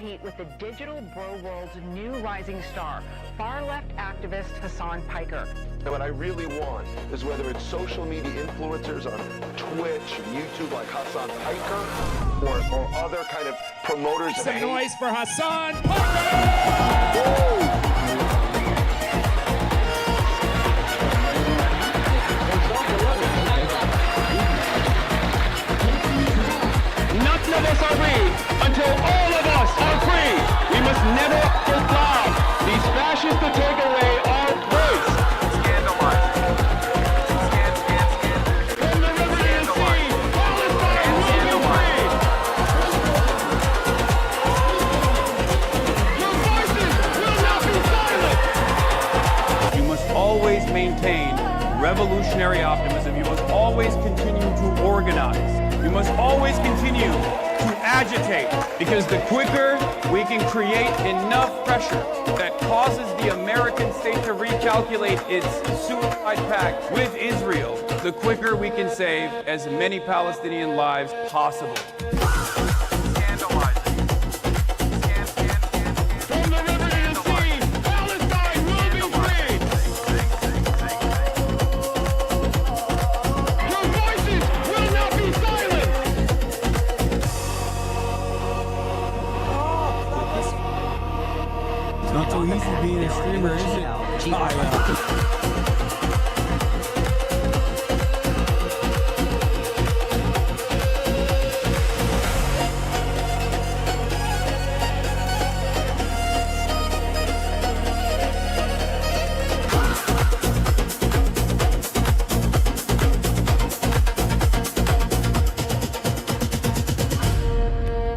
compete with the digital bro world's new rising star, far-left activist Hasan Piker. And what I really want is whether it's social media influencers on Twitch and YouTube like Hasan Piker or other kind of promoters of Some hate. noise for Hasan Piker! None of us are free until all of us are free. We must never allow these fascists to take away our voice. Scandalizing. From the river to the sea, Palestine will be free. Your voices will not be silent. You must always maintain revolutionary optimism. You must always continue to organize. You must always continue to agitate, because the quicker we can create enough pressure that causes the American state to recalculate its suicide pact with Israel, the quicker we can save as many Palestinian lives possible. Not so easy being a streamer, is it?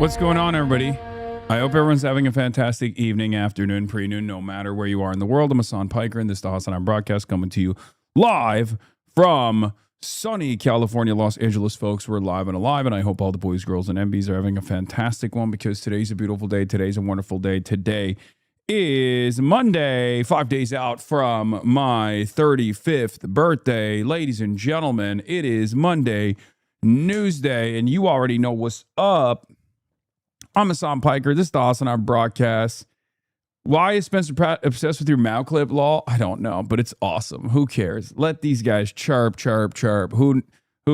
What's going on, everybody? I hope everyone's having a fantastic evening, afternoon, pre-noon, no matter where you are in the world. I'm Hasan Piker, and this is the Hasanabi broadcast coming to you live from sunny California, Los Angeles, folks. We're live and alive, and I hope all the boys, girls, and MBs are having a fantastic one, because today's a beautiful day. Today's a wonderful day. Today is Monday, 5 days out from my 35th birthday. Ladies and gentlemen, it is Monday, Newsday, and you already know what's up. I'm Hasan Piker. This is the Hasanabi broadcast. Why is Spencer Pratt obsessed with your mouth clip, lol? I don't know, but it's awesome. Who cares? Let these guys chirp, chirp, chirp. Who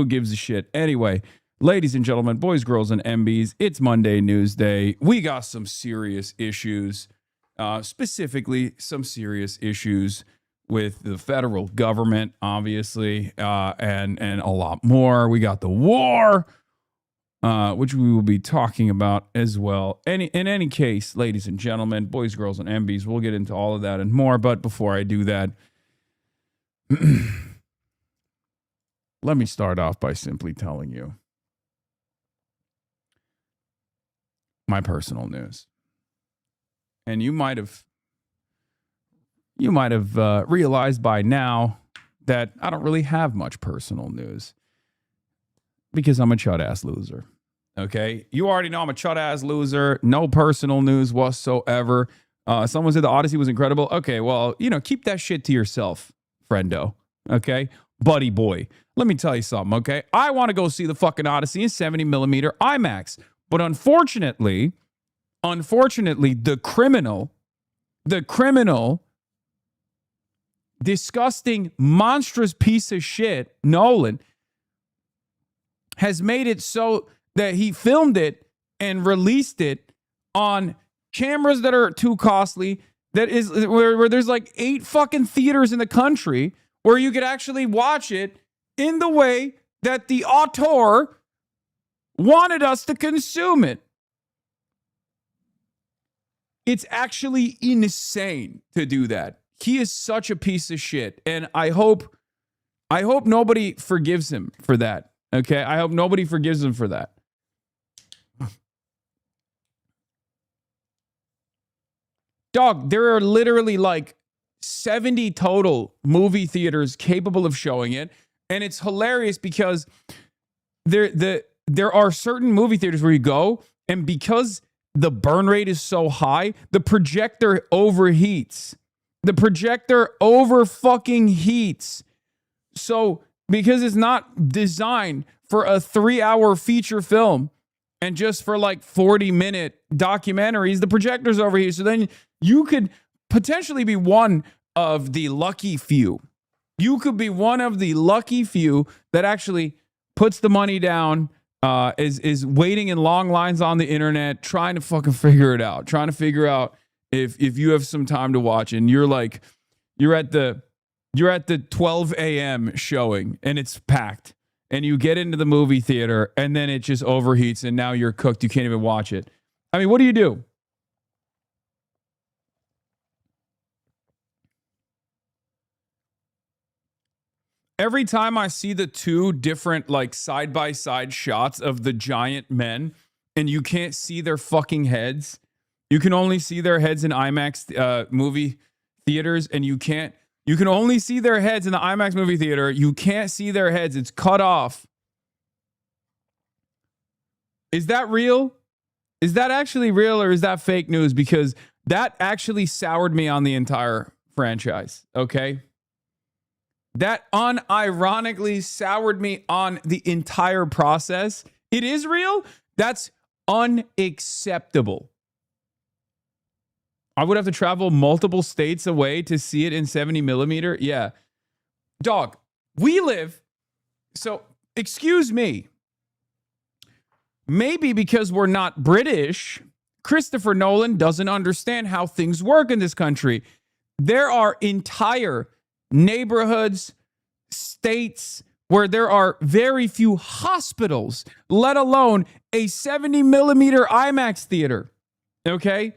gives a shit? Anyway, ladies and gentlemen, boys, girls, and MBs, it's Monday Newsday. We got some serious issues, specifically some serious issues with the federal government, obviously, and a lot more. We got the war, which we will be talking about as well. In any case, ladies and gentlemen, boys, girls, and MBs, we'll get into all of that and more. But before I do that, let me start off by simply telling you my personal news. And you might have realized by now that I don't really have much personal news, because I'm a chud-ass loser, okay? You already know I'm a chud-ass loser. No personal news whatsoever. Someone said the Odyssey was incredible. Okay, well, keep that shit to yourself, friendo, okay? Buddy boy. Let me tell you something, okay? I want to go see the fucking Odyssey in 70mm IMAX. But unfortunately, the criminal, disgusting, monstrous piece of shit, Nolan, has made it so that he filmed it and released it on cameras that are too costly. That is where there's like 8 fucking theaters in the country where you could actually watch it in the way that the auteur wanted us to consume it. It's actually insane to do that. He is such a piece of shit, and I hope nobody forgives him for that. Okay, I hope nobody forgives him for that. Dog, there are literally like 70 total movie theaters capable of showing it. And it's hilarious because there are certain movie theaters where you go, and because the burn rate is so high, the projector overheats. The projector over fucking heats. So because it's not designed for a 3-hour feature film, And just for like 40-minute documentaries, the projector's over here. So then you could potentially be one of the lucky few. You could be one of the lucky few that actually puts the money down, is waiting in long lines on the internet, trying to fucking figure it out, trying to figure out if you have some time to watch, and you're at the 12 a.m. showing and it's packed, and you get into the movie theater and then it just overheats and now you're cooked. You can't even watch it. I mean, what do you do? Every time I see the two different like side-by-side shots of the giant men and you can't see their fucking heads, you can only see their heads in IMAX movie theaters, and you can only see their heads in the IMAX movie theater. You can't see their heads. It's cut off. Is that real? Is that actually real, or is that fake news? Because that actually soured me on the entire franchise, okay? That unironically soured me on the entire process. It is real. That's unacceptable. I would have to travel multiple states away to see it in 70 millimeter. Yeah. Dog, we live. So, excuse me. Maybe because we're not British, Christopher Nolan doesn't understand how things work in this country. There are entire neighborhoods, states where there are very few hospitals, let alone a 70 millimeter IMAX theater. Okay?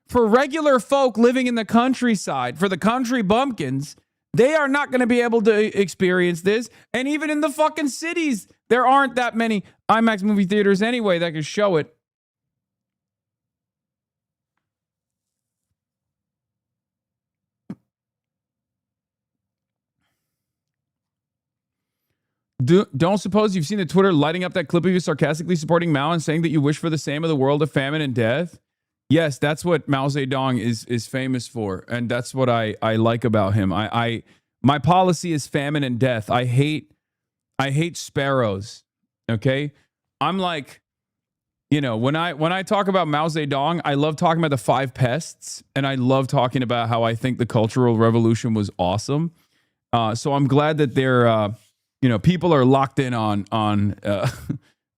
For regular folk living in the countryside, for the country bumpkins, they are not going to be able to experience this. And even in the fucking cities, there aren't that many IMAX movie theaters anyway that can show it. Don't suppose you've seen the Twitter lighting up that clip of you sarcastically supporting Mao and saying that you wish for the same of the world of famine and death? Yes, that's what Mao Zedong is famous for, and that's what I like about him. My policy is famine and death. I hate sparrows. Okay, I'm like, when I talk about Mao Zedong, I love talking about the 5 pests, and I love talking about how I think the Cultural Revolution was awesome. So I'm glad that they're people are locked in on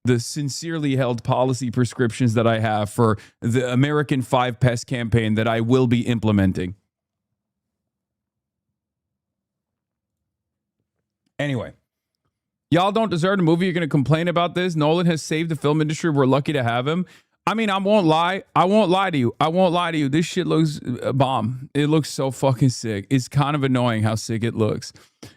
the sincerely held policy prescriptions that I have for the American 5 Pest campaign that I will be implementing. Anyway, y'all don't deserve a movie. You're going to complain about this. Nolan has saved the film industry. We're lucky to have him. I mean, I won't lie to you. This shit looks a bomb. It looks so fucking sick. It's kind of annoying how sick it looks.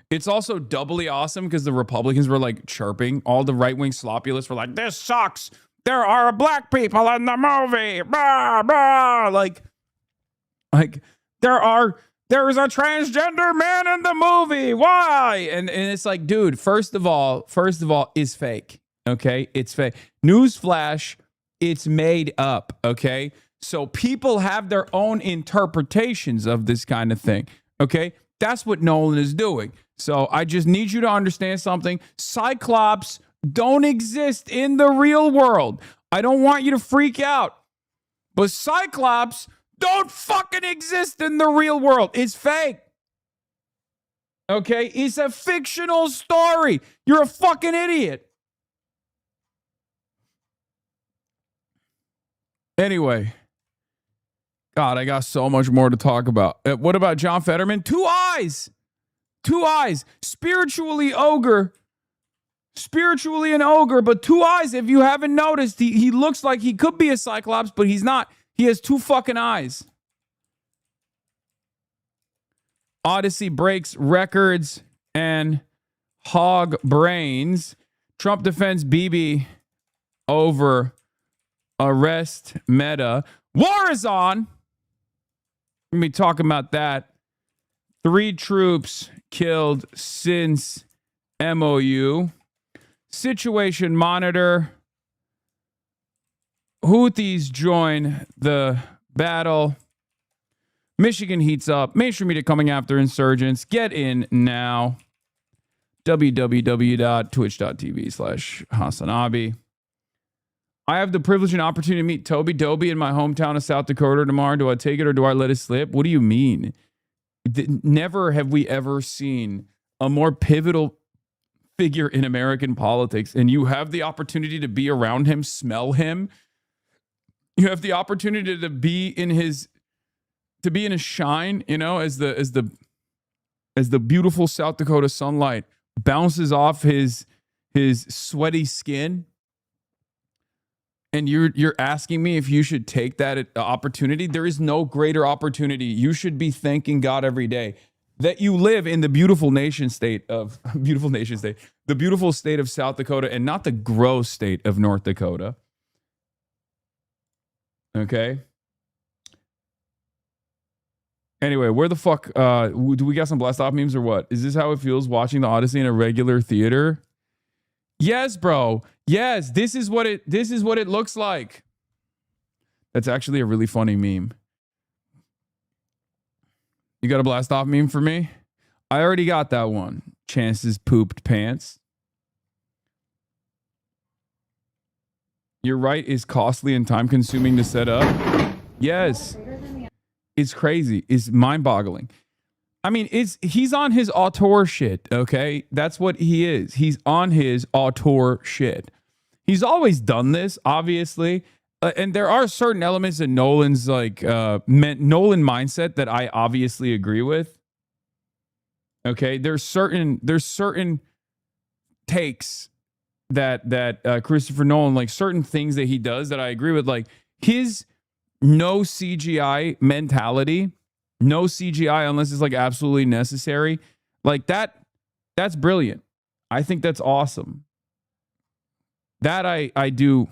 It's also doubly awesome because the Republicans were like chirping. All the right-wing sloppulists were like, this sucks. There are black people in the movie. Blah, blah. Like there is a transgender man in the movie. Why? And it's like, dude, first of all, it's fake. Okay? It's fake. Newsflash. It's made up, okay? So people have their own interpretations of this kind of thing, okay? That's what Nolan is doing. So I just need you to understand something. Cyclops don't exist in the real world. I don't want you to freak out. But Cyclops don't fucking exist in the real world. It's fake. Okay? It's a fictional story. You're a fucking idiot. Anyway, God, I got so much more to talk about. What about John Fetterman? 2 eyes. 2 eyes. Spiritually an ogre, but 2 eyes. If you haven't noticed, he looks like he could be a Cyclops, but he's not. He has 2 fucking eyes. Odyssey breaks records and hog brains. Trump defends Bibi over arrest Meta. War is on. We're going to be talking about that. 3 troops killed since MOU. Situation monitor. Houthis join the battle. Michigan heats up. Mainstream media coming after insurgents. Get in now. www.twitch.tv/Hasanabi. I have the privilege and opportunity to meet Toby Doby in my hometown of South Dakota tomorrow. Do I take it or do I let it slip? What do you mean? Never have we ever seen a more pivotal figure in American politics, and you have the opportunity to be around him, smell him. You have the opportunity to be in his shine, you know, as the beautiful South Dakota sunlight bounces off his sweaty skin. And you're asking me if you should take that opportunity. There is no greater opportunity. You should be thanking God every day that you live in the beautiful state of South Dakota and not the gross state of North Dakota. Okay. Anyway, where the fuck do we got some blast off memes or what? Is this how it feels watching the Odyssey in a regular theater? Yes, bro. Yes, this is what it looks like. That's actually a really funny meme. You got a blast off meme for me? I already got that one. Chance's pooped pants. You're right, is costly and time consuming to set up. Yes. It's crazy. It's mind-boggling. I mean, he's on his auteur shit, okay? That's what he is. He's on his auteur shit. He's always done this, obviously. And there are certain elements in Nolan's Nolan mindset that I obviously agree with. Okay, there's certain takes that Christopher Nolan, like certain things that he does that I agree with, like his no CGI mentality, no CGI unless it's like absolutely necessary. Like that's brilliant. I think that's awesome. That I do.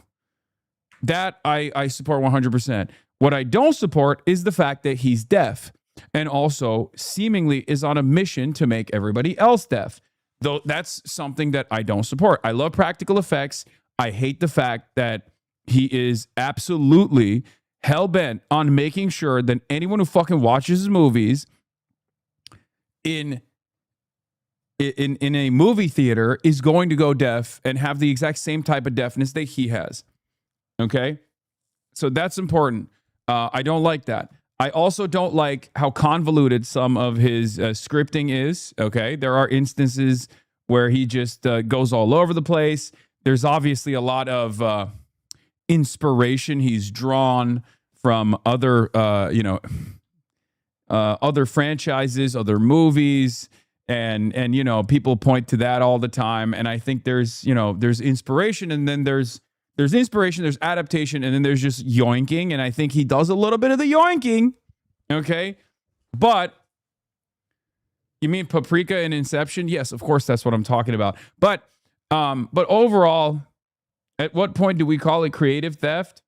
That I support 100%. What I don't support is the fact that he's deaf and also seemingly is on a mission to make everybody else deaf. Though that's something that I don't support. I love practical effects. I hate the fact that he is absolutely hell-bent on making sure that anyone who fucking watches his movies in a movie theater is going to go deaf and have the exact same type of deafness that he has. Okay? So that's important. I don't like that. I also don't like how convoluted some of his scripting is. Okay? There are instances where he just goes all over the place. There's obviously a lot of inspiration he's drawn from other, other franchises, other movies, and people point to that all the time. And I think there's inspiration, and then there's inspiration, there's adaptation, and then there's just yoinking. And I think he does a little bit of the yoinking. Okay, but you mean Paprika and Inception? Yes, of course, that's what I'm talking about. But overall, at what point do we call it creative theft?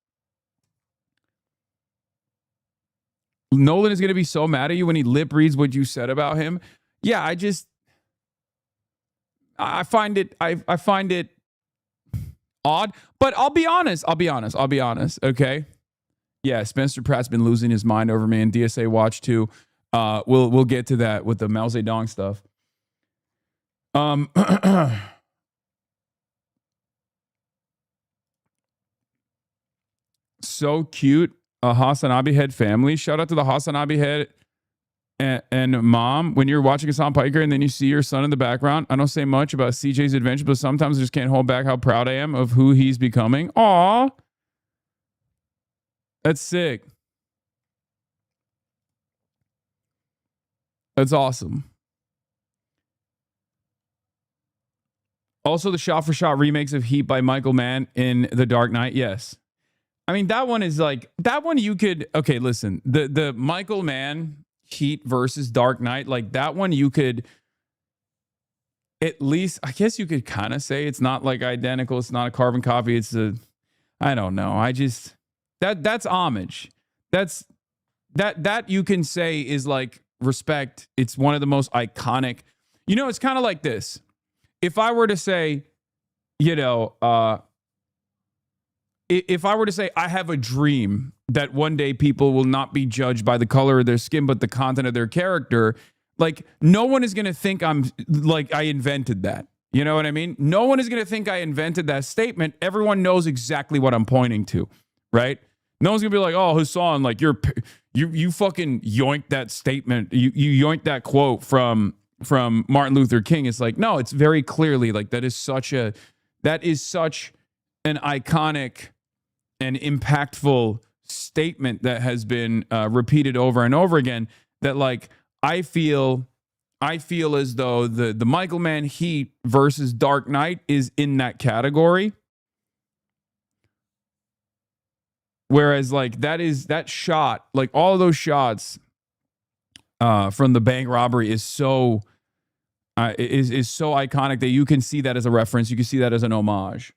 Nolan is going to be so mad at you when he lip reads what you said about him. Yeah, I find it odd, but I'll be honest. Okay. Yeah. Spencer Pratt's been losing his mind over me and DSA Watch too. We'll get to that with the Mao Zedong stuff. So cute. A Hasanabi head family. Shout out to the Hasanabi head and mom. When you're watching Hasan Piker and then you see your son in the background, I don't say much about CJ's adventure, but sometimes I just can't hold back how proud I am of who he's becoming. Aw. That's sick. That's awesome. Also, the shot-for-shot remakes of Heat by Michael Mann in The Dark Knight. Yes. I mean, that one is like, that one you could, okay, listen, the Michael Mann Heat versus Dark Knight, like that one you could at least, I guess you could kind of say it's not like identical. It's not a carbon copy. It's I don't know. That's homage. That you can say is like respect. It's one of the most iconic, it's kind of like this. If I were to say, if I were to say I have a dream that one day people will not be judged by the color of their skin, but the content of their character, like no one is going to think I'm like I invented that. You know what I mean? No one is going to think I invented that statement. Everyone knows exactly what I'm pointing to, right? No one's going to be like, oh, Hasan, like you fucking yoinked that statement. You yoinked that quote from Martin Luther King. It's like, no, it's very clearly like that is such an iconic and impactful statement that has been repeated over and over again, that like I feel as though the Michael Mann Heat versus Dark Knight is in that category. Whereas like that shot, like all of those shots from the bank robbery is so is so iconic that you can see that as a reference. You can see that as an homage.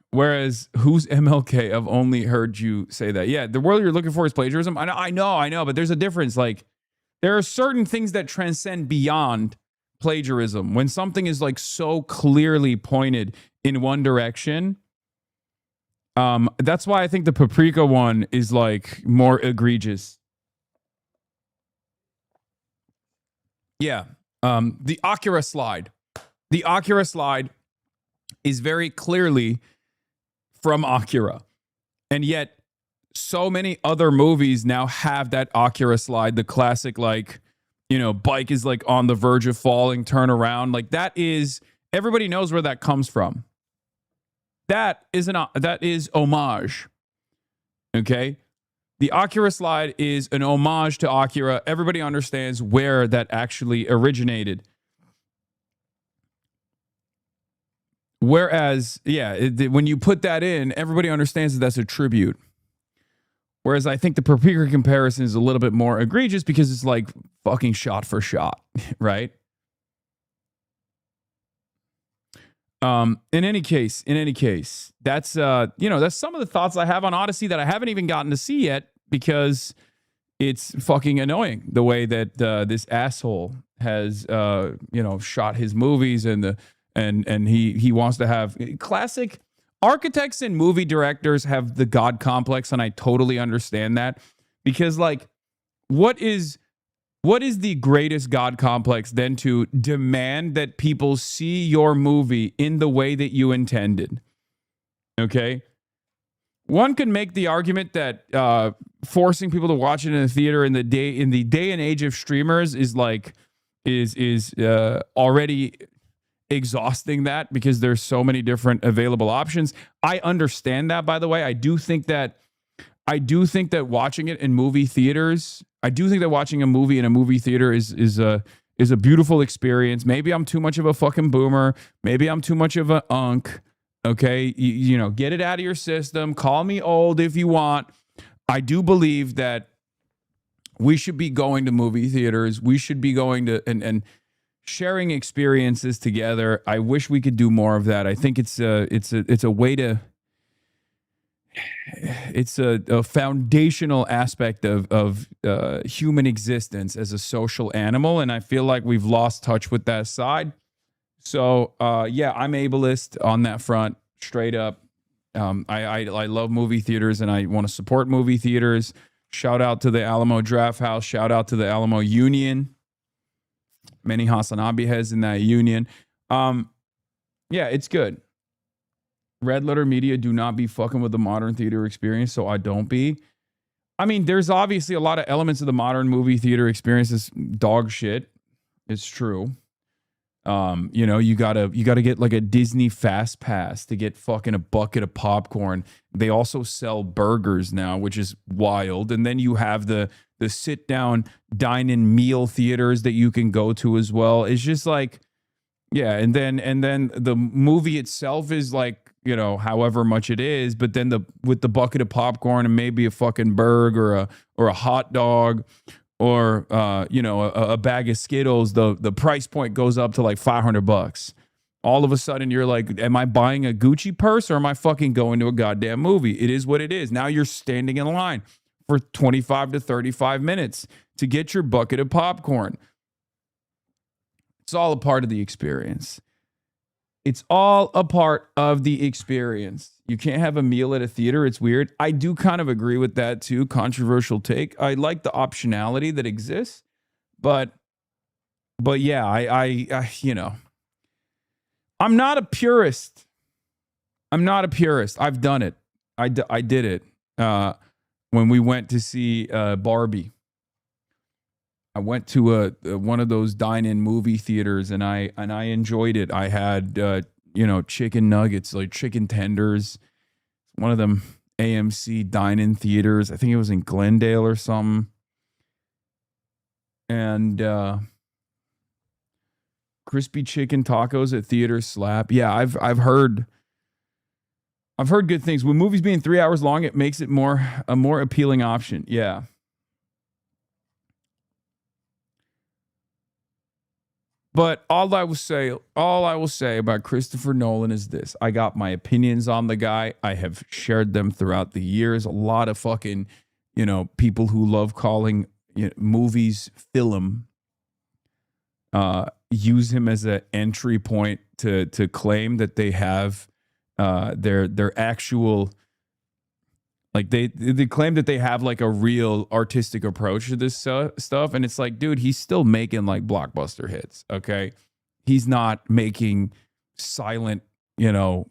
Whereas who's MLK? I've only heard you say that. Yeah, the word you're looking for is plagiarism. I know, but there's a difference. Like there are certain things that transcend beyond plagiarism. When something is like so clearly pointed in one direction, that's why I think the paprika one is like more egregious. Yeah. The Akira slide. The Akira slide is very clearly from Akira. And yet so many other movies now have that Akira slide, the classic, like, you know, bike is like on the verge of falling, turn around. Like that is, everybody knows where that comes from. That is homage. Okay? The Akira slide is an homage to Akira. Everybody understands where that actually originated. Whereas, yeah, when you put that in, everybody understands that that's a tribute. Whereas I think the paprika comparison is a little bit more egregious because it's like fucking shot for shot, right? In any case, that's that's some of the thoughts I have on Odyssey that I haven't even gotten to see yet because it's fucking annoying the way that this asshole has shot his movies and he wants to have classic architects and movie directors have the God complex, and I totally understand that because like what is the greatest God complex than to demand that people see your movie in the way that you intended? Okay. One can make the argument that forcing people to watch it in the theater in the day and age of streamers is already exhausting that because there's so many different available options. I understand that, by the way. I do think that watching it in movie theaters, I do think that watching a movie in a movie theater is a beautiful experience. Maybe I'm too much of a fucking boomer. Maybe I'm too much of an unk. Okay, you get it out of your system. Call me old if you want. I do believe that we should be going to movie theaters. We should be going to and sharing experiences together. I wish we could do more of that. I think it's a way to. It's a foundational aspect of human existence as a social animal, and I feel like we've lost touch with that side. So, yeah, I'm ableist on that front, straight up. I love movie theaters, and I want to support movie theaters. Shout out to the Alamo Draft House. Shout out to the Alamo Union. Many Hasanabi heads in that union. Yeah, it's good. Red Letter Media do not be fucking with the modern theater experience, so I don't be. I mean, there's obviously a lot of elements of the modern movie theater experience that's dog shit. It's true. You gotta get like a Disney Fast Pass to get fucking a bucket of popcorn. They also sell burgers now, which is wild. And then you have the sit down dine-in meal theaters that you can go to as well. It's just like, yeah. And then the movie itself is like, however much it is, but then with the bucket of popcorn and maybe a fucking burger or a hot dog or a bag of Skittles, the price point goes up to like $500. All of a sudden you're like, am I buying a Gucci purse or am I fucking going to a goddamn movie? It is what it is. Now you're standing in line for 25 to 35 minutes to get your bucket of popcorn. It's all a part of the experience. It's all a part of the experience. You can't have a meal at a theater. It's weird. I do kind of agree with that too. Controversial take. I like the optionality that exists, but But yeah, I you know, I'm not a purist. I'm not a purist. I've done it. I did it when we went to see Barbie. I went to one of those dine-in movie theaters, and I enjoyed it. I had you know, chicken nuggets, like chicken tenders. One of them AMC dine-in theaters. I think it was in Glendale or something. And crispy chicken tacos at theaters slap. Yeah, I've heard good things. With movies being 3 hours long, it makes it a more appealing option. Yeah. But all I will say about Christopher Nolan is this. I got my opinions on the guy. I have shared them throughout the years. A lot of fucking, you know, people who love calling, you know, movies film use him as an entry point to claim that they have their actual, like they claim that they have like a real artistic approach to this stuff. And it's like, dude, he's still making like blockbuster hits. Okay. He's not making silent, you know,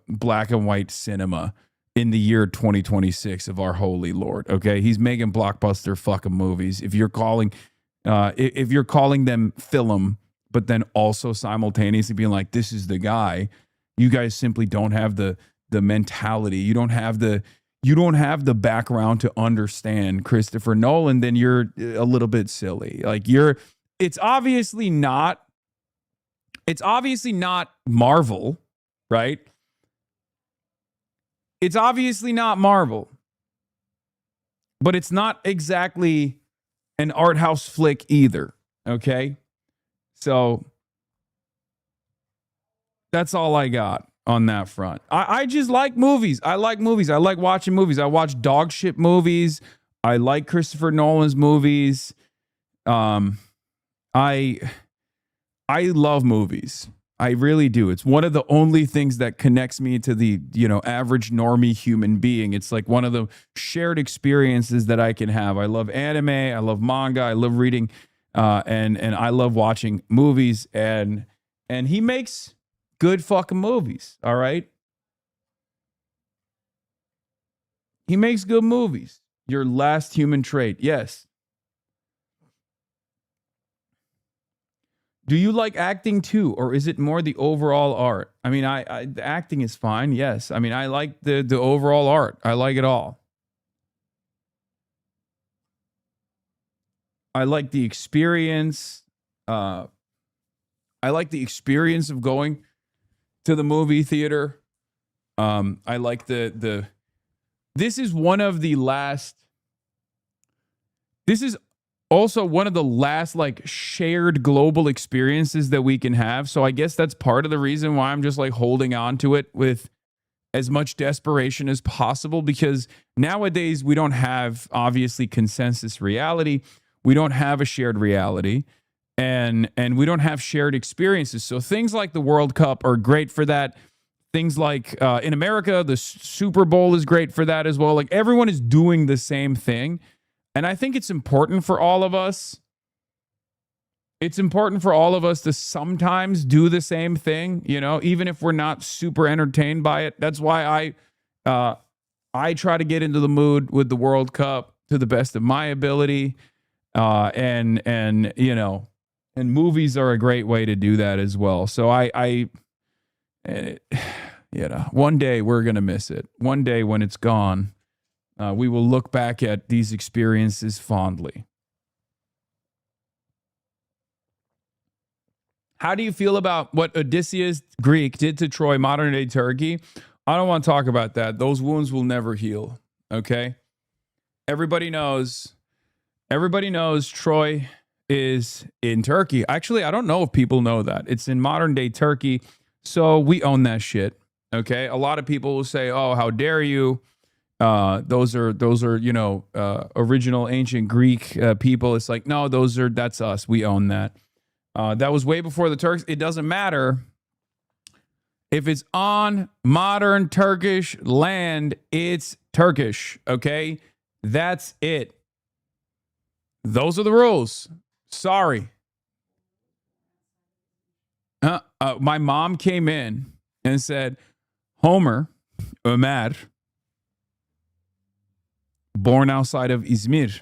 black and white cinema in the year 2026 of our holy Lord. Okay. He's making blockbuster fucking movies. If you're calling them film, but then also simultaneously being like, this is the guy, you guys simply don't have the mentality. You don't have the background to understand Christopher Nolan, then you're a little bit silly. Like it's obviously not Marvel, right? It's obviously not Marvel, but it's not exactly an art house flick either. Okay. So that's all I got on that front. I just like movies. I like movies. I like watching movies. I watch dog shit movies. I like Christopher Nolan's movies. I love movies. I really do. It's one of the only things that connects me to the, you know, average normie human being. It's like one of the shared experiences that I can have. I love anime. I love manga. I love reading, and I love watching movies. And he makes good fucking movies. All right. He makes good movies. Your last human trait. Yes. Do you like acting too, or is it more the overall art? I mean, the acting is fine. Yes. I mean, I like the overall art. I like it all. I like the experience. I like the experience of going to the movie theater. I like this is one of the last. This is also one of the last like shared global experiences that we can have. So I guess that's part of the reason why I'm just like holding on to it with as much desperation as possible, because nowadays we don't have obviously consensus reality. We don't have a shared reality, and we don't have shared experiences. So things like the World Cup are great for that. Things like in America, the Super Bowl is great for that as well. Like everyone is doing the same thing. And I think it's important for all of us. It's important for all of us to sometimes do the same thing, you know, even if we're not super entertained by it. That's why I try to get into the mood with the World Cup to the best of my ability. And you know, and movies are a great way to do that as well. So you know, one day we're going to miss it. One day when it's gone, we will look back at these experiences fondly. How do you feel about what Odysseus Greek did to Troy, modern day Turkey? I don't want to talk about that. Those wounds will never heal. Okay. Everybody knows Troy is in Turkey. Actually, I don't know if people know that. It's in modern day Turkey. So we own that shit. Okay. A lot of people will say, oh, how dare you? Those are, you know, original ancient Greek people. It's like, no, that's us. We own that. That was way before the Turks. It doesn't matter. If it's on modern Turkish land, it's Turkish. Okay. That's it. Those are the rules. Sorry. My mom came in and said, Homer, Ömer, born outside of Izmir,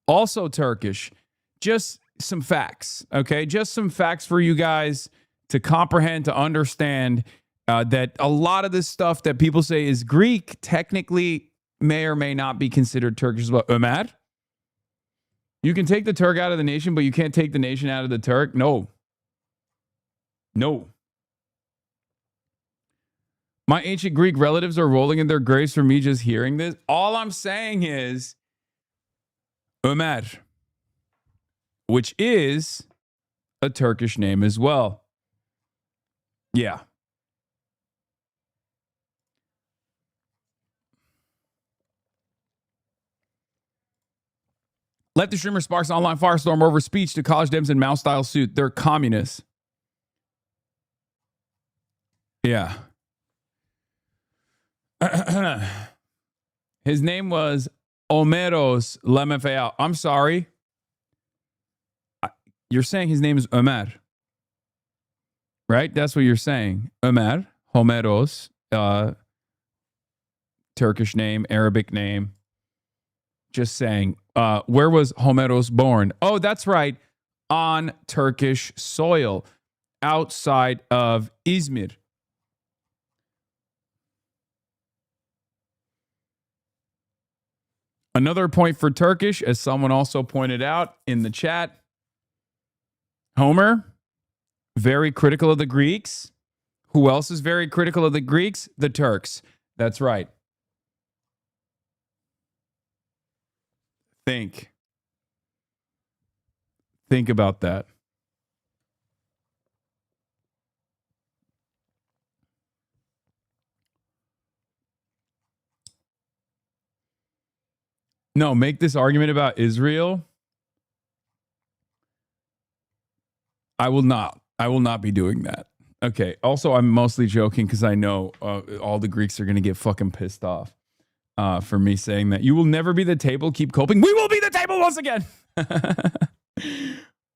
also Turkish. Just some facts, okay? Just some facts for you guys to comprehend, to understand that a lot of this stuff that people say is Greek technically may or may not be considered Turkish. But Ömer, you can take the Turk out of the nation, but you can't take the nation out of the Turk. No. My ancient Greek relatives are rolling in their graves for me just hearing this. All I'm saying is Ömer, which is a Turkish name as well. Yeah. Let the streamer sparks online firestorm over speech to college dems in mouse style suit. They're communists. Yeah. His name was Omeros Lemefea. I'm sorry. You're saying his name is Ömer. Right? That's what you're saying. Ömer, Homeros, Turkish name, Arabic name. Just saying. Where was Homeros born? Oh, that's right. On Turkish soil, outside of Izmir. Another point for Turkish, as someone also pointed out in the chat. Homer, very critical of the Greeks. Who else is very critical of the Greeks? The Turks. That's right. Think about that. No, make this argument about Israel. I will not be doing that. Okay. Also, I'm mostly joking because I know all the Greeks are going to get fucking pissed off for me saying that. You will never be the table. Keep coping. We will be the table once again.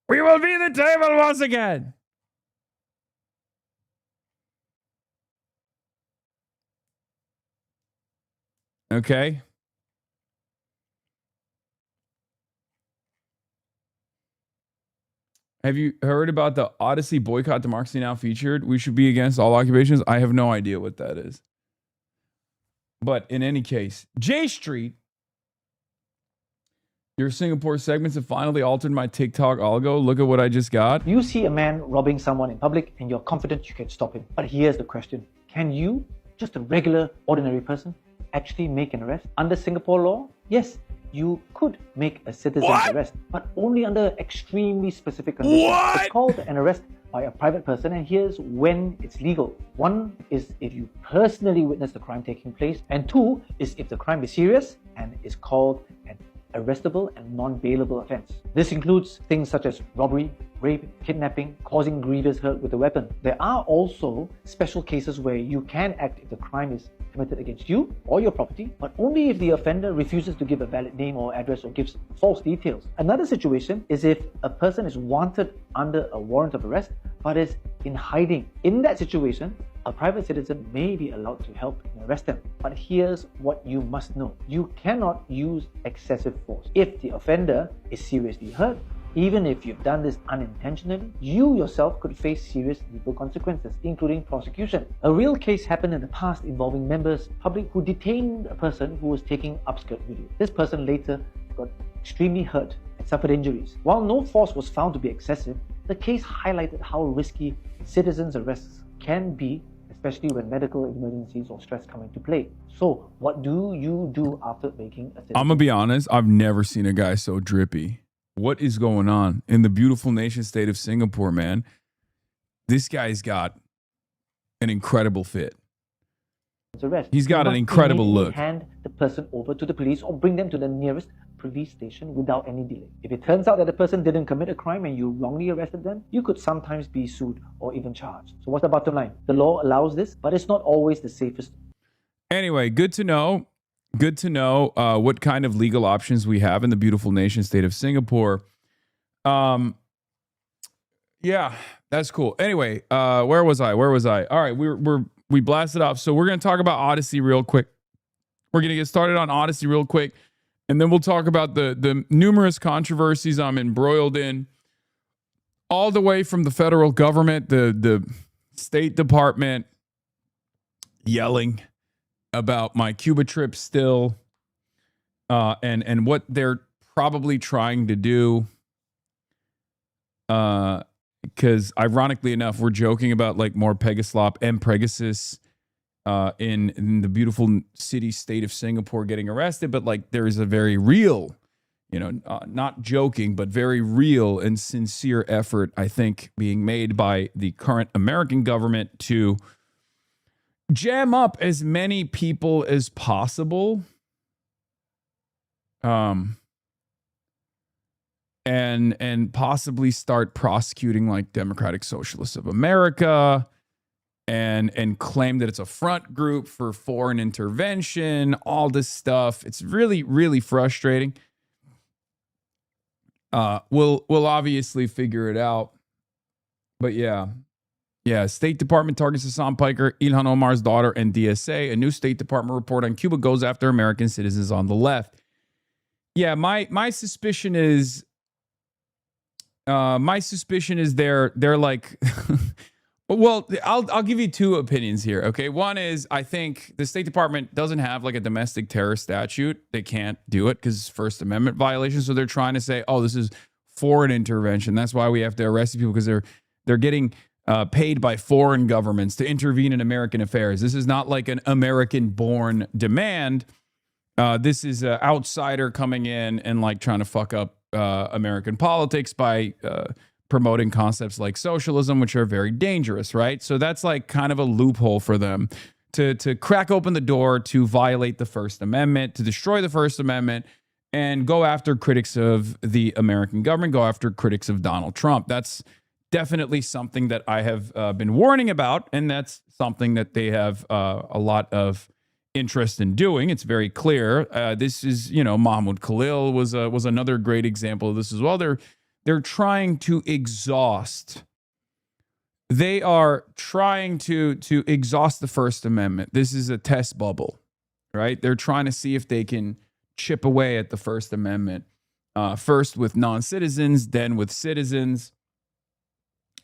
We will be the table once again. Okay. Have you heard about the Odyssey Boycott Democracy Now featured? We should be against all occupations. I have no idea what that is. But in any case, J Street, your Singapore segments have finally altered my TikTok algo. Look at what I just got. You see a man robbing someone in public and you're confident you can stop him. But here's the question. Can you, just a regular, ordinary person, actually make an arrest? Under Singapore law, yes, you could make a citizen's arrest, but only under extremely specific conditions. It's called an arrest by a private person, and here's when it's legal. One is if you personally witness the crime taking place, and two is if the crime is serious and is called an arrestable and non-bailable offense. This includes things such as robbery, rape, kidnapping, causing grievous hurt with a weapon. There are also special cases where you can act if the crime is committed against you or your property, but only if the offender refuses to give a valid name or address or gives false details. Another situation is if a person is wanted under a warrant of arrest but is in hiding. In that situation, a private citizen may be allowed to help and arrest them. But here's what you must know. You cannot use excessive force. If the offender is seriously hurt, even if you've done this unintentionally, you yourself could face serious legal consequences, including prosecution. A real case happened in the past involving members of the public who detained a person who was taking upskirt video. This person later got extremely hurt and suffered injuries. While no force was found to be excessive, the case highlighted how risky citizens' arrests can be, especially when medical emergencies or stress come into play. So, what do you do after making a citizen? I'm gonna be honest, I've never seen a guy so drippy. What is going on in the beautiful nation state of Singapore, man? This guy's got an incredible fit. Arrest. He's got an incredible look. Hand the person over to the police or bring them to the nearest police station without any delay. If it turns out that the person didn't commit a crime and you wrongly arrested them, you could sometimes be sued or even charged. So what's the bottom line? The law allows this, but it's not always the safest. Anyway, good to know. Good to know what kind of legal options we have in the beautiful nation state of Singapore. Yeah, that's cool. Anyway, where was I? All right, we blasted off. So we're gonna talk about Odyssey real quick. We're gonna get started on Odyssey real quick, and then we'll talk about the numerous controversies I'm embroiled in, all the way from the federal government, the State Department yelling about my Cuba trip still, and what they're probably trying to do. Because ironically enough, we're joking about like more Pegaslop and Pegasus in the beautiful city state of Singapore getting arrested, but like there is a very real, not joking, but very real and sincere effort, I think, being made by the current American government to jam up as many people as possible. And possibly start prosecuting like Democratic Socialists of America and claim that it's a front group for foreign intervention, all this stuff. It's really, really frustrating. We'll obviously figure it out. But yeah, State Department targets Hasan Piker, Ilhan Omar's daughter, and DSA. A new State Department report on Cuba goes after American citizens on the left. Yeah, my suspicion is they're like well, I'll give you two opinions here. Okay. One is I think the State Department doesn't have like a domestic terror statute. They can't do it because it's First Amendment violation. So they're trying to say, oh, this is foreign intervention. That's why we have to arrest people, because they're getting paid by foreign governments to intervene in American affairs. This is not like an American-born demand. This is an outsider coming in and like trying to fuck up American politics by promoting concepts like socialism, which are very dangerous, right? So that's like kind of a loophole for them to crack open the door to violate the First Amendment, to destroy the First Amendment, and go after critics of the American government, go after critics of Donald Trump. That's definitely something that I have been warning about, and that's something that they have a lot of interest in doing. It's very clear. This is, Mahmoud Khalil was another great example of this as well. They're trying to exhaust. They are trying to exhaust the First Amendment. This is a test bubble, right? They're trying to see if they can chip away at the First Amendment, first with non-citizens, then with citizens.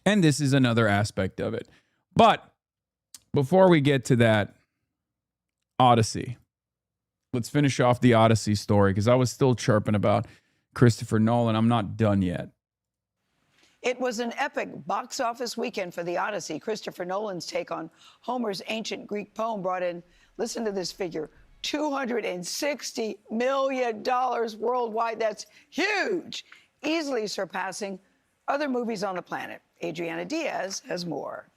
And this is another aspect of it. But before we get to that, Odyssey. Let's finish off the Odyssey story, because I was still chirping about Christopher Nolan. I'm not done yet. It was an epic box office weekend for the Odyssey. Christopher Nolan's take on Homer's ancient Greek poem brought in, listen to this figure, $260 million worldwide. That's huge, easily surpassing other movies on the planet. Adriana Diaz has more.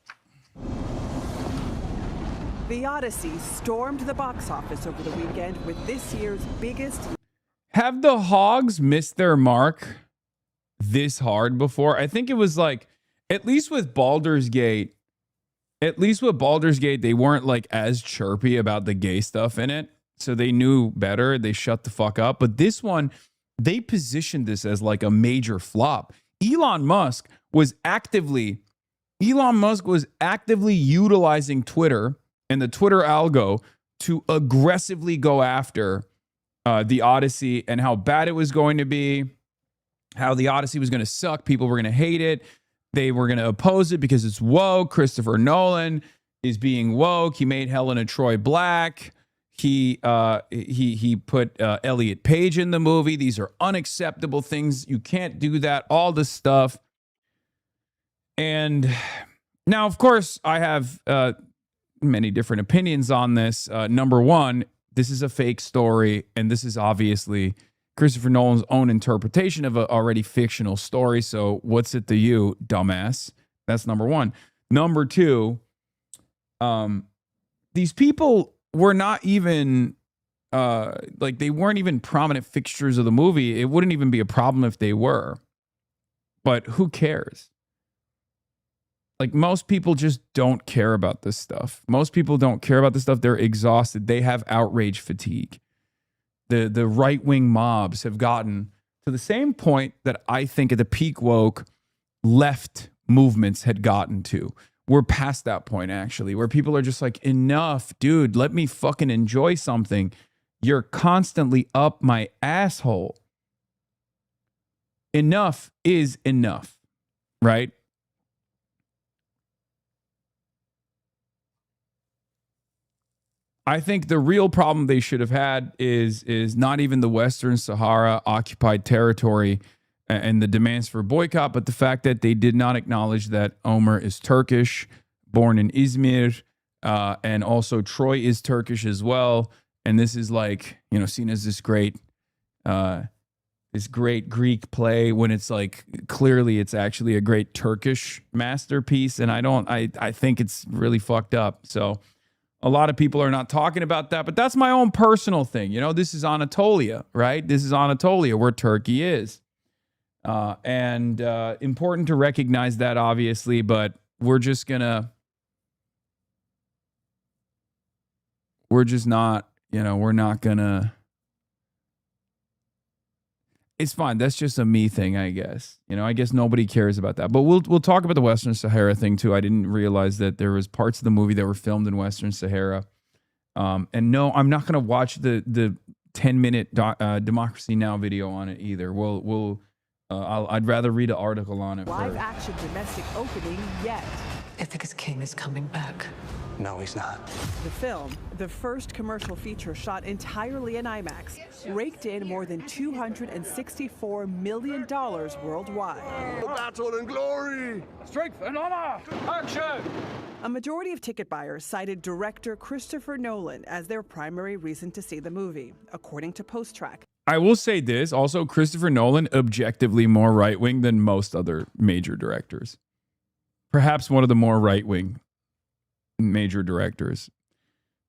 The Odyssey stormed the box office over the weekend with this year's biggest. Have the Hogs missed their mark this hard before? I think it was like, at least with Baldur's Gate, they weren't like as chirpy about the gay stuff in it. So they knew better. They shut the fuck up. But this one, they positioned this as like a major flop. Elon Musk was actively utilizing Twitter and the Twitter algo to aggressively go after the Odyssey and how bad it was going to be, how the Odyssey was going to suck. People were going to hate it. They were going to oppose it because it's woke. Christopher Nolan is being woke. He made Helena Troy black. He put Elliot Page in the movie. These are unacceptable things. You can't do that. All this stuff. And now, of course, I have many different opinions on this. Number one, this is a fake story, and this is obviously Christopher Nolan's own interpretation of an already fictional story. So what's it to you, dumbass? That's number one. Number two, these people were not even they weren't even prominent fixtures of the movie. It wouldn't even be a problem if they were. But who cares? Like, most people just don't care about this stuff. Most people don't care about this stuff. They're exhausted. They have outrage fatigue. The right-wing mobs have gotten to the same point that I think at the peak woke left movements had gotten to. We're past that point, actually, where people are just like, enough, dude, let me fucking enjoy something. You're constantly up my asshole. Enough is enough, right? I think the real problem they should have had is not even the Western Sahara occupied territory and the demands for boycott, but the fact that they did not acknowledge that Omer is Turkish, born in Izmir, and also Troy is Turkish as well. And this is like, you know, seen as this great Greek play when it's like clearly it's actually a great Turkish masterpiece. And I think it's really fucked up. So a lot of people are not talking about that, but that's my own personal thing. You know, this is Anatolia, right? This is Anatolia, where Turkey is. And important to recognize that, obviously, but we're just not, you know, we're not gonna. It's fine. That's just a me thing, I guess. You know, I guess nobody cares about that. But we'll talk about the Western Sahara thing too. I didn't realize that there was parts of the movie that were filmed in Western Sahara. And no, I'm not going to watch the 10-minute Democracy Now! Video on it either. I'd rather read an article on it. Live action domestic opening yet. Ithaca's king is coming back. No, he's not. The film, the first commercial feature shot entirely in IMAX, raked in more than $264 million worldwide. Battle and glory! Strength and honor! Action! A majority of ticket buyers cited director Christopher Nolan as their primary reason to see the movie, according to PostTrack. I will say this, also, Christopher Nolan, objectively more right-wing than most other major directors. Perhaps one of the more right-wing major directors,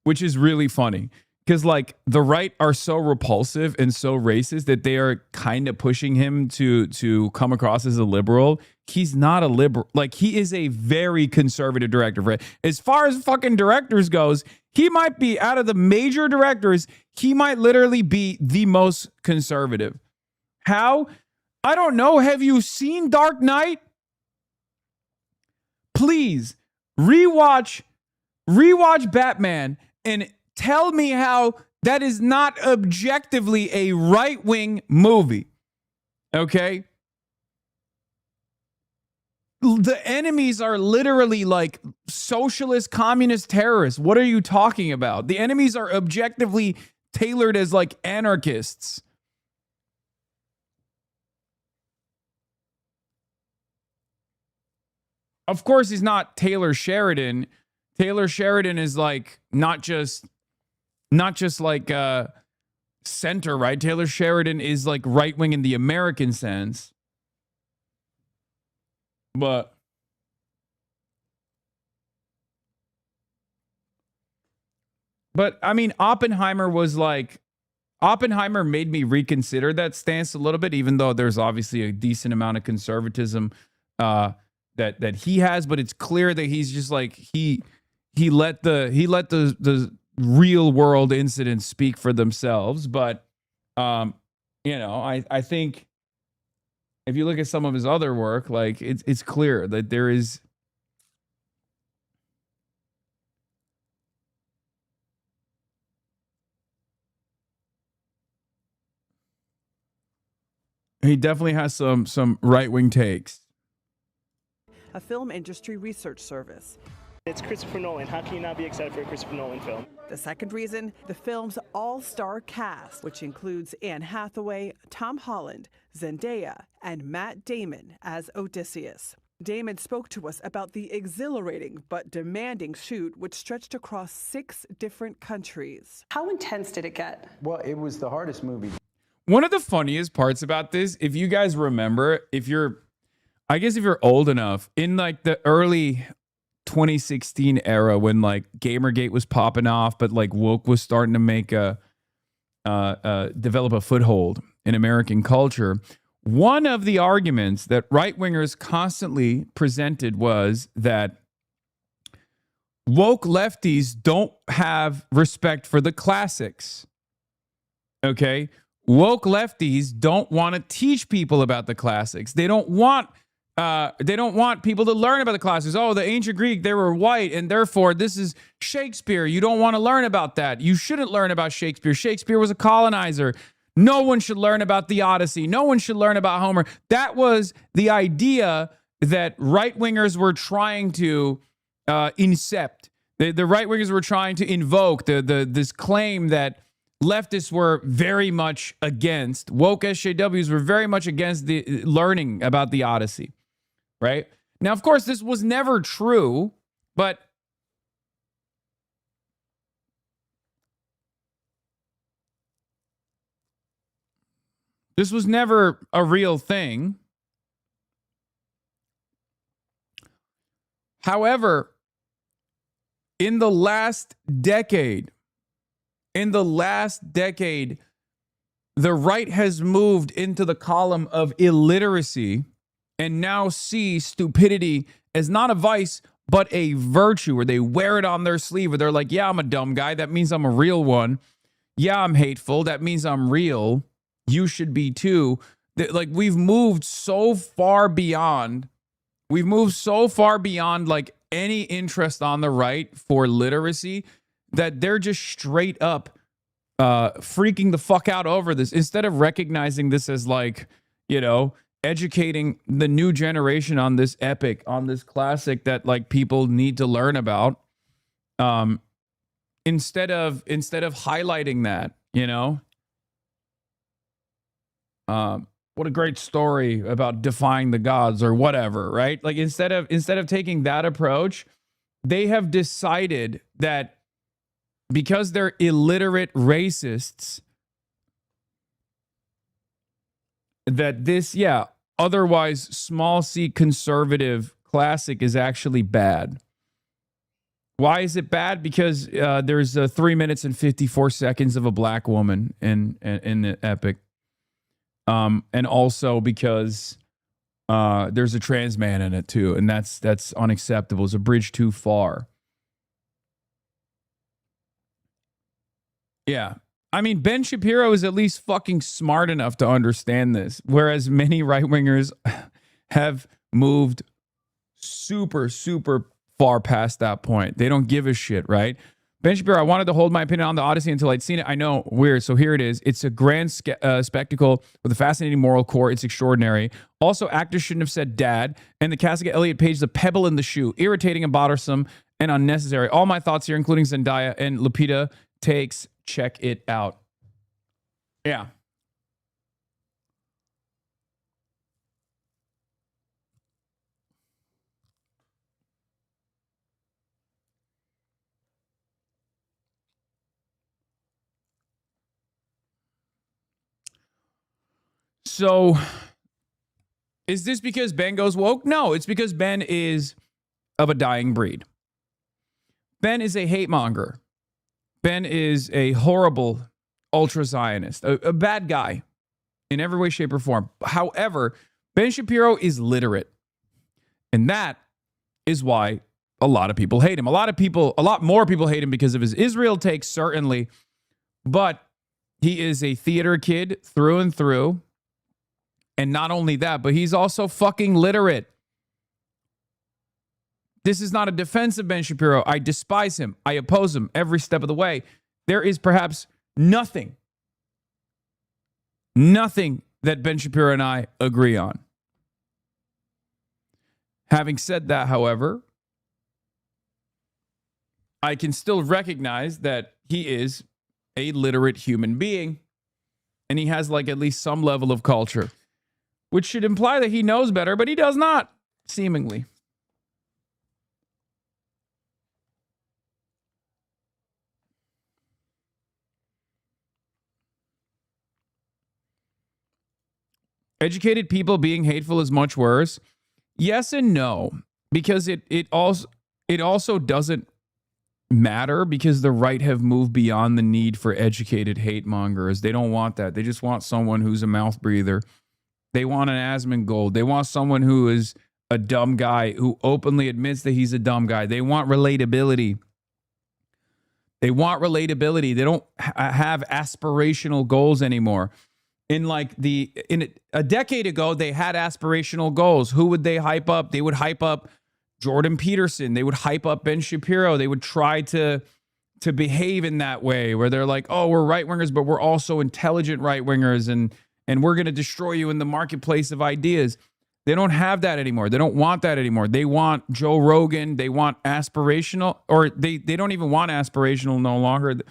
which is really funny because like the right are so repulsive and so racist that they are kind of pushing him to come across as a liberal. He's not a liberal. Like, he is a very conservative director, right? As far as fucking directors goes, he might be, out of the major directors, he might literally be the most conservative. How? I don't know. Have you seen Dark Knight? Please rewatch Batman and tell me how that is not objectively a right-wing movie. Okay? The enemies are literally like socialist, communist terrorists. What are you talking about? The enemies are objectively tailored as like anarchists. Of course, he's not Taylor Sheridan. Taylor Sheridan is like not just like center, right? Taylor Sheridan is like right wing in the American sense. But I mean, Oppenheimer made me reconsider that stance a little bit, even though there's obviously a decent amount of conservatism that he has, but it's clear that he's just like he let the real world incidents speak for themselves. But you know, I think if you look at some of his other work, like it's clear that there is he definitely has some right-wing takes. A film industry research service. It's Christopher Nolan. How can you not be excited for a Christopher Nolan film? The second reason, the film's all-star cast, which includes Anne Hathaway, Tom Holland, Zendaya, and Matt Damon as Odysseus. Damon spoke to us about the exhilarating but demanding shoot, which stretched across 6 different countries. How intense did it get? Well, it was the hardest movie. One of the funniest parts about this, if you guys remember, if you're old enough, in like the early 2016 era when like Gamergate was popping off, but like woke was starting to make develop a foothold in American culture. One of the arguments that right-wingers constantly presented was that woke lefties don't have respect for the classics. Okay? Woke lefties don't want to teach people about the classics. They don't want They don't want people to learn about the classics. Oh, the ancient Greek, they were white, and therefore this is Shakespeare. You don't want to learn about that. You shouldn't learn about Shakespeare. Shakespeare was a colonizer. No one should learn about the Odyssey. No one should learn about Homer. That was the idea that right-wingers were trying to incept. The right-wingers were trying to invoke this claim that leftists were very much against. Woke SJWs were very much against the learning about the Odyssey. Right? Now, of course, this was never true, but this was never a real thing. However, in the last decade, the right has moved into the column of illiteracy and now see stupidity as not a vice, but a virtue, where they wear it on their sleeve, where they're like, yeah, I'm a dumb guy. That means I'm a real one. Yeah, I'm hateful. That means I'm real. You should be too. Like, we've moved so far beyond like any interest on the right for literacy that they're just straight up freaking the fuck out over this, instead of recognizing this as, like, you know, educating the new generation on this epic, on this classic that, like, people need to learn about. Instead of highlighting that, you know, what a great story about defying the gods or whatever, right? Like, instead of taking that approach, they have decided that because they're illiterate racists, that this, otherwise small c conservative classic is actually bad. Why is it bad? Because there's 3 minutes and 54 seconds of a black woman in the epic. And also because there's a trans man in it too, and that's unacceptable. It's a bridge too far. Yeah. I mean, Ben Shapiro is at least fucking smart enough to understand this, whereas many right-wingers have moved super, super far past that point. They don't give a shit, right? Ben Shapiro, I wanted to hold my opinion on the Odyssey until I'd seen it. I know, weird. So here it is. It's a grand spectacle with a fascinating moral core. It's extraordinary. Also, actors shouldn't have said dad. And the casting of Elliot Page is a pebble in the shoe. Irritating and bothersome and unnecessary. All my thoughts here, including Zendaya and Lupita takes. Check it out. Yeah. So, is this because Ben goes woke? No, it's because Ben is of a dying breed. Ben is a hate monger. Ben is a horrible ultra-Zionist, a bad guy in every way, shape, or form. However, Ben Shapiro is literate. And that is why a lot of people hate him. A lot more people hate him because of his Israel takes, certainly. But he is a theater kid through and through. And not only that, but he's also fucking literate. This is not a defense of Ben Shapiro. I despise him. I oppose him every step of the way. There is perhaps nothing that Ben Shapiro and I agree on. Having said that, however, I can still recognize that he is a literate human being, and he has, like, at least some level of culture, which should imply that he knows better, but he does not, seemingly. Educated people being hateful is much worse. Yes and no, because it also doesn't matter, because the right have moved beyond the need for educated hate mongers. They don't want that. They just want someone who's a mouth breather. They want an Asmongold. They want someone who is a dumb guy, who openly admits that he's a dumb guy. They want relatability. They don't have aspirational goals anymore. In a decade ago, they had aspirational goals. Who would they hype up? They would hype up Jordan Peterson. They would hype up Ben Shapiro. They would try to behave in that way where they're like, oh, we're right wingers, but we're also intelligent right wingers, and we're going to destroy you in the marketplace of ideas. They don't have that anymore. They don't want that anymore. They want Joe Rogan. They want aspirational, or they don't even want aspirational no longer.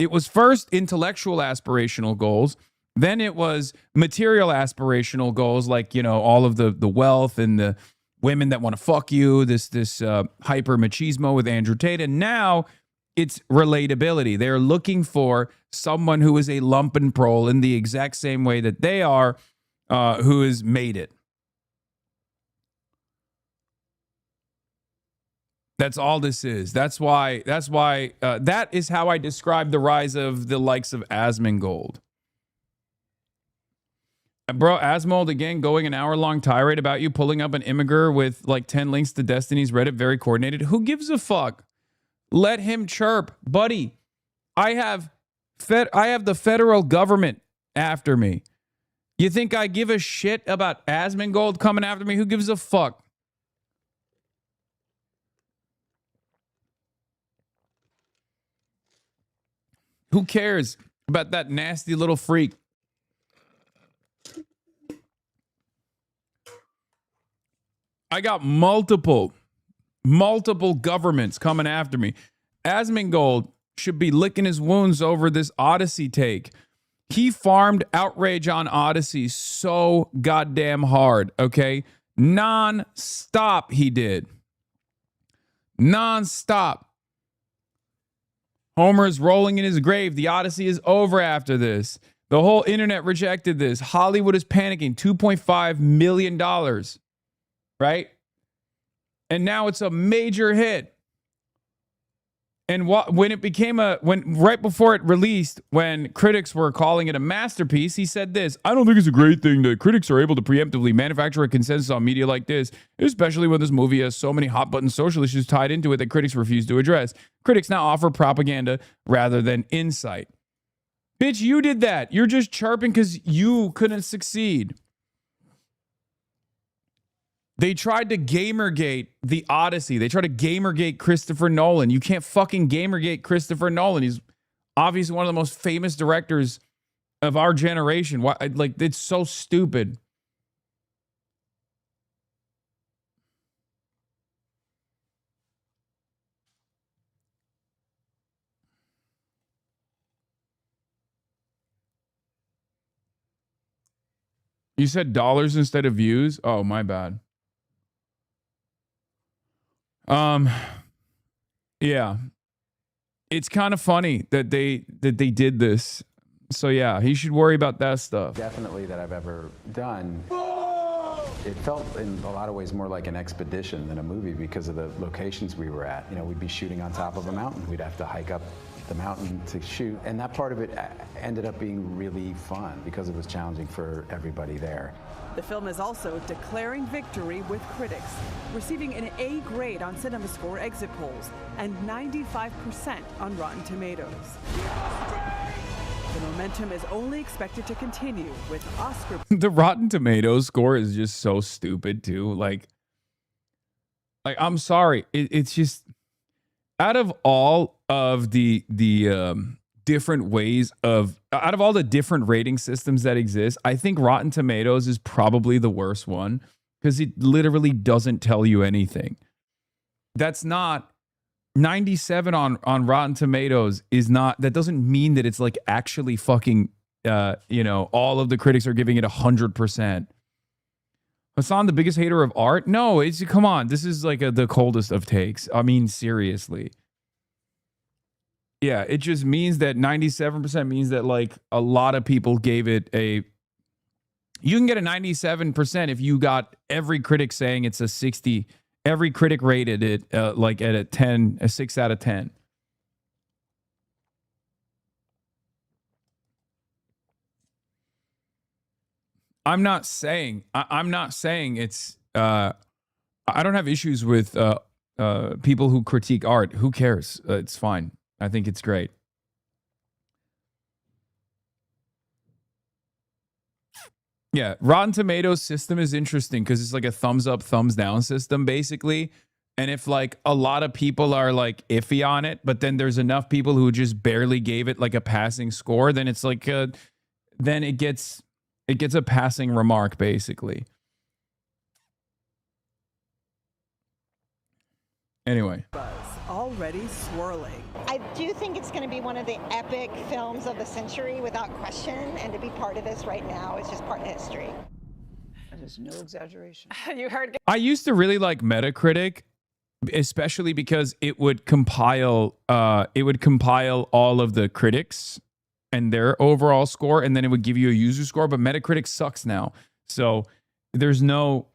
It was first intellectual aspirational goals. Then it was material aspirational goals, like, you know, all of the wealth and the women that want to fuck you, this hyper machismo with Andrew Tate. And now it's relatability. They're looking for someone who is a lumpenprole in the exact same way that they are, who has made it. That's all this is. That's why that is how I describe the rise of the likes of Asmongold. Bro, Asmold, again, going an hour-long tirade about you pulling up an immigrant with like 10 links to Destiny's Reddit, very coordinated. Who gives a fuck? Let him chirp. Buddy, I have the federal government after me. You think I give a shit about Asmongold coming after me? Who gives a fuck? Who cares about that nasty little freak? I got multiple governments coming after me. Asmongold should be licking his wounds over this Odyssey take. He farmed outrage on Odyssey so goddamn hard, okay? Non-stop he did. Non-stop. Homer's rolling in his grave. The Odyssey is over after this. The whole internet rejected this. Hollywood is panicking. $2.5 million. Right? And now it's a major hit. And when it became right before it released, when critics were calling it a masterpiece, he said this: I don't think it's a great thing that critics are able to preemptively manufacture a consensus on media like this, especially when this movie has so many hot button social issues tied into it that critics refuse to address. Critics now offer propaganda rather than insight. Bitch, you did that. You're just chirping because you couldn't succeed. They tried to Gamergate the Odyssey. They tried to Gamergate Christopher Nolan. You can't fucking Gamergate Christopher Nolan. He's obviously one of the most famous directors of our generation. Why? Like, it's so stupid. You said dollars instead of views? Oh, my bad. Yeah, it's kind of funny that they did this. So yeah, he should worry about that stuff. Definitely that I've ever done. It felt in a lot of ways more like an expedition than a movie because of the locations we were at. You know, we'd be shooting on top of a mountain. We'd have to hike up the mountain to shoot. And that part of it ended up being really fun because it was challenging for everybody there. The film is also declaring victory with critics, receiving an A grade on CinemaScore exit polls and 95% on Rotten Tomatoes. The momentum is only expected to continue with Oscar. The Rotten Tomatoes score is just so stupid too. Like I'm sorry, it's just out of all of the different ways of, out of all the different rating systems that exist, I think Rotten Tomatoes is probably the worst one because it literally doesn't tell you anything. That's not 97 on Rotten Tomatoes is not, that doesn't mean that it's like actually fucking, all of the critics are giving it 100%. Hasan, the biggest hater of art? No, come on. This is like the coldest of takes. I mean, seriously. Yeah, it just means that 97% means that like a lot of people gave it a, you can get a 97% if you got every critic saying it's a 60. Every critic rated it like at a 10, a 6 out of 10. I'm not saying it's, I don't have issues with people who critique art. Who cares? It's fine. I think it's great. Yeah, Rotten Tomatoes system is interesting because it's like a thumbs up, thumbs down system, basically. And if like a lot of people are like iffy on it, but then there's enough people who just barely gave it like a passing score, then it's like then it gets a passing remark, basically. Anyway. Already swirling. I do think it's going to be one of the epic films of the century without question, and to be part of this right now is just part of history. That is no exaggeration. You heard. I used to really like Metacritic, especially because it would compile all of the critics and their overall score, and then it would give you a user score. But Metacritic sucks now, so there's no.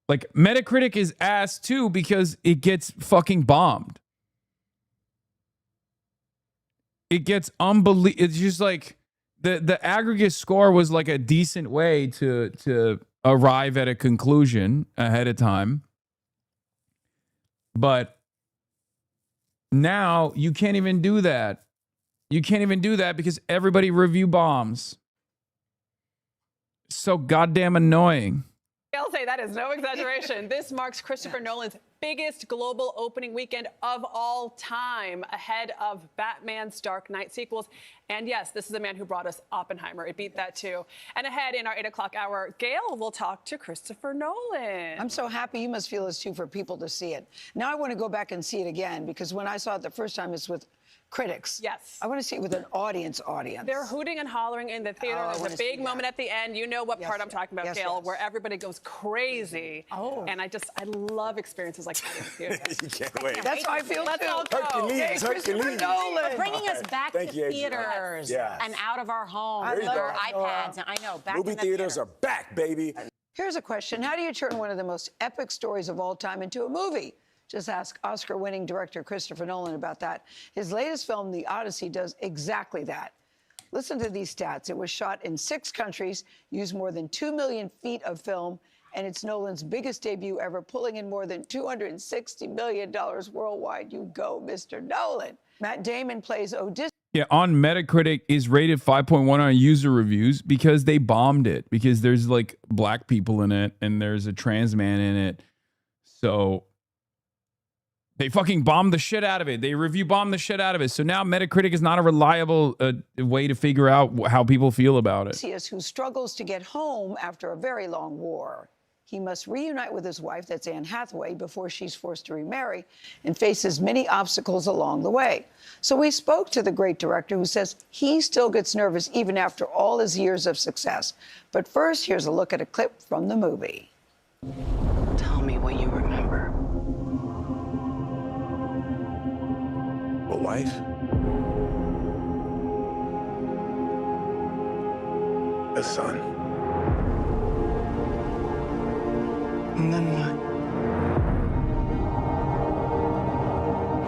Like, Metacritic is ass too because it gets fucking bombed. It gets unbelievable. It's just like the aggregate score was like a decent way to arrive at a conclusion ahead of time. But now you can't even do that. You can't even do that because everybody review bombs. So goddamn annoying. I'll say that is no exaggeration. This marks Christopher Nolan's biggest global opening weekend of all time, ahead of Batman's Dark Knight sequels. And yes, this is a man who brought us Oppenheimer. It beat that too. And ahead in our 8 o'clock hour, Gail will talk to Christopher Nolan. I'm so happy. You must feel this too, for people to see it. Now I want to go back and see it again, because when I saw it the first time, it's with critics. Yes. I want to see it with an audience. They're hooting and hollering in the theater. There's a big moment at the end. You know what part I'm talking about, Yes, Gail, yes. where everybody goes crazy. Oh. And I love experiences like that in the theater. You can't wait. That's how I feel Let's too. all go. Hercules, Hercules. For bringing us back Thank to you, Adrian. theaters Yes. and out of our homes There you with go. our iPads. I know, back Movie in the theaters theater. are back, baby. Here's a question. How do you turn one of the most epic stories of all time into a movie? Just ask Oscar-winning director Christopher Nolan about that. His latest film, The Odyssey, does exactly that. Listen to these stats. It was shot in 6 countries, used more than 2 million feet of film, and it's Nolan's biggest debut ever, pulling in more than $260 million worldwide. You go, Mr. Nolan. Matt Damon plays Odysseus. Yeah, on Metacritic is rated 5.1 on user reviews because they bombed it, because there's like black people in it and there's a trans man in it. So they fucking bombed the shit out of it. They review bombed the shit out of it. So now Metacritic is not a reliable way to figure out how people feel about it. Odysseus, who struggles to get home after a very long war. He must reunite with his wife, that's Anne Hathaway, before she's forced to remarry, and faces many obstacles along the way. So we spoke to the great director, who says he still gets nervous even after all his years of success. But first, here's a look at a clip from the movie. Tell me what you remember. A wife? A son. And then what?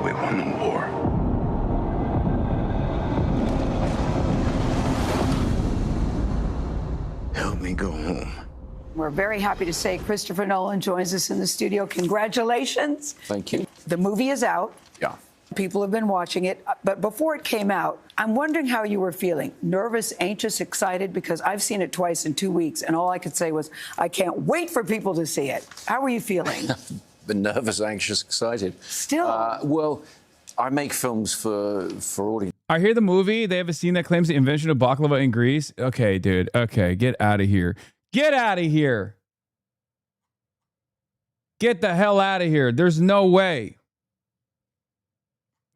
We won the war. Help me go home. We're very happy to say Christopher Nolan joins us in the studio. Congratulations. Thank you. The movie is out. Yeah. People have been watching it. But before it came out, I'm wondering how you were feeling. Nervous, anxious, excited? Because I've seen it twice in 2 weeks, and all I could say was, I can't wait for people to see it. How were you feeling? Been nervous, anxious, excited. Still? Well, I make films for audience. I hear the movie. They have a scene that claims the invention of baklava in Greece. Okay, dude. Okay, get out of here. Get out of here. Get the hell out of here. There's no way.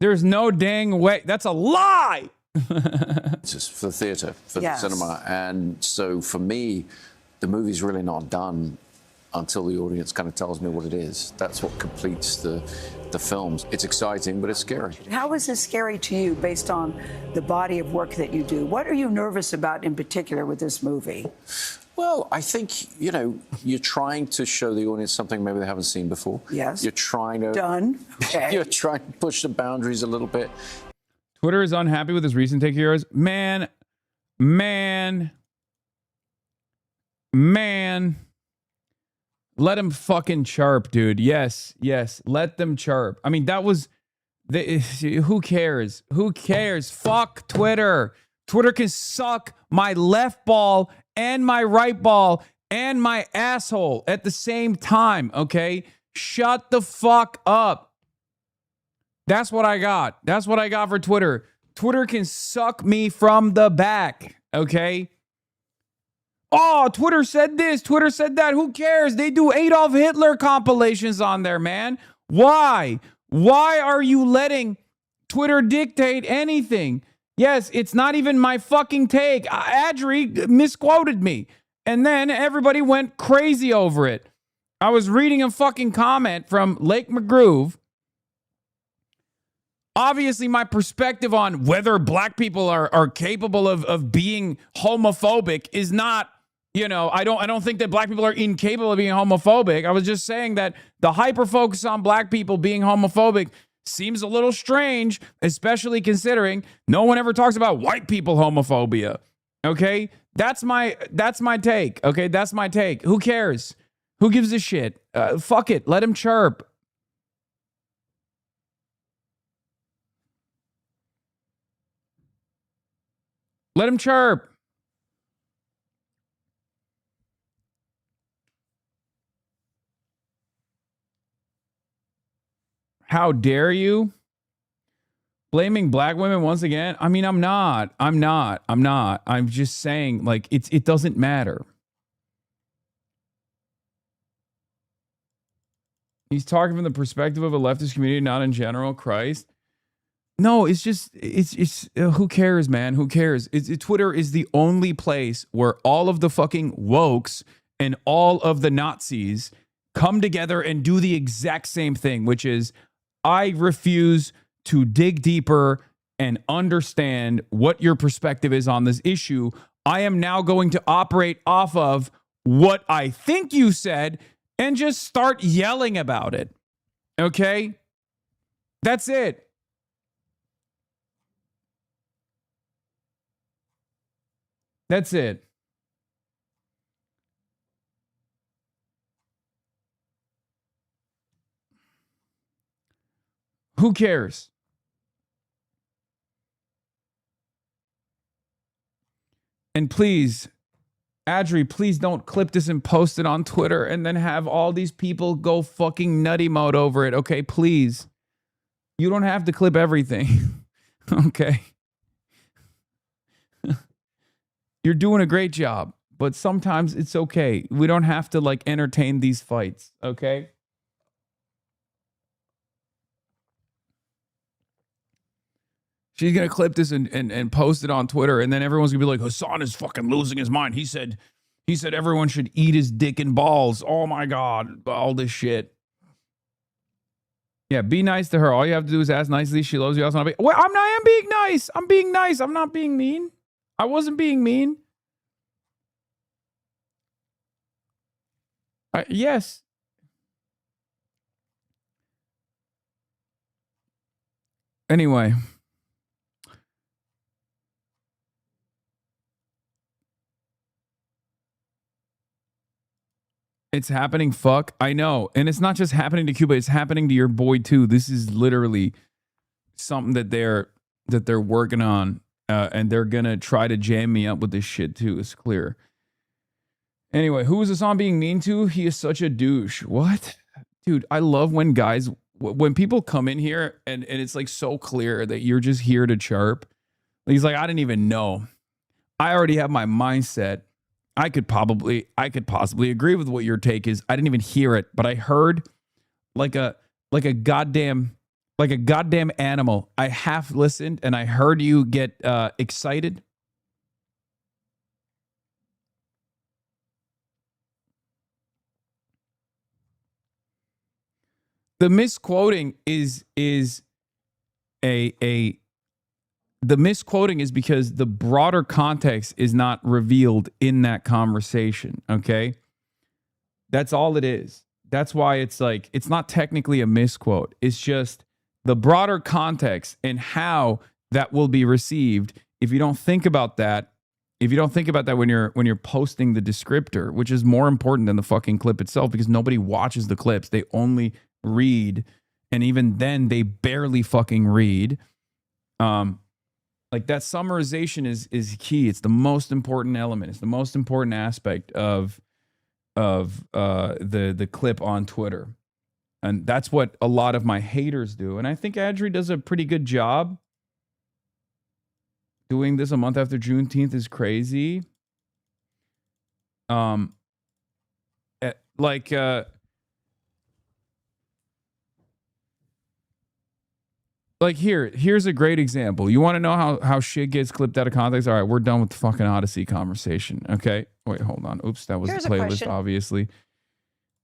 There's no dang way. That's a lie. It's just for the theatre, for Yes. the cinema. And so for me, the movie's really not done until the audience kind of tells me what it is. That's what completes the films. It's exciting, but it's scary. How is this scary to you based on the body of work that you do? What are you nervous about in particular with this movie? Well, I think, you're trying to show the audience something maybe they haven't seen before. Yes. You're trying to... Done. Okay. You're trying to push the boundaries a little bit. Twitter is unhappy with his recent take heroes. Man. Let him fucking chirp, dude. Yes. Let them chirp. I mean, that was... who cares? Who cares? Fuck Twitter. Twitter can suck my left ball and my right ball and my asshole at the same time, okay? Shut the fuck up. That's what I got. That's what I got for Twitter. Twitter can suck me from the back, okay? Oh, Twitter said this, Twitter said that. Who cares? They do Adolf Hitler compilations on there, man. Why? Why are you letting Twitter dictate anything? Yes, it's not even my fucking take. Adri misquoted me. And then everybody went crazy over it. I was reading a fucking comment from Lake McGroove. Obviously, my perspective on whether black people are capable of being homophobic is not, you know, I don't think that black people are incapable of being homophobic. I was just saying that the hyper focus on black people being homophobic seems a little strange, especially considering no one ever talks about white people homophobia. Okay? That's my take. Okay? That's my take. Who cares? Who gives a shit? Fuck it. Let him chirp. Let him chirp. How dare you? Blaming black women once again? I mean, I'm not. I'm just saying, like, it doesn't matter. He's talking from the perspective of a leftist community, not in general. Christ. No, it's just, who cares, man? Who cares? Twitter is the only place where all of the fucking wokes and all of the Nazis come together and do the exact same thing, which is, I refuse to dig deeper and understand what your perspective is on this issue. I am now going to operate off of what I think you said and just start yelling about it. Okay? That's it. That's it. Who cares? And please, Adri, please don't clip this and post it on Twitter and then have all these people go fucking nutty mode over it. Okay, please. You don't have to clip everything. Okay. You're doing a great job, but sometimes it's okay. We don't have to like entertain these fights. Okay. She's going to clip this and post it on Twitter, and then everyone's going to be like, Hasan is fucking losing his mind. He said everyone should eat his dick and balls. Oh, my God. All this shit. Yeah, be nice to her. All you have to do is ask nicely. She loves you. Well, I am being nice. I'm being nice. I'm not being mean. I wasn't being mean. Yes. Anyway. It's happening, fuck. I know. And it's not just happening to Cuba, it's happening to your boy too. This is literally something that they're working on. And they're gonna try to jam me up with this shit too. It's clear. Anyway, who is Hasan being mean to? He is such a douche. What? Dude, I love when guys, when people come in here and it's like so clear that you're just here to chirp. He's like, I didn't even know. I already have my mindset. I could possibly agree with what your take is. I didn't even hear it, but I heard like a goddamn animal. I half listened and I heard you get excited. The misquoting is the misquoting is because the broader context is not revealed in that conversation, okay? That's all it is. That's why it's like, it's not technically a misquote. It's just the broader context and how that will be received. If you don't think about that, when you're posting the descriptor, which is more important than the fucking clip itself, because nobody watches the clips. They only read, and even then they barely fucking read. Like that summarization is key. It's the most important element. It's the most important aspect of the clip on Twitter. And that's what a lot of my haters do. And I think Adri does a pretty good job. Doing this a month after Juneteenth is crazy. Like here's a great example. You want to know how shit gets clipped out of context? All right, we're done with the fucking Odyssey conversation. Okay, wait, hold on. Oops, that was Here's the a playlist. question. Obviously,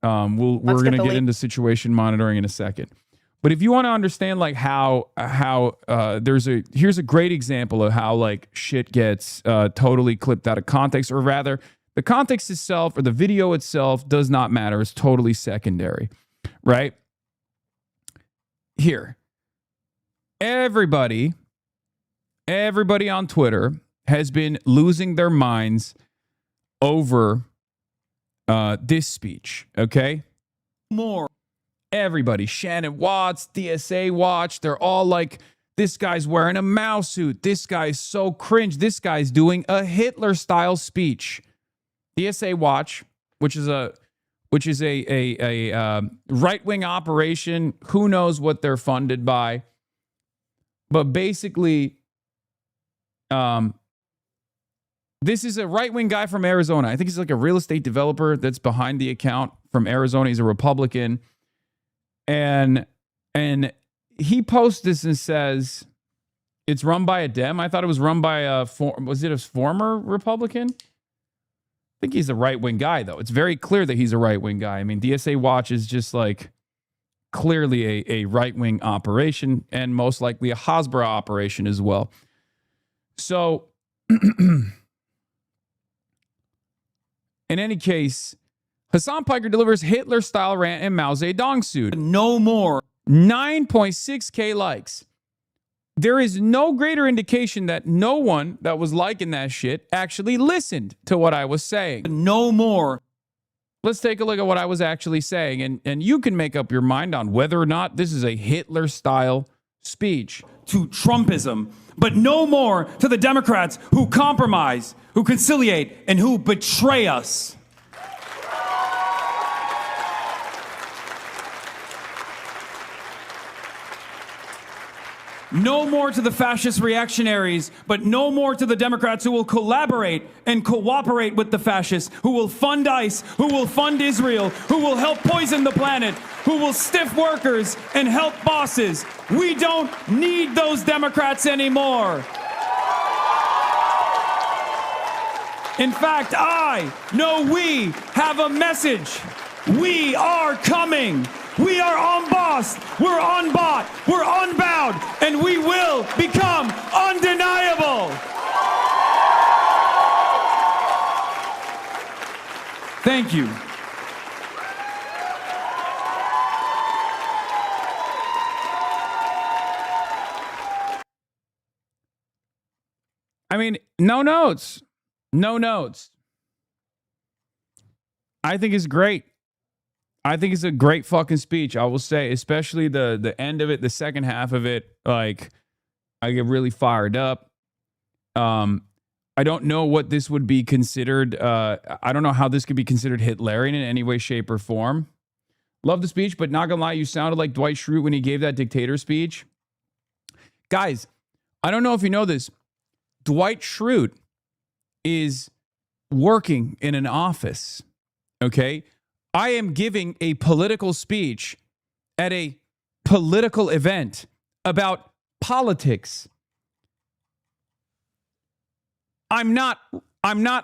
we're gonna get into situation monitoring in a second. But if you want to understand like how here's a great example of how like shit gets totally clipped out of context, or rather, the context itself or the video itself does not matter. It's totally secondary, right? Here. Everybody on Twitter has been losing their minds over this speech, okay? More. Everybody, Shannon Watts, DSA Watch, they're all like, this guy's wearing a mouse suit. This guy's so cringe. This guy's doing a Hitler-style speech. DSA Watch, which is a right-wing operation. Who knows what they're funded by? But basically, this is a right-wing guy from Arizona. I think he's like a real estate developer that's behind the account from Arizona. He's a Republican. And he posts this and says, it's run by a Dem. I thought it was run by was it a former Republican? I think he's a right-wing guy, though. It's very clear that he's a right-wing guy. I mean, DSA Watch is just like clearly a right-wing operation and most likely a Hasbara operation as well. So, in any case, Hasan Piker delivers Hitler-style rant in Mao Zedong suit. No more. 9.6K likes. There is no greater indication that no one that was liking that shit actually listened to what I was saying. No more. Let's take a look at what I was actually saying, and you can make up your mind on whether or not this is a Hitler-style speech. To Trumpism, but no more to the Democrats who compromise, who conciliate, and who betray us. No more to the fascist reactionaries, but no more to the Democrats who will collaborate and cooperate with the fascists, who will fund ICE, who will fund Israel, who will help poison the planet, who will stiff workers and help bosses. We don't need those Democrats anymore. In fact, we have a message. We are coming. We are unbossed, we're unbought, we're unbound, and we will become undeniable. Thank you. I mean, no notes. No notes. I think it's great. I think it's a great fucking speech. I will say, especially the end of it, the second half of it, like I get really fired up. I don't know what this would be considered. I don't know how this could be considered Hitlerian in any way, shape, or form. Love the speech, but not gonna lie, you sounded like Dwight Schrute when he gave that dictator speech. Guys, I don't know if you know this. Dwight Schrute is working in an office, okay? I am giving a political speech at a political event about politics. I'm not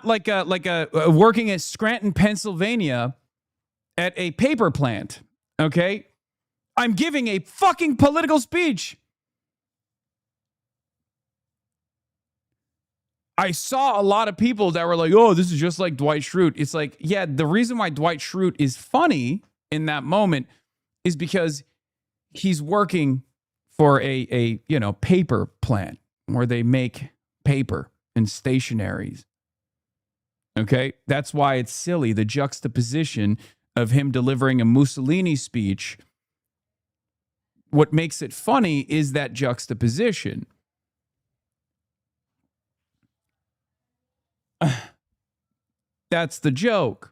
like a working at Scranton, Pennsylvania at a paper plant, okay? I'm giving a fucking political speech. I saw a lot of people that were like, oh, this is just like Dwight Schrute. It's like, yeah, the reason why Dwight Schrute is funny in that moment is because he's working for a paper plant where they make paper and stationaries. Okay? That's why it's silly. The juxtaposition of him delivering a Mussolini speech, what makes it funny is that juxtaposition. that's the joke.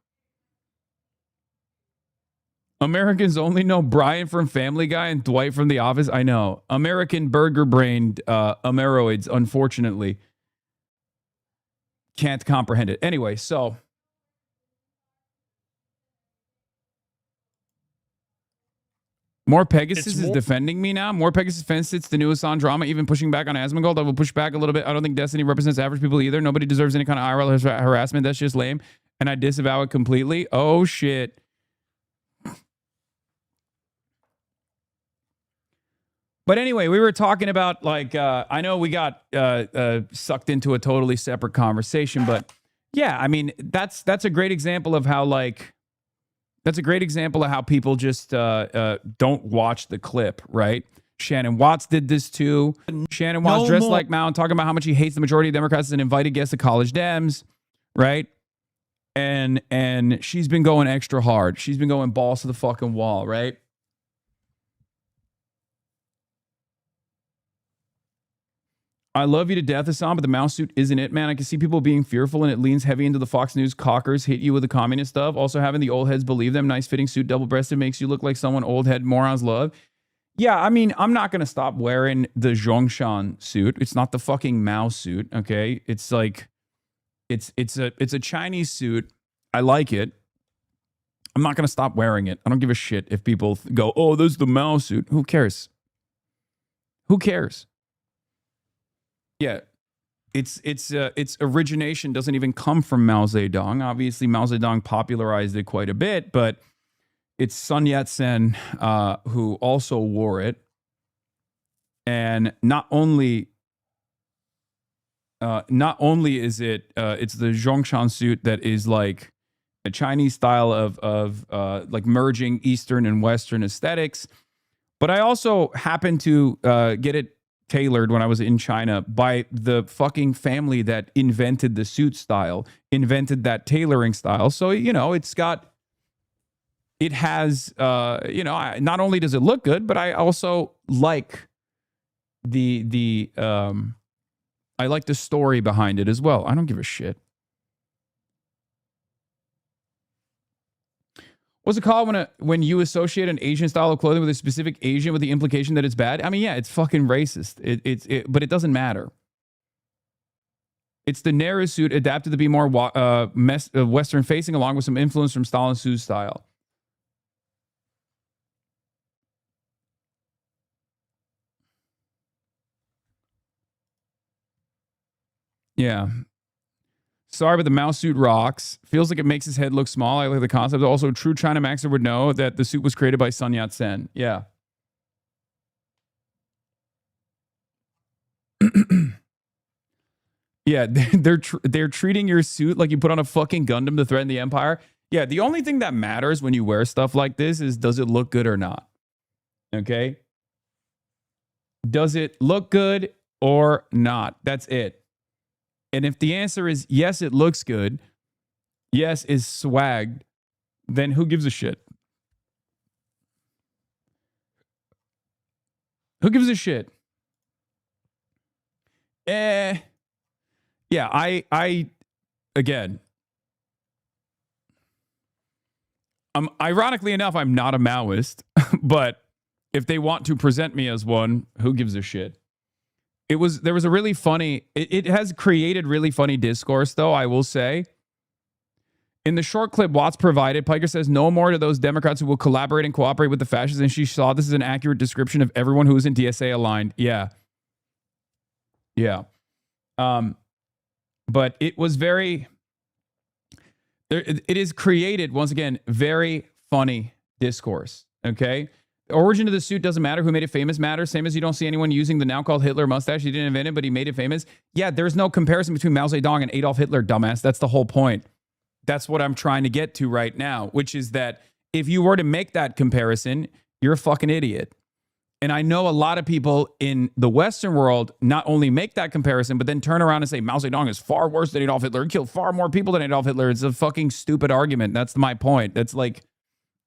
Americans only know Brian from Family Guy and Dwight from The Office. I know. American burger-brained Ameroids, unfortunately, can't comprehend it. Anyway, so More Pegasus is defending me now. More Pegasus fans, it's the new Hasan drama, even pushing back on Asmongold. I will push back a little bit. I don't think Destiny represents average people either. Nobody deserves any kind of IRL harassment. That's just lame. And I disavow it completely. Oh, shit. But anyway, we were talking about, like, I know we got sucked into a totally separate conversation, but yeah, I mean, that's a great example of how, like, that's a great example of how people just don't watch the clip, right? Shannon Watts did this too. Shannon Watts dressed like Mao and talking about how much he hates the majority of Democrats as an invited guest to college Dems, right? And she's been going extra hard. She's been going balls to the fucking wall, right? I love you to death, Hasan, but the mouse suit isn't it, man. I can see people being fearful, and it leans heavy into the Fox News cockers hit you with the communist stuff. Also, having the old heads believe them. Nice fitting suit, double-breasted, makes you look like someone old head morons love. Yeah, I mean, I'm not going to stop wearing the Zhongshan suit. It's not the fucking Mao suit, okay? It's like, it's a Chinese suit. I like it. I'm not going to stop wearing it. I don't give a shit if people go, oh, there's the Mao suit. Who cares? Who cares? Yeah, its origination doesn't even come from Mao Zedong. Obviously, Mao Zedong popularized it quite a bit, but it's Sun Yat-sen who also wore it. And not only is it it's the Zhongshan suit that is like a Chinese style of like merging Eastern and Western aesthetics, but I also happen to get it tailored when I was in China by the fucking family that invented the suit style, invented that tailoring style. So, you know, it has, you know, not only does it look good, but I also like I like the story behind it as well. I don't give a shit. What's it called when you associate an Asian style of clothing with a specific Asian with the implication that it's bad? I mean, yeah, it's fucking racist. But it doesn't matter. It's the Nehru suit adapted to be more Western facing, along with some influence from Stalin Su's style. Yeah. Sorry, but the mouse suit rocks. Feels like it makes his head look small. I like the concept. Also, a true China Maxer would know that the suit was created by Sun Yat-sen. Yeah. Yeah, they're treating your suit like you put on a fucking Gundam to threaten the Empire. Yeah, the only thing that matters when you wear stuff like this is, does it look good or not? Okay? Does it look good or not? That's it. And if the answer is yes, it looks good, yes, is swagged, then who gives a shit? Who gives a shit? Yeah, I again, ironically enough, I'm not a Maoist, but if they want to present me as one, who gives a shit? There was a really funny, it has created really funny discourse, though, I will say. In the short clip Watts provided, Piker says no more to those Democrats who will collaborate and cooperate with the fascists, and she saw this as an accurate description of everyone who is in DSA aligned. Yeah. Yeah. But it was very, it is created, once again, very funny discourse, okay? The origin of the suit doesn't matter. Who made it famous matters. Same as you don't see anyone using the now called Hitler mustache. He didn't invent it, but he made it famous. Yeah, there's no comparison between Mao Zedong and Adolf Hitler, dumbass. That's the whole point. That's what I'm trying to get to right now, which is that if you were to make that comparison, you're a fucking idiot. And I know a lot of people in the Western world not only make that comparison, but then turn around and say Mao Zedong is far worse than Adolf Hitler. He killed far more people than Adolf Hitler. It's a fucking stupid argument. That's my point. That's like,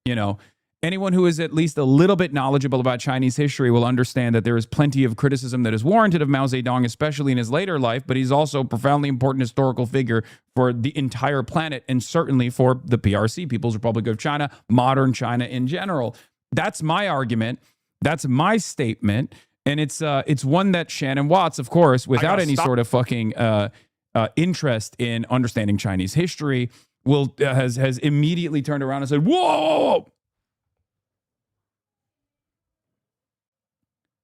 you know, Anyone who is at least a little bit knowledgeable about Chinese history will understand that there is plenty of criticism that is warranted of Mao Zedong, especially in his later life, but he's also a profoundly important historical figure for the entire planet and certainly for the PRC, People's Republic of China, modern China in general. That's my argument. That's my statement. And it's one that Shannon Watts, of course, without any sort of fucking interest in understanding Chinese history, has immediately turned around and said, whoa!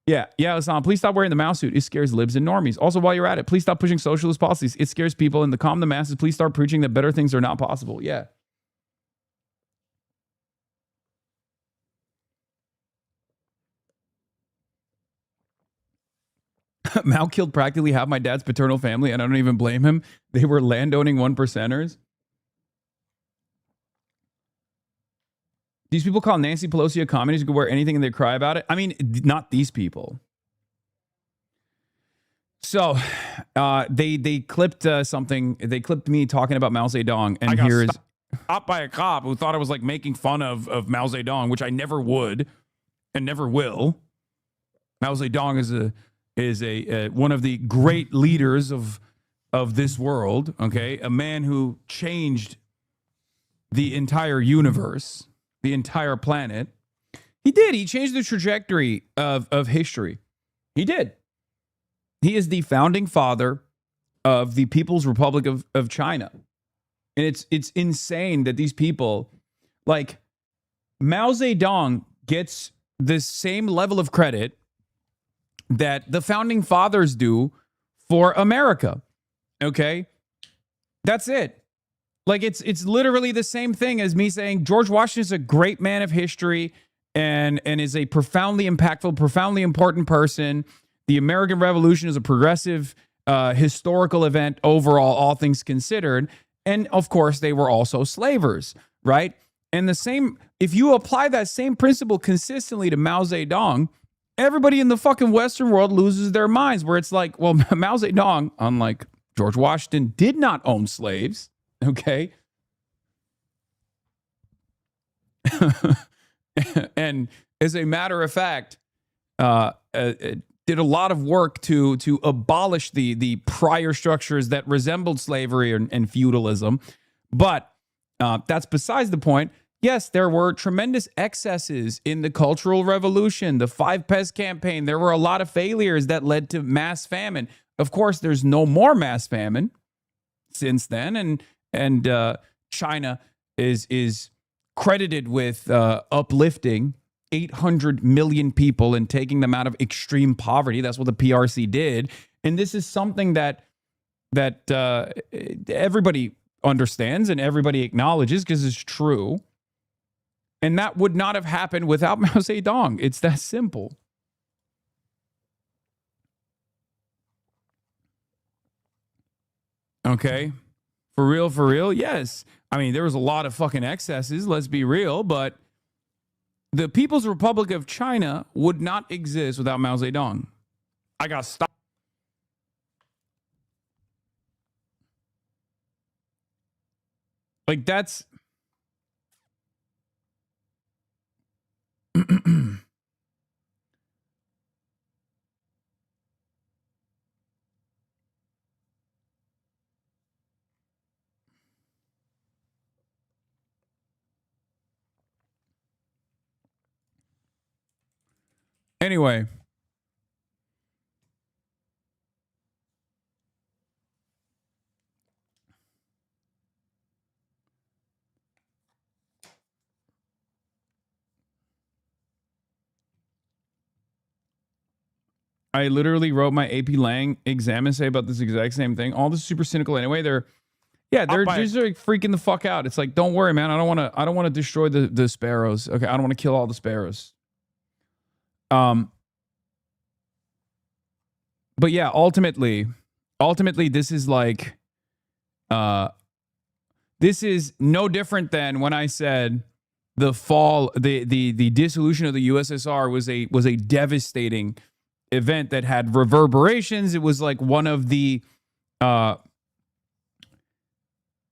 Yeah, Hassan, please stop wearing the Mao suit. It scares libs and normies. Also, while you're at it, please stop pushing socialist policies. It scares people. And to calm the masses, please start preaching that better things are not possible. Yeah. Mao killed practically half my dad's paternal family, and I don't even blame him. They were landowning 1%ers. These people call Nancy Pelosi a communist who could wear anything and they cry about it. I mean, not these people. So they clipped something. They clipped me talking about Mao Zedong, and here is stopped by a cop who thought I was like making fun of Mao Zedong, which I never would and never will. Mao Zedong is a one of the great leaders of this world. Okay, a man who changed the entire universe, the entire planet. He did. He changed the trajectory of history. He did. He is the founding father of the People's Republic of China. And it's insane that these people, like Mao Zedong gets the same level of credit that the founding fathers do for America. Okay? That's it. Like it's literally the same thing as me saying George Washington is a great man of history and is a profoundly impactful, profoundly important person. The American Revolution is a progressive historical event overall, all things considered. And of course, they were also slavers, right? And the same, if you apply that same principle consistently to Mao Zedong, everybody in the fucking Western world loses their minds, where it's like, well, Mao Zedong, unlike George Washington, did not own slaves, okay? And as a matter of fact, did a lot of work to abolish the prior structures that resembled slavery and feudalism. But that's besides the point. Yes, there were tremendous excesses in the Cultural Revolution, the Five Pez campaign. There were a lot of failures that led to mass famine. Of course, there's no more mass famine since then, and China is credited with uplifting 800 million people and taking them out of extreme poverty. That's what the PRC did. And this is something that everybody understands and everybody acknowledges because it's true. And that would not have happened without Mao Zedong. It's that simple. Okay. For real, yes. I mean, there was a lot of fucking excesses, let's be real, but the People's Republic of China would not exist without Mao Zedong. I got stopped. Like, that's... Anyway. I literally wrote my AP Lang exam essay about this exact same thing. All this is super cynical anyway. They're just like freaking the fuck out. It's like, don't worry, man. I don't want to destroy the sparrows. Okay, I don't want to kill all the sparrows. But yeah, ultimately, this is like, this is no different than when I said the fall, the dissolution of the USSR was a devastating event that had reverberations. It was like one of the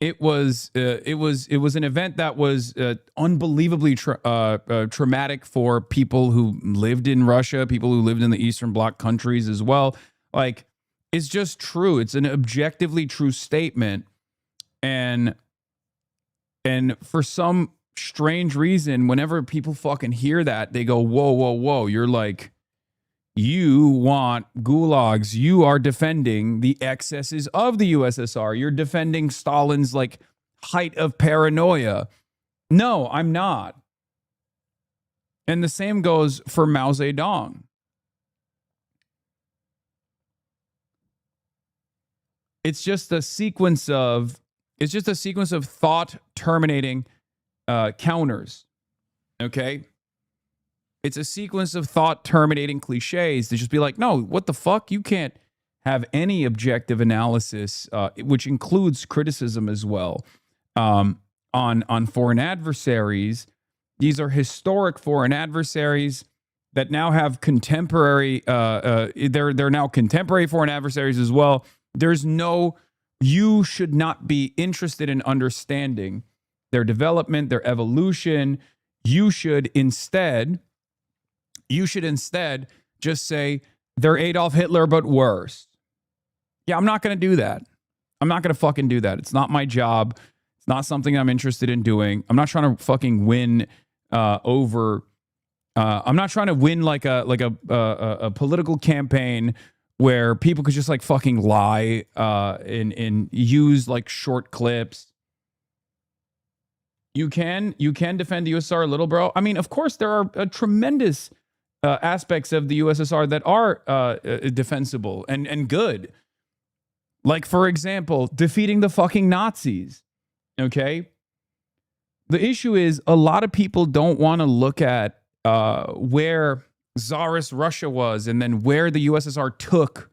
it was an event that was unbelievably traumatic for people who lived in Russia, people who lived in the Eastern Bloc countries as well. Like, it's just true. It's an objectively true statement. And for some strange reason, whenever people fucking hear that, they go, whoa, whoa, whoa. You're like, you want gulags. You are defending the excesses of the USSR. You're defending Stalin's like height of paranoia. No, I'm not. And the same goes for Mao Zedong. It's just a sequence of thought terminating counters. Okay? It's a sequence of thought terminating cliches to just be like, no, what the fuck? You can't have any objective analysis, which includes criticism as well, on foreign adversaries. These are historic foreign adversaries that now have contemporary, they're now contemporary foreign adversaries as well. You should not be interested in understanding their development, their evolution. You should instead just say they're Adolf Hitler, but worse. Yeah, I'm not going to do that. I'm not going to fucking do that. It's not my job. It's not something I'm interested in doing. I'm not trying to fucking win I'm not trying to win like a political campaign where people could just like fucking lie and use like short clips. You can defend the USSR a little, bro. I mean, of course, there are tremendous aspects of the USSR that are defensible and good. Like, for example, defeating the fucking Nazis. Okay? The issue is a lot of people don't want to look at where Tsarist Russia was and then where the USSR took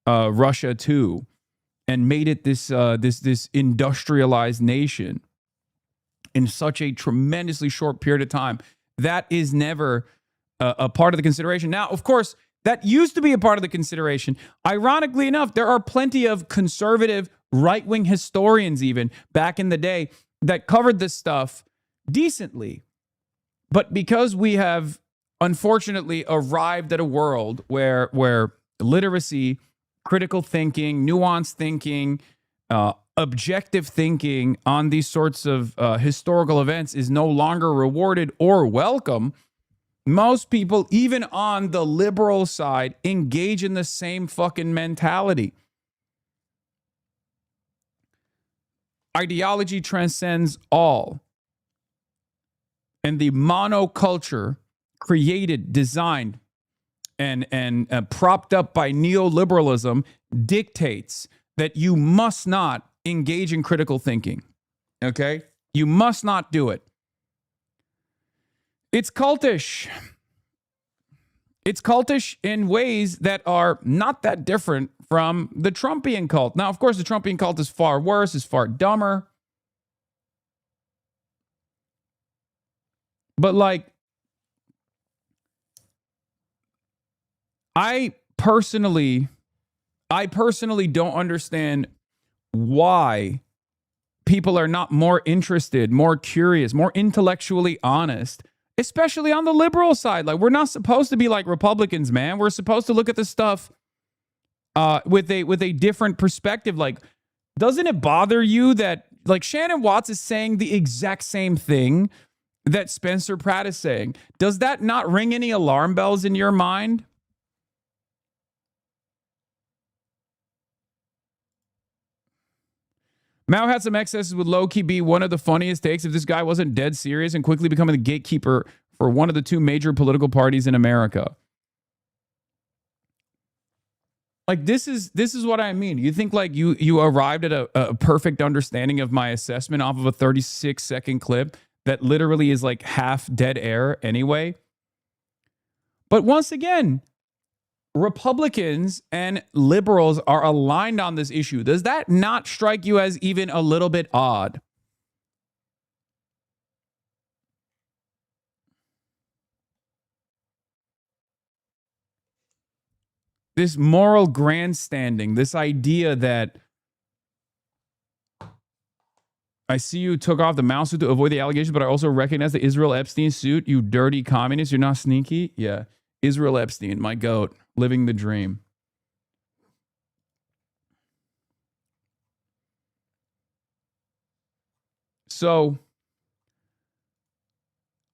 Russia to and made it this industrialized nation in such a tremendously short period of time. That is never a part of the consideration. Now, of course, that used to be a part of the consideration. Ironically enough, there are plenty of conservative right-wing historians even back in the day that covered this stuff decently. But because we have unfortunately arrived at a world where literacy, critical thinking, nuanced thinking, objective thinking on these sorts of historical events is no longer rewarded or welcome, most people, even on the liberal side, engage in the same fucking mentality. Ideology transcends all. And the monoculture created, designed, and propped up by neoliberalism dictates that you must not engage in critical thinking. Okay? You must not do it. It's cultish. It's cultish in ways that are not that different from the Trumpian cult. Now, of course, the Trumpian cult is far worse, is far dumber. But like, I personally don't understand why people are not more interested, more curious, more intellectually honest, especially on the liberal side. Like, we're not supposed to be like Republicans, man. We're supposed to look at this stuff with a different perspective. Like, doesn't it bother you that like Shannon Watts is saying the exact same thing that Spencer Pratt is saying? Does that not ring any alarm bells in your mind? Mao had some excesses, would low-key be one of the funniest takes if this guy wasn't dead serious and quickly becoming the gatekeeper for one of the two major political parties in America. Like, this is what I mean. You think like you arrived at a perfect understanding of my assessment off of a 36-second clip that literally is like half dead air anyway? But once again, Republicans and liberals are aligned on this issue. Does that not strike you as even a little bit odd? This moral grandstanding, this idea that I see you took off the mouse suit to avoid the allegations, but I also recognize the Israel Epstein suit. You dirty communist. You're not sneaky. Yeah. Israel Epstein, my goat, living the dream. So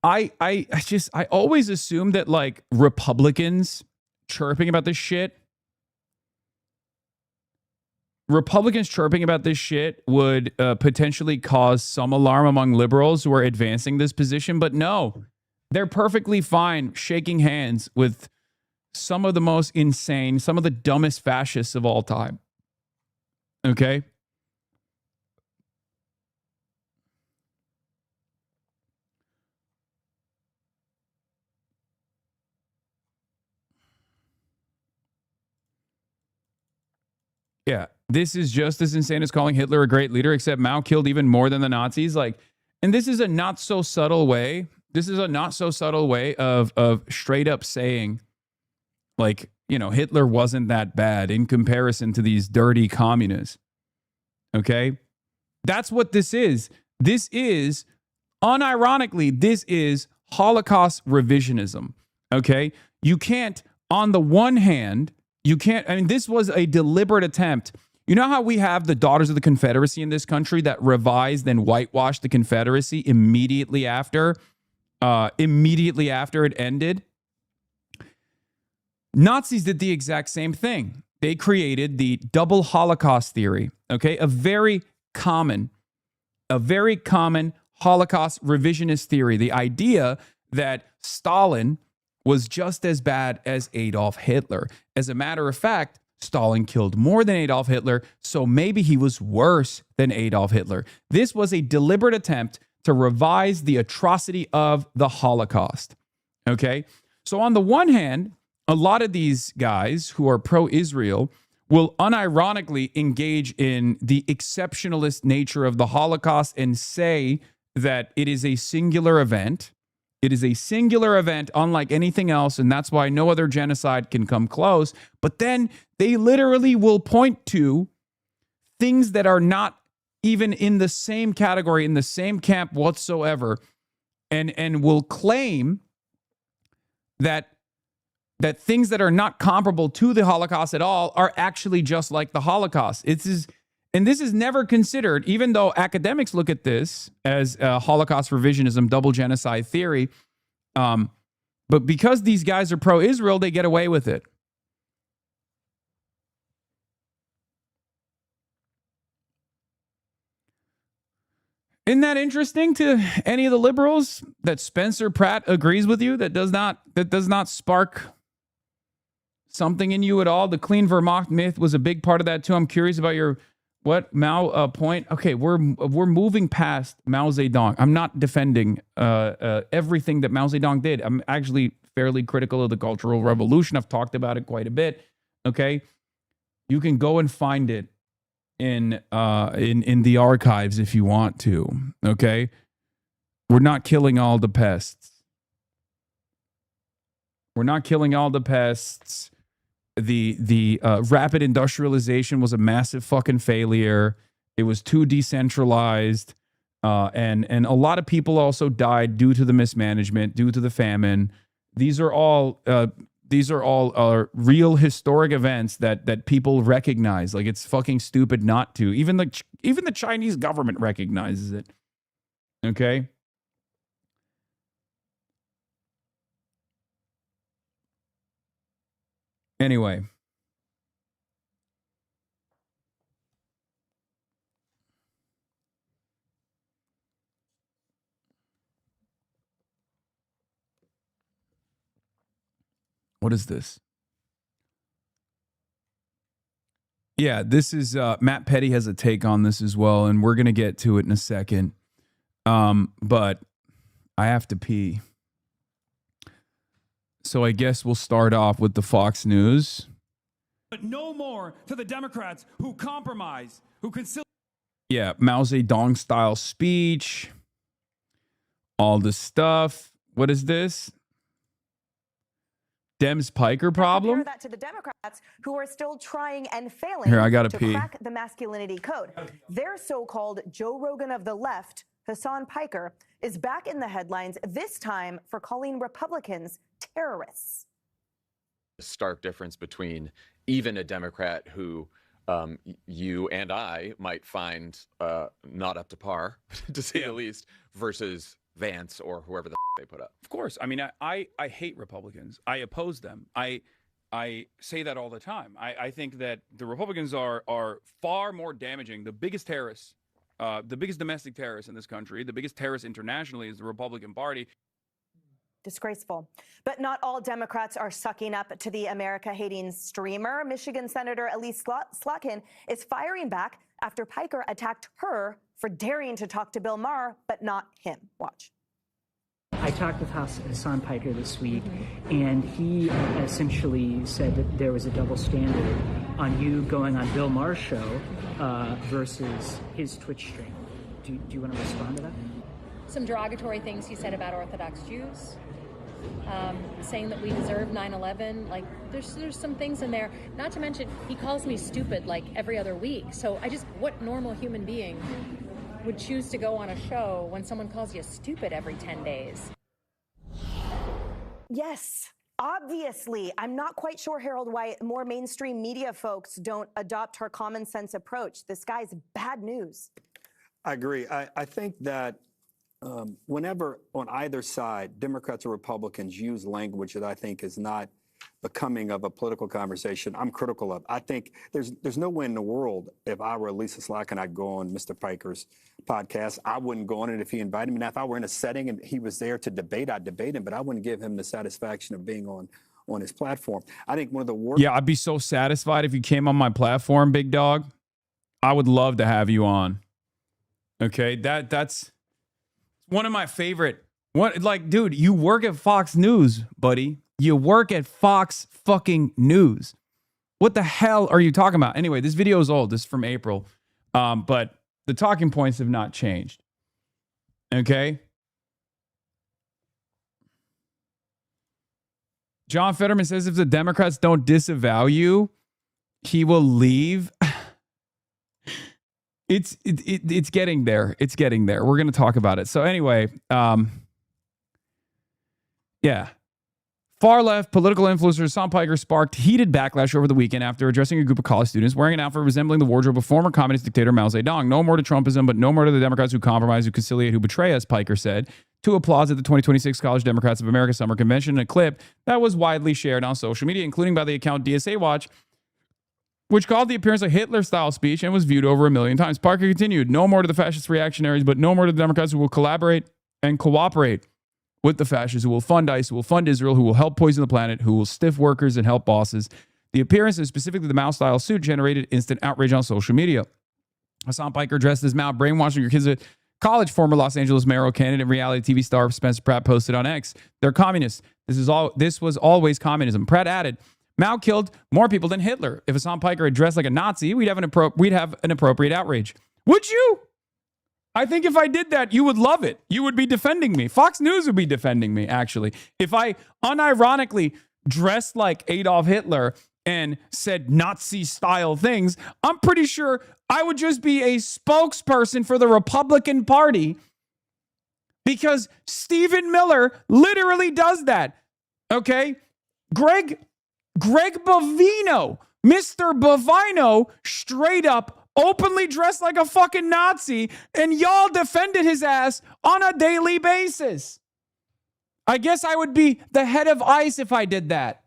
I always assume that like Republicans chirping about this shit would potentially cause some alarm among liberals who are advancing this position. But no, they're perfectly fine shaking hands with some of the most insane, some of the dumbest fascists of all time. Okay? Yeah, this is just as insane as calling Hitler a great leader, except Mao killed even more than the Nazis. Like, and this is a not so subtle way. This is a not so subtle way of straight up saying, like, you know, Hitler wasn't that bad in comparison to these dirty communists. Okay, that's what this is. This is, unironically, this is Holocaust revisionism. Okay, you can't, on the one hand. You can't, I mean, this was a deliberate attempt. You know how we have the Daughters of the Confederacy in this country that revised and whitewashed the Confederacy immediately after it ended? Nazis did the exact same thing. They created the double Holocaust theory, okay? A very common Holocaust revisionist theory. The idea that Stalin was just as bad as Adolf Hitler. As a matter of fact, Stalin killed more than Adolf Hitler, so maybe he was worse than Adolf Hitler. This was a deliberate attempt to revise the atrocity of the Holocaust. Okay? So on the one hand, a lot of these guys who are pro-Israel will unironically engage in the exceptionalist nature of the Holocaust and say that it is a singular event. It is a singular event unlike anything else, and that's why no other genocide can come close. But then they literally will point to things that are not even in the same category, in the same camp whatsoever, and will claim that things that are not comparable to the Holocaust at all are actually just like the Holocaust. And this is never considered, even though academics look at this as Holocaust revisionism, double genocide theory. But because these guys are pro-Israel, they get away with it. Isn't that interesting to any of the liberals that Spencer Pratt agrees with you? That does not spark something in you at all. The clean Vermont myth was a big part of that too. I'm curious about your Mao point. Okay, we're moving past Mao Zedong. I'm not defending everything that Mao Zedong did. I'm actually fairly critical of the Cultural Revolution. I've talked about it quite a bit. Okay, you can go and find it in the archives if you want to. Okay, we're not killing all the pests. We're not killing all the pests. The rapid industrialization was a massive fucking failure. It was too decentralized, and a lot of people also died due to the mismanagement, due to the famine. These are all real historic events that people recognize. Like, it's fucking stupid not to. Even the Chinese government recognizes it. Okay. Anyway. What is this? Yeah, this is Matt Petty has a take on this as well, and we're going to get to it in a second. But I have to pee. So I guess we'll start off with the Fox News. But no more to the Democrats who compromise, who conciliate. Yeah, Mao Zedong style speech. All this stuff. What is this? Dems Piker problem? Compare that to the Democrats who are still trying and failing Here, I gotta to pee. crack the masculinity code. Their so-called Joe Rogan of the left, Hasan Piker, is back in the headlines, this time for calling Republicans terrorists. Stark difference between even a Democrat who you and I might find not up to par, to say the least, versus Vance or whoever the they put up. Of course. I mean, I hate Republicans. I oppose them. I say that all the time. I think that the Republicans are far more damaging. The biggest terrorists, the biggest domestic terrorists in this country, the biggest terrorist internationally is the Republican Party. Disgraceful. But not all Democrats are sucking up to the America-hating streamer. Michigan Senator Elise Slotkin is firing back after Piker attacked her for daring to talk to Bill Maher, but not him. Watch. I talked with Hasan Piker this week, and he essentially said that there was a double standard on you going on Bill Maher's show versus his Twitch stream. Do you want to respond to that? Some derogatory things he said about Orthodox Jews, saying that we deserve 9/11. Like, there's some things in there. Not to mention, he calls me stupid like every other week. So what normal human being would choose to go on a show when someone calls you stupid every 10 days? Yes, obviously. I'm not quite sure, Harold, why more mainstream media folks don't adopt her common sense approach. This guy's bad news. I agree. I think that whenever on either side, Democrats or Republicans use language that I think is not becoming of a political conversation, I'm critical of. I think there's no way in the world, if I were Lisa Slack and I'd go on Mr. Piker's podcast, I wouldn't go on it if he invited me. Now, if I were in a setting and he was there to debate, I'd debate him, but I wouldn't give him the satisfaction of being on his platform. I think one of the worst. Yeah, I'd be so satisfied if you came on my platform, big dog. I would love to have you on. Okay, that's one of my favorite. Dude, you work at Fox News, buddy. You work at Fox fucking News. What the hell are you talking about? Anyway, this video is old. This is from April. But the talking points have not changed. Okay? John Fetterman says if the Democrats don't disavow you, he will leave. It's getting there. It's getting there. We're going to talk about it. So anyway, yeah. Far left political influencer Hasan Piker sparked heated backlash over the weekend after addressing a group of college students wearing an outfit resembling the wardrobe of former communist dictator Mao Zedong. No more to Trumpism, but no more to the Democrats who compromise, who conciliate, who betray us, Piker said to applause at the 2026 College Democrats of America Summer Convention in a clip that was widely shared on social media, including by the account DSA Watch, which called the appearance a Hitler-style speech and was viewed over 1 million times. Parker continued, no more to the fascist reactionaries, but no more to the Democrats who will collaborate and cooperate with the fascists, who will fund ICE, who will fund Israel, who will help poison the planet, who will stiff workers and help bosses. The appearance, and specifically the Mao-style suit, generated instant outrage on social media. Hasan Piker dressed as Mao, brainwashing your kids at college. Former Los Angeles mayoral candidate and reality TV star Spencer Pratt posted on X, they're communists. This was always communism. Pratt added, Mao killed more people than Hitler. If Hasan Piker had dressed like a Nazi, we'd have an appropriate outrage. Would you? I think if I did that, you would love it. You would be defending me. Fox News would be defending me, actually. If I unironically dressed like Adolf Hitler and said Nazi-style things, I'm pretty sure I would just be a spokesperson for the Republican Party, because Stephen Miller literally does that. Okay? Greg Bovino, Mr. Bovino, straight up openly dressed like a fucking Nazi, and y'all defended his ass on a daily basis. I guess I would be the head of ICE if I did that.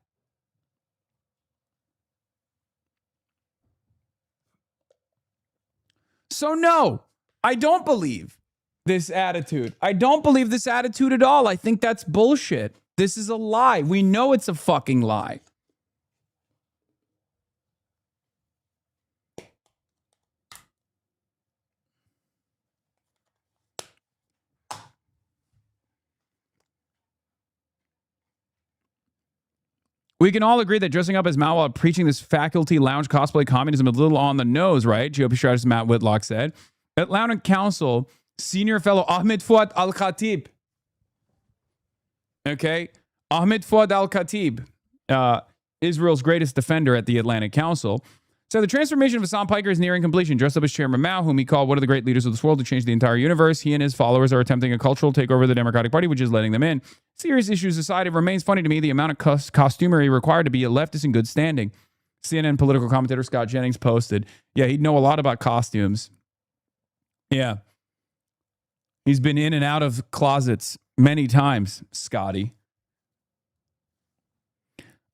So no, I don't believe this attitude. I don't believe this attitude at all. I think that's bullshit. This is a lie. We know it's a fucking lie. We can all agree that dressing up as Mao while preaching this faculty lounge cosplay communism is a little on the nose, right? GOP strategist Matt Whitlock said. Atlanta Council senior fellow Ahmed Fuad Al-Khatib. Okay? Ahmed Fuad Al-Khatib Israel's greatest defender at the Atlantic Council, said the transformation of Hasan Piker is nearing completion. Dressed up as Chairman Mao, whom he called one of the great leaders of this world to change the entire universe, he and his followers are attempting a cultural takeover of the Democratic Party, which is letting them in. Serious issues aside, it remains funny to me the amount of costumery required to be a leftist in good standing. CNN political commentator Scott Jennings posted, yeah, he'd know a lot about costumes. Yeah. He's been in and out of closets many times, Scotty.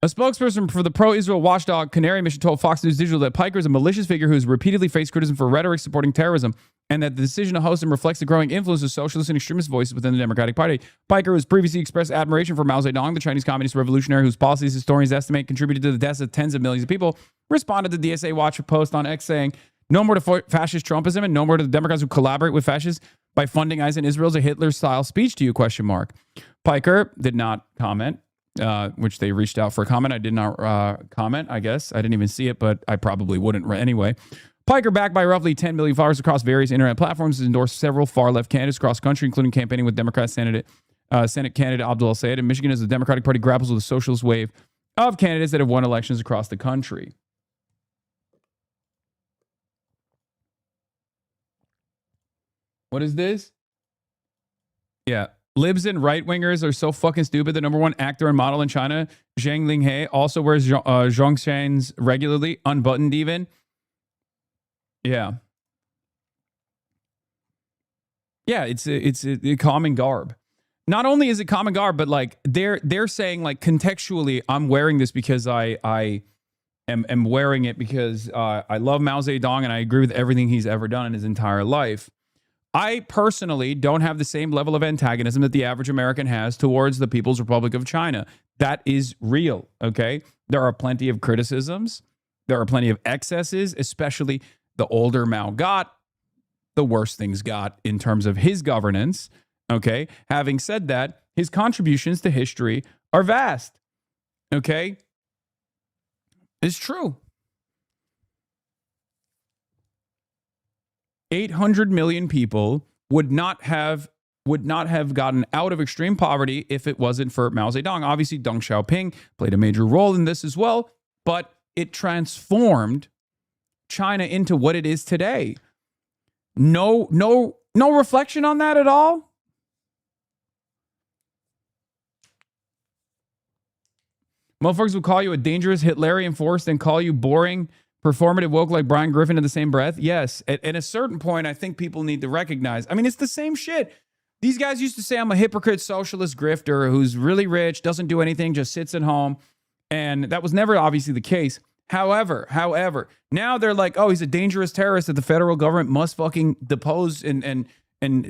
A spokesperson for the pro-Israel watchdog Canary Mission told Fox News Digital that Piker is a malicious figure who has repeatedly faced criticism for rhetoric supporting terrorism, and that the decision to host him reflects the growing influence of socialist and extremist voices within the Democratic Party. Piker, who has previously expressed admiration for Mao Zedong, the Chinese Communist revolutionary whose policies historians estimate contributed to the deaths of tens of millions of people, responded to the DSA Watch post on X saying, no more to fascist Trumpism and no more to the Democrats who collaborate with fascists by funding ICE and Israel's a Hitler-style speech to you, ? Piker did not comment, which they reached out for a comment. I did not comment, I guess. I didn't even see it, but I probably wouldn't anyway. Piker, backed by roughly 10 million followers across various internet platforms, has endorsed several far-left candidates across country, including campaigning with Democrat Senate candidate Abdul Sayed in Michigan as the Democratic Party grapples with a socialist wave of candidates that have won elections across the country. What is this? Yeah. Libs and right-wingers are so fucking stupid. The number one actor and model in China, Zhang Linghe, also wears Zhongshan's regularly, unbuttoned even. Yeah. Yeah, it's a common garb. Not only is it common garb, but like they're saying like contextually, I'm wearing this because I am wearing it because I love Mao Zedong and I agree with everything he's ever done in his entire life. I personally don't have the same level of antagonism that the average American has towards the People's Republic of China. That is real, okay? There are plenty of criticisms. There are plenty of excesses, especially the older Mao got, the worse things got in terms of his governance, okay? Having said that, his contributions to history are vast, okay? It's true. 800 million people would not have gotten out of extreme poverty if it wasn't for Mao Zedong. Obviously, Deng Xiaoping played a major role in this as well, but it transformed China into what it is today. No reflection on that at all. Motherfuckers will call you a dangerous Hitlerian force, then call you boring, performative woke like Brian Griffin in the same breath? Yes. At a certain point, I think people need to recognize. I mean, it's the same shit. These guys used to say I'm a hypocrite socialist grifter who's really rich, doesn't do anything, just sits at home. And that was never obviously the case. However, now they're like, oh, he's a dangerous terrorist that the federal government must fucking depose and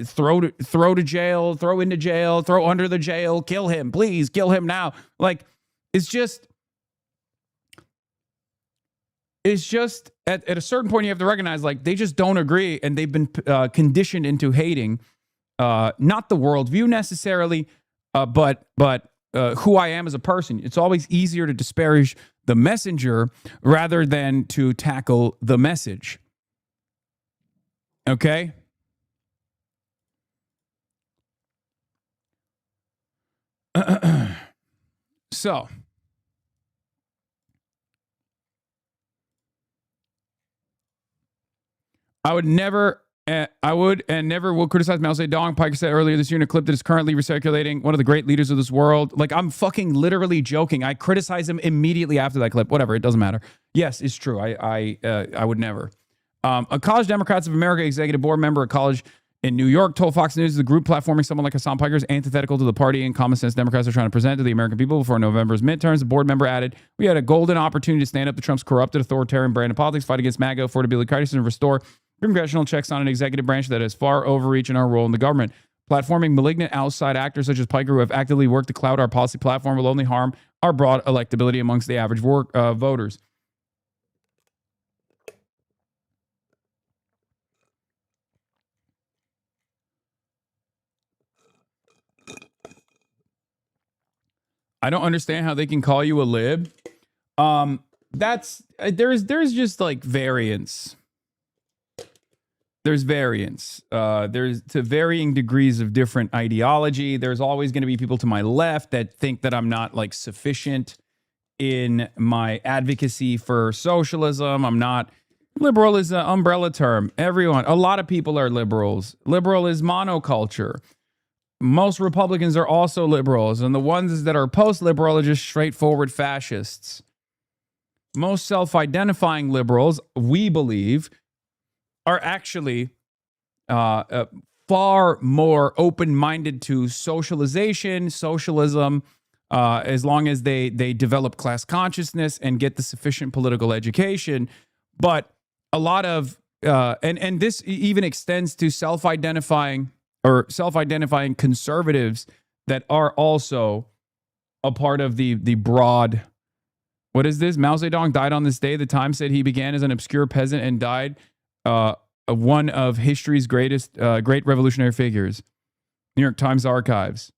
throw to jail, throw into jail, throw under the jail, kill him, please, kill him now. Like, it's just at a certain point you have to recognize like they just don't agree and they've been conditioned into hating not the worldview necessarily, but who I am as a person. It's always easier to disparage the messenger rather than to tackle the message. Okay? So, I would and never will criticize Mao Zedong. Piker said earlier this year in a clip that is currently recirculating, one of the great leaders of this world. Like, I'm fucking literally joking. I criticize him immediately after that clip. Whatever, it doesn't matter. Yes, it's true. I would never. A College Democrats of America executive board member at college in New York told Fox News the group platforming someone like Hasan Piker is antithetical to the party and common sense Democrats are trying to present to the American people before November's midterms. The board member added, we had a golden opportunity to stand up to Trump's corrupted authoritarian brand of politics, fight against MAGA, affordability crisis, and restore congressional checks on an executive branch that has far overreach in our role in the government. Platforming malignant outside actors such as Piker who have actively worked to cloud our policy platform will only harm our broad electability amongst the average voters. I don't understand how they can call you a lib. There's just like variance. There's variance. There's to varying degrees of different ideology. There's always going to be people to my left that think that I'm not like sufficient in my advocacy for socialism. I'm not. Liberal is an umbrella term. Everyone, a lot of people are liberals. Liberal is monoculture. Most Republicans are also liberals, and the ones that are post-liberal are just straightforward fascists. Most self-identifying liberals, we believe, are actually far more open-minded to socialization, socialism, as long as they develop class consciousness and get the sufficient political education. But a lot of, and this even extends to self-identifying conservatives that are also a part of the broad, what is this? Mao Zedong died on this day. The Times said he began as an obscure peasant and died one of history's great revolutionary figures. New York Times archives.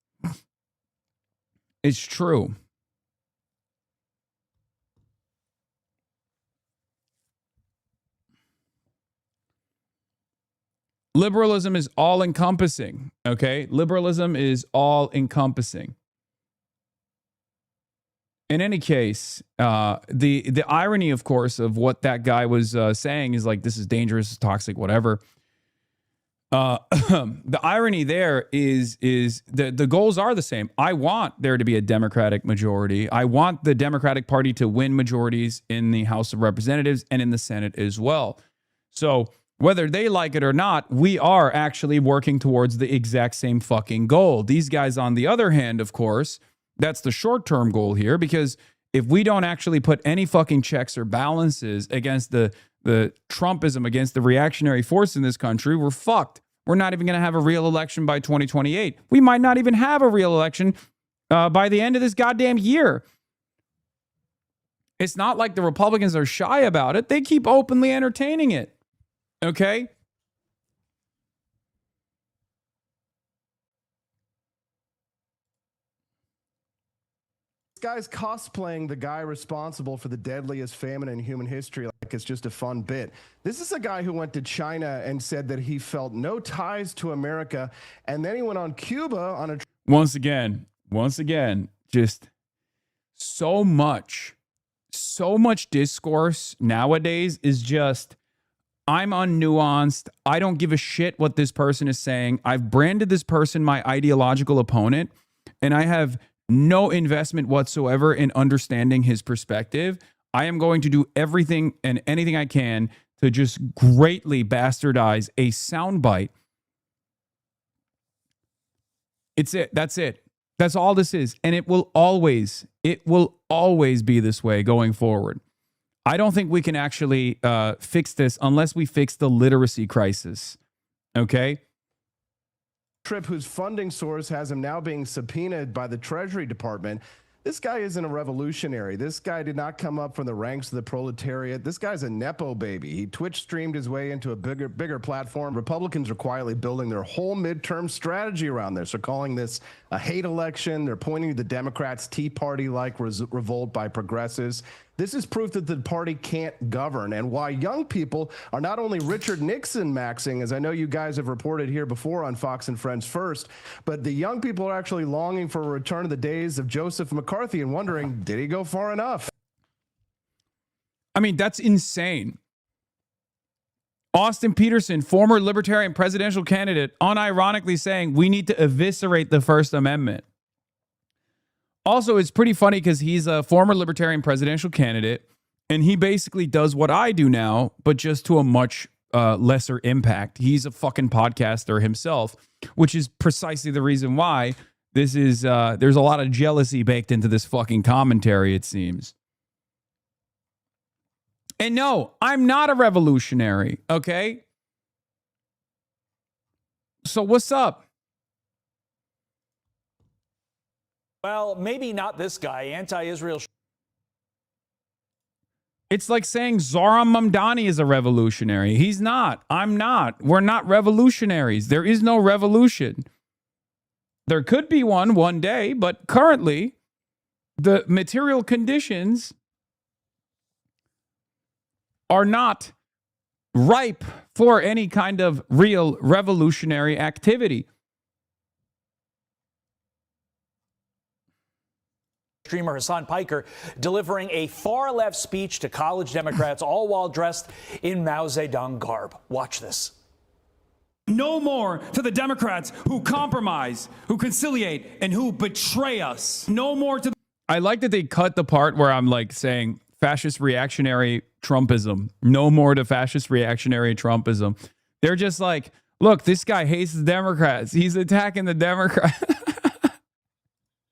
It's true. Liberalism is all encompassing, okay? Liberalism is all encompassing. In any case, the irony, of course, of what that guy was saying is like, this is dangerous, toxic, whatever. The irony there is the goals are the same. I want there to be a Democratic majority. I want the Democratic Party to win majorities in the House of Representatives and in the Senate as well. So whether they like it or not, we are actually working towards the exact same fucking goal. These guys, on the other hand, of course, that's the short-term goal here, because if we don't actually put any fucking checks or balances against the Trumpism, against the reactionary force in this country, we're fucked. We're not even going to have a real election by 2028. We might not even have a real election by the end of this goddamn year. It's not like the Republicans are shy about it. They keep openly entertaining it. Okay? This guy's cosplaying the guy responsible for the deadliest famine in human history like it's just a fun bit. This is a guy who went to China and said that he felt no ties to America, and then he went on Cuba on a... Once again, just so much discourse nowadays is just, I'm unnuanced. I don't give a shit what this person is saying. I've branded this person my ideological opponent, and I have no investment whatsoever in understanding his perspective. I am going to do everything and anything I can to just greatly bastardize a soundbite. It's it. That's it. That's all this is. And it will always be this way going forward. I don't think we can actually fix this unless we fix the literacy crisis. Okay? Trip, whose funding source has him now being subpoenaed by the Treasury Department. This guy isn't a revolutionary. This guy did not come up from the ranks of the proletariat. This guy's a Nepo baby. He Twitch streamed his way into a bigger platform. Republicans are quietly building their whole midterm strategy around this. They're calling this a hate election. They're pointing to the Democrats' Tea Party-like revolt by progressives. This is proof that the party can't govern, and why young people are not only Richard Nixon maxing, as I know you guys have reported here before on Fox and Friends First, but the young people are actually longing for a return of the days of Joseph McCarthy and wondering, did he go far enough? I mean, that's insane. Austin Peterson, former Libertarian presidential candidate, unironically saying we need to eviscerate the First Amendment. Also, it's pretty funny because he's a former Libertarian presidential candidate, and he basically does what I do now, but just to a much lesser impact. He's a fucking podcaster himself, which is precisely the reason why this is, there's a lot of jealousy baked into this fucking commentary, it seems. And no, I'm not a revolutionary, okay? So what's up? Well, maybe not this guy, anti-Israel. It's like saying Zoran Mamdani is a revolutionary. He's not. I'm not. We're not revolutionaries. There is no revolution. There could be one day, but currently the material conditions are not ripe for any kind of real revolutionary activity. streamer Hasan Piker delivering a far-left speech to college Democrats, all while dressed in Mao Zedong garb. Watch this. No more to the Democrats who compromise, who conciliate, and who betray us. No more to. I like that they cut the part where I'm like saying fascist reactionary Trumpism. No more to fascist reactionary Trumpism. They're just like, look, this guy hates the Democrats. He's attacking the Democrats.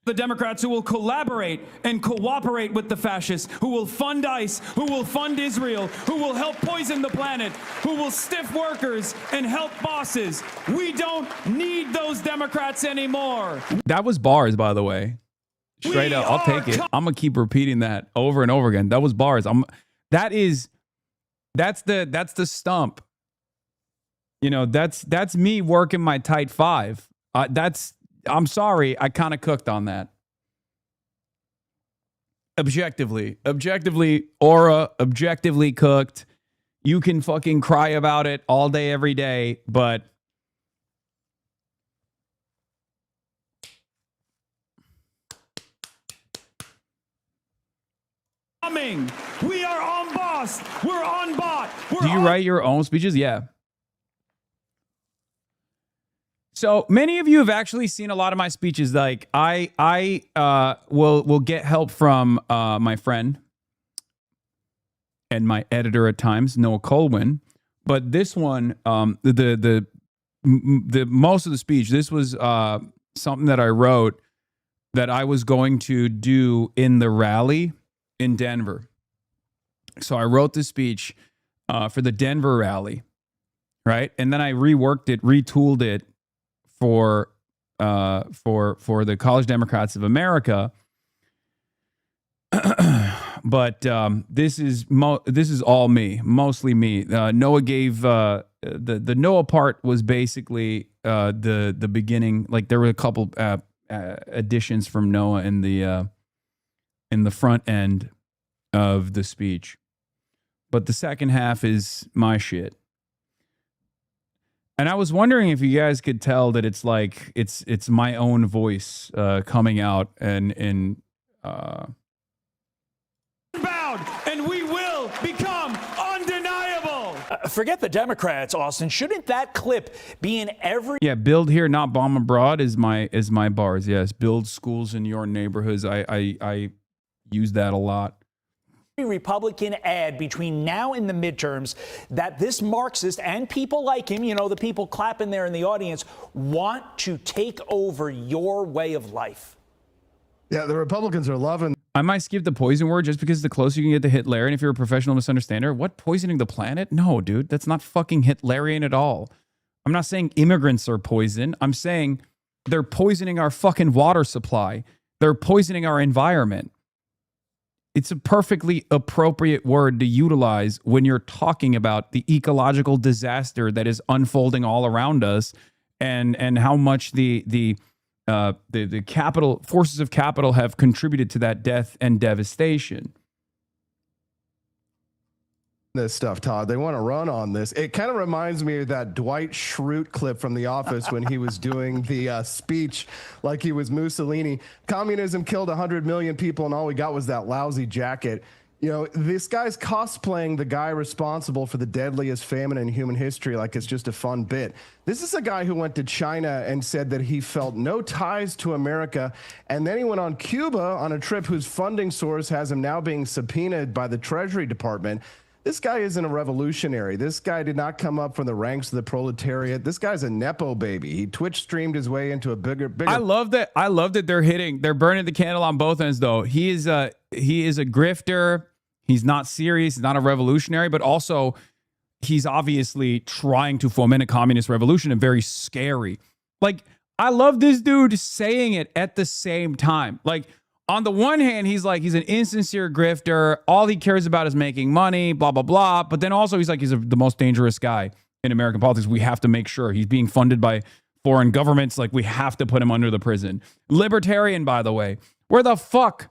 The Democrats who will collaborate and cooperate with the fascists, who will fund ICE, who will fund Israel, who will help poison the planet, who will stiff workers and help bosses. We don't need those Democrats anymore. That was bars, by the way. Straight up, I'll take it. I'm gonna keep repeating that over and over again. That was bars. That's the stump. You know, that's me working my tight five. I'm sorry, I kind of cooked on that. Objectively, aura, objectively cooked. You can fucking cry about it all day, every day, but we are on boss. We're on bot. Do you write your own speeches? Yeah. So many of you have actually seen a lot of my speeches. Like I will get help from my friend and my editor at times, Noah Colwyn. But this one, the most of the speech, this was something that I wrote that I was going to do in the rally in Denver. So I wrote this speech for the Denver rally, right? And then I reworked it, retooled it for the College Democrats of America. But this is all me, mostly me. Noah gave the Noah part was basically the beginning. Like there were a couple additions from Noah in the front end of the speech, but the second half is my shit. And I was wondering if you guys could tell that it's like it's my own voice coming out and we will become undeniable. Forget the Democrats, Austin. Shouldn't that clip be in every? Yeah, build here, not bomb abroad is my bars. Yes, build schools in your neighborhoods. I use that a lot. Republican ad between now and the midterms that this Marxist and people like him, you know, the people clapping there in the audience, want to take over your way of life. Yeah, the Republicans are loving. I might skip the poison word just because the closer you can get to Hitlerian if you're a professional misunderstander. What, poisoning the planet? No, dude, that's not fucking Hitlerian at all. I'm not saying immigrants are poison. I'm saying they're poisoning our fucking water supply. They're poisoning our environment. It's a perfectly appropriate word to utilize when you're talking about the ecological disaster that is unfolding all around us, and how much the capital forces of capital have contributed to that death and devastation. This stuff, Todd. They want to run on this. It kind of reminds me of that Dwight Schrute clip from The Office when he was doing the speech like he was Mussolini. Communism killed 100 million people and all we got was that lousy jacket. You know, this guy's cosplaying the guy responsible for the deadliest famine in human history like it's just a fun bit. This is a guy who went to China and said that he felt no ties to America, and then he went on Cuba on a trip whose funding source has him now being subpoenaed by the Treasury Department. This guy isn't a revolutionary. This guy did not come up from the ranks of the proletariat. This guy's a Nepo baby. He Twitch streamed his way into a bigger. I love that they're burning the candle on both ends though. He is a grifter. He's not serious. He's not a revolutionary, but also he's obviously trying to foment a communist revolution and very scary. Like, I love this dude saying it at the same time. Like, on the one hand, he's an insincere grifter. All he cares about is making money, blah, blah, blah. But then also he's the most dangerous guy in American politics. We have to make sure he's being funded by foreign governments. Like, we have to put him under the prison. Libertarian, by the way. Where the fuck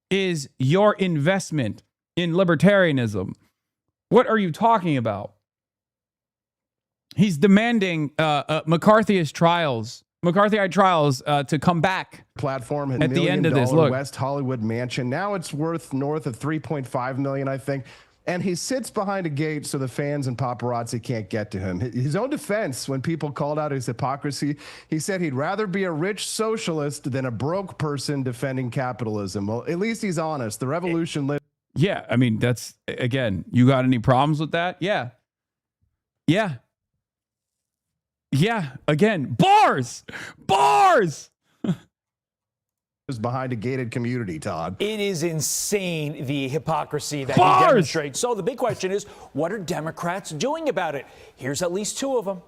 is your investment in libertarianism? What are you talking about? He's demanding McCarthyist trials. McCarthyite trials to come back platform at the end of this. Look, West Hollywood mansion. Now it's worth north of 3.5 million, I think. And he sits behind a gate so the fans and paparazzi can't get to him. His own defense, when people called out his hypocrisy, he said he'd rather be a rich socialist than a broke person defending capitalism. Well, at least he's honest. The revolution lived. yeah, I mean, that's, again, you got any problems with that? Yeah. Yeah. Yeah. Again, bars. Is behind a gated community, Todd. It is insane, the hypocrisy that he Bars! demonstrates. So the big question is, what are Democrats doing about it? Here's at least two of them.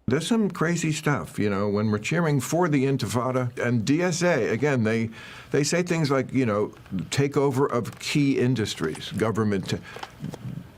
There's some crazy stuff, you know, when we're cheering for the Intifada and DSA, again, they say things like, you know, takeover of key industries, government.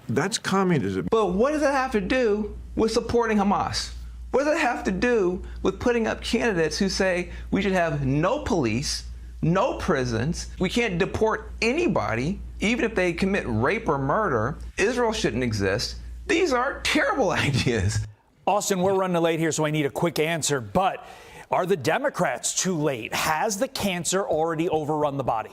That's communism. But what does that have to do with supporting Hamas? What does it have to do with putting up candidates who say we should have no police, no prisons, we can't deport anybody, even if they commit rape or murder, Israel shouldn't exist? These are terrible ideas. Austin, we're running late here, so I need a quick answer. But are the Democrats too late? Has the cancer already overrun the body?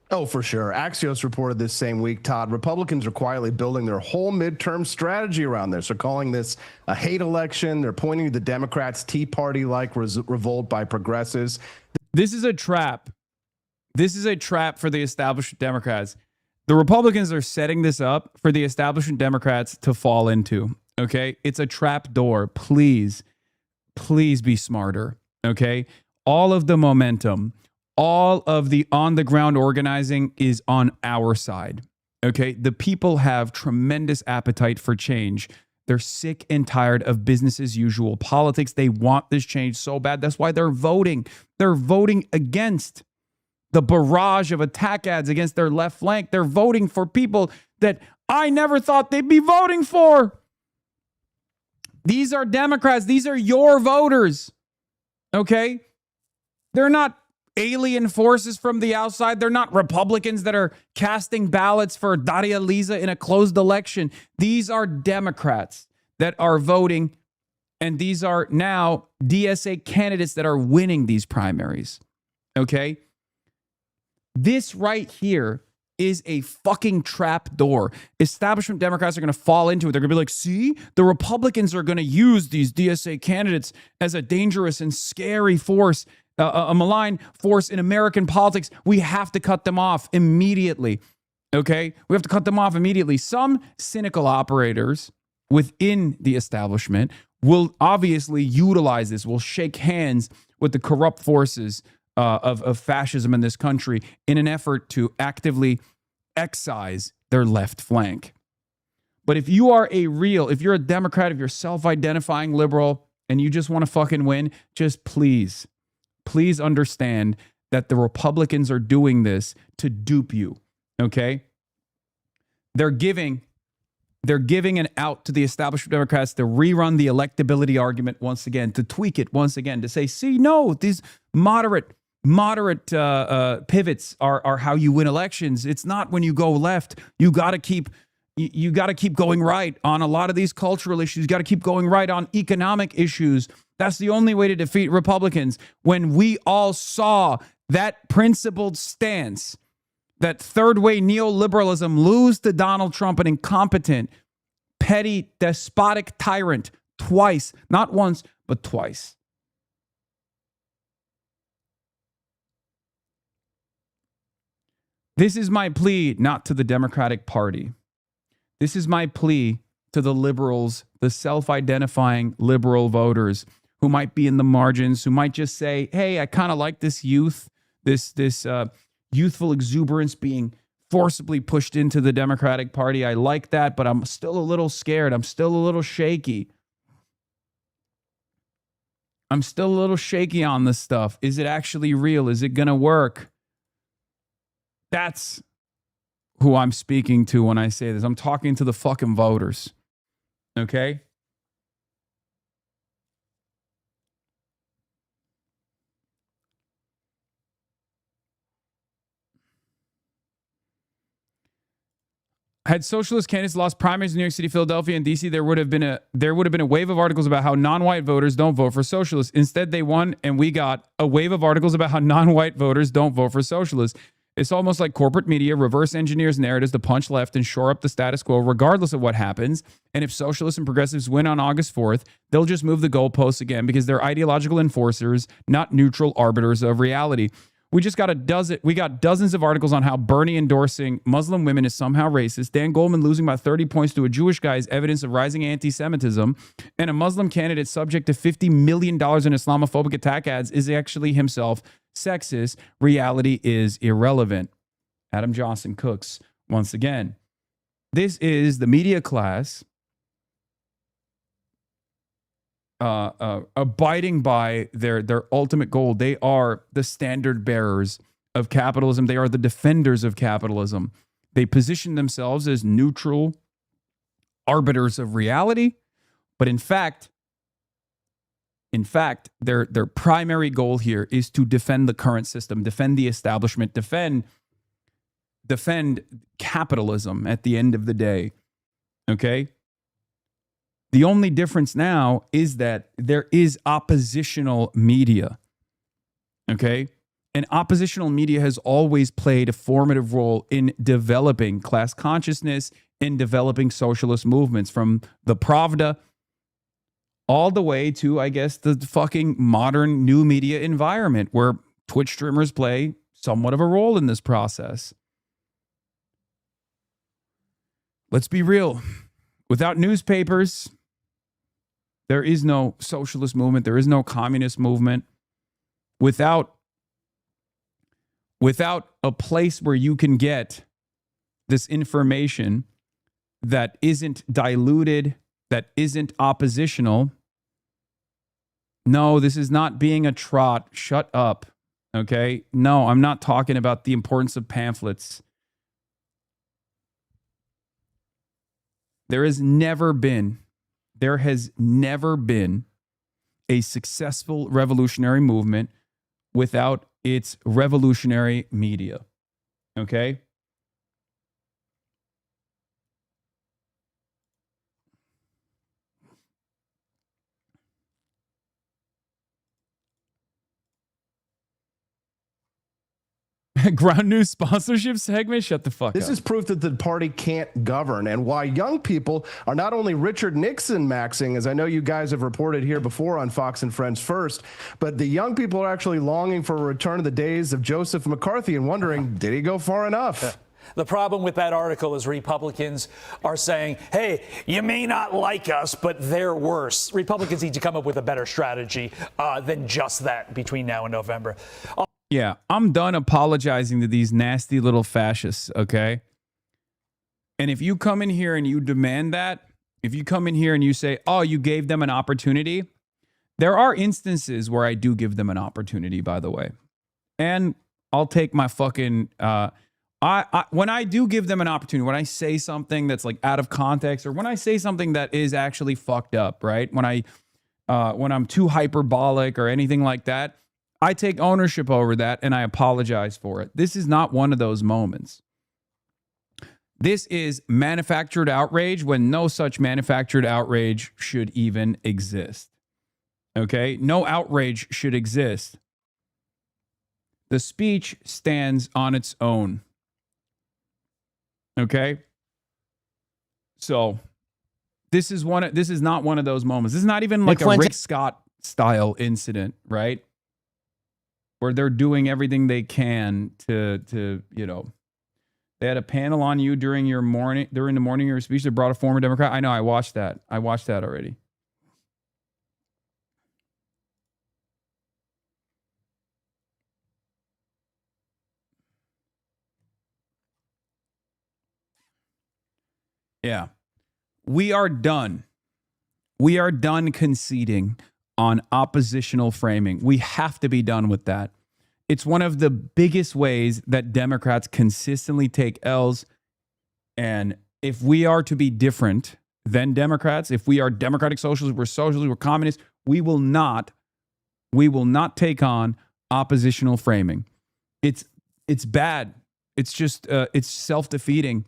Oh, for sure. Axios reported this same week, Todd. Republicans are quietly building their whole midterm strategy around this. They're calling this a hate election. They're pointing to the Democrats' Tea Party-like revolt by progressives. This is a trap. This is a trap for the establishment Democrats. The Republicans are setting this up for the establishment Democrats to fall into. Okay? It's a trap door. Please be smarter. Okay? All of the momentum, all of the on-the-ground organizing is on our side, okay? The people have tremendous appetite for change. They're sick and tired of business as usual politics. They want this change so bad. That's why they're voting. They're voting against the barrage of attack ads against their left flank. They're voting for people that I never thought they'd be voting for. These are Democrats. These are your voters, okay? They're not alien forces from the outside. They're not Republicans that are casting ballots for Daria Liza in a closed election. These are Democrats that are voting, and these are now DSA candidates that are winning these primaries. Okay? This right here is a fucking trap door. Establishment Democrats are going to fall into it. They're going to be like, see, the Republicans are going to use these DSA candidates as a dangerous and scary force, a malign force in American politics. We have to cut them off immediately. Okay? We have to cut them off immediately. Some cynical operators within the establishment will obviously utilize this, will shake hands with the corrupt forces of fascism in this country in an effort to actively excise their left flank. But if you are if you're a Democrat, if you're self-identifying liberal and you just want to fucking win, just please understand that the Republicans are doing this to dupe you, okay? They're giving an out to the established Democrats to rerun the electability argument once again, to tweak it once again, to say, see, no, these moderate pivots are how you win elections. It's not when you go left. You got to keep going right on a lot of these cultural issues. You got to keep going right on economic issues. That's the only way to defeat Republicans. When we all saw that principled stance, that third-way neoliberalism lose to Donald Trump, an incompetent, petty, despotic tyrant, twice, not once, but twice. This is my plea not to the Democratic Party. This is my plea to the liberals, the self-identifying liberal voters who might be in the margins, who might just say, hey, I kind of like this youth, this youthful exuberance being forcibly pushed into the Democratic Party. I like that, but I'm still a little scared. I'm still a little shaky. I'm still a little shaky on this stuff. Is it actually real? Is it going to work? That's who I'm speaking to when I say this. I'm talking to the fucking voters. Okay? Had socialist candidates lost primaries in New York City, Philadelphia, and DC, there would have been a wave of articles about how non-white voters don't vote for socialists. Instead, they won, and we got a wave of articles about how non-white voters don't vote for socialists. It's almost like corporate media reverse engineers narratives to punch left and shore up the status quo, regardless of what happens. And if socialists and progressives win on August 4th, they'll just move the goalposts again because they're ideological enforcers, not neutral arbiters of reality. We got dozens of articles on how Bernie endorsing Muslim women is somehow racist, Dan Goldman losing by 30 points to a Jewish guy is evidence of rising anti-Semitism, and a Muslim candidate subject to $50 million in Islamophobic attack ads is actually himself sexist. Reality is irrelevant. Adam Johnson Cooks, once again. This is the media class abiding by their ultimate goal. They are the standard bearers of capitalism. They are the defenders of capitalism. They position themselves as neutral arbiters of reality, but in fact, their primary goal here is to defend the current system, defend the establishment, defend capitalism at the end of the day. Okay? The only difference now is that there is oppositional media, okay? And oppositional media has always played a formative role in developing class consciousness, in developing socialist movements, from the Pravda all the way to, I guess, the fucking modern new media environment where Twitch streamers play somewhat of a role in this process. Let's be real. Without newspapers, there is no socialist movement. There is no communist movement. Without a place where you can get this information that isn't diluted, that isn't oppositional. No, this is not being a trot. Shut up. Okay? No, I'm not talking about the importance of pamphlets. There has never been a successful revolutionary movement without its revolutionary media. Okay? Ground News sponsorship segment? Shut the fuck up. This is proof that the party can't govern, and why young people are not only Richard Nixon maxing, as I know you guys have reported here before on Fox and Friends First, but the young people are actually longing for a return to the days of Joseph McCarthy and wondering, did he go far enough? The problem with that article is Republicans are saying, hey, you may not like us, but they're worse. Republicans need to come up with a better strategy than just that between now and November. Yeah, I'm done apologizing to these nasty little fascists, okay? And if you come in here and you demand that, if you come in here and you say, oh, you gave them an opportunity, there are instances where I do give them an opportunity, by the way. And I'll take my fucking... when I do give them an opportunity, when I say something that's like out of context, or when I say something that is actually fucked up, right? When I'm too hyperbolic or anything like that, I take ownership over that and I apologize for it. This is not one of those moments. This is manufactured outrage when no such manufactured outrage should even exist. Okay? No outrage should exist. The speech stands on its own. Okay? So, this is not one of those moments. This is not even like a Rick Scott style incident, right? Where they're doing everything they can to they had a panel on you during the morning of your speech that brought a former Democrat. I know, I watched that already. Yeah. We are done. We are done conceding on oppositional framing. We have to be done with that. It's one of the biggest ways that Democrats consistently take L's. And if we are to be different than Democrats, if we are democratic socialists, we're communists, we will not take on oppositional framing. It's bad. It's just, it's self-defeating.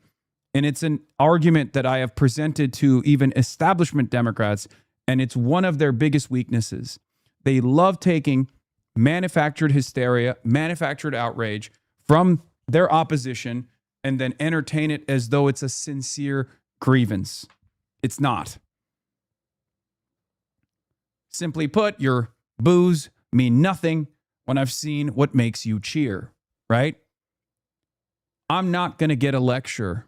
And it's an argument that I have presented to even establishment Democrats, and it's one of their biggest weaknesses. They love taking manufactured hysteria, manufactured outrage from their opposition and then entertain it as though it's a sincere grievance. It's not. Simply put, your boos mean nothing when I've seen what makes you cheer, right? I'm not going to get a lecture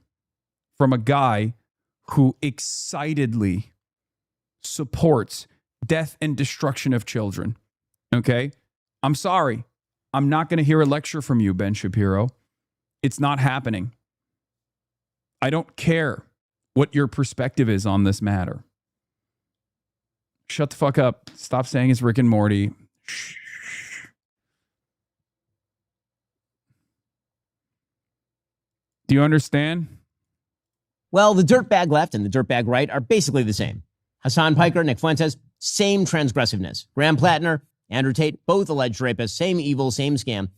from a guy who excitedly supports death and destruction of children, okay? I'm sorry. I'm not going to hear a lecture from you, Ben Shapiro. It's not happening. I don't care what your perspective is on this matter. Shut the fuck up. Stop saying it's Rick and Morty. Shh. Do you understand? Well, the dirtbag left and the dirtbag right are basically the same. Hasan Piker, Nick Fuentes, same transgressiveness. Graham Plattner, Andrew Tate, both alleged rapists, same evil, same scam.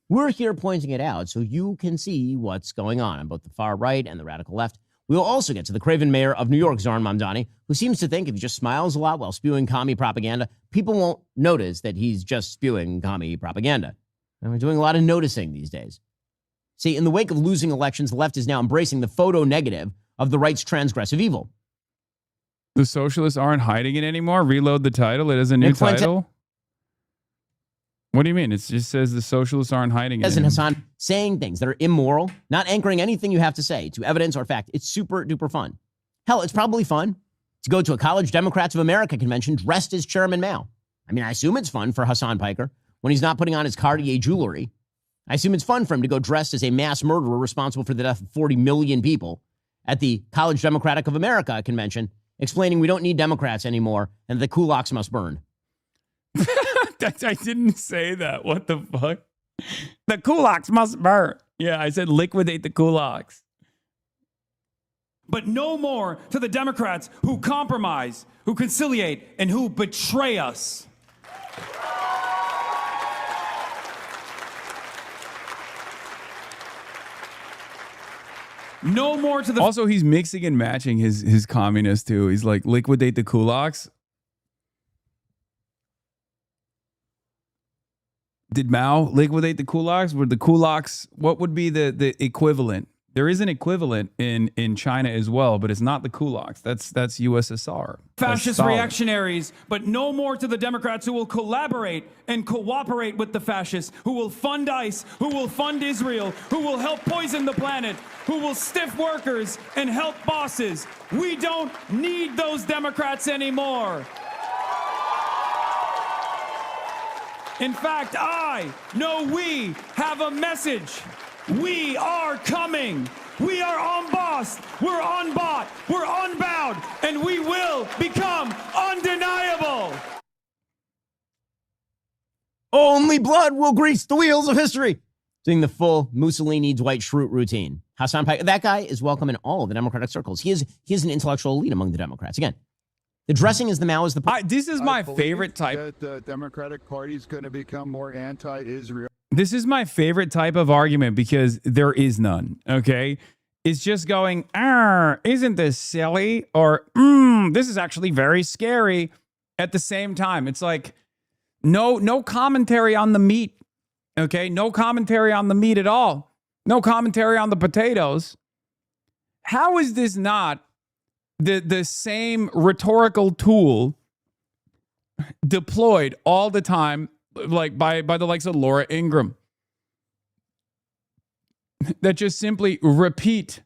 We're here pointing it out so you can see what's going on both the far right and the radical left. We'll also get to the craven mayor of New York, Zohran Mamdani, who seems to think if he just smiles a lot while spewing commie propaganda, people won't notice that he's just spewing commie propaganda. And we're doing a lot of noticing these days. See, in the wake of losing elections, the left is now embracing the photo negative of the right's transgressive evil. The socialists aren't hiding it anymore? Reload the title. It has a new title? What do you mean? It just says the socialists aren't hiding it. As in Hasan saying things that are immoral, not anchoring anything you have to say to evidence or fact. It's super duper fun. Hell, it's probably fun to go to a College Democrats of America convention dressed as Chairman Mao. I mean, I assume it's fun for Hasan Piker when he's not putting on his Cartier jewelry. I assume it's fun for him to go dressed as a mass murderer responsible for the death of 40 million people at the College Democratic of America convention, explaining we don't need Democrats anymore and the kulaks must burn. I didn't say that. What the fuck? The kulaks must burn. Yeah, I said liquidate the kulaks. But no more to the Democrats who compromise, who conciliate, and who betray us. No more to the... Also, he's mixing and matching his communist too. He's like, liquidate the kulaks. Did Mao liquidate the kulaks? Were the kulaks, what would be the equivalent? There is an equivalent in China as well, but it's not the kulaks. That's USSR. Fascist reactionaries, but no more to the Democrats who will collaborate and cooperate with the fascists, who will fund ICE, who will fund Israel, who will help poison the planet, who will stiff workers and help bosses. We don't need those Democrats anymore. In fact, we have a message. We are coming. We are unbossed. We're unbought. We're unbound. And we will become undeniable. Only blood will grease the wheels of history. Doing the full Mussolini Dwight Schrute routine. Hasan Piker, that guy is welcome in all of the Democratic circles. He is an intellectual elite among the Democrats. Again, the dressing is the Mao is the... This is my favorite type. That the Democratic Party is going to become more anti-Israel. This is my favorite type of argument because there is none, okay? It's just going, isn't this silly? Or, this is actually very scary at the same time. It's like, no commentary on the meat, okay? No commentary on the meat at all. No commentary on the potatoes. How is this not the same rhetorical tool deployed all the time, like by the likes of Laura Ingraham, that just simply repeat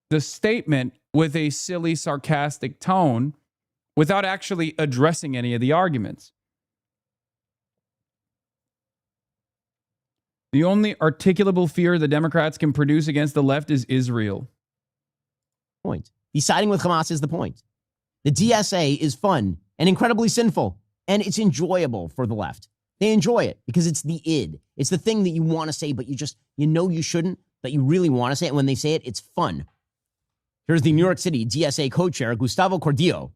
the statement with a silly, sarcastic tone without actually addressing any of the arguments? The only articulable fear the Democrats can produce against the left is Israel. Point. The siding with Hamas is the point. The DSA is fun and incredibly sinful, and it's enjoyable for the left. They enjoy it because it's the id. It's the thing that you want to say, but you know you shouldn't, but you really want to say it. And when they say it, it's fun. Here's the New York City DSA co-chair, Gustavo Cordillo,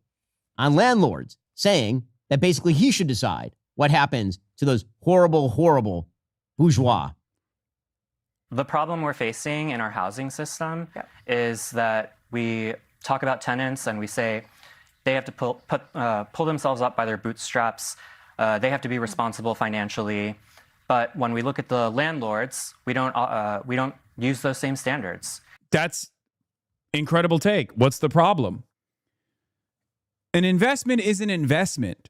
on landlords, saying that basically he should decide what happens to those horrible, horrible bourgeois. The problem we're facing in our housing system is that we talk about tenants and we say they have to pull themselves up by their bootstraps. They have to be responsible financially. But when we look at the landlords, we don't use those same standards. That's incredible take. What's the problem? An investment is an investment.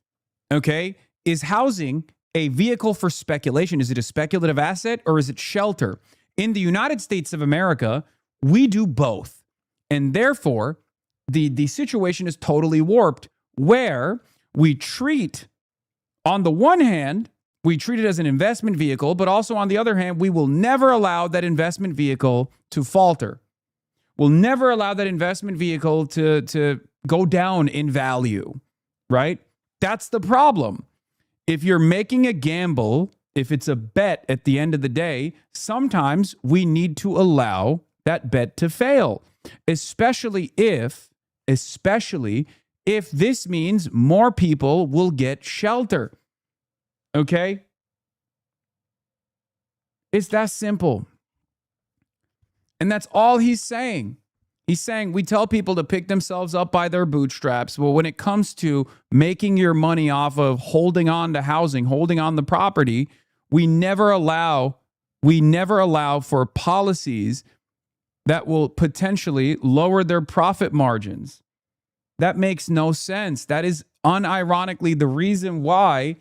Okay? Is housing a vehicle for speculation? Is it a speculative asset or is it shelter? In the United States of America, we do both. And therefore, the situation is totally warped where we treat, on the one hand, we treat it as an investment vehicle, but also on the other hand, we will never allow that investment vehicle to falter. We'll never allow that investment vehicle to go down in value, right? That's the problem. If you're making a gamble, if it's a bet at the end of the day, sometimes we need to allow that bet to fail, especially if this means more people will get shelter. Okay? It's that simple. And that's all he's saying. He's saying we tell people to pick themselves up by their bootstraps. Well, when it comes to making your money off of holding on to housing, holding on the property, we never allow for policies that will potentially lower their profit margins. That makes no sense. That is unironically the reason why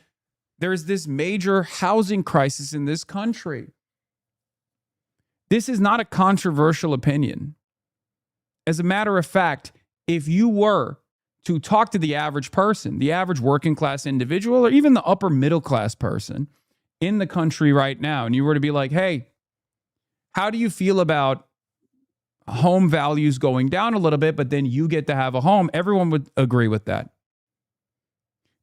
there's this major housing crisis in this country. This is not a controversial opinion. As a matter of fact, if you were to talk to the average person, the average working class individual, or even the upper middle class person in the country right now, and you were to be like, hey, how do you feel about home values going down a little bit, but then you get to have a home? Everyone would agree with that.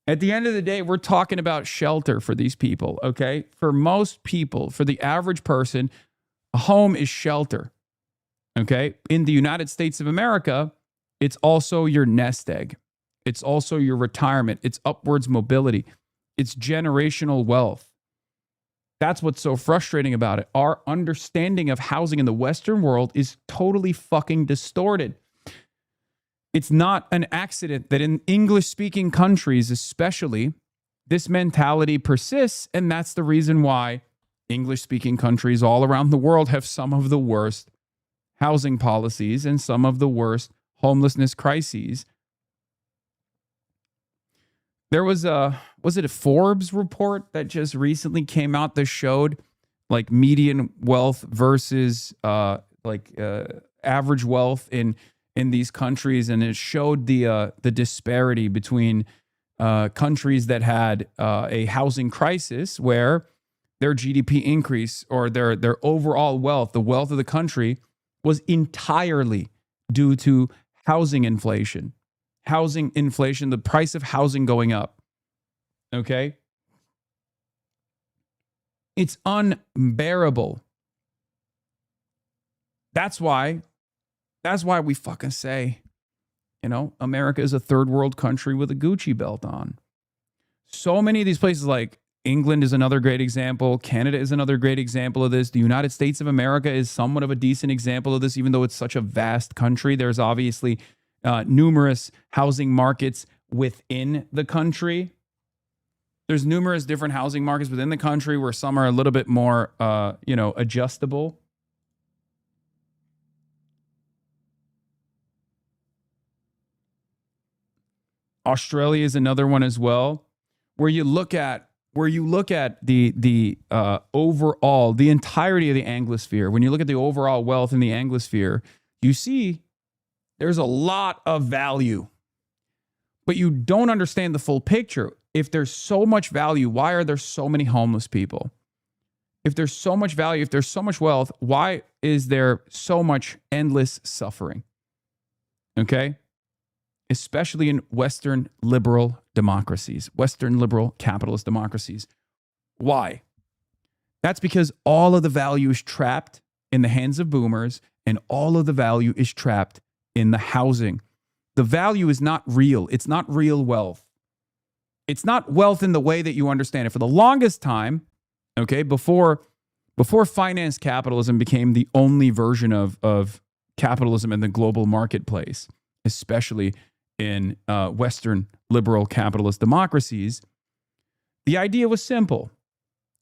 At the end of the day, we're talking about shelter for these people, okay? For most people, for the average person, a home is shelter, okay? In the United States of America, it's also your nest egg. It's also your retirement. It's upwards mobility. It's generational wealth. That's what's so frustrating about it. Our understanding of housing in the Western world is totally fucking distorted. It's not an accident that in English-speaking countries, especially, this mentality persists, and that's the reason why English-speaking countries all around the world have some of the worst housing policies and some of the worst homelessness crises. There was a Forbes report that just recently came out that showed like median wealth versus average wealth in these countries, and it showed the disparity between countries that had a housing crisis where their GDP increase or their overall wealth, the wealth of the country, was entirely due to housing inflation. Housing inflation, the price of housing going up. Okay? It's unbearable. That's why we fucking say, America is a third world country with a Gucci belt on. So many of these places, like England is another great example. Canada is another great example of this. The United States of America is somewhat of a decent example of this, even though it's such a vast country. There's obviously numerous housing markets within the country. There's numerous different housing markets within the country where some are a little bit more, adjustable. Australia is another one as well, where you look at the overall, the entirety of the Anglosphere. When you look at the overall wealth in the Anglosphere, you see there's a lot of value, but you don't understand the full picture. If there's so much value, why are there so many homeless people? If there's so much value, if there's so much wealth, why is there so much endless suffering? Okay? Especially in Western liberal democracies, Western liberal capitalist democracies. Why? That's because all of the value is trapped in the hands of boomers, and all of the value is trapped in the housing. The value is not real. It's not real wealth. It's not wealth in the way that you understand it. For the longest time, okay, before before finance capitalism became the only version of capitalism in the global marketplace, especially in Western liberal capitalist democracies, the idea was simple.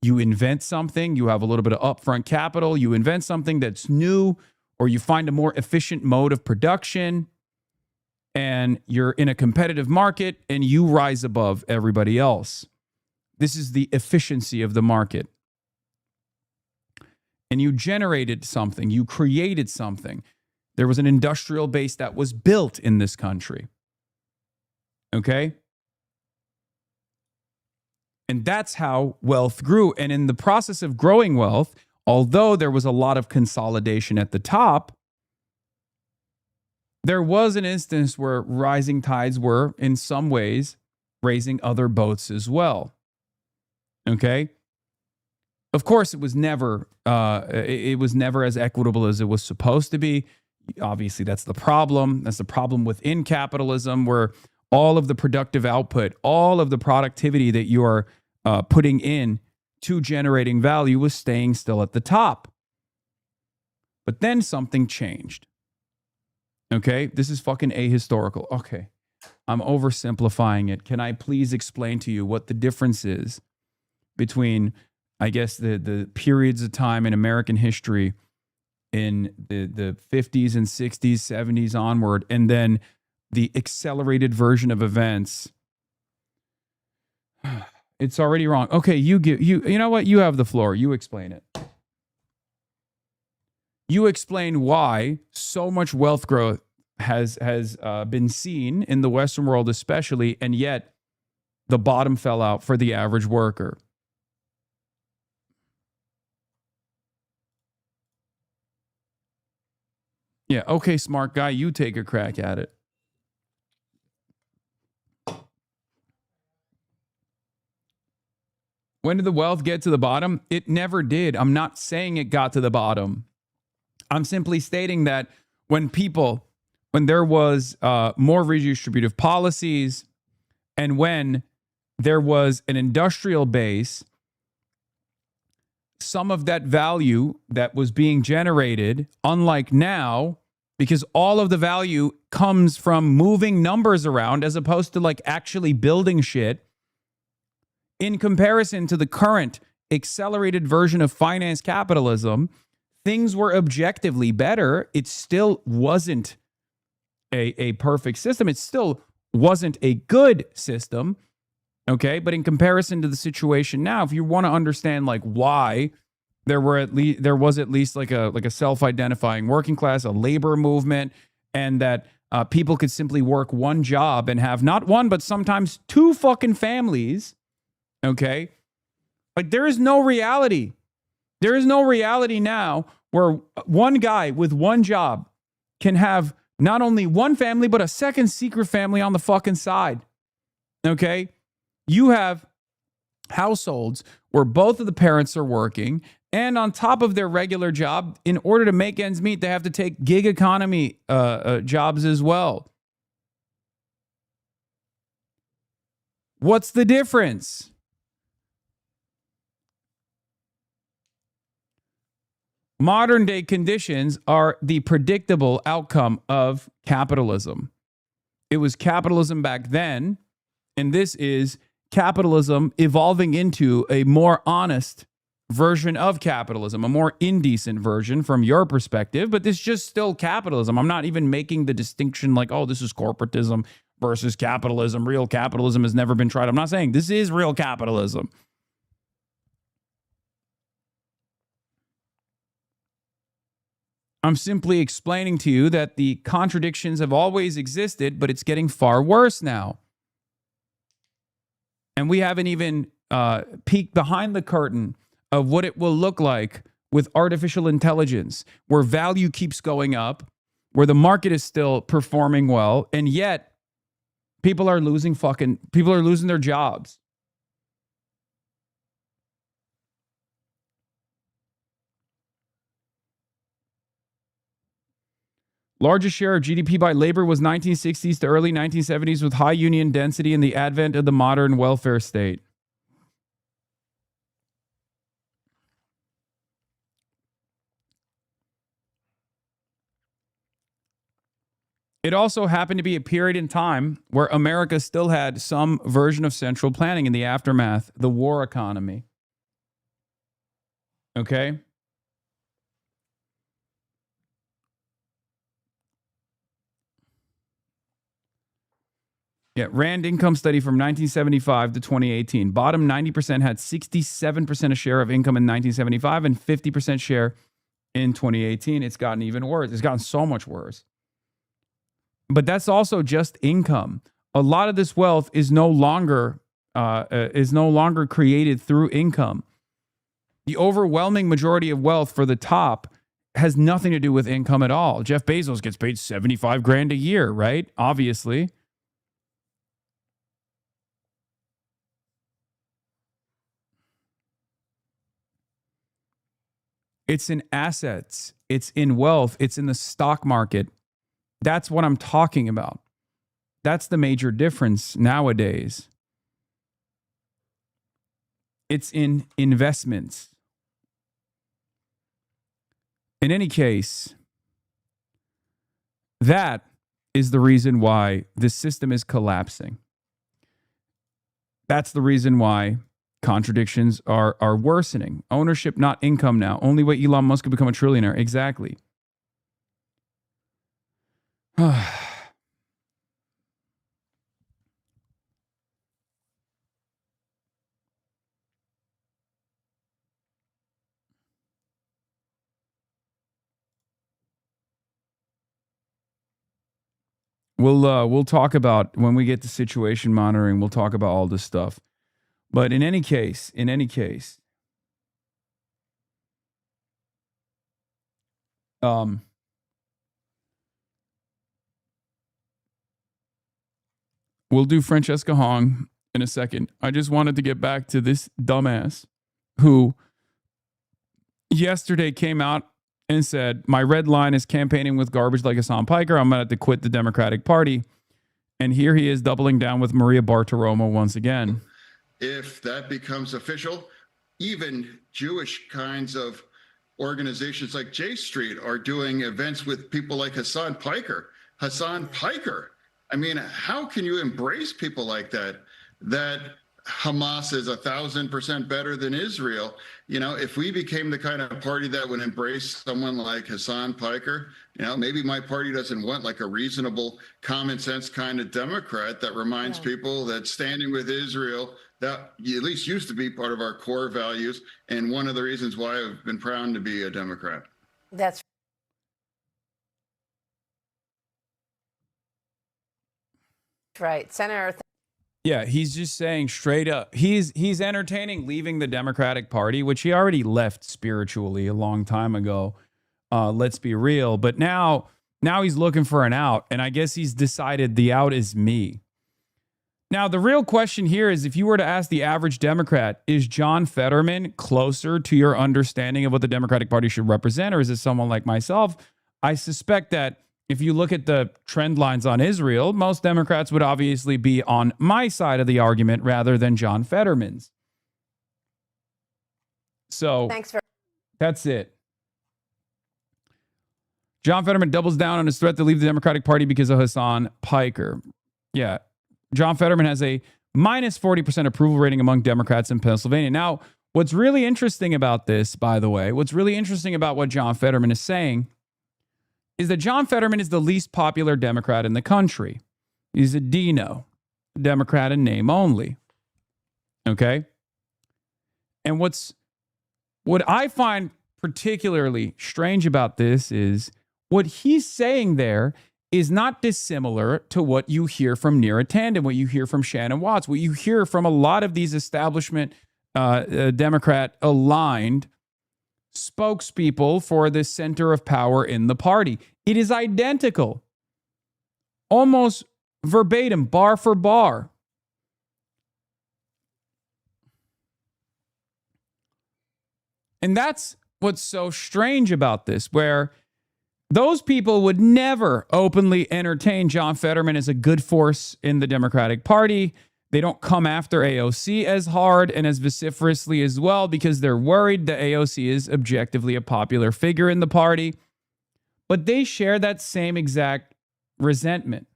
You invent something, you have a little bit of upfront capital, you invent something that's new, or you find a more efficient mode of production, and you're in a competitive market and you rise above everybody else. This is the efficiency of the market. And you generated something, you created something. There was an industrial base that was built in this country. Okay? And that's how wealth grew. And in the process of growing wealth, although there was a lot of consolidation at the top, there was an instance where rising tides were, in some ways, raising other boats as well. Okay? Of course, it was never as equitable as it was supposed to be. Obviously, that's the problem. That's the problem within capitalism, where all of the productive output, all of the productivity that you are putting in to generating value was staying still at the top. But then something changed. Okay, this is fucking ahistorical. Okay, I'm oversimplifying it. Can I please explain to you what the difference is between, I guess, the periods of time in American history in the 50s and 60s, 70s onward, and then the accelerated version of events? It's already wrong. Okay, you know what? You have the floor. You explain it. You explain why so much wealth growth has been seen in the Western world especially, and yet the bottom fell out for the average worker. Yeah, okay, smart guy, you take a crack at it. When did the wealth get to the bottom? It never did. I'm not saying it got to the bottom. I'm simply stating that when there was more redistributive policies, and when there was an industrial base, some of that value that was being generated, unlike now, because all of the value comes from moving numbers around as opposed to like actually building shit, in comparison to the current accelerated version of finance capitalism, things were objectively better. It still wasn't a perfect system. It still wasn't a good system. Okay. But in comparison to the situation now, if you want to understand like why there was at least like a self-identifying working class, a labor movement, and that people could simply work one job and have not one, but sometimes two fucking families. Okay. Like there is no reality. There is no reality now where one guy with one job can have not only one family, but a second secret family on the fucking side. Okay. You have households where both of the parents are working, and on top of their regular job, in order to make ends meet, they have to take gig economy jobs as well. What's the difference? Modern day conditions are the predictable outcome of capitalism. It was capitalism back then, and this is capitalism evolving into a more honest version of capitalism, a more indecent version from your perspective, but this is just still capitalism. I'm not even making the distinction like, oh, this is corporatism versus capitalism. Real capitalism has never been tried. I'm not saying this is real capitalism. I'm simply explaining to you that the contradictions have always existed, but it's getting far worse now. And we haven't even peeked behind the curtain of what it will look like with artificial intelligence, where value keeps going up, where the market is still performing well, and yet people are losing their jobs. Largest share of GDP by labor was 1960s to early 1970s, with high union density and the advent of the modern welfare state. It also happened to be a period in time where America still had some version of central planning in the aftermath, the war economy. Okay? Yeah, Rand income study from 1975 to 2018. Bottom 90% had 67% of share of income in 1975 and 50% share in 2018. It's gotten even worse. It's gotten so much worse. But that's also just income. A lot of this wealth is no longer created through income. The overwhelming majority of wealth for the top has nothing to do with income at all. Jeff Bezos gets paid $75,000 a year, right? Obviously. It's in assets. It's in wealth. It's in the stock market. That's what I'm talking about. That's the major difference nowadays. It's in investments. In any case, that is the reason why this system is collapsing. That's the reason why contradictions are worsening. Ownership, not income now. Only way Elon Musk could become a trillionaire. Exactly. We'll talk about when we get to situation monitoring. We'll talk about all this stuff. But in any case, we'll do Francesca Hong in a second. I just wanted to get back to this dumbass who yesterday came out and said, my red line is campaigning with garbage like Hasan Piker. I'm going to have to quit the Democratic Party. And here he is doubling down with Maria Bartiromo once again. If that becomes official, even Jewish kinds of organizations like J Street are doing events with people like Hasan Piker. Hasan Piker. I mean, how can you embrace people like that? That Hamas is 1,000% better than Israel. You know, if we became the kind of party that would embrace someone like Hasan Piker, you know, maybe my party doesn't want like a reasonable, common sense kind of Democrat that reminds people that standing with Israel, that at least used to be part of our core values. And one of the reasons why I've been proud to be a Democrat. That's right. Senator. Yeah, he's just saying straight up. He's entertaining leaving the Democratic Party, which he already left spiritually a long time ago. Let's be real. But now he's looking for an out, and I guess he's decided the out is me. Now, the real question here is, if you were to ask the average Democrat, is John Fetterman closer to your understanding of what the Democratic Party should represent, or is it someone like myself? I suspect that if you look at the trend lines on Israel, most Democrats would obviously be on my side of the argument rather than John Fetterman's. So that's it. John Fetterman doubles down on his threat to leave the Democratic Party because of Hasan Piker. Yeah. John Fetterman has a minus 40% approval rating among Democrats in Pennsylvania. Now, what's really interesting about this, by the way, what's really interesting about what John Fetterman is saying is that John Fetterman is the least popular Democrat in the country. He's a Dino, Democrat in name only. Okay? And what I find particularly strange about this is what he's saying there is not dissimilar to what you hear from Neera Tanden, what you hear from Shannon Watts, what you hear from a lot of these establishment Democrat-aligned spokespeople for the center of power in the party. It is identical, almost verbatim, bar for bar. And that's what's so strange about this, where those people would never openly entertain John Fetterman as a good force in the Democratic Party. They don't come after AOC as hard and as vociferously as well because they're worried that AOC is objectively a popular figure in the party. But they share that same exact resentment.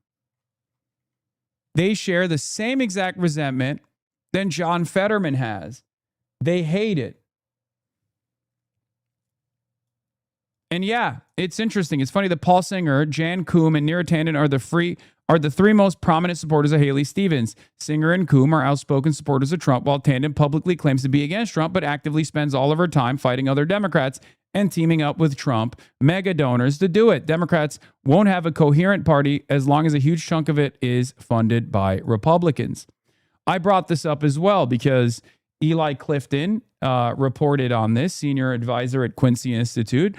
They share the same exact resentment that John Fetterman has. They hate it. And yeah, it's interesting. It's funny that Paul Singer, Jan Koum, and Neera Tanden are the three most prominent supporters of Haley Stevens. Singer and Koum are outspoken supporters of Trump, while Tanden publicly claims to be against Trump, but actively spends all of her time fighting other Democrats and teaming up with Trump mega donors to do it. Democrats won't have a coherent party as long as a huge chunk of it is funded by Republicans. I brought this up as well because Eli Clifton reported on this, senior advisor at Quincy Institute.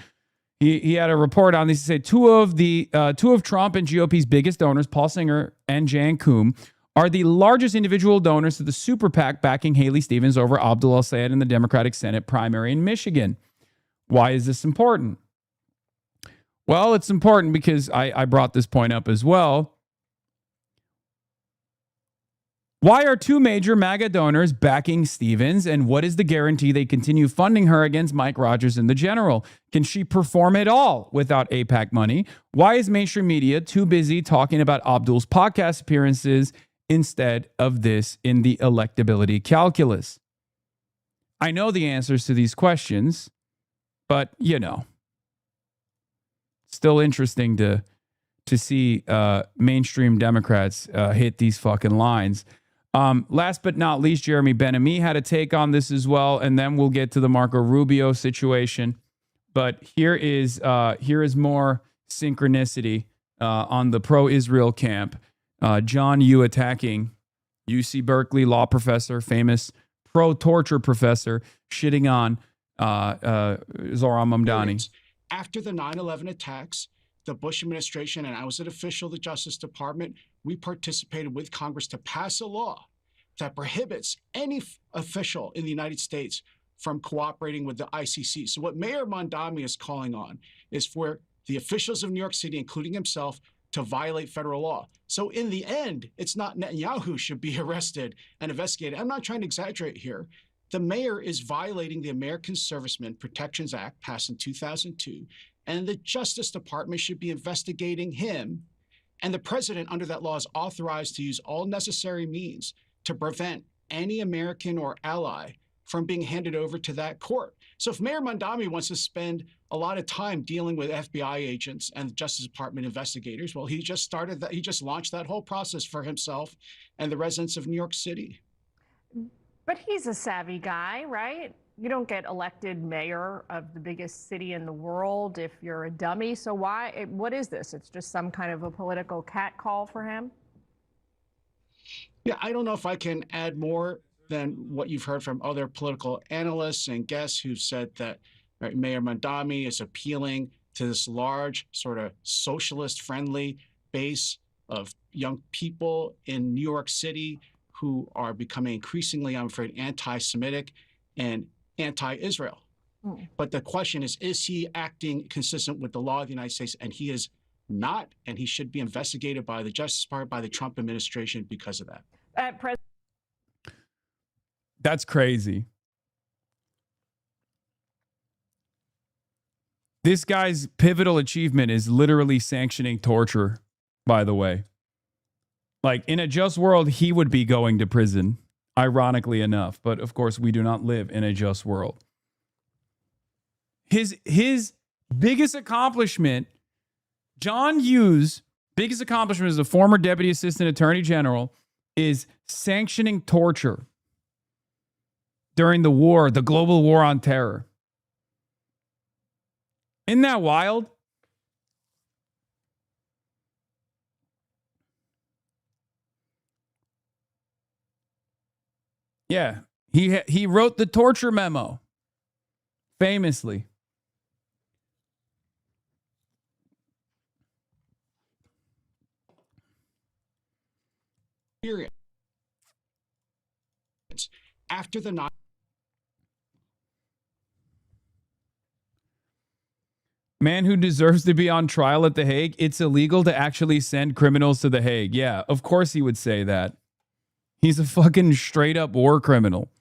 He had a report on this. He said two of Trump and GOP's biggest donors, Paul Singer and Jan Koum, are the largest individual donors to the super PAC backing Haley Stevens over Abdul El-Sayed in the Democratic Senate primary in Michigan. Why is this important? Well, it's important because I brought this point up as well. Why are two major MAGA donors backing Stevens, and what is the guarantee they continue funding her against Mike Rogers and the general? Can she perform at all without AIPAC money? Why is mainstream media too busy talking about Abdul's podcast appearances instead of this in the electability calculus? I know the answers to these questions, but, you know, still interesting to see mainstream Democrats hit these fucking lines. Last but not least, Jeremy Ben-Ami had a take on this as well, and then we'll get to the Marco Rubio situation. But here is more synchronicity on the pro-Israel camp. John Yoo attacking UC Berkeley law professor, famous pro-torture professor, shitting on Zohran Mamdani. After the 9/11 attacks, the Bush administration, and I was an official of the Justice Department, we participated with Congress to pass a law that prohibits any official in the United States from cooperating with the ICC. So what Mayor Mamdani is calling on is for the officials of New York City, including himself, to violate federal law. So in the end, it's not Netanyahu who should be arrested and investigated. I'm not trying to exaggerate here. The mayor is violating the American Servicemen Protections Act passed in 2002, and the Justice Department should be investigating him. And the president, under that law, is authorized to use all necessary means to prevent any American or ally from being handed over to that court. So if Mayor Mamdani wants to spend a lot of time dealing with FBI agents and Justice Department investigators, well, he just started that. He just launched that whole process for himself and the residents of New York City. But he's a savvy guy, right? You don't get elected mayor of the biggest city in the world if you're a dummy. So what is this? It's just some kind of a political catcall for him? Yeah, I don't know if I can add more than what you've heard from other political analysts and guests who've said that Mayor Mamdani is appealing to this large sort of socialist-friendly base of young people in New York City who are becoming increasingly, I'm afraid, anti-Semitic and anti-Israel. But the question is he acting consistent with the law of the United States? And he is not, and he should be investigated by the Justice Department, by the Trump administration because of that. That's crazy. This guy's pivotal achievement is literally sanctioning torture, by the way. Like, in a just world, he would be going to prison, ironically enough. But, of course, we do not live in a just world. His biggest accomplishment, John Yoo's biggest accomplishment as a former Deputy Assistant Attorney General, is sanctioning torture during the war, the global war on terror. Isn't that wild? Yeah, he wrote the torture memo, famously. Period. After the night. Man who deserves to be on trial at The Hague, it's illegal to actually send criminals to The Hague. Yeah, of course he would say that. He's a fucking straight up war criminal.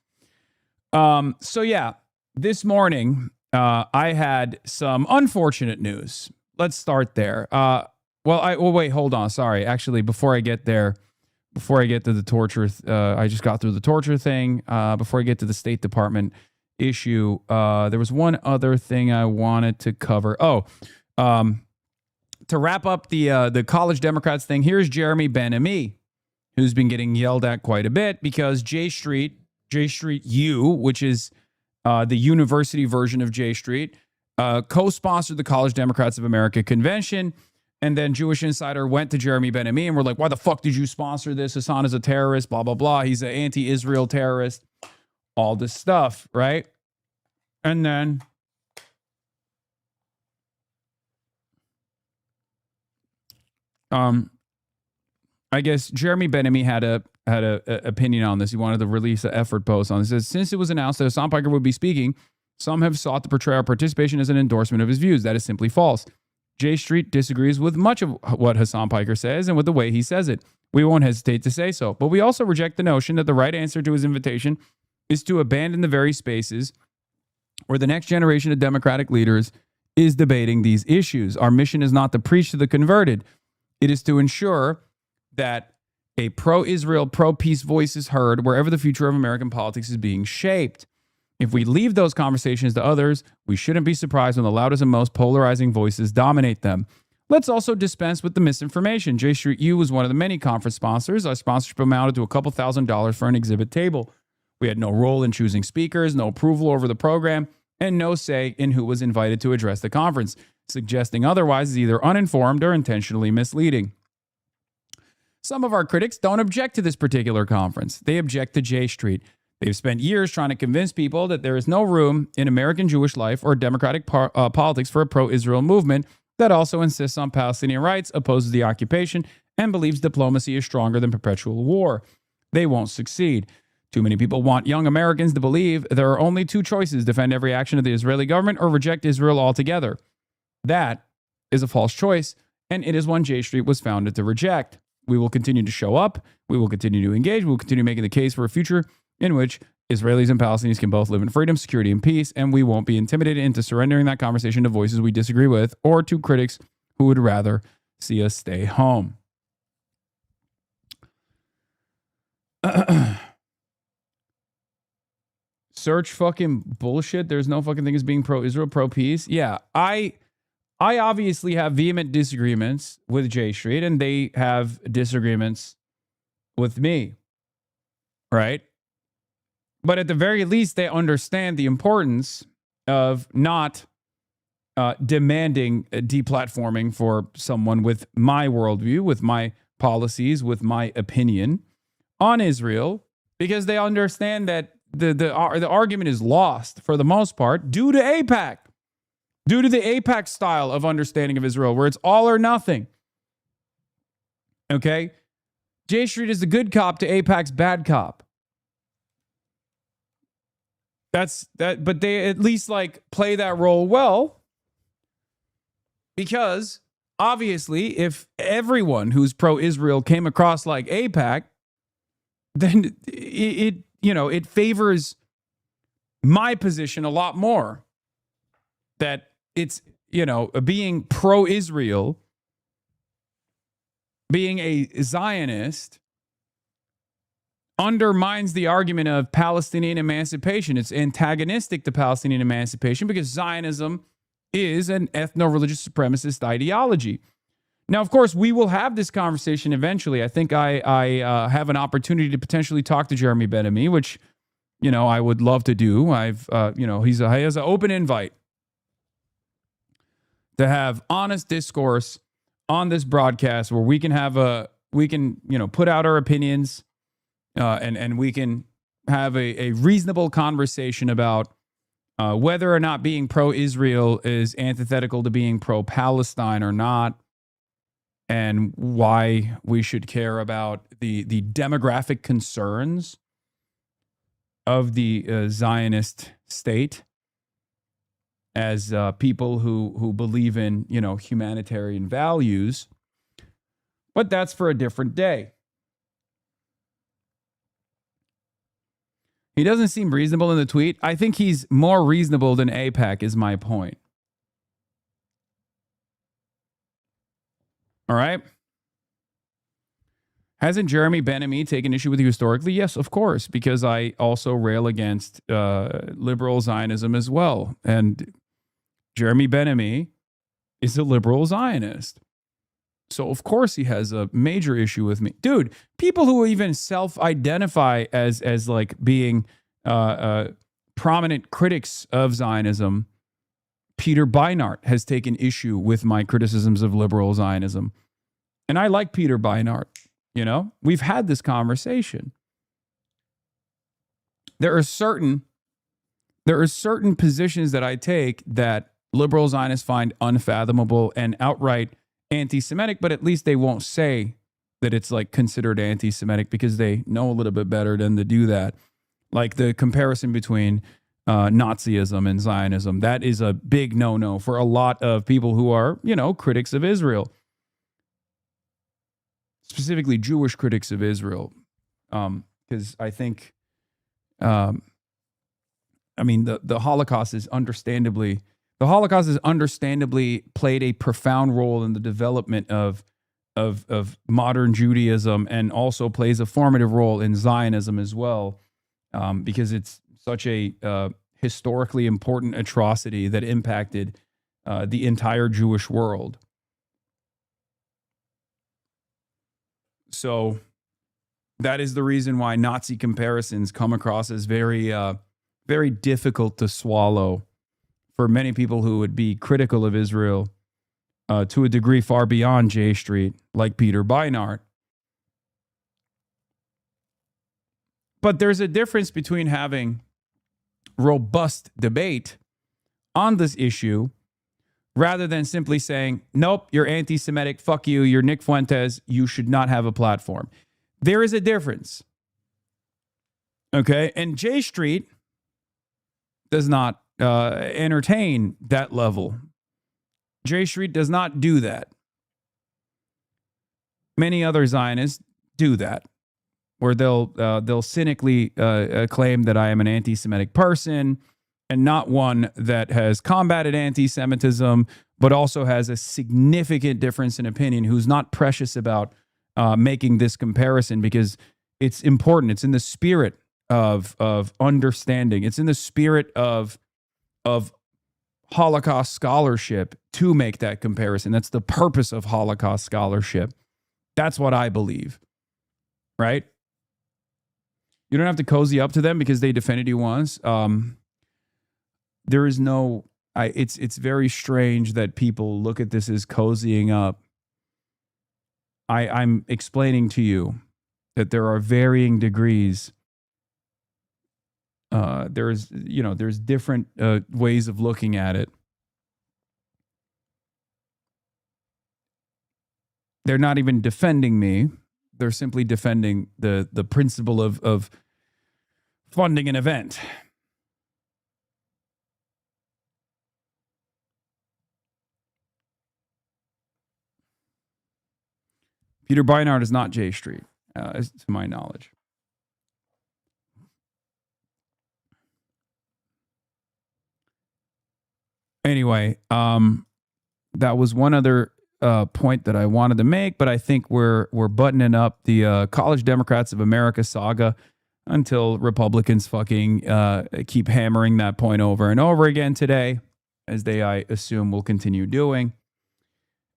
So yeah, this morning I had some unfortunate news. Let's start there. Well, wait, hold on. Sorry. Actually, before I get to the torture, I just got through the torture thing. Before I get to the State Department issue, there was one other thing I wanted to cover. To wrap up the college Democrats thing, here's Jeremy Ben-Ami, who's been getting yelled at quite a bit because J Street U, which is the university version of J Street, co-sponsored the College Democrats of America convention. And then Jewish Insider went to Jeremy Ben-Ami and were like, why the fuck did you sponsor this? Hasan is a terrorist, blah, blah, blah. He's an anti-Israel terrorist, all this stuff, right? And then I guess Jeremy Ben-Ami had a opinion on this. He wanted to release an effort post on this. It says, since it was announced that Hasan Piker would be speaking, some have sought to portray our participation as an endorsement of his views. That is simply false. J Street disagrees with much of what Hasan Piker says and with the way he says it. We won't hesitate to say so. But we also reject the notion that the right answer to his invitation is to abandon the very spaces where the next generation of Democratic leaders is debating these issues. Our mission is not to preach to the converted. It is to ensure that a pro-Israel, pro-peace voice is heard wherever the future of American politics is being shaped. If we leave those conversations to others, we shouldn't be surprised when the loudest and most polarizing voices dominate them. Let's also dispense with the misinformation. J Street U was one of the many conference sponsors. Our sponsorship amounted to a couple $1,000s for an exhibit table. We had no role in choosing speakers, no approval over the program, and no say in who was invited to address the conference. Suggesting otherwise is either uninformed or intentionally misleading. Some of our critics don't object to this particular conference. They object to J Street. They've spent years trying to convince people that there is no room in American Jewish life or democratic politics for a pro-Israel movement that also insists on Palestinian rights, opposes the occupation, and believes diplomacy is stronger than perpetual war. They won't succeed. Too many people want young Americans to believe there are only two choices: defend every action of the Israeli government or reject Israel altogether. That is a false choice, and it is one J Street was founded to reject. We will continue to show up. We will continue to engage. We will continue making the case for a future in which Israelis and Palestinians can both live in freedom, security, and peace, and we won't be intimidated into surrendering that conversation to voices we disagree with or to critics who would rather see us stay home. Search fucking bullshit. There's no fucking thing as being pro-Israel, pro-peace. Yeah, I obviously have vehement disagreements with J Street, and they have disagreements with me, right? But at the very least, they understand the importance of not demanding deplatforming for someone with my worldview, with my policies, with my opinion on Israel, because they understand that the argument is lost for the most part due to AIPAC, due to the AIPAC style of understanding of Israel, where it's all or nothing. Okay? J Street is the good cop to AIPAC's bad cop. That's that, but they at least like play that role well, because obviously if everyone who's pro-Israel came across like AIPAC, then it favors my position a lot more. That it's, being pro-Israel, being a Zionist, undermines the argument of Palestinian emancipation. It's antagonistic to Palestinian emancipation because Zionism is an ethno-religious supremacist ideology. Now, of course, we will have this conversation eventually. I think I have an opportunity to potentially talk to Jeremy Ben-Ami, which, I would love to do. He has an open invite to have honest discourse on this broadcast where we can put out our opinions, and we can have a reasonable conversation about whether or not being pro-Israel is antithetical to being pro-Palestine or not, and why we should care about the demographic concerns of the Zionist state as people who believe in, humanitarian values. But that's for a different day. He doesn't seem reasonable in the tweet. I think he's more reasonable than AIPAC is my point. All right. Hasn't Jeremy Ben-Ami taken issue with you historically? Yes, of course, because I also rail against liberal Zionism as well. And Jeremy Ben-Ami is a liberal Zionist. So, of course, he has a major issue with me. Dude, people who even self-identify as like being prominent critics of Zionism, Peter Beinart has taken issue with my criticisms of liberal Zionism. And I like Peter Beinart. You know, we've had this conversation. There are certain positions that I take that liberal Zionists find unfathomable and outright anti-Semitic, but at least they won't say that it's like considered anti-Semitic because they know a little bit better than to do that. Like the comparison between Nazism and Zionism, that is a big no-no for a lot of people who are, you know, critics of Israel. Specifically Jewish critics of Israel, because I think, I mean, the Holocaust is understandably played a profound role in the development of modern Judaism, and also plays a formative role in Zionism as well, because it's such a historically important atrocity that impacted the entire Jewish world. So that is the reason why Nazi comparisons come across as very, very difficult to swallow for many people who would be critical of Israel to a degree far beyond J Street, like Peter Beinart. But there's a difference between having robust debate on this issue rather than simply saying, nope, you're anti-Semitic, fuck you, you're Nick Fuentes, you should not have a platform. There is a difference. Okay? And J Street does not entertain that level. J Street does not do that. Many other Zionists do that, where they'll cynically claim that I am an anti-Semitic person, and not one that has combated anti-Semitism, but also has a significant difference in opinion, who's not precious about making this comparison, because it's important. It's in the spirit of understanding. It's in the spirit of Holocaust scholarship to make that comparison. That's the purpose of Holocaust scholarship. That's what I believe, right? You don't have to cozy up to them because they defended you once. There is no, it's very strange that people look at this as cozying up. I'm explaining to you that there are varying degrees. There's different ways of looking at it. They're not even defending me. They're simply defending the principle of funding an event. Peter Beinart is not J Street, to my knowledge. Anyway, that was one other point that I wanted to make, but I think we're buttoning up the College Democrats of America saga until Republicans fucking keep hammering that point over and over again today, as they, I assume, will continue doing.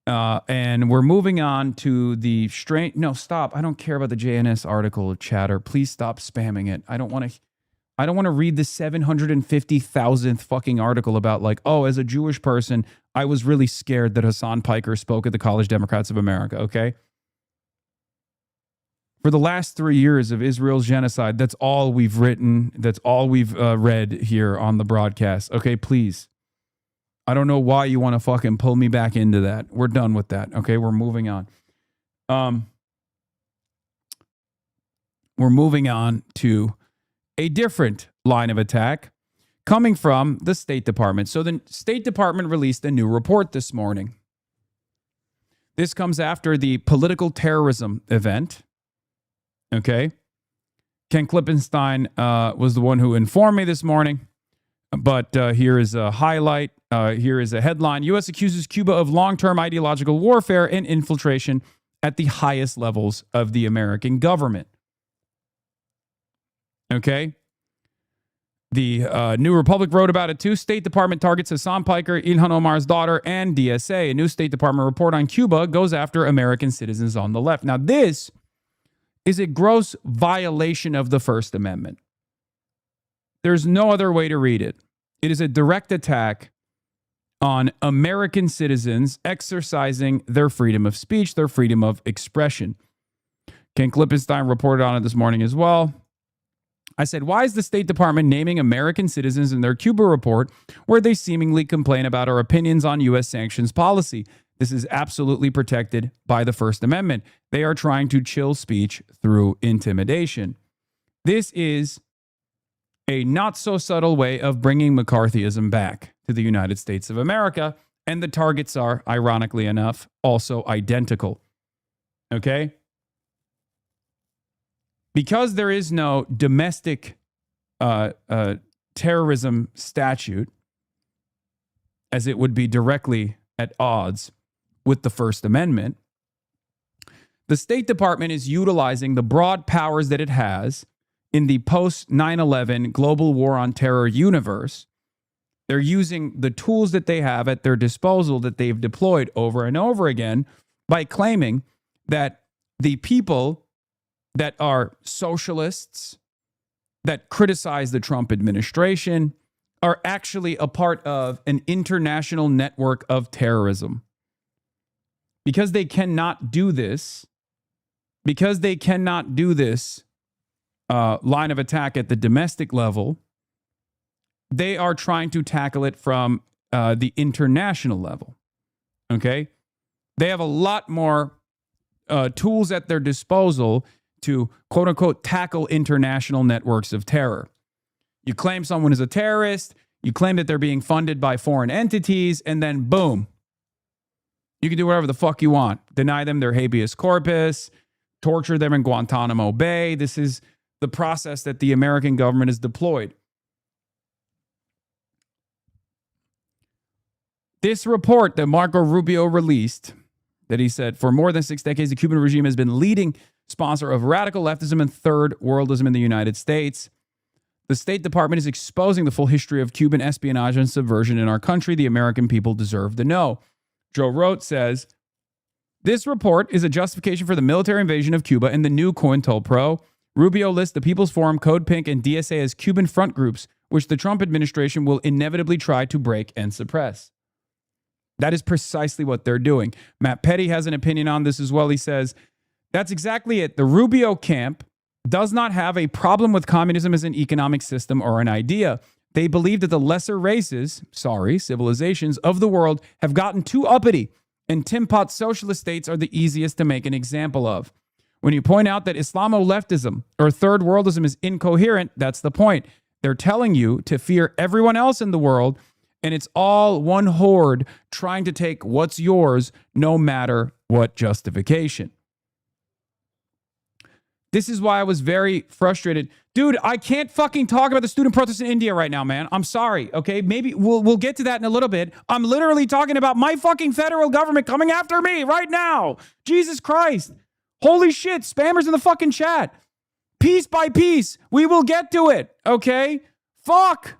And we're moving on to the strange. No, stop! I don't care about the JNS article, chatter. Please stop spamming it. I don't want to read the 750,000th fucking article about, like, oh, as a Jewish person, I was really scared that Hasan Piker spoke at the College Democrats of America, okay? For the last 3 years of Israel's genocide, that's all we've written. That's all we've read here on the broadcast. Okay, please. I don't know why you want to fucking pull me back into that. We're done with that, okay? We're moving on. We're moving on to a different line of attack coming from the State Department. So the State Department released a new report this morning. This comes after the political terrorism event. Okay. Ken Klippenstein was the one who informed me this morning But here is a highlight. Here is a headline. U.S. accuses Cuba of long-term ideological warfare and infiltration at the highest levels of the American government. Okay? The New Republic wrote about it too. State Department targets Hasan Piker, Ilhan Omar's daughter, and DSA. A new State Department report on Cuba goes after American citizens on the left. Now, this is a gross violation of the First Amendment. There's no other way to read it. It is a direct attack on American citizens exercising their freedom of speech, their freedom of expression. Ken Klippenstein reported on it this morning as well. I said, why is the State Department naming American citizens in their Cuba report where they seemingly complain about our opinions on U.S. sanctions policy? This is absolutely protected by the First Amendment. They are trying to chill speech through intimidation. This is a not so subtle way of bringing McCarthyism back to the United States of America. And the targets are, ironically enough, also identical. Okay? Because there is no domestic terrorism statute, as it would be directly at odds with the First Amendment, the State Department is utilizing the broad powers that it has in the post-9/11 global war on terror universe. They're using the tools that they have at their disposal that they've deployed over and over again by claiming that the people that are socialists, that criticize the Trump administration, are actually a part of an international network of terrorism. Because they cannot do this, line of attack at the domestic level, they are trying to tackle it from the international level. Okay? They have a lot more tools at their disposal to, quote unquote, tackle international networks of terror. You claim someone is a terrorist, you claim that they're being funded by foreign entities, and then boom, you can do whatever the fuck you want. Deny them their habeas corpus, torture them in Guantanamo Bay. This is the process that the American government has deployed. This report that Marco Rubio released, that he said, for more than 6 decades, the Cuban regime has been leading sponsor of radical leftism and third worldism in the United States. The State Department is exposing the full history of Cuban espionage and subversion in our country. The American people deserve to know. Joe Roth says, this report is a justification for the military invasion of Cuba and the new COINTELPRO. Rubio lists the People's Forum, Code Pink, and DSA as Cuban front groups, which the Trump administration will inevitably try to break and suppress. That is precisely what they're doing. Matt Petty has an opinion on this as well. He says, that's exactly it. The Rubio camp does not have a problem with communism as an economic system or an idea. They believe that the lesser races, civilizations of the world have gotten too uppity, and Tin Pot socialist states are the easiest to make an example of. When you point out that Islamo-leftism or third worldism is incoherent, that's the point. They're telling you to fear everyone else in the world, and it's all one horde trying to take what's yours, no matter what justification. This is why I was very frustrated. Dude, I can't fucking talk about the student protests in India right now, man. I'm sorry, okay? Maybe we'll get to that in a little bit. I'm literally talking about my fucking federal government coming after me right now. Jesus Christ. Holy shit, spammers in the fucking chat. Piece by piece, we will get to it, okay? Fuck.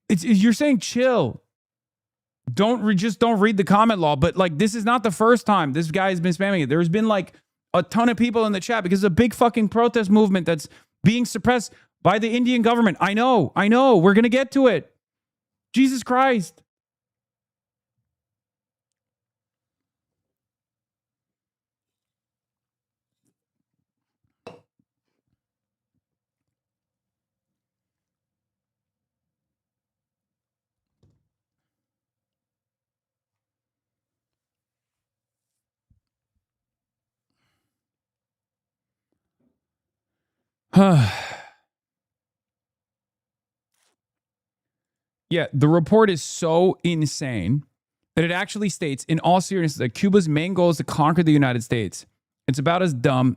You're saying chill. Just don't read the comment law. But like, this is not the first time this guy has been spamming it. There's been like a ton of people in the chat because it's a big fucking protest movement that's being suppressed by the Indian government. I know. We're going to get to it. Jesus Christ. Yeah, the report is so insane that it actually states, in all seriousness, that Cuba's main goal is to conquer the United States. It's about as dumb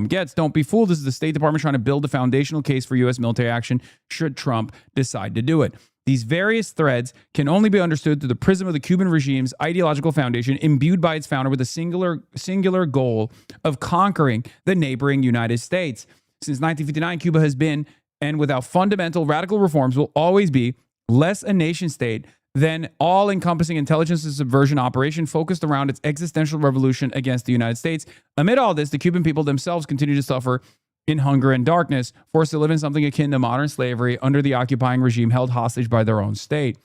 gets. Don't be fooled. This is the State Department trying to build a foundational case for U.S. military action should Trump decide to do it. These various threads can only be understood through the prism of the Cuban regime's ideological foundation, imbued by its founder with a singular goal of conquering the neighboring United States. Since 1959, Cuba has been, and without fundamental radical reforms, will always be less a nation state than all-encompassing intelligence and subversion operation focused around its existential revolution against the United States. Amid all this, the Cuban people themselves continue to suffer in hunger and darkness, forced to live in something akin to modern slavery under the occupying regime, held hostage by their own state.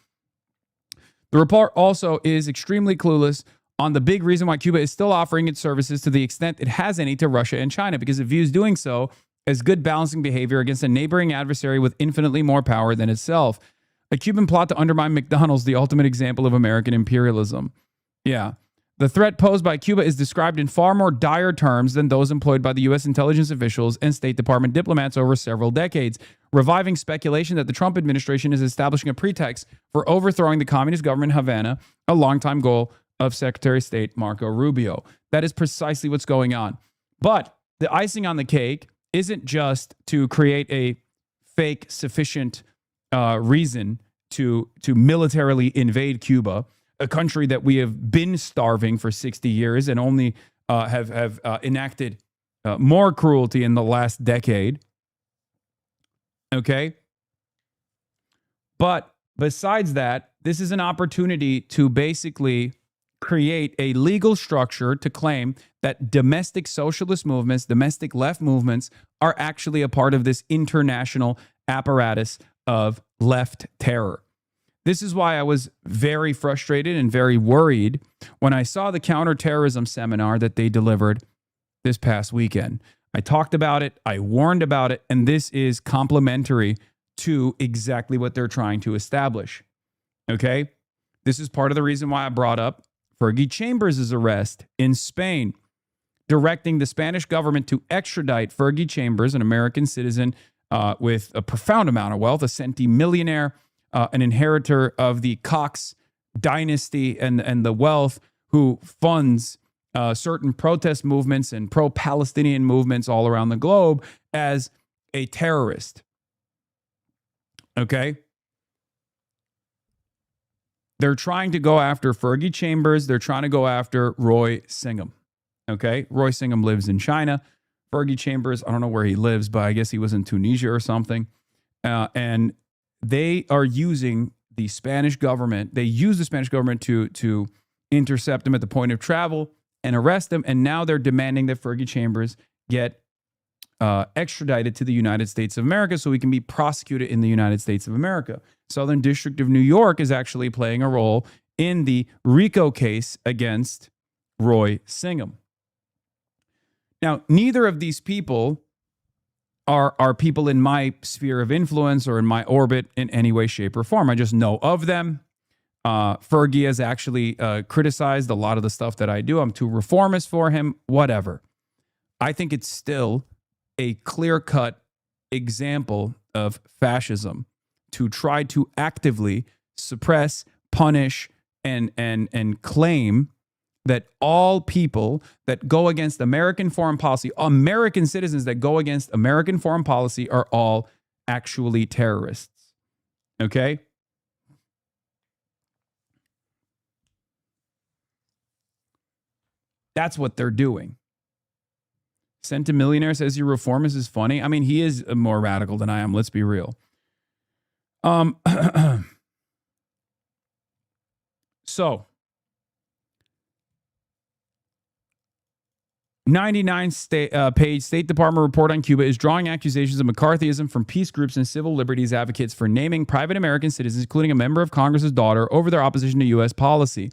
The report also is extremely clueless on the big reason why Cuba is still offering its services to the extent it has any to Russia and China, because it views doing so as good balancing behavior against a neighboring adversary with infinitely more power than itself. A Cuban plot to undermine McDonald's, the ultimate example of American imperialism. Yeah. The threat posed by Cuba is described in far more dire terms than those employed by the U.S. intelligence officials and State Department diplomats over several decades, reviving speculation that the Trump administration is establishing a pretext for overthrowing the communist government in Havana, a longtime goal of Secretary of State Marco Rubio. That is precisely what's going on. But the icing on the cake isn't just to create a fake sufficient reason to militarily invade Cuba, a country that we have been starving for 60 years and only have enacted more cruelty in the last decade. Okay? But besides that, this is an opportunity to basically create a legal structure to claim that domestic socialist movements, domestic left movements, are actually a part of this international apparatus of left terror. This is why I was very frustrated and very worried when I saw the counterterrorism seminar that they delivered this past weekend. I talked about it, I warned about it, and this is complementary to exactly what they're trying to establish. Okay? This is part of the reason why I brought up Fergie Chambers' arrest in Spain, directing the Spanish government to extradite Fergie Chambers, an American citizen with a profound amount of wealth, a centimillionaire, an inheritor of the Cox dynasty and the wealth, who funds certain protest movements and pro-Palestinian movements all around the globe as a terrorist. Okay? They're trying to go after Fergie Chambers. They're trying to go after Roy Singham. Okay? Roy Singham lives in China. Fergie Chambers, I don't know where he lives, but I guess he was in Tunisia or something. And they are using the Spanish government. They use the Spanish government to intercept him at the point of travel and arrest him. And now they're demanding that Fergie Chambers get extradited to the United States of America so he can be prosecuted in the United States of America. Southern District of New York is actually playing a role in the RICO case against Roy Singham. Now, neither of these people are people in my sphere of influence or in my orbit in any way, shape, or form. I just know of them. Fergie has actually criticized a lot of the stuff that I do. I'm too reformist for him, whatever. I think it's still a clear-cut example of fascism to try to actively suppress, punish, and claim that all people that go against American foreign policy, American citizens that go against American foreign policy, are all actually terrorists. Okay? That's what they're doing. Centimillionaire says your reformist is funny. I mean, he is more radical than I am. Let's be real. So, 99-page State Department report on Cuba is drawing accusations of McCarthyism from peace groups and civil liberties advocates for naming private American citizens, including a member of Congress's daughter, over their opposition to U.S. policy.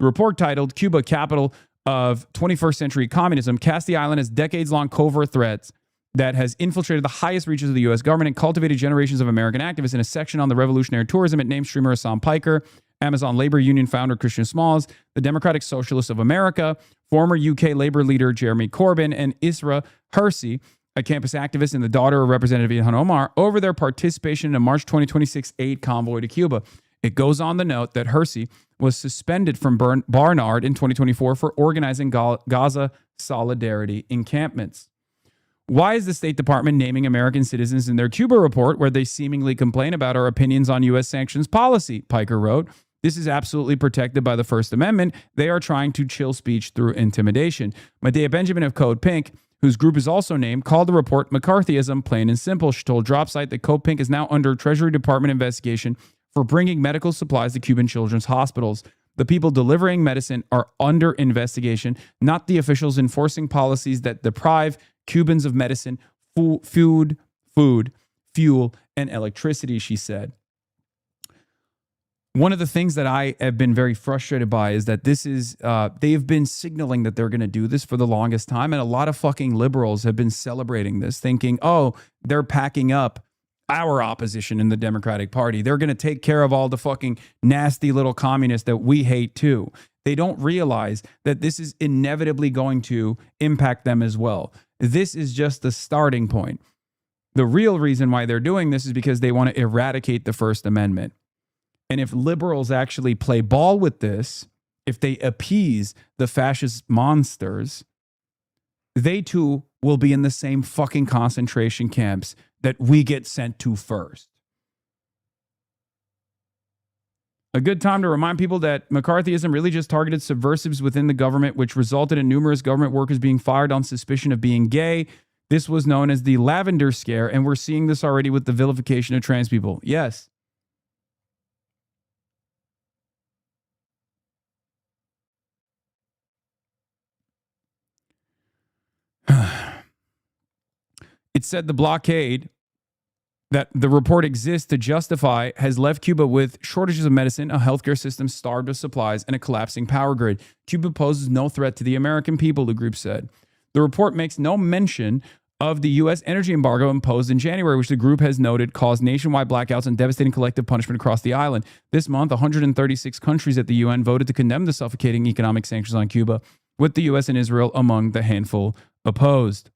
The report, titled Cuba, Capital of 21st Century Communism, casts the island as decades-long covert threats that has infiltrated the highest reaches of the U.S. government and cultivated generations of American activists. In a section on the revolutionary tourism, it names streamer Hasan Piker, Amazon Labor Union founder Christian Smalls, the Democratic Socialists of America, former UK Labor leader Jeremy Corbyn, and Isra Hersey, a campus activist and the daughter of Representative Ilhan Omar, over their participation in a March 2026 aid convoy to Cuba. It goes on to note that Hersey was suspended from Barnard in 2024 for organizing Gaza solidarity encampments. Why is the State Department naming American citizens in their Cuba report where they seemingly complain about our opinions on U.S. sanctions policy? Piker wrote. This is absolutely protected by the First Amendment. They are trying to chill speech through intimidation. Medea Benjamin of Code Pink, whose group is also named, called the report McCarthyism, plain and simple. She told DropSite that Code Pink is now under Treasury Department investigation for bringing medical supplies to Cuban children's hospitals. The people delivering medicine are under investigation, not the officials enforcing policies that deprive Cubans of medicine, food, fuel, and electricity, she said. One of the things that I have been very frustrated by is that this is, they've been signaling that they're going to do this for the longest time. And a lot of fucking liberals have been celebrating this, thinking, oh, they're packing up our opposition in the Democratic Party. They're going to take care of all the fucking nasty little communists that we hate too. They don't realize that this is inevitably going to impact them as well. This is just the starting point. The real reason why they're doing this is because they want to eradicate the First Amendment. And if liberals actually play ball with this, if they appease the fascist monsters, they too will be in the same fucking concentration camps that we get sent to first. A good time to remind people that McCarthyism really just targeted subversives within the government, which resulted in numerous government workers being fired on suspicion of being gay. This was known as the Lavender Scare, and we're seeing this already with the vilification of trans people. Yes. It said the blockade that the report exists to justify has left Cuba with shortages of medicine, a healthcare system starved of supplies, and a collapsing power grid. Cuba poses no threat to the American people, the group said. The report makes no mention of the U.S. energy embargo imposed in January, which the group has noted caused nationwide blackouts and devastating collective punishment across the island. This month, 136 countries at the UN voted to condemn the suffocating economic sanctions on Cuba, with the U.S. and Israel among the handful opposed.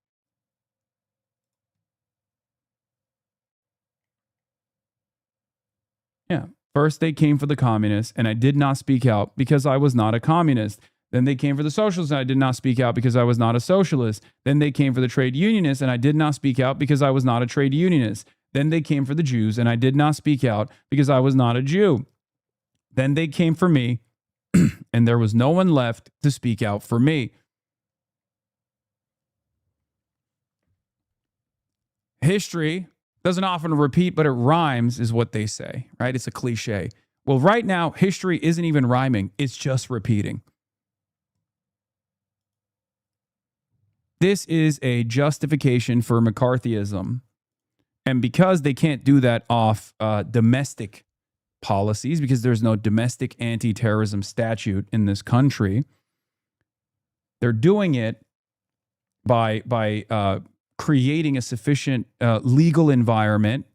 Yeah. First, they came for the communists, and I did not speak out because I was not a communist. Then they came for the socialists, and I did not speak out because I was not a socialist. Then they came for the trade unionists, and I did not speak out because I was not a trade unionist. Then they came for the Jews, and I did not speak out because I was not a Jew. Then they came for me, and there was no one left to speak out for me. History doesn't often repeat, but it rhymes, is what they say, right? It's a cliche. Well, right now, history isn't even rhyming. It's just repeating. This is a justification for McCarthyism. And because they can't do that off domestic policies, because there's no domestic anti-terrorism statute in this country, they're doing it by creating a sufficient legal environment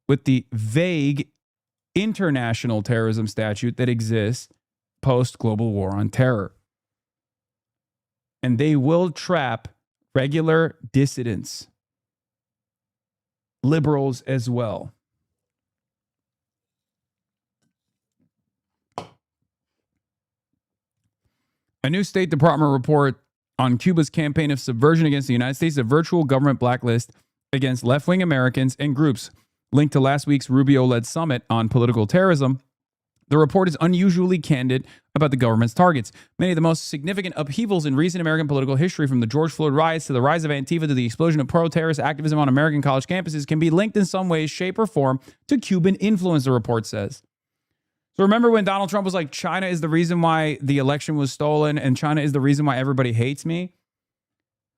with the vague international terrorism statute that exists post-global war on terror. And they will trap regular dissidents, liberals as well. A new State Department report on Cuba's campaign of subversion against the United States, a virtual government blacklist against left-wing Americans and groups linked to last week's Rubio-led summit on political terrorism. The report is unusually candid about the government's targets. Many of the most significant upheavals in recent American political history, from the George Floyd riots to the rise of Antifa to the explosion of pro-terrorist activism on American college campuses, can be linked in some way, shape, or form to Cuban influence, the report says. So remember when Donald Trump was like, China is the reason why the election was stolen and China is the reason why everybody hates me?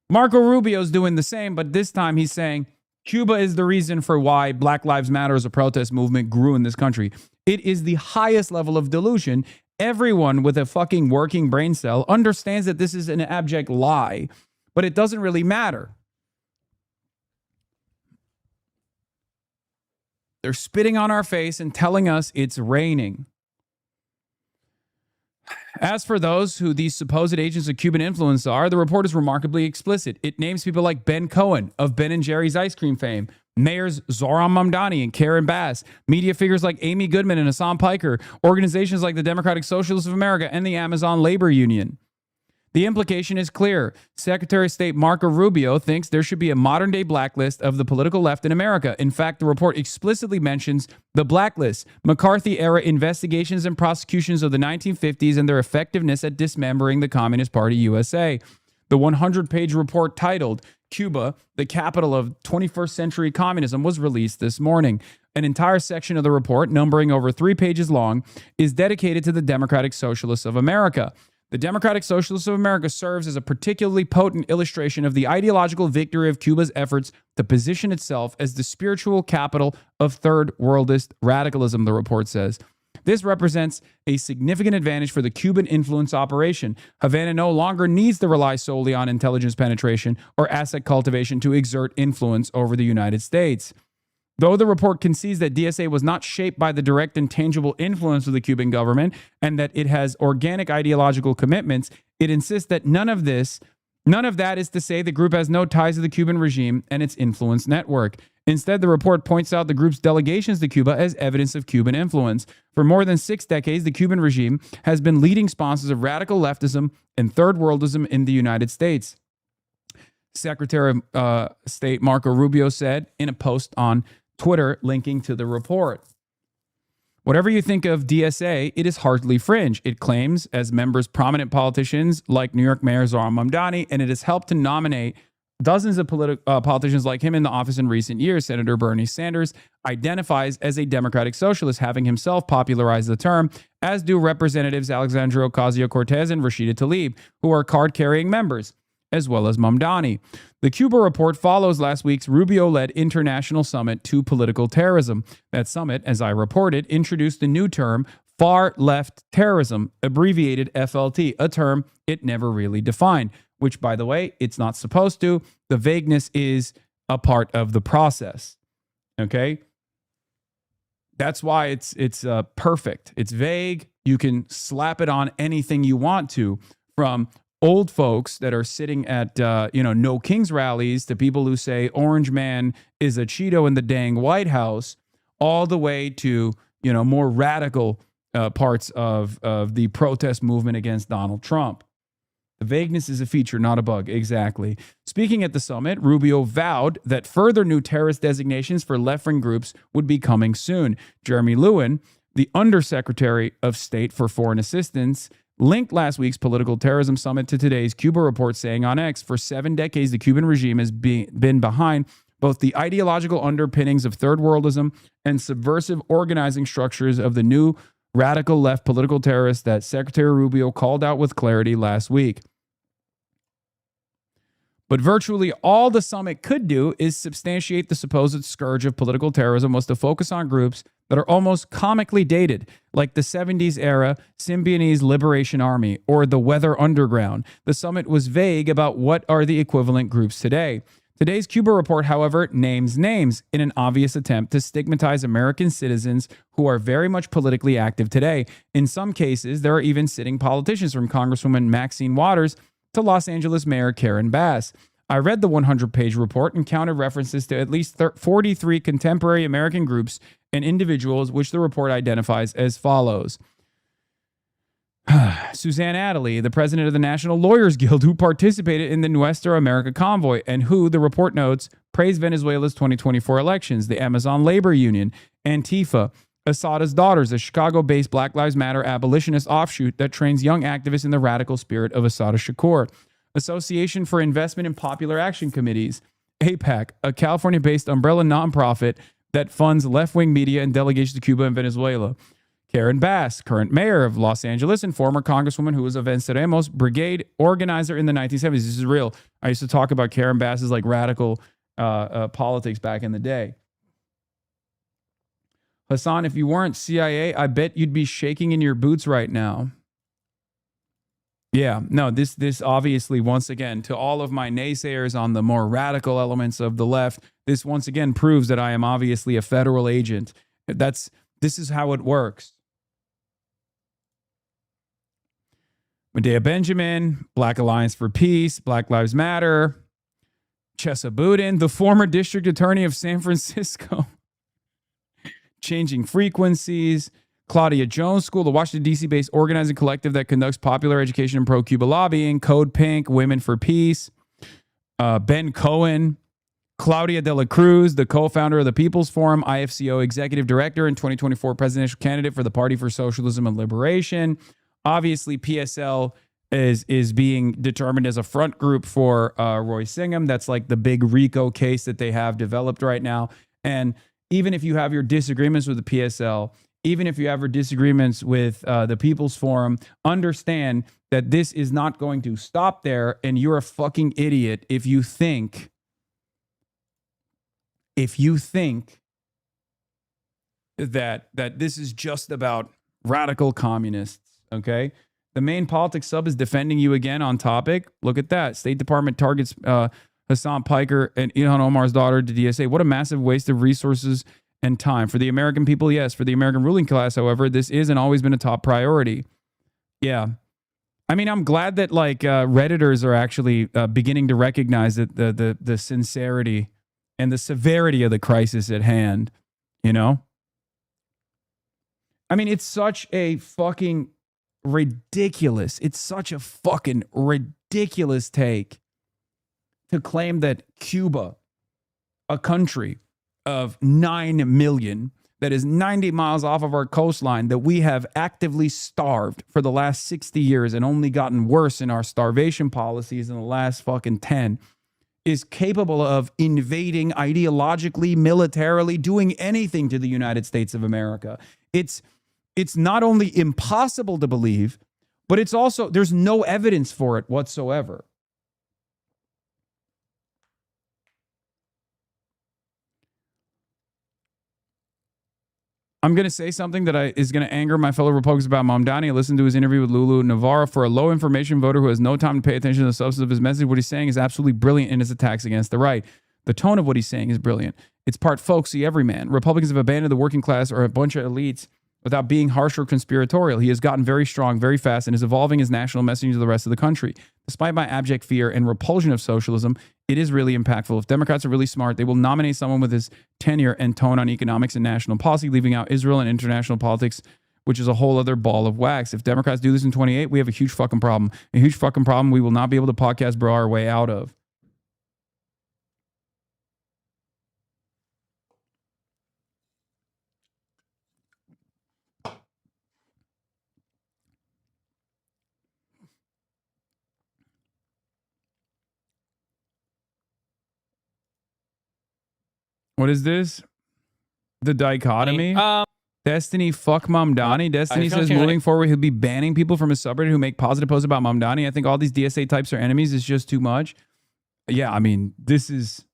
Marco Rubio's doing the same, but this time he's saying Cuba is the reason for why Black Lives Matter as a protest movement grew in this country. It is the highest level of delusion. Everyone with a fucking working brain cell understands that this is an abject lie, but it doesn't really matter. They're spitting on our face and telling us it's raining. As for those who these supposed agents of Cuban influence are, the report is remarkably explicit. It names people like Ben Cohen of Ben & Jerry's ice cream fame, mayors Zohran Mamdani and Karen Bass, media figures like Amy Goodman and Hasan Piker, organizations like the Democratic Socialists of America and the Amazon Labor Union. The implication is clear. Secretary of State Marco Rubio thinks there should be a modern-day blacklist of the political left in America. In fact, the report explicitly mentions the blacklist, McCarthy-era investigations and prosecutions of the 1950s and their effectiveness at dismembering the Communist Party USA. The 100-page report titled Cuba, the Capital of 21st Century Communism was released this morning. An entire section of the report, numbering over 3 pages long, is dedicated to the Democratic Socialists of America. The Democratic Socialists of America serves as a particularly potent illustration of the ideological victory of Cuba's efforts to position itself as the spiritual capital of third worldist radicalism, the report says. This represents a significant advantage for the Cuban influence operation. Havana no longer needs to rely solely on intelligence penetration or asset cultivation to exert influence over the United States. Though the report concedes that DSA was not shaped by the direct and tangible influence of the Cuban government and that it has organic ideological commitments, it insists that none of that is to say the group has no ties to the Cuban regime and its influence network. Instead, the report points out the group's delegations to Cuba as evidence of Cuban influence. For more than 6 decades, the Cuban regime has been leading sponsors of radical leftism and third worldism in the United States. Secretary of State Marco Rubio said in a post on Twitter linking to the report. Whatever you think of DSA, it is hardly fringe. It claims as members prominent politicians like New York Mayor Zohran Mamdani, and it has helped to nominate dozens of politicians like him in the office in recent years. Senator Bernie Sanders identifies as a Democratic socialist, having himself popularized the term, as do Representatives Alexandria Ocasio-Cortez and Rashida Tlaib, who are card-carrying members, as well as Mamdani. The Cuba report follows last week's Rubio-led International Summit to Political Terrorism. That summit, as I reported, introduced the new term far-left terrorism, abbreviated FLT, a term it never really defined, which, by the way, it's not supposed to. The vagueness is a part of the process, okay? That's why it's perfect. It's vague. You can slap it on anything you want to, from old folks that are sitting at, No Kings rallies to people who say Orange Man is a Cheeto in the dang White House, all the way to, more radical parts of the protest movement against Donald Trump. The vagueness is a feature, not a bug. Exactly. Speaking at the summit, Rubio vowed that further new terrorist designations for left-wing groups would be coming soon. Jeremy Lewin, the Undersecretary of State for Foreign Assistance, linked last week's political terrorism summit to today's Cuba report, saying on X, for 7 decades, the Cuban regime has been behind both the ideological underpinnings of third worldism and subversive organizing structures of the new radical left political terrorists that Secretary Rubio called out with clarity last week. But virtually all the summit could do is substantiate the supposed scourge of political terrorism was to focus on groups that are almost comically dated, like the 70s era Symbionese Liberation Army or the Weather Underground. The summit was vague about what are the equivalent groups today. Today's Cuba report, however, names names in an obvious attempt to stigmatize American citizens who are very much politically active today. In some cases, there are even sitting politicians, from Congresswoman Maxine Waters to Los Angeles Mayor Karen Bass. I read the 100-page report and counted references to at least 43 contemporary American groups and individuals, which the report identifies as follows. Suzanne Attlee, the president of the National Lawyers Guild, who participated in the Nuestra America convoy and who, the report notes, praised Venezuela's 2024 elections. The Amazon Labor Union, Antifa, Asada's Daughters, a Chicago-based Black Lives Matter abolitionist offshoot that trains young activists in the radical spirit of Assata Shakur. Association for Investment in Popular Action Committees, APAC, a California-based umbrella nonprofit that funds left-wing media and delegations to Cuba and Venezuela. Karen Bass, current mayor of Los Angeles and former congresswoman who was a Venceremos brigade organizer in the 1970s. This is real. I used to talk about Karen Bass's radical politics back in the day. Hasan, if you weren't CIA, I bet you'd be shaking in your boots right now. Yeah, no, this obviously, once again, to all of my naysayers on the more radical elements of the left, this once again proves that I am obviously a federal agent. This is how it works. Medea Benjamin, Black Alliance for Peace, Black Lives Matter, Chesa Boudin, the former district attorney of San Francisco, Changing Frequencies, Claudia Jones School, the Washington, D.C.-based organizing collective that conducts popular education and pro-Cuba lobbying, Code Pink, Women for Peace, Ben Cohen, Claudia de la Cruz, the co-founder of the People's Forum, IFCO executive director and 2024 presidential candidate for the Party for Socialism and Liberation. Obviously, PSL is being determined as a front group for Roy Singham. That's like the big RICO case that they have developed right now. And even if you have your disagreements with the PSL, even if you have your disagreements with the People's Forum, understand that this is not going to stop there. And you're a fucking idiot if you think that this is just about radical communists, okay? The main politics sub is defending you again on topic. Look at that. State Department targets Hasan Piker and Ilhan Omar's daughter to DSA. What a massive waste of resources and time. For the American people, yes. For the American ruling class, however, this is and always been a top priority. Yeah. I mean, I'm glad that like Redditors are actually beginning to recognize that the sincerity and the severity of the crisis at hand, you know? I mean, it's such a fucking ridiculous take to claim that Cuba, a country of 9 million that is 90 miles off of our coastline, that we have actively starved for the last 60 years and only gotten worse in our starvation policies in the last fucking 10, is capable of invading ideologically, militarily, doing anything to the United States of America. It's not only impossible to believe, but it's also, there's no evidence for it whatsoever. I'm going to say something that is going to anger my fellow Republicans about Mamdani. I listened to his interview with Lulu Navarro. For a low information voter who has no time to pay attention to the substance of his message, what he's saying is absolutely brilliant in his attacks against the right. The tone of what he's saying is brilliant. It's part folksy everyman. Republicans have abandoned the working class or a bunch of elites without being harsh or conspiratorial. He has gotten very strong, very fast, and is evolving his national messaging to the rest of the country. Despite my abject fear and repulsion of socialism, it is really impactful. If Democrats are really smart, they will nominate someone with his tenure and tone on economics and national policy, leaving out Israel and international politics, which is a whole other ball of wax. If Democrats do this in 28, we have a huge fucking problem. A huge fucking problem we will not be able to podcast bro our way out of. What is this? The dichotomy? Destiny, fuck Mamdani. Destiny says moving forward, he'll be banning people from his subreddit who make positive posts about Mamdani. I think all these DSA types are enemies. It's just too much. Yeah, I mean, this is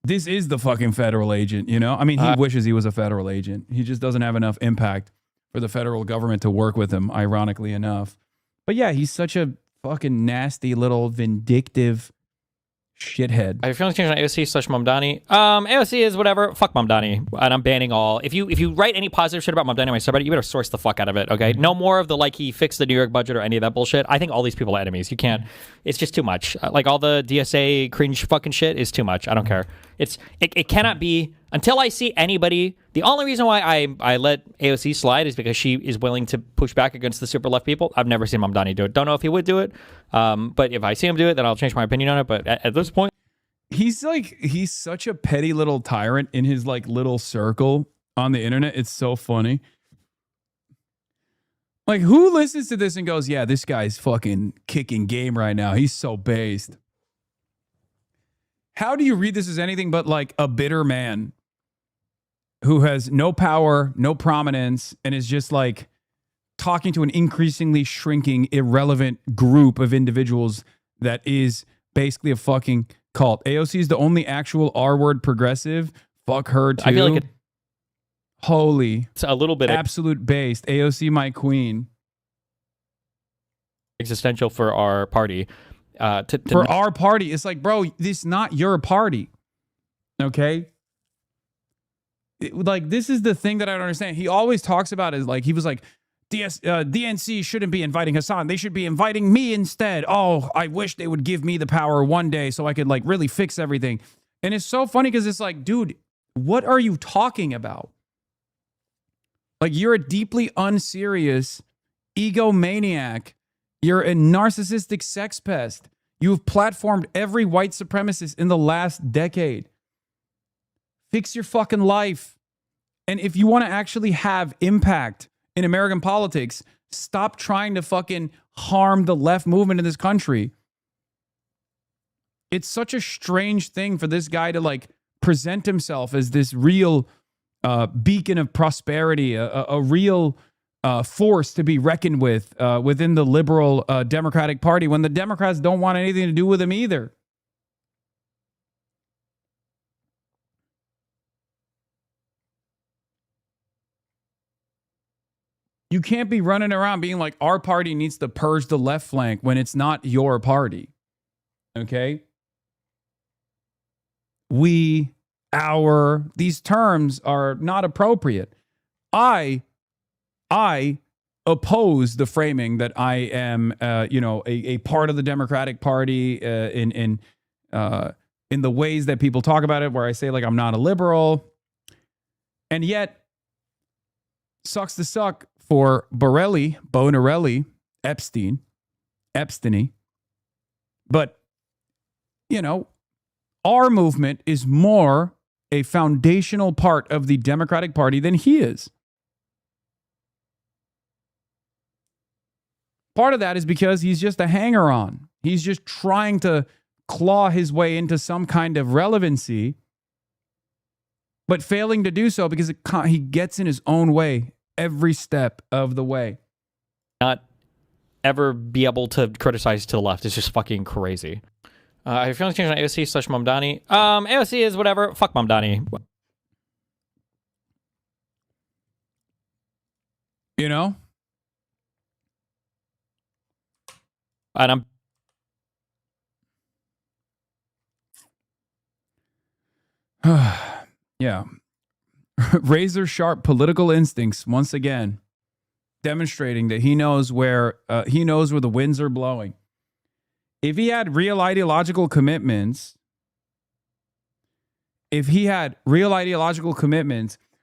the fucking federal agent, you know? I mean, he wishes he was a federal agent. He just doesn't have enough impact for the federal government to work with him, ironically enough. But yeah, he's such a fucking nasty little vindictive shithead. I have a feeling change on AOC/Mamdani. AOC is whatever. Fuck Mamdani. And I'm banning all. If you write any positive shit about Mamdani on my subreddit, you better source the fuck out of it, okay? No more of the like he fixed the New York budget or any of that bullshit. I think all these people are enemies. You can't. It's just too much. Like all the DSA cringe fucking shit is too much. I don't care. It cannot be until I see anybody. The only reason why I let AOC slide is because she is willing to push back against the super left people. I've never seen Mamdani do it. Don't know if he would do it. But if I see him do it, then I'll change my opinion on it. But at this point, he's such a petty little tyrant in his like little circle on the internet. It's so funny. Like, who listens to this and goes, yeah, this guy's fucking kicking game right now. He's so based. How do you read this as anything but like a bitter man who has no power, no prominence, and is just like talking to an increasingly shrinking, irrelevant group of individuals that is basically a fucking cult? AOC is the only actual R-word progressive. Fuck her too. I feel like holy. It's a little bit absolute based. AOC, my queen. Existential for our party. For our party. It's like, bro, this is not your party. Okay? Like, this is the thing that I don't understand. He always talks about is like, he was like, DNC shouldn't be inviting Hasan. They should be inviting me instead. Oh, I wish they would give me the power one day so I could like really fix everything. And it's so funny because it's like, dude, what are you talking about? Like, you're a deeply unserious egomaniac. You're a narcissistic sex pest. You've platformed every white supremacist in the last decade. Fix your fucking life. And if you want to actually have impact in American politics, stop trying to fucking harm the left movement in this country. It's such a strange thing for this guy to like present himself as this real beacon of prosperity, a real force to be reckoned with within the liberal Democratic Party when the Democrats don't want anything to do with him either. You can't be running around being like, our party needs to purge the left flank when it's not your party. Okay? We, our, these terms are not appropriate. I oppose the framing that I am, a part of the Democratic Party in the ways that people talk about it, where I say like I'm not a liberal, and yet sucks to suck for Bonarelli, Epstein, but our movement is more a foundational part of the Democratic Party than he is. Part of that is because he's just a hanger-on. He's just trying to claw his way into some kind of relevancy, but failing to do so because he gets in his own way every step of the way. Not ever be able to criticize to the left. It's just fucking crazy. If you're feeling change on AOC/Mamdani, AOC is whatever. Fuck Mamdani. You know? And I'm yeah. Razor sharp political instincts once again, demonstrating that he knows where the winds are blowing. If he had real ideological commitments,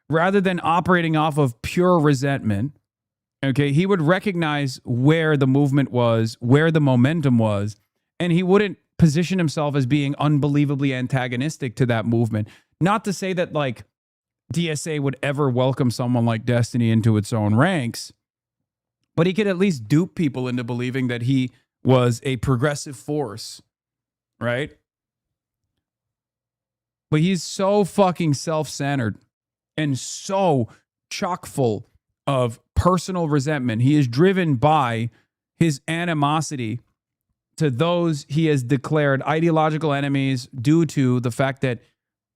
rather than operating off of pure resentment, okay, he would recognize where the movement was, where the momentum was, and he wouldn't position himself as being unbelievably antagonistic to that movement. Not to say that like DSA would ever welcome someone like Destiny into its own ranks, but he could at least dupe people into believing that he was a progressive force, right? But he's so fucking self-centered and so chock full of personal resentment. He is driven by his animosity to those he has declared ideological enemies due to the fact that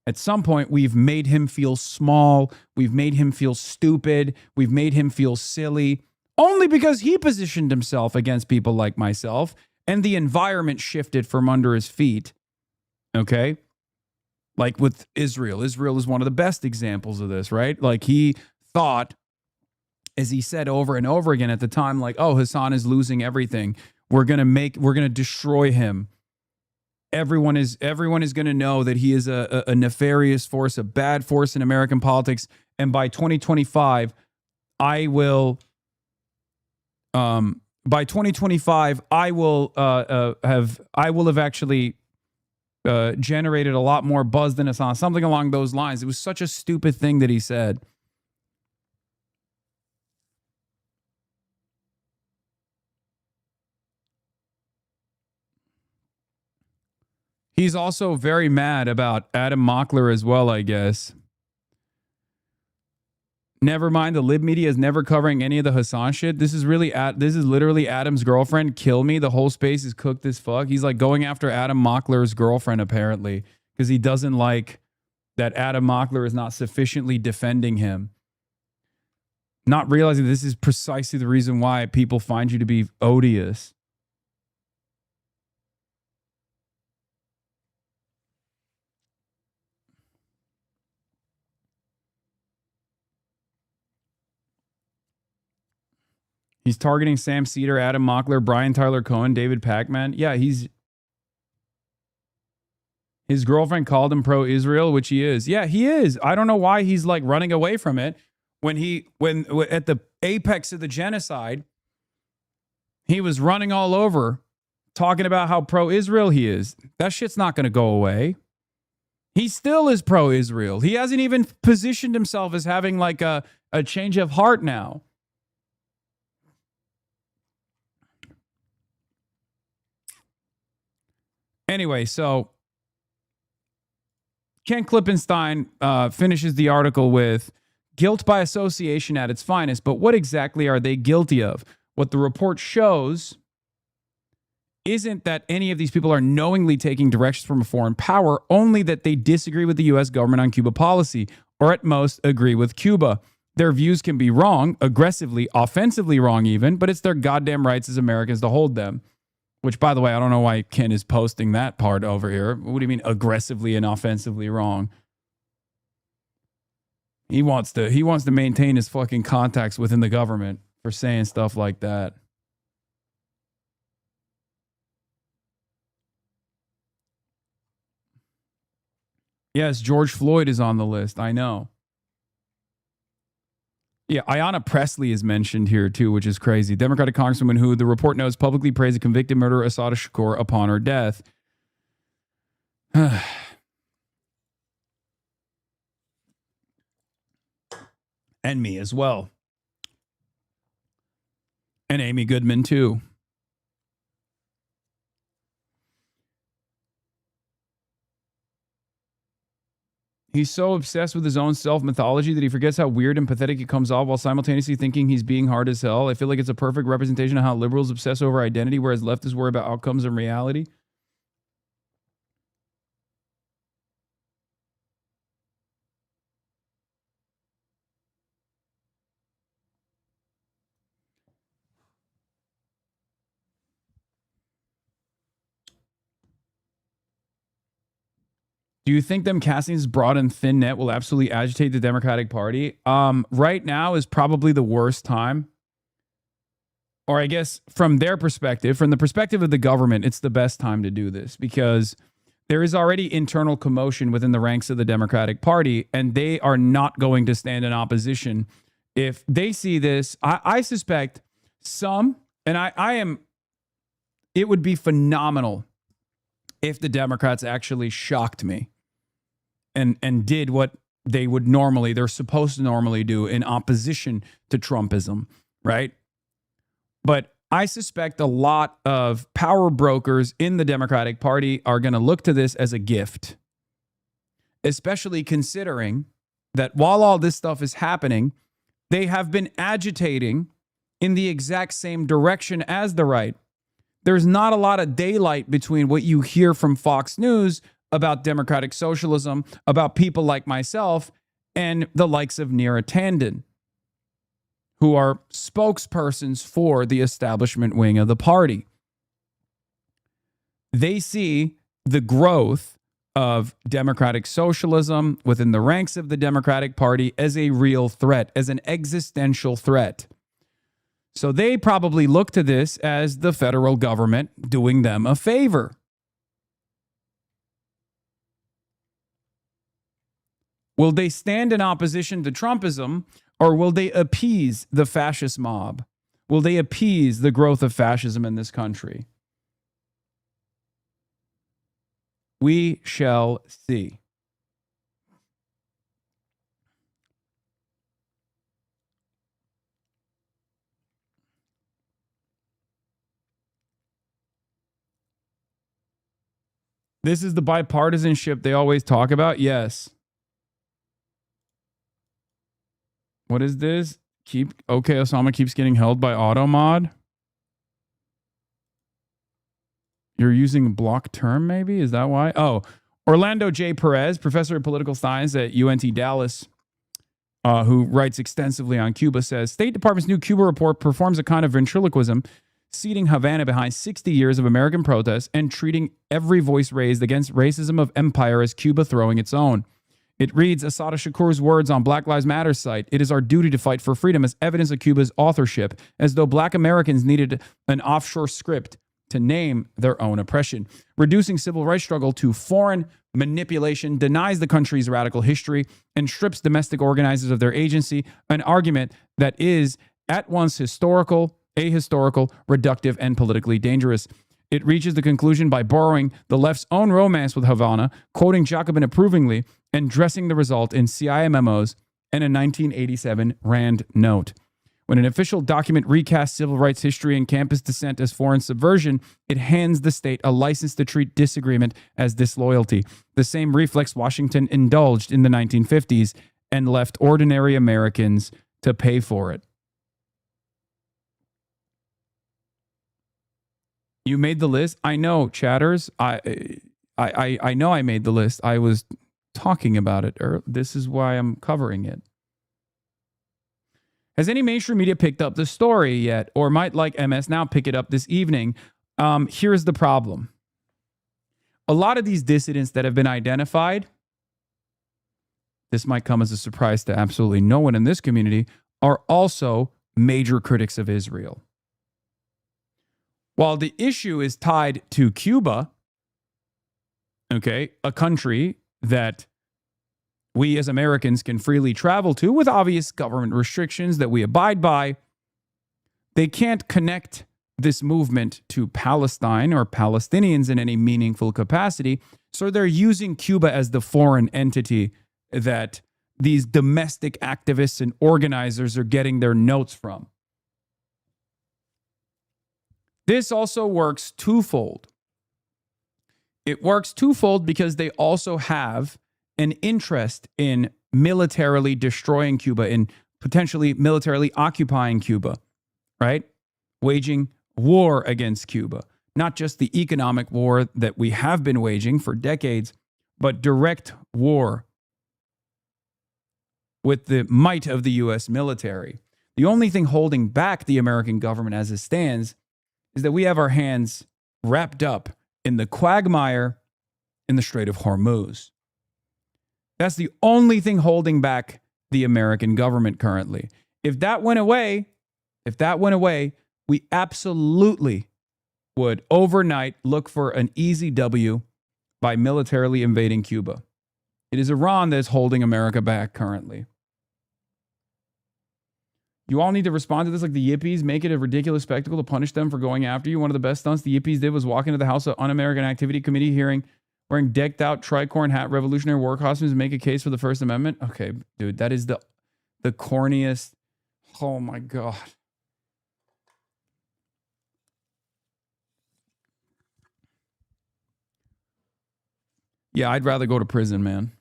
at some point we've made him feel small, we've made him feel stupid, we've made him feel silly, only because he positioned himself against people like myself and the environment shifted from under his feet. Okay? Like with Israel. Israel is one of the best examples of this, right? Like he thought, as he said over and over again at the time, like, oh, Hasan is losing everything. We're going to destroy him. Everyone is going to know that he is a nefarious force, a bad force in American politics. And by 2025, I will have actually generated a lot more buzz than Hasan, something along those lines. It was such a stupid thing that he said. He's also very mad about Adam Mockler as well, I guess. Never mind, the lib media is never covering any of the Hasan shit. This is literally Adam's girlfriend. Kill me. The whole space is cooked as fuck. He's like going after Adam Mockler's girlfriend apparently because he doesn't like that Adam Mockler is not sufficiently defending him. Not realizing this is precisely the reason why people find you to be odious. He's targeting Sam Cedar, Adam Mockler, Brian Tyler Cohen, David Pacman. Yeah, his girlfriend called him pro-Israel, which he is. Yeah, he is. I don't know why he's like running away from it when at the apex of the genocide, he was running all over talking about how pro-Israel he is. That shit's not going to go away. He still is pro-Israel. He hasn't even positioned himself as having like a change of heart now. Anyway, so Ken Klippenstein finishes the article with guilt by association at its finest, but what exactly are they guilty of? What the report shows isn't that any of these people are knowingly taking directions from a foreign power, only that they disagree with the U.S. government on Cuba policy, or at most agree with Cuba. Their views can be wrong, aggressively, offensively wrong even, but it's their goddamn rights as Americans to hold them. Which, by the way, I don't know why Ken is posting that part over here. What do you mean aggressively and offensively wrong? He wants to maintain his fucking contacts within the government for saying stuff like that. Yes, George Floyd is on the list. I know. Yeah, Ayanna Pressley is mentioned here too, which is crazy. Democratic Congresswoman who the report notes publicly praised a convicted murderer Assata Shakur upon her death. And me as well. And Amy Goodman too. He's so obsessed with his own self-mythology that he forgets how weird and pathetic it comes off while simultaneously thinking he's being hard as hell. I feel like it's a perfect representation of how liberals obsess over identity, whereas leftists worry about outcomes and reality. Do you think them casting this broad and thin net will absolutely agitate the Democratic Party? Right now is probably the worst time. Or I guess from their perspective, from the perspective of the government, it's the best time to do this because there is already internal commotion within the ranks of the Democratic Party, and they are not going to stand in opposition. If they see this, I suspect some, and it would be phenomenal if the Democrats actually shocked me and did what they're supposed to normally do in opposition to Trumpism, right? But I suspect a lot of power brokers in the Democratic Party are going to look to this as a gift, especially considering that while all this stuff is happening, they have been agitating in the exact same direction as the right. There's not a lot of daylight between what you hear from Fox News about democratic socialism, about people like myself, and the likes of Neera Tanden, who are spokespersons for the establishment wing of the party. They see the growth of democratic socialism within the ranks of the Democratic Party as a real threat, as an existential threat. So they probably look to this as the federal government doing them a favor. Will they stand in opposition to Trumpism, or will they appease the fascist mob? Will they appease the growth of fascism in this country? We shall see. This is the bipartisanship they always talk about? Yes. What is this? Okay, Osama keeps getting held by AutoMod. You're using block term, maybe? Is that why? Oh, Orlando J. Perez, professor of political science at UNT Dallas, who writes extensively on Cuba, says, State Department's new Cuba report performs a kind of ventriloquism, seating Havana behind 60 years of American protests and treating every voice raised against racism of empire as Cuba throwing its own. It reads Assata Shakur's words on Black Lives Matter site. It is our duty to fight for freedom as evidence of Cuba's authorship, as though Black Americans needed an offshore script to name their own oppression. Reducing civil rights struggle to foreign manipulation denies the country's radical history and strips domestic organizers of their agency, an argument that is at once historical, ahistorical, reductive, and politically dangerous. It reaches the conclusion by borrowing the left's own romance with Havana, quoting Jacobin approvingly, and dressing the result in CIA memos and a 1987 Rand note. When an official document recasts civil rights history and campus dissent as foreign subversion, it hands the state a license to treat disagreement as disloyalty, the same reflex Washington indulged in the 1950s and left ordinary Americans to pay for it. You made the list? I know, chatters. I know I made the list. I was talking about it. This is why I'm covering it. Has any mainstream media picked up the story yet, or might, like MS Now, pick it up this evening? Here's the problem. A lot of these dissidents that have been identified, this might come as a surprise to absolutely no one in this community, are also major critics of Israel. While the issue is tied to Cuba, okay, a country that we as Americans can freely travel to with obvious government restrictions that we abide by, they can't connect this movement to Palestine or Palestinians in any meaningful capacity. So they're using Cuba as the foreign entity that these domestic activists and organizers are getting their notes from. This also works twofold. It works twofold because they also have an interest in militarily destroying Cuba, in potentially militarily occupying Cuba, right? Waging war against Cuba. Not just the economic war that we have been waging for decades, but direct war with the might of the U.S. military. The only thing holding back the American government as it stands is that we have our hands wrapped up in the quagmire in the Strait of Hormuz. That's the only thing holding back the American government currently. If that went away, we absolutely would overnight look for an easy W by militarily invading Cuba. It is Iran that is holding America back currently. You all need to respond to this like the Yippies, make it a ridiculous spectacle to punish them for going after you. One of the best stunts the Yippies did was walk into the House of Un-American Activity Committee hearing, wearing decked out tricorn hat Revolutionary War costumes and make a case for the First Amendment. Okay, dude, that is the corniest. Oh my God. Yeah, I'd rather go to prison, man.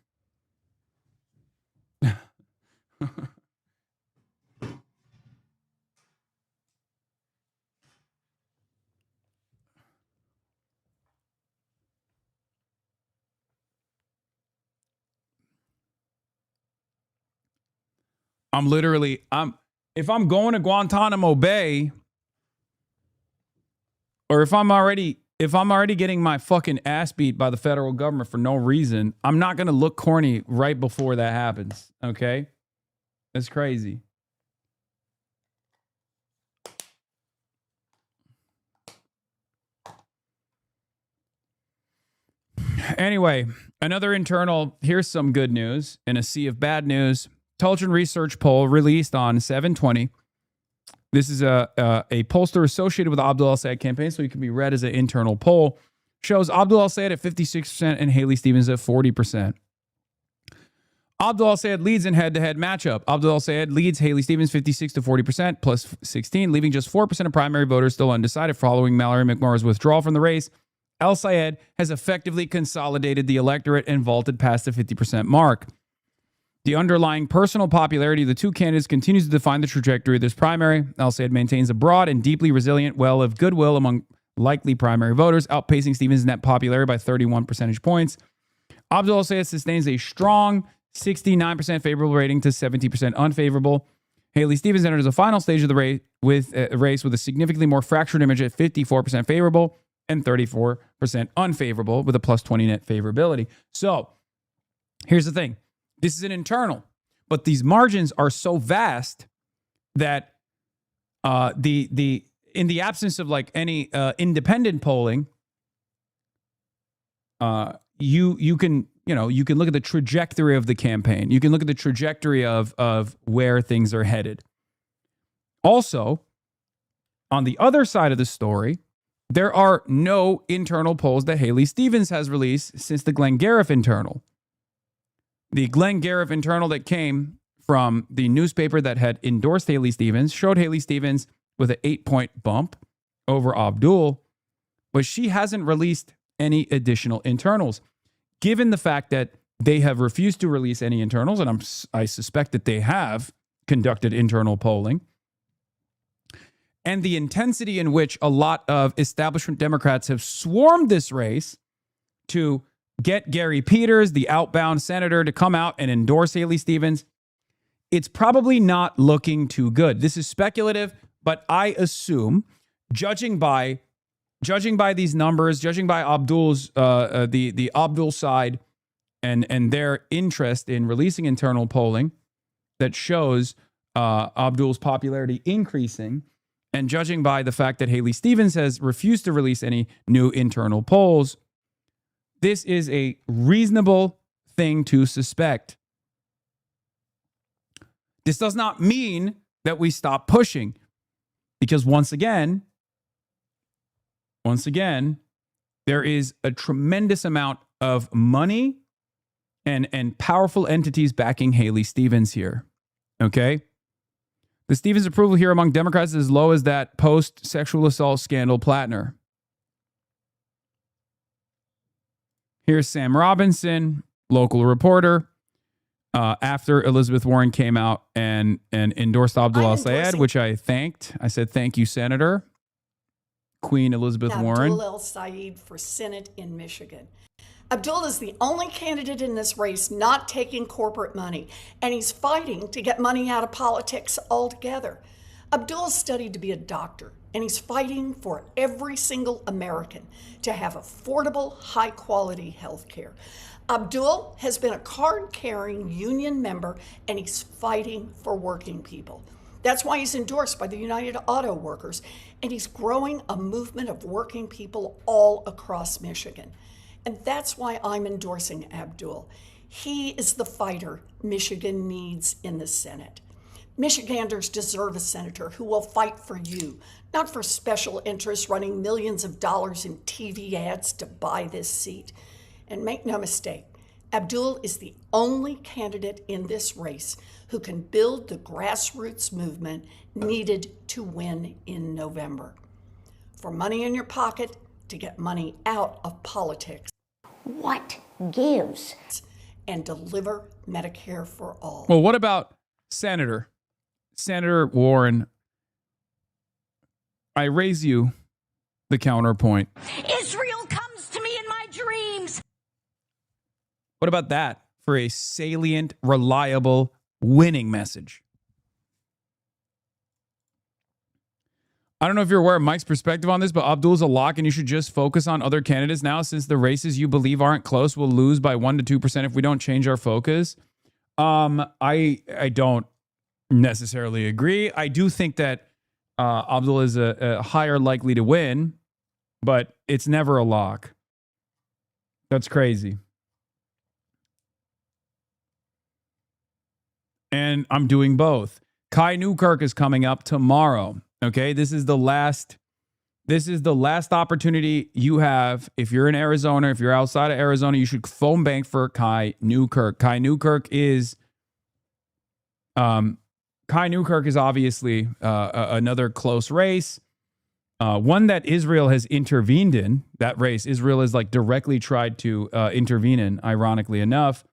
If I'm going to Guantanamo Bay, or if I'm already getting my fucking ass beat by the federal government for no reason, I'm not going to look corny right before that happens. Okay? That's crazy. Anyway, here's some good news in a sea of bad news. Intelligent Research poll released on 7/20. This is a pollster associated with the Abdul al-Sayed campaign, so it can be read as an internal poll. Shows Abdul al-Sayed at 56% and Haley Stevens at 40%. Abdul al-Sayed leads in head-to-head matchup. Abdul al-Sayed leads Haley Stevens 56 to 40% plus 16, leaving just 4% of primary voters still undecided following Mallory McMorrow's withdrawal from the race. Al-Sayed has effectively consolidated the electorate and vaulted past the 50% mark. The underlying personal popularity of the two candidates continues to define the trajectory of this primary. Al-Sayed maintains a broad and deeply resilient well of goodwill among likely primary voters, outpacing Stevens' net popularity by 31 percentage points. Abdul al-Sayed sustains a strong 69% favorable rating to 70% unfavorable. Haley Stevens enters the final stage of the race with a significantly more fractured image at 54% favorable and 34% unfavorable with a plus 20 net favorability. So here's the thing. This is an internal. But these margins are so vast that in the absence of like any independent polling, you can look at the trajectory of the campaign. You can look at the trajectory of where things are headed. Also, on the other side of the story, there are no internal polls that Haley Stevens has released since the Glenn Gariff internal. The Glenn Gariff internal that came from the newspaper that had endorsed Haley Stevens showed Haley Stevens with an 8-point bump over Abdul, but she hasn't released any additional internals. Given the fact that they have refused to release any internals, and I suspect that they have conducted internal polling, and the intensity in which a lot of establishment Democrats have swarmed this race to get Gary Peters, the outbound senator, to come out and endorse Haley Stevens, it's probably not looking too good. This is speculative, but I assume, judging by these numbers, judging by Abdul's the Abdul side and their interest in releasing internal polling that shows Abdul's popularity increasing, and judging by the fact that Haley Stevens has refused to release any new internal polls, this is a reasonable thing to suspect. This does not mean that we stop pushing, because once again, there is a tremendous amount of money and powerful entities backing Haley Stevens here. Okay? The Stevens approval here among Democrats is as low as that post-sexual assault scandal Plattner. Here's Sam Robinson, local reporter, after Elizabeth Warren came out and endorsed Abdul al-Sayed, which I thanked. I said, thank you, Senator. Queen Elizabeth Warren. Abdul al-Sayed for Senate in Michigan. Abdul is the only candidate in this race not taking corporate money, and he's fighting to get money out of politics altogether. Abdul studied to be a doctor, and he's fighting for every single American to have affordable, high-quality health care. Abdul has been a card-carrying union member, and he's fighting for working people. That's why he's endorsed by the United Auto Workers, and he's growing a movement of working people all across Michigan. And that's why I'm endorsing Abdul. He is the fighter Michigan needs in the Senate. Michiganders deserve a senator who will fight for you, not for special interests running millions of dollars in TV ads to buy this seat. And make no mistake, Abdul is the only candidate in this race who can build the grassroots movement needed to win in November. For money in your pocket, to get money out of politics. What gives? And deliver Medicare for all. Well, what about Senator Warren? I raise you the counterpoint. Israel comes to me in my dreams. What about that for a salient, reliable, winning message? I don't know if you're aware of Mike's perspective on this, but Abdul's a lock and you should just focus on other candidates now, since the races you believe aren't close will lose by 1% to 2% if we don't change our focus. I don't necessarily agree. I do think that Abdul is a higher likely to win, but it's never a lock. That's crazy. And I'm doing both. Kai Newkirk is coming up tomorrow. Okay, this is the last opportunity you have. If you're in Arizona, if you're outside of Arizona, you should phone bank for Kai Newkirk. Kai Newkirk is obviously another close race, one that Israel has intervened in. That race, Israel has like directly tried to intervene in, ironically enough.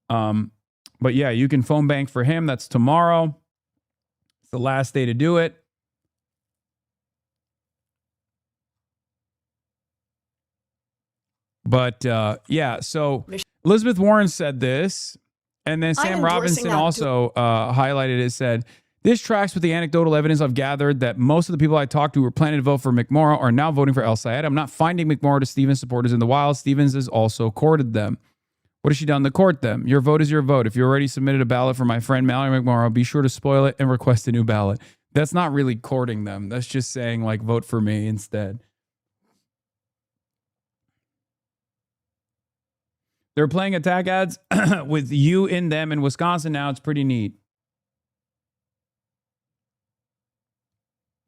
But yeah, you can phone bank for him. That's tomorrow. It's the last day to do it. But yeah, so Elizabeth Warren said this, and then Sam Robinson also highlighted it, said, this tracks with the anecdotal evidence I've gathered that most of the people I talked to who were planning to vote for McMorrow are now voting for El Sayed. I'm not finding McMorrow to Stevens supporters in the wild. Stevens has also courted them. What has she done to court them? Your vote is your vote. If you already submitted a ballot for my friend Mallory McMorrow, be sure to spoil it and request a new ballot. That's not really courting them. That's just saying, like, vote for me instead. They're playing attack ads with you in them in Wisconsin now. It's pretty neat.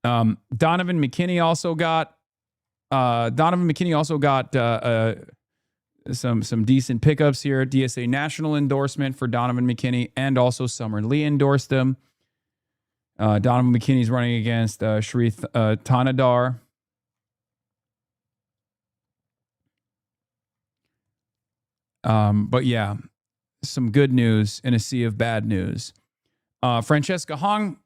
Donovan McKinney also got some decent pickups here. DSA national endorsement for Donovan McKinney, and also Summer Lee endorsed him. Donovan McKinney's running against Sharif Tanadar. But yeah, some good news in a sea of bad news. Francesca Hong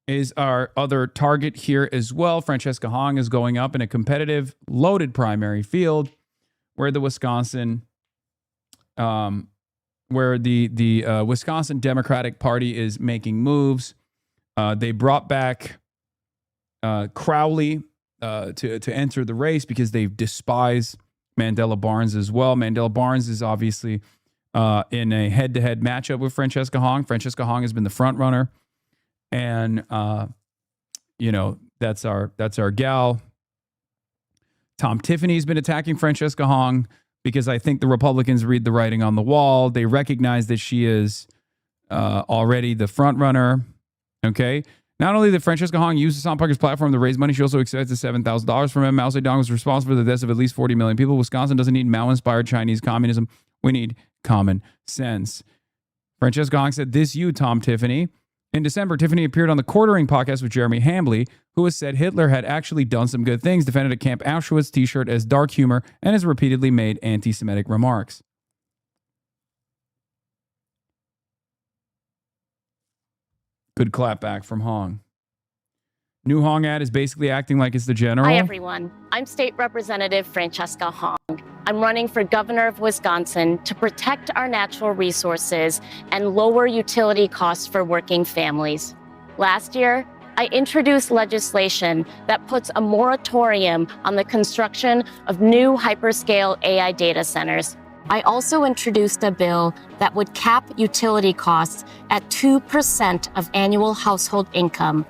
is our other target here as well. Francesca Hong is going up in a competitive, loaded primary field where the Wisconsin, Wisconsin Democratic Party is making moves. They brought back Crowley to enter the race because they despise Mandela Barnes as well. Mandela Barnes is obviously in a head-to-head matchup with Francesca Hong. Francesca Hong has been the front runner, and that's our gal. Tom Tiffany's been attacking Francesca Hong because I think the Republicans read the writing on the wall. They recognize that she is already the front runner. Okay. Not only did Francesca Hong use Hasan Piker's platform to raise money, she also accepted $7,000 from him. Mao Zedong was responsible for the deaths of at least 40 million people. Wisconsin doesn't need Mao-inspired Chinese communism. We need common sense. Francesca Hong said, "This you, Tom Tiffany." In December, Tiffany appeared on the Quartering podcast with Jeremy Hambley, who has said Hitler had actually done some good things, defended a Camp Auschwitz t-shirt as dark humor, and has repeatedly made anti-Semitic remarks. Good clapback from Hong. New Hong ad is basically acting like it's the general. Hi, everyone. I'm State Representative Francesca Hong. I'm running for governor of Wisconsin to protect our natural resources and lower utility costs for working families. Last year, I introduced legislation that puts a moratorium on the construction of new hyperscale AI data centers. I also introduced a bill that would cap utility costs at 2% of annual household income.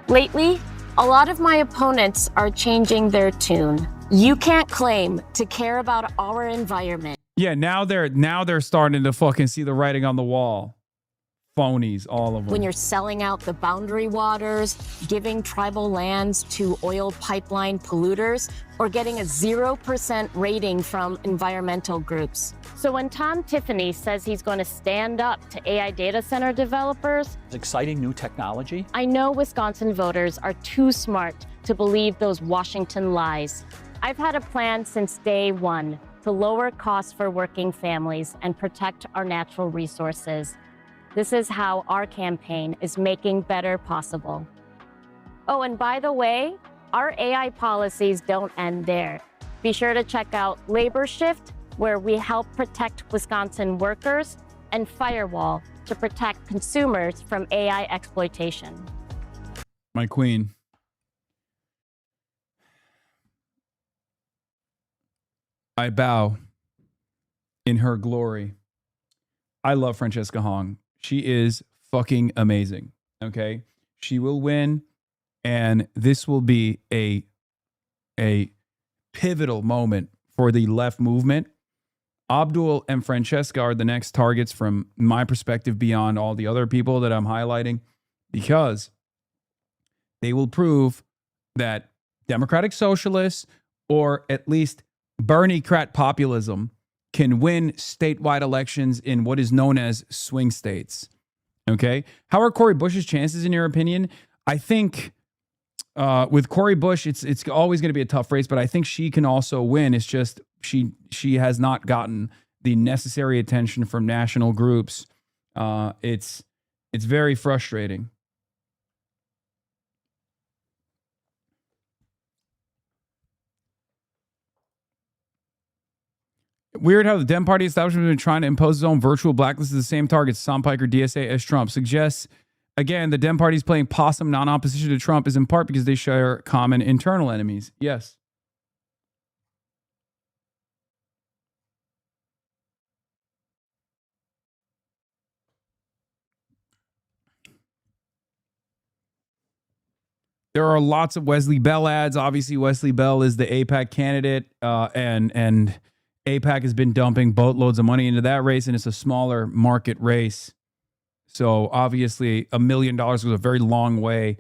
Lately, a lot of my opponents are changing their tune. You can't claim to care about our environment. Yeah, now they're starting to fucking see the writing on the wall. Phonies, all of them. When you're selling out the boundary waters, giving tribal lands to oil pipeline polluters, or getting a 0% rating from environmental groups. So when Tom Tiffany says he's going to stand up to AI data center developers, Exciting new technology. I know Wisconsin voters are too smart to believe those Washington lies. I've had a plan since day one to lower costs for working families and protect our natural resources. This is how our campaign is making better possible. Oh, and by the way, our AI policies don't end there. Be sure to check out Labor Shift, where we help protect Wisconsin workers, and Firewall to protect consumers from AI exploitation. My queen. I bow in her glory. I love Francesca Hong. She is fucking amazing. Okay. She will win. And this will be a pivotal moment for the left movement. Abdul and Francesca are the next targets from my perspective beyond all the other people that I'm highlighting, because they will prove that democratic socialists, or at least Bernie-crat populism, can win statewide elections in what is known as swing states. Okay? How are Cori Bush's chances, in your opinion? I think with Cori Bush, it's always going to be a tough race, but I think she can also win. It's just she has not gotten the necessary attention from national groups. It's very frustrating. Weird how the Dem Party establishment has been trying to impose its own virtual blacklist of the same targets, Hasan Piker, DSA, as Trump. Suggests, again, the Dem Party's playing possum non-opposition to Trump is in part because they share common internal enemies. Yes. There are lots of Wesley Bell ads. Obviously, Wesley Bell is the AIPAC candidate, and AIPAC has been dumping boatloads of money into that race, and it's a smaller market race. So obviously, $1 million goes a very long way.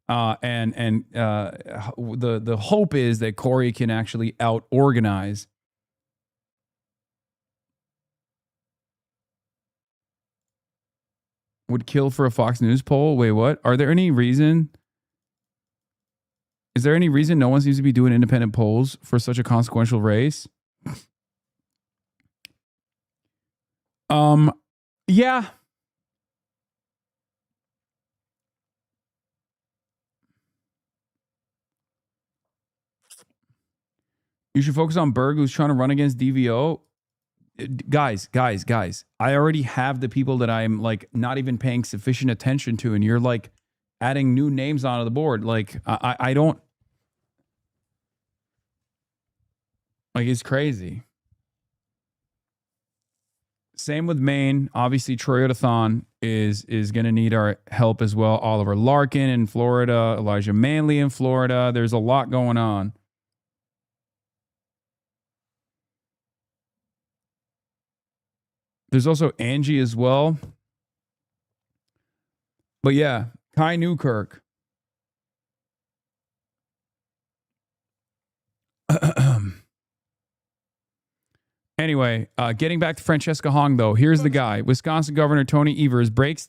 The hope is that Corey can actually out-organize. Would kill for a Fox News poll? Wait, what? Are there any reason? Is there any reason no one seems to be doing independent polls for such a consequential race? Yeah. You should focus on Berg, who's trying to run against DVO. Guys. I already have the people that I'm like not even paying sufficient attention to, and you're like adding new names onto the board. Like I don't like, it's crazy. Same with Maine. Obviously, Troy Odathon is going to need our help as well. Oliver Larkin in Florida, Elijah Manley in Florida. There's a lot going on. There's also Angie as well. But yeah, Kai Newkirk. Anyway, getting back to Francesca Hong, though, here's the guy. Wisconsin Governor Tony Evers breaks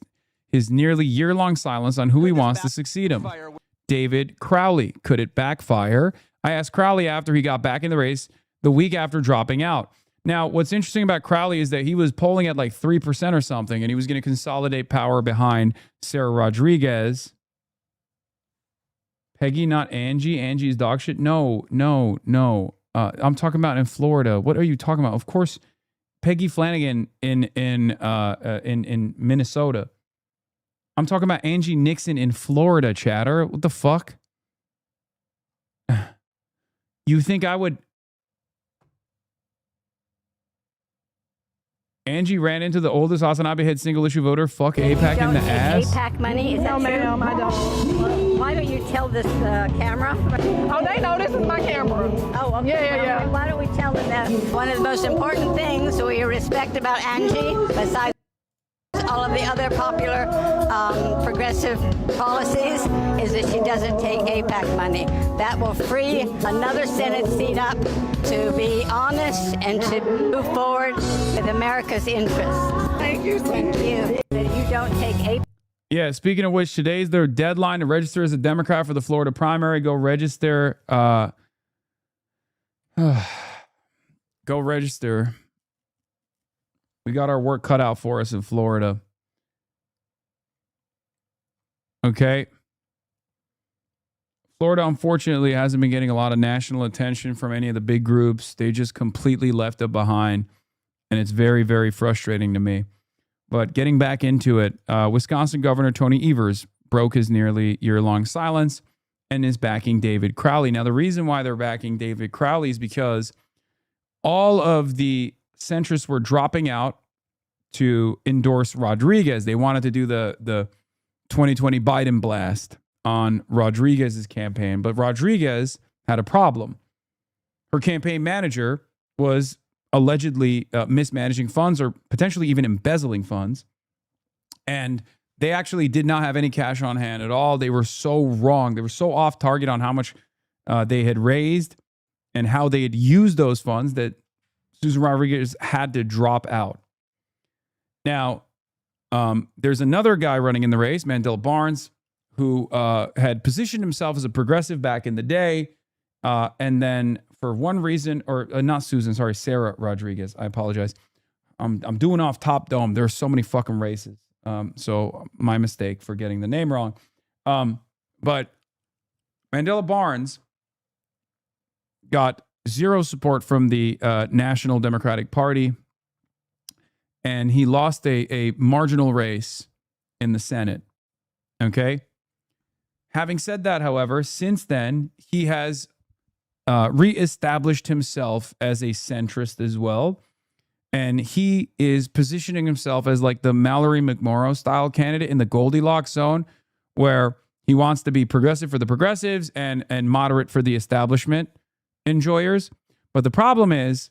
his nearly year-long silence on who he wants to succeed him. David Crowley. Could it backfire? I asked Crowley after he got back in the race the week after dropping out. Now, what's interesting about Crowley is that he was polling at like 3% or something, and he was going to consolidate power behind Sarah Rodriguez. Peggy, not Angie. Angie's dog shit. No. I'm talking about in Florida. What are you talking about? Of course, Peggy Flanagan in Minnesota. I'm talking about Angie Nixon in Florida, chatter. What the fuck? You think I would? Angie ran into the oldest Hasanabi head single issue voter. Fuck AIPAC in the ass. AIPAC money? Is that true? Ma'am, I don't. Why don't you tell this camera? Oh, they know this is my camera. Oh, okay. Yeah. Why don't we tell them that one of the most important things we respect about Angie, besides all of the other popular progressive policies, is that she doesn't take AIPAC money. That will free another Senate seat up to be honest and to move forward with America's interests. Thank you. That you don't take AIPAC. Yeah, speaking of which, today's their deadline to register as a Democrat for the Florida primary. Go register. Go register. We got our work cut out for us in Florida. Okay. Florida, unfortunately, hasn't been getting a lot of national attention from any of the big groups. They just completely left it behind. And it's very, very frustrating to me. But getting back into it, Wisconsin Governor Tony Evers broke his nearly year-long silence and is backing David Crowley. Now, the reason why they're backing David Crowley is because all of the centrists were dropping out to endorse Rodriguez. They wanted to do the 2020 Biden blast on Rodriguez's campaign, but Rodriguez had a problem. Her campaign manager was allegedly mismanaging funds or potentially even embezzling funds. And they actually did not have any cash on hand at all. They were so wrong. They were so off target on how much they had raised and how they had used those funds that Susan Rodriguez had to drop out. Now, there's another guy running in the race, Mandela Barnes, who had positioned himself as a progressive back in the day. And then for one reason, or not Susan, sorry, Sarah Rodriguez. I apologize. I'm doing off Top Dome. There are so many fucking races. So my mistake for getting the name wrong. But Mandela Barnes got zero support from the National Democratic Party. And he lost a marginal race in the Senate. Okay. Having said that, however, since then, he has reestablished himself as a centrist as well. And he is positioning himself as like the Mallory McMorrow style candidate in the Goldilocks zone, where He wants to be progressive for the progressives and moderate for the establishment enjoyers. But the problem is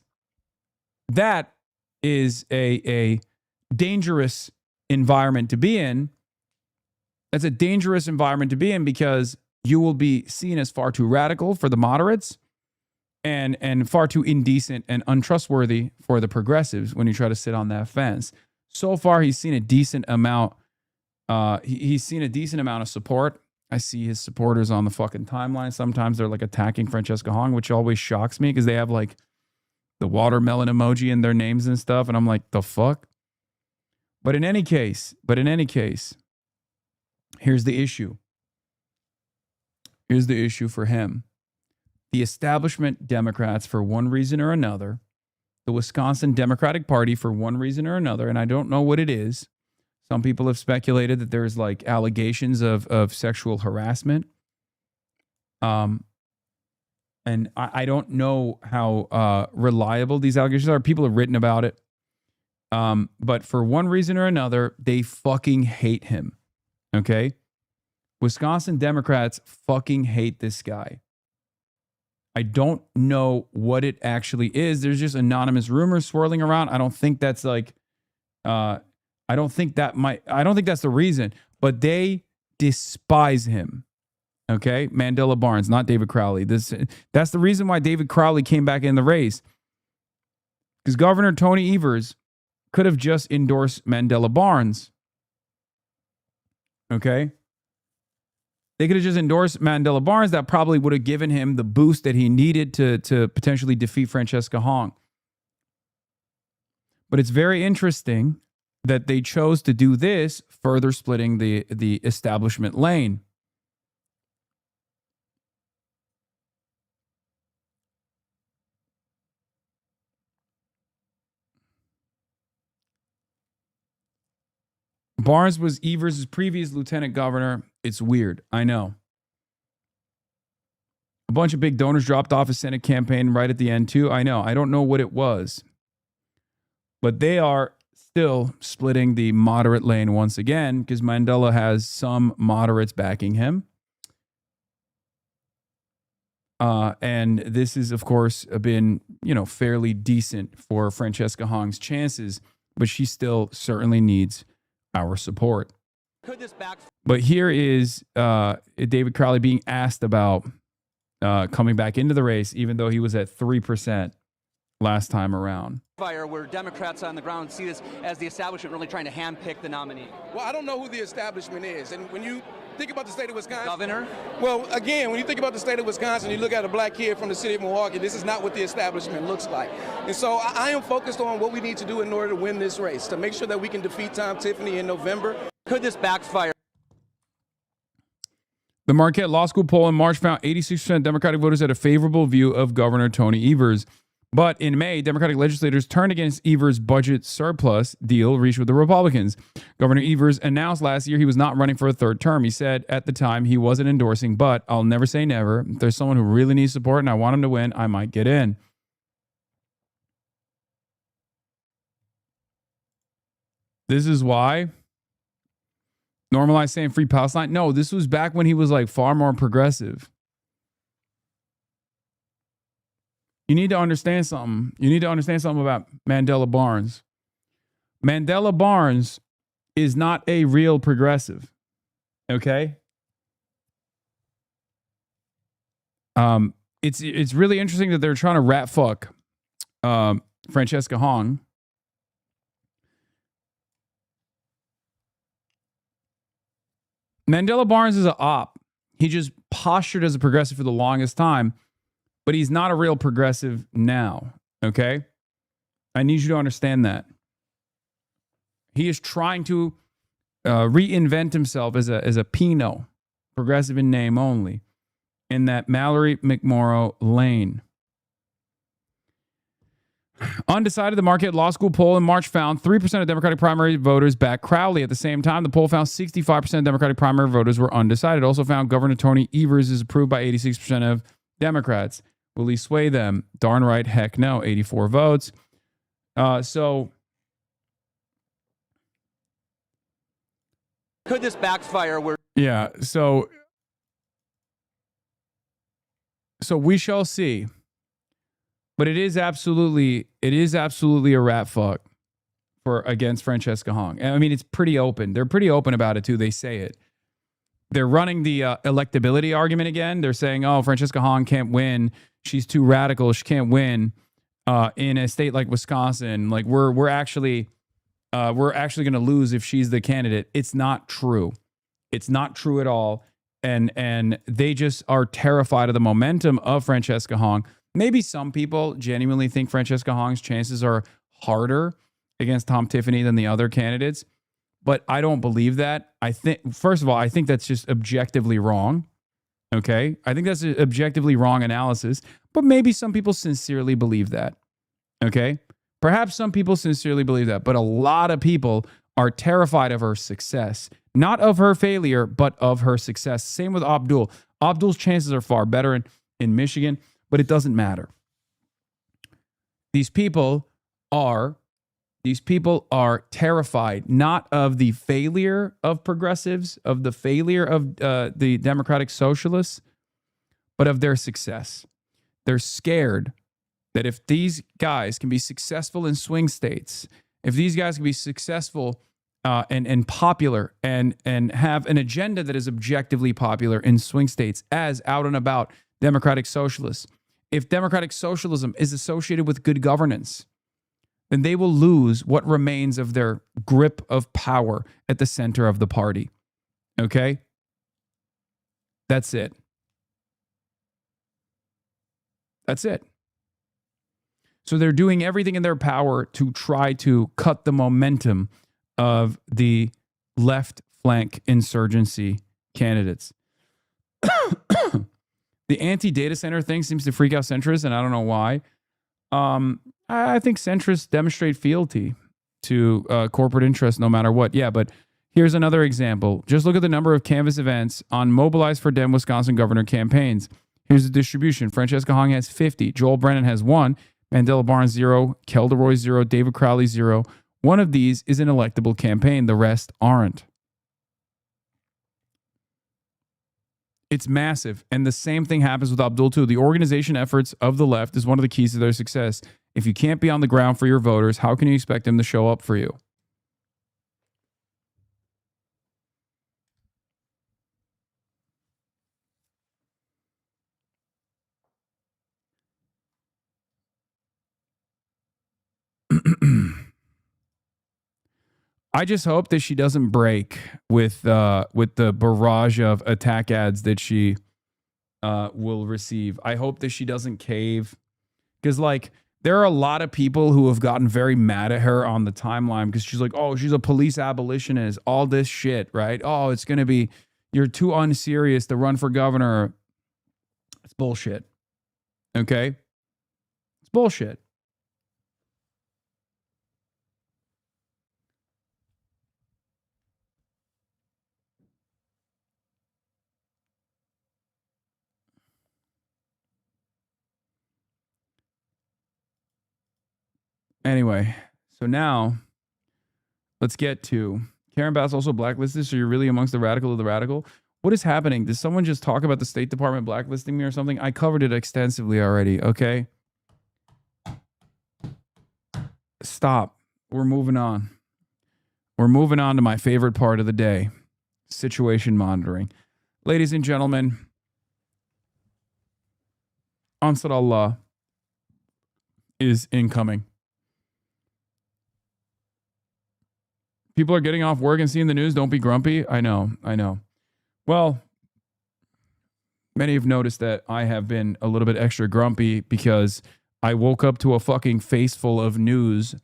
that is a dangerous environment to be in. That's a dangerous environment to be in because you will be seen as far too radical for the moderates and far too indecent and untrustworthy for the progressives when you try to sit on that fence. So far, he's seen a decent amount. He's seen a decent amount of support. I see his supporters on the fucking timeline. Sometimes they're like attacking Francesca Hong, which always shocks me because they have like the watermelon emoji in their names and stuff. And I'm like, the fuck? But in any case, here's the issue. Here's the issue for him. The establishment Democrats, for one reason or another, the Wisconsin Democratic Party, for one reason or another, and I don't know what it is. Some people have speculated that there's like allegations of sexual harassment. And I don't know how reliable these allegations are. People have written about it. But for one reason or another, they fucking hate him. Okay? Wisconsin Democrats fucking hate this guy. I don't know what it actually is. There's just anonymous rumors swirling around. I don't think that's like, I don't think that's the reason, but they despise him. Okay. Mandela Barnes, not David Crowley. That's the reason why David Crowley came back in the race. Because Governor Tony Evers could have just endorsed Mandela Barnes. Okay. They could have just endorsed Mandela Barnes. That probably would have given him the boost that he needed to potentially defeat Francesca Hong. But it's very interesting that they chose to do this, further splitting the establishment lane. Barnes was Evers' previous lieutenant governor. It's weird. I know. A bunch of big donors dropped off a Senate campaign right at the end, too. I know. I don't know what it was. But they are still splitting the moderate lane once again because Mandela has some moderates backing him. And this is, of course, been, fairly decent for Francesca Hong's chances, but she still certainly needs our support. But here is David Crowley being asked about coming back into the race, even though he was at 3% last time around. Where Democrats on the ground see this as the establishment really trying to handpick the nominee. Well, I don't know who the establishment is. And when you think about the state of Wisconsin. Governor? Well, again, when you think about the state of Wisconsin, you look at a black kid from the city of Milwaukee, this is not what the establishment looks like. And so I am focused on what we need to do in order to win this race, to make sure that we can defeat Tom Tiffany in November. Could this backfire? The Marquette Law School poll in March found 86% of Democratic voters had a favorable view of Governor Tony Evers. But in May, Democratic legislators turned against Evers' budget surplus deal reached with the Republicans. Governor Evers announced last year he was not running for a third term. He said at the time he wasn't endorsing, but I'll never say never. If there's someone who really needs support and I want him to win, I might get in. This is why normalize saying free Palestine. No, this was back when he was like far more progressive. You need to understand something. You need to understand something about Mandela Barnes. Mandela Barnes is not a real progressive. Okay? It's really interesting that they're trying to rat fuck Francesca Hong. Mandela Barnes is an op. He just postured as a progressive for the longest time. But he's not a real progressive now, okay? I need you to understand that. He is trying to reinvent himself as a Pinot, progressive in name only, in that Mallory McMorrow lane. Undecided, the Marquette Law School poll in March found 3% of Democratic primary voters backed Crowley. At the same time, the poll found 65% of Democratic primary voters were undecided. It also found Governor Tony Evers is approved by 86% of Democrats. Will he sway them? Darn right, heck no. 84 votes. So could this backfire? Yeah. So So we shall see. But it is absolutely a rat fuck for against Francesca Hong. I mean, it's pretty open. They're pretty open about it too. They say it. They're running the electability argument again. They're saying, "Oh, Francesca Hong can't win. She's too radical. She can't win in a state like Wisconsin. Like we're actually going to lose if she's the candidate." It's not true. It's not true at all. And they just are terrified of the momentum of Francesca Hong. Maybe some people genuinely think Francesca Hong's chances are harder against Tom Tiffany than the other candidates, but I don't believe that. I think, first of all, I think that's just objectively wrong. Okay? I think that's an objectively wrong analysis, but maybe some people sincerely believe that. Okay? Perhaps some people sincerely believe that, but a lot of people are terrified of her success. Not of her failure, but of her success. Same with Abdul. Abdul's chances are far better in Michigan, but it doesn't matter. These people are terrified not of the failure of progressives, of the failure of the Democratic Socialists, but of their success. They're scared that if these guys can be successful in swing states, if these guys can be successful and popular and have an agenda that is objectively popular in swing states as out and about Democratic Socialists, if Democratic Socialism is associated with good governance, then they will lose what remains of their grip of power at the center of the party. Okay? That's it. That's it. So they're doing everything in their power to try to cut the momentum of the left flank insurgency candidates. The anti-data center thing seems to freak out centrists, and I don't know why. I think centrists demonstrate fealty to corporate interests no matter what. Yeah, but here's another example. Just look at the number of canvas events on Mobilize for Dem Wisconsin governor campaigns. Here's the distribution. Francesca Hong has 50. Joel Brennan has 1. Mandela Barnes 0. Kelda Roy 0. David Crowley 0. One of these is an electable campaign. The rest aren't. It's massive. And the same thing happens with Abdul too. The organization efforts of the left is one of the keys to their success. If you can't be on the ground for your voters, how can you expect them to show up for you? I just hope that she doesn't break with the barrage of attack ads that she will receive. I hope that she doesn't cave, because like there are a lot of people who have gotten very mad at her on the timeline because she's like, oh, she's a police abolitionist, all this shit, right? Oh, it's gonna be, you're too unserious to run for governor. It's bullshit. Okay, it's bullshit. Anyway, so now let's get to Karen Bass also blacklisted. So you're really amongst the radical of the radical. What is happening? Did someone just talk about the State Department blacklisting me or something? I covered it extensively already. Okay. Stop. We're moving on. We're moving on to my favorite part of the day, situation monitoring. Ladies and gentlemen, Ansar Allah is incoming. People are getting off work and seeing the news. Don't be grumpy. I know. Well, many have noticed that I have been a little bit extra grumpy because I woke up to a fucking face full of news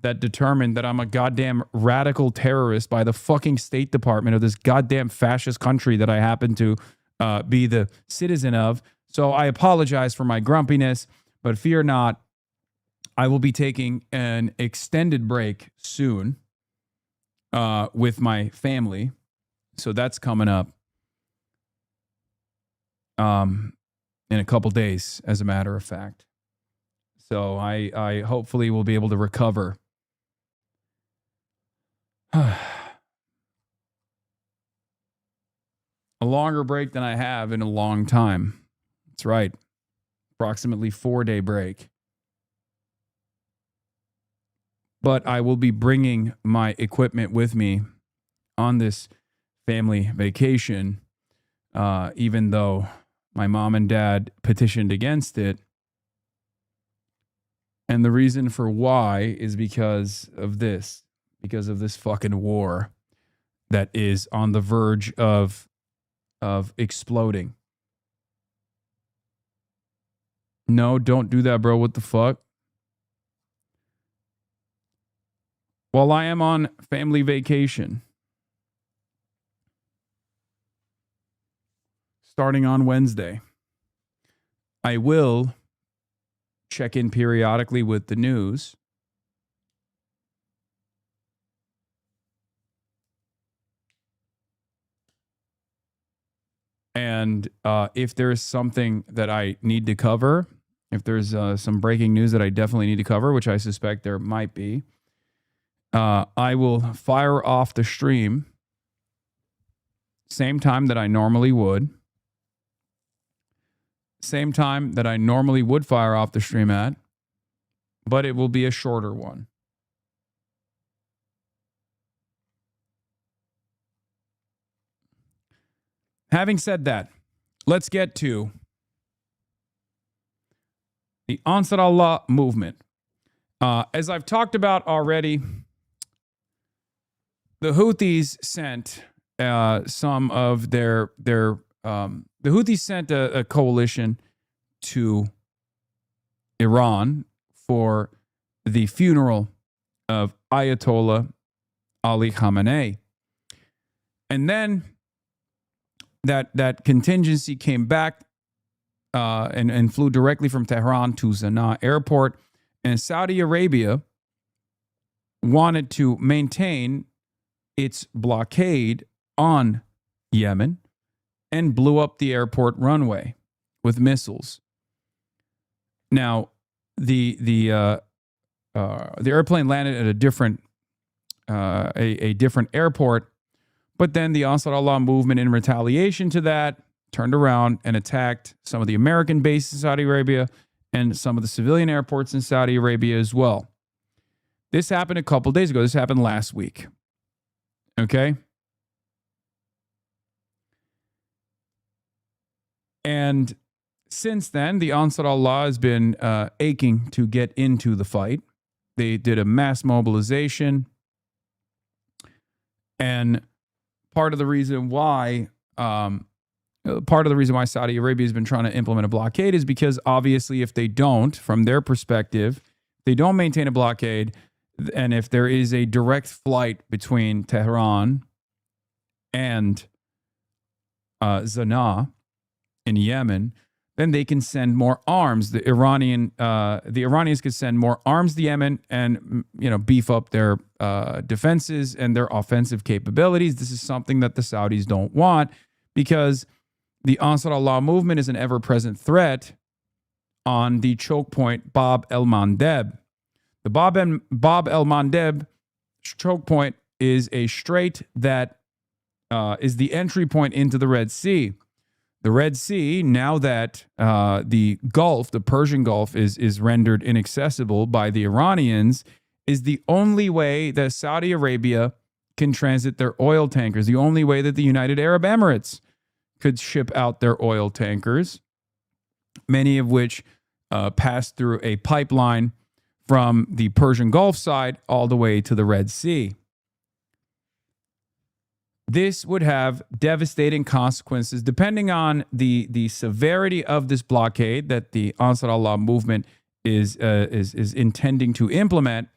that determined that I'm a goddamn radical terrorist by the fucking State Department of this goddamn fascist country that I happen to be the citizen of. So I apologize for my grumpiness, but fear not, I will be taking an extended break soon. With my family. So that's coming up in a couple days, as a matter of fact. So I hopefully will be able to recover. A longer break than I have in a long time. That's right. approximately 4-day break. But I will be bringing my equipment with me on this family vacation, even though my mom and dad petitioned against it. And the reason for why is because of this fucking war that is on the verge of exploding. No, don't do that, bro. What the fuck? While I am on family vacation, starting on Wednesday, I will check in periodically with the news. And if there's something that I need to cover, if there's some breaking news that I definitely need to cover, which I suspect there might be, I will fire off the stream same time that I normally would. Same time that I normally would fire off the stream at, but it will be a shorter one. Having said that, let's get to the Ansar Allah movement. As I've talked about already, the Houthis sent some of their the Houthis sent a coalition to Iran for the funeral of Ayatollah Ali Khamenei. And then that contingency came back and flew directly from Tehran to Sanaa airport. And Saudi Arabia wanted to maintain its blockade on Yemen and blew up the airport runway with missiles. Now, the airplane landed at a different airport, but then the Ansar Allah movement, in retaliation to that, turned around and attacked some of the American bases in Saudi Arabia and some of the civilian airports in Saudi Arabia as well. This happened a couple days ago. This happened last week. Okay? And since then, the Ansar Allah has been aching to get into the fight. They did a mass mobilization. And part of the reason why Saudi Arabia has been trying to implement a blockade is because obviously if they don't, from their perspective, they don't maintain a blockade, and if there is a direct flight between Tehran and Sanaa in Yemen, then they can send more arms. The Iranians could send more arms to Yemen and, beef up their defenses and their offensive capabilities. This is something that the Saudis don't want because the Ansar Allah movement is an ever-present threat on the choke point Bab el-Mandeb. The Bab el-Mandeb choke point is a strait that is the entry point into the Red Sea. The Red Sea, now that the Gulf, the Persian Gulf, is rendered inaccessible by the Iranians, is the only way that Saudi Arabia can transit their oil tankers, the only way that the United Arab Emirates could ship out their oil tankers, many of which pass through a pipeline from the Persian Gulf side all the way to the Red Sea. This would have devastating consequences depending on the severity of this blockade that the Ansar Allah movement is intending to implement.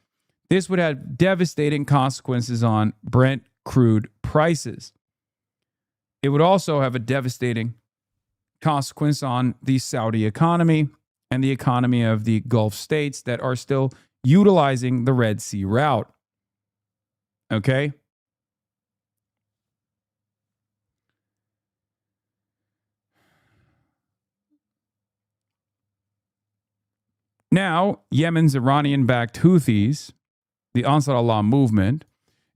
This would have devastating consequences on Brent crude prices. It would also have a devastating consequence on the Saudi economy and the economy of the Gulf states that are still utilizing the Red Sea route. Okay? Now, Yemen's Iranian-backed Houthis, the Ansar Allah movement,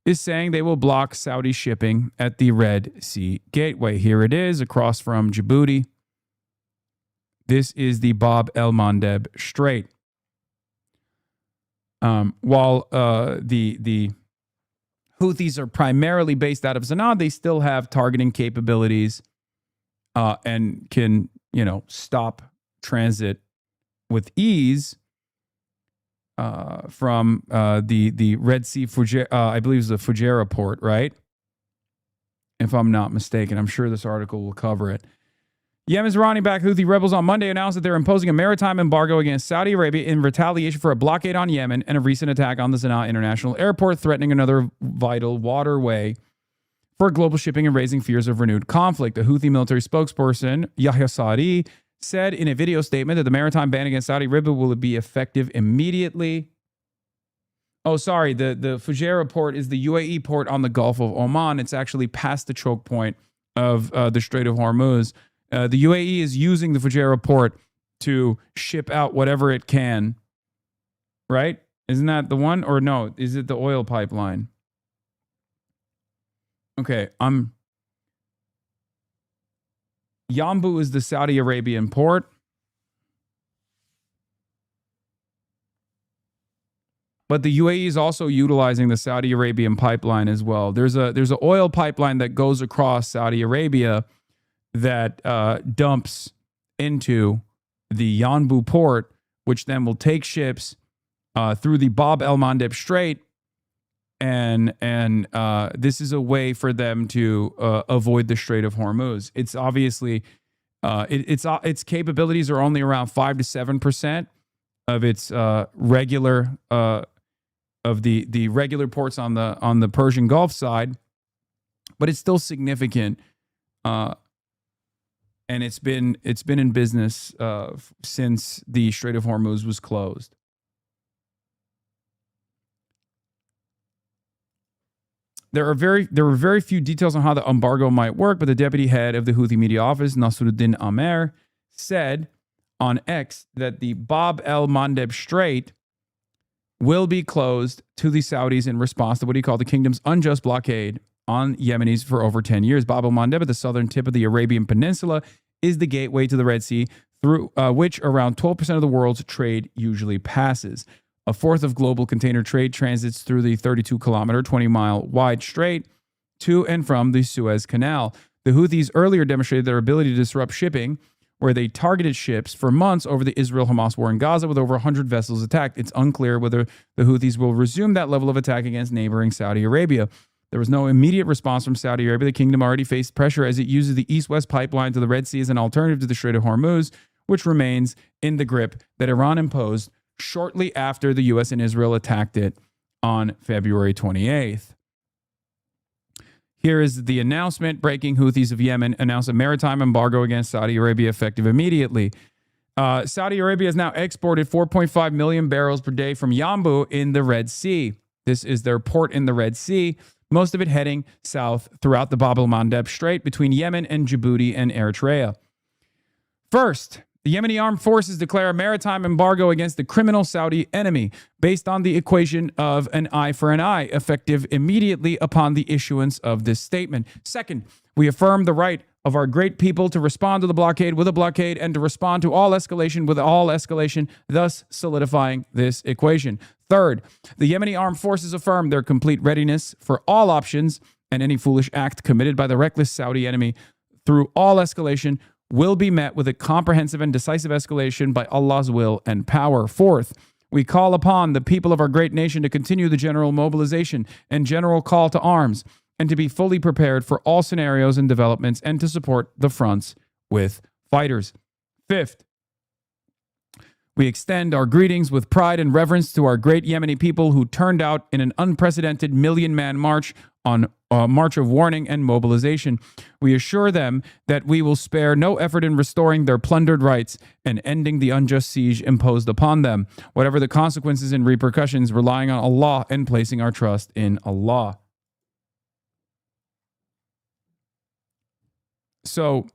is saying they will block Saudi shipping at the Red Sea Gateway. Here it is, across from Djibouti. This is the Bab el-Mandeb Strait. While the Houthis are primarily based out of Sanaa, they still have targeting capabilities and can, stop transit with ease from the Red Sea, I believe it's the Fujairah port, right? If I'm not mistaken. I'm sure this article will cover it. Yemen's Iranian-backed Houthi rebels on Monday announced that they're imposing a maritime embargo against Saudi Arabia in retaliation for a blockade on Yemen and a recent attack on the Sanaa International Airport, threatening another vital waterway for global shipping and raising fears of renewed conflict. A Houthi military spokesperson, Yahya Saadi, said in a video statement that the maritime ban against Saudi Arabia will be effective immediately. Oh, sorry. The Fujairah port is the UAE port on the Gulf of Oman. It's actually past the choke point of the Strait of Hormuz. The UAE is using the Fujairah port to ship out whatever it can, right? Isn't that the one? Or no, is it the oil pipeline? Okay, Yanbu is the Saudi Arabian port. But the UAE is also utilizing the Saudi Arabian pipeline as well. There's an oil pipeline that goes across Saudi Arabia that dumps into the Yanbu port, which then will take ships through the Bab el-Mandeb Strait, and this is a way for them to avoid the Strait of Hormuz. It's obviously its capabilities are only around 5 to 7% of its regular of the regular ports on the Persian Gulf side, but it's still significant. And it's been in business since the Strait of Hormuz was closed. There were very few details on how the embargo might work, but the deputy head of the Houthi media office, Nasruddin Amer, said on X that the Bab el-Mandeb Strait will be closed to the Saudis in response to what he called the kingdom's unjust blockade on Yemenis for over 10 years. Bab el-Mandeb, at the southern tip of the Arabian Peninsula, is the gateway to the Red Sea, through which around 12% of the world's trade usually passes. A fourth of global container trade transits through the 32-kilometer, 20-mile wide strait to and from the Suez Canal. The Houthis earlier demonstrated their ability to disrupt shipping, where they targeted ships for months over the Israel-Hamas war in Gaza with over 100 vessels attacked. It's unclear whether the Houthis will resume that level of attack against neighboring Saudi Arabia. There was no immediate response from Saudi Arabia. The kingdom already faced pressure as it uses the east-west pipeline to the Red Sea as an alternative to the Strait of Hormuz, which remains in the grip that Iran imposed shortly after the U.S. and Israel attacked it on February 28th. Here is the announcement. Breaking: Houthis of Yemen announce a maritime embargo against Saudi Arabia effective immediately. Saudi Arabia has now exported 4.5 million barrels per day from Yanbu in the Red Sea. This is their port in the Red Sea, most of it heading south throughout the Bab el-Mandeb Strait between Yemen and Djibouti and Eritrea. First, the Yemeni armed forces declare a maritime embargo against the criminal Saudi enemy based on the equation of an eye for an eye, effective immediately upon the issuance of this statement. Second, we affirm the right of our great people to respond to the blockade with a blockade and to respond to all escalation with all escalation, thus solidifying this equation. Third, the Yemeni armed forces affirm their complete readiness for all options, and any foolish act committed by the reckless Saudi enemy through all escalation will be met with a comprehensive and decisive escalation by Allah's will and power. Fourth, we call upon the people of our great nation to continue the general mobilization and general call to arms, and to be fully prepared for all scenarios and developments, and to support the fronts with fighters. Fifth, we extend our greetings with pride and reverence to our great Yemeni people who turned out in an unprecedented million-man march on a march of warning and mobilization. We assure them that we will spare no effort in restoring their plundered rights and ending the unjust siege imposed upon them, whatever the consequences and repercussions, relying on Allah and placing our trust in Allah. So,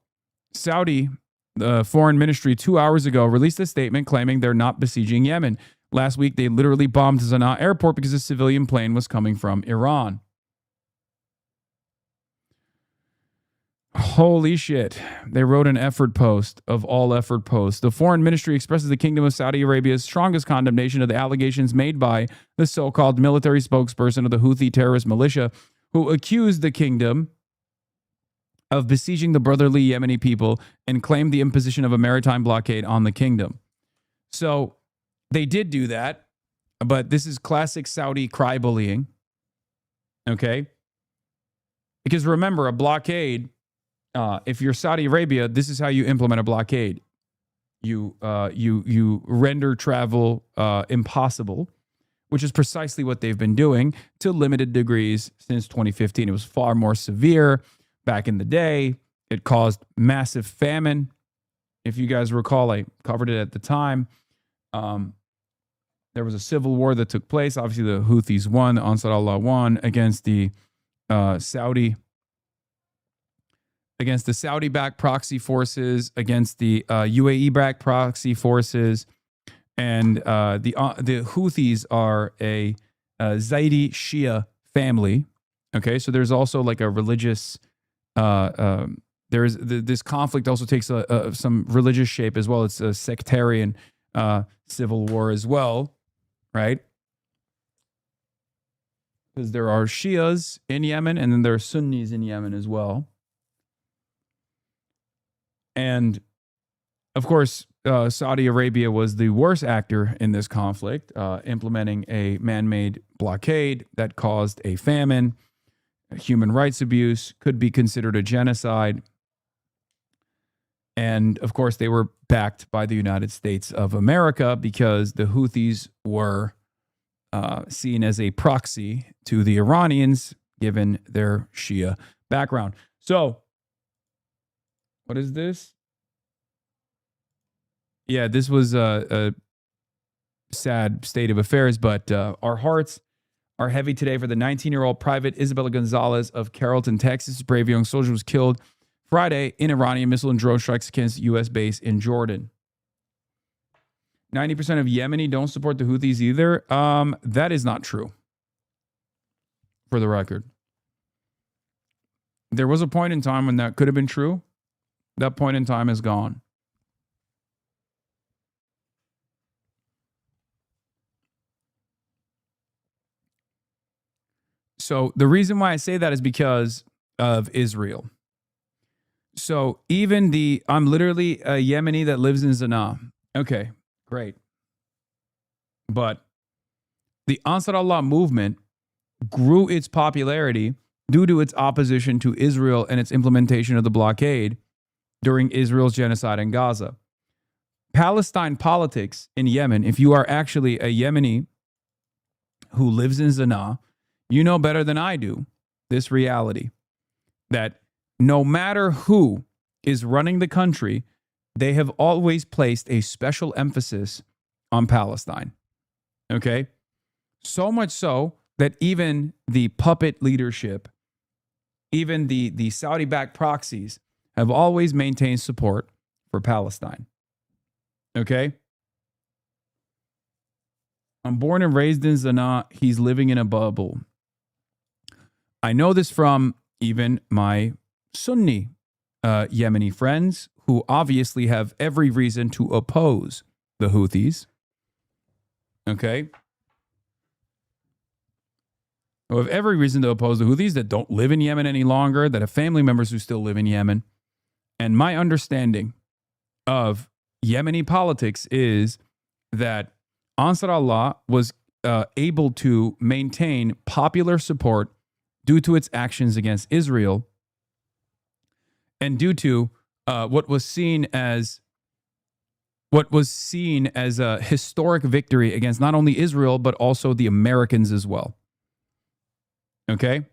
Saudi, the foreign ministry 2 hours ago released a statement claiming they're not besieging Yemen. Last week, they literally bombed Sanaa airport because a civilian plane was coming from Iran. Holy shit. They wrote an effort post of all effort posts. The foreign ministry expresses the Kingdom of Saudi Arabia's strongest condemnation of the allegations made by the so-called military spokesperson of the Houthi terrorist militia, who accused the kingdom of besieging the brotherly Yemeni people and claimed the imposition of a maritime blockade on the kingdom. So they did do that, but this is classic Saudi cry bullying. Okay? Because remember, a blockade, if you're Saudi Arabia, this is how you implement a blockade. You render travel impossible, which is precisely what they've been doing to limited degrees since 2015. It was far more severe back in the day. It caused massive famine. If you guys recall, I covered it at the time. There was a civil war that took place. Obviously, the Houthis won, the Ansar Allah won against the Saudi-backed proxy forces, against the UAE-backed proxy forces, and the Houthis are a Zaidi Shia family. Okay, so there's also like a religious. This conflict also takes some religious shape as well. It's a sectarian civil war as well, right? Because there are Shias in Yemen, and then there are Sunnis in Yemen as well. And of course, Saudi Arabia was the worst actor in this conflict, implementing a man-made blockade that caused a famine, human rights abuse, could be considered a genocide. And of course, they were backed by the United States of America because the Houthis were seen as a proxy to the Iranians, given their Shia background. So, what is this? Yeah, this was a sad state of affairs, but our hearts are heavy today for the 19-year-old Private Isabella Gonzalez of Carrollton, Texas. Brave young soldier was killed Friday in Iranian missile and drone strikes against U.S. base in Jordan. 90% of Yemeni don't support the Houthis either. That is not true, for the record. There was a point in time when that could have been true. That point in time is gone. So the reason why I say that is because of Israel. So even I'm literally a Yemeni that lives in Sanaa. Okay, great. But the Ansar Allah movement grew its popularity due to its opposition to Israel and its implementation of the blockade during Israel's genocide in Gaza. Palestine politics in Yemen, if you are actually a Yemeni who lives in Sanaa, you know better than I do this reality that no matter who is running the country, they have always placed a special emphasis on Palestine. Okay? So much so that even the puppet leadership, even the Saudi-backed proxies, have always maintained support for Palestine. Okay? I'm born and raised in Sanaa. He's living in a bubble. I know this from even my Sunni Yemeni friends who obviously have every reason to oppose the Houthis. Okay? Who have every reason to oppose the Houthis, that don't live in Yemen any longer, that have family members who still live in Yemen. And my understanding of Yemeni politics is that Ansar Allah was able to maintain popular support due to its actions against Israel and due to what was seen as a historic victory against not only Israel, but also the Americans as well. Okay?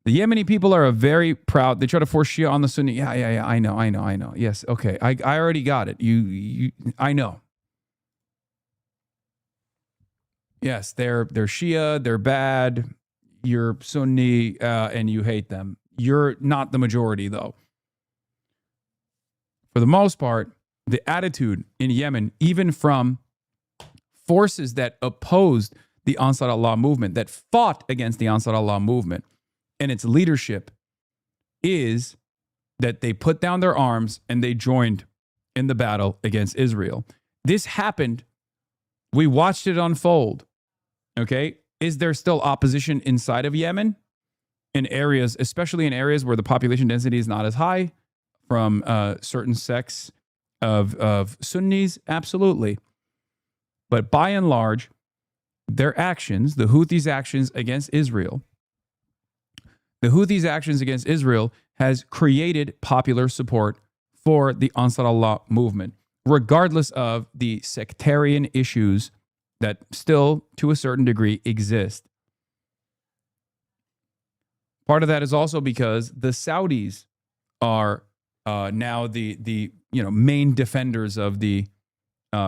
The Yemeni people are very proud. They try to force Shia on the Sunni. Yeah. I know. Yes. Okay. I already got it. I know. Yes, they're Shia. They're bad. You're Sunni and you hate them. You're not the majority, though. For the most part, the attitude in Yemen, even from forces that opposed the Ansar Allah movement, that fought against the Ansar Allah movement and its leadership, is that they put down their arms and they joined in the battle against Israel. This happened. We watched it unfold. Okay. Is there still opposition inside of Yemen in areas, especially in areas where the population density is not as high from certain sects of Sunnis? Absolutely. But by and large, their actions, the Houthis' actions against Israel, has created popular support for the Ansar Allah movement, regardless of the sectarian issues that still, to a certain degree, exist. Part of that is also because the Saudis are now the main defenders of the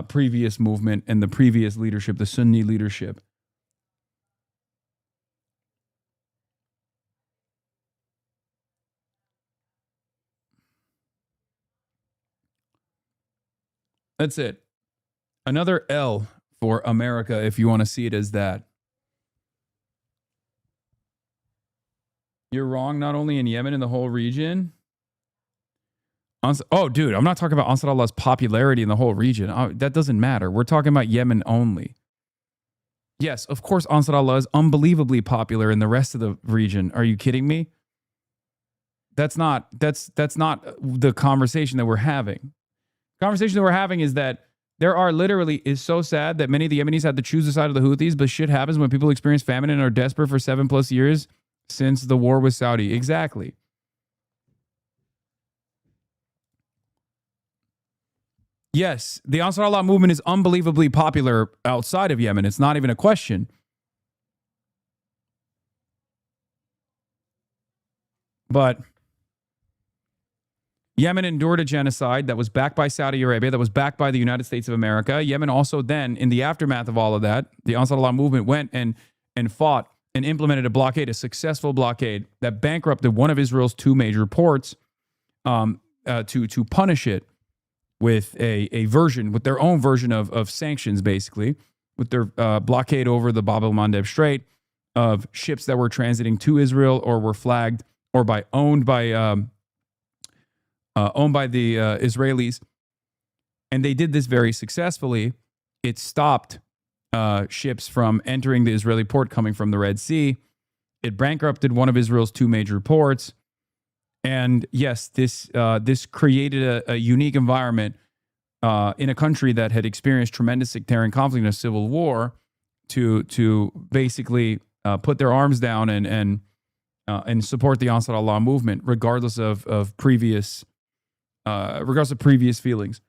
previous movement and the previous leadership, the Sunni leadership. That's it. Another L for America, if you want to see it as that. You're wrong, not only in Yemen, in the whole region. Oh, dude, I'm not talking about Ansar Allah's popularity in the whole region. That doesn't matter. We're talking about Yemen only. Yes, of course, Ansar Allah is unbelievably popular in the rest of the region. Are you kidding me? That's not the conversation that we're having. The conversation that we're having is that there are literally, is so sad that many of the Yemenis had to choose the side of the Houthis, but shit happens when people experience famine and are desperate for 7+ years since the war with Saudi. Exactly. Yes, the Ansar Allah movement is unbelievably popular outside of Yemen. It's not even a question. But Yemen endured a genocide that was backed by Saudi Arabia, that was backed by the United States of America. Yemen also then, in the aftermath of all of that, the Ansar Allah movement went and fought and implemented a blockade, a successful blockade that bankrupted one of Israel's 2 major ports to punish it with with their own version of sanctions, basically, with their blockade over the Bab el-Mandeb Strait of ships that were transiting to Israel or were flagged or owned by the Israelis. And they did this very successfully. It stopped ships from entering the Israeli port coming from the Red Sea. It bankrupted one of Israel's 2 major ports. And yes, this created a unique environment in a country that had experienced tremendous sectarian conflict and a civil war to basically put their arms down and support the Ansar Allah movement, regardless of previous feelings.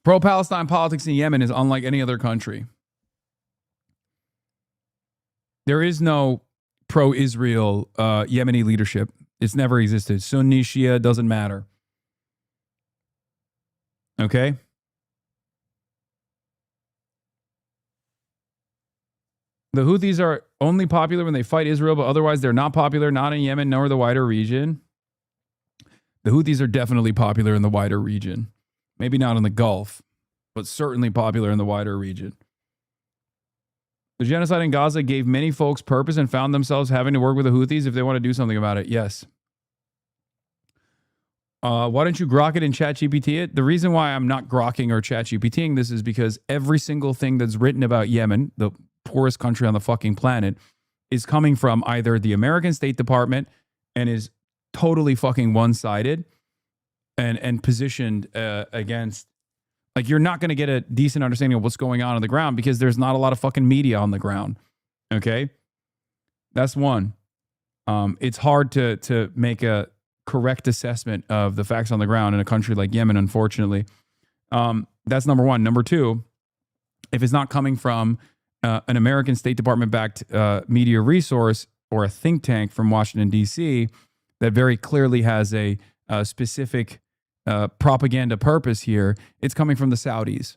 Pro-Palestine politics in Yemen is unlike any other country. There is no pro-Israel Yemeni leadership. It's never existed. Sunni, Shia, doesn't matter. Okay? The Houthis are only popular when they fight Israel, but otherwise they're not popular, not in Yemen nor the wider region. The Houthis are definitely popular in the wider region. Maybe not in the Gulf, but certainly popular in the wider region. The genocide in Gaza gave many folks purpose and found themselves having to work with the Houthis if they want to do something about it. Yes. Why don't you grok it and ChatGPT it? The reason why I'm not grokking or ChatGPTing this is because every single thing that's written about Yemen, the poorest country on the fucking planet, is coming from either the American State Department and is totally fucking one-sided and positioned against. Like, you're not going to get a decent understanding of what's going on the ground because there's not a lot of fucking media on the ground. Okay? That's one. It's hard to make a correct assessment of the facts on the ground in a country like Yemen, unfortunately. That's number one. Number two, if it's not coming from an American State Department-backed media resource or a think tank from Washington, D.C., that very clearly has a specific propaganda purpose here, it's coming from the Saudis.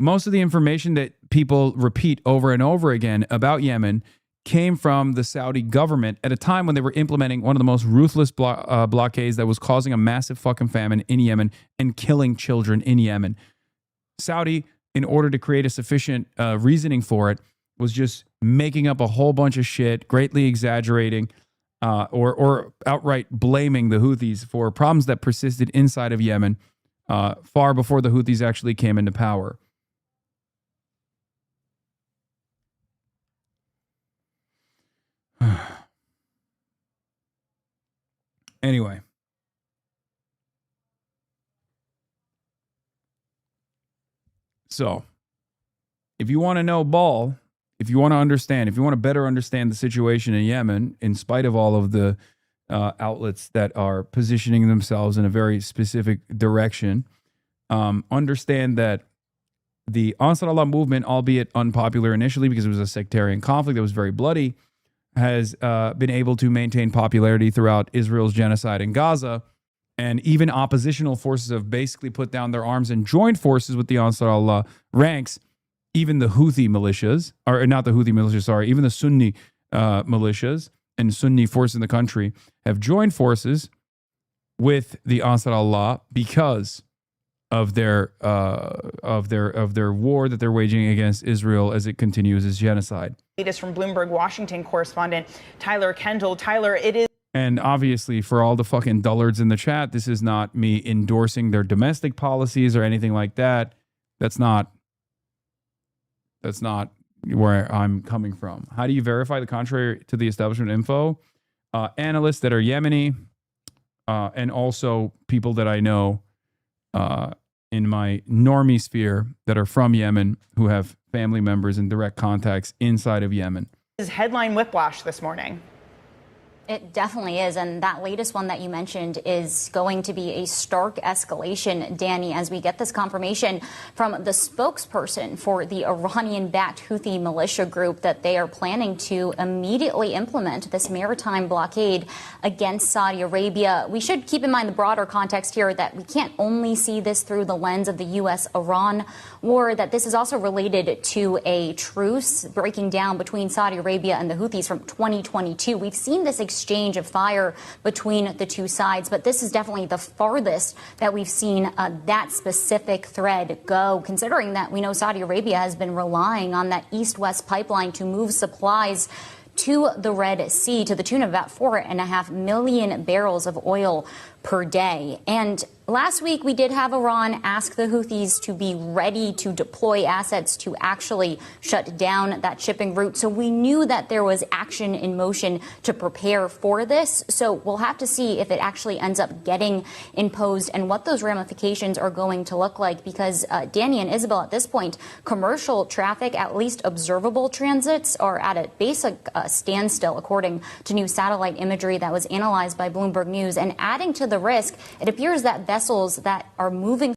Most of the information that people repeat over and over again about Yemen came from the Saudi government at a time when they were implementing one of the most ruthless blockades that was causing a massive fucking famine in Yemen and killing children in Yemen. Saudi, in order to create a sufficient reasoning for it, was just making up a whole bunch of shit, greatly exaggerating, or outright blaming the Houthis for problems that persisted inside of Yemen far before the Houthis actually came into power. Anyway. So, if you want to know ball, if you want to understand, if you want to better understand the situation in Yemen, in spite of all of the outlets that are positioning themselves in a very specific direction, understand that the Ansar Allah movement, albeit unpopular initially because it was a sectarian conflict that was very bloody, has been able to maintain popularity throughout Israel's genocide in Gaza. And even oppositional forces have basically put down their arms and joined forces with the Ansar Allah ranks. Even the Houthi militias, or not the Houthi militias, sorry, even the Sunni militias and Sunni forces in the country have joined forces with the Ansar Allah because of their war that they're waging against Israel as it continues its genocide. Latest from Bloomberg Washington correspondent Tyler Kendall. Tyler, it is. And obviously, for all the fucking dullards in the chat, this is not me endorsing their domestic policies or anything like that. That's not where I'm coming from. How do you verify the contrary to the establishment info? Analysts that are Yemeni and also people that I know in my normie sphere that are from Yemen who have family members and direct contacts inside of Yemen. Is headline whiplash this morning. It definitely is. And that latest one that you mentioned is going to be a stark escalation, Danny, as we get this confirmation from the spokesperson for the Iranian-backed Houthi militia group that they are planning to immediately implement this maritime blockade against Saudi Arabia. We should keep in mind the broader context here that we can't only see this through the lens of the U.S.-Iran war, that this is also related to a truce breaking down between Saudi Arabia and the Houthis from 2022. We've seen this exchange of fire between the two sides, but this is definitely the farthest that we've seen that specific thread go, considering that we know Saudi Arabia has been relying on that east-west pipeline to move supplies to the Red Sea to the tune of about 4.5 million barrels of oil per day. And last week, we did have Iran ask the Houthis to be ready to deploy assets to actually shut down that shipping route. So we knew that there was action in motion to prepare for this. So we'll have to see if it actually ends up getting imposed and what those ramifications are going to look like. Because Danny and Isabel, at this point, commercial traffic, at least observable transits, are at a basic standstill, according to new satellite imagery that was analyzed by Bloomberg News. And adding to the risk, it appears that vessels that are moving.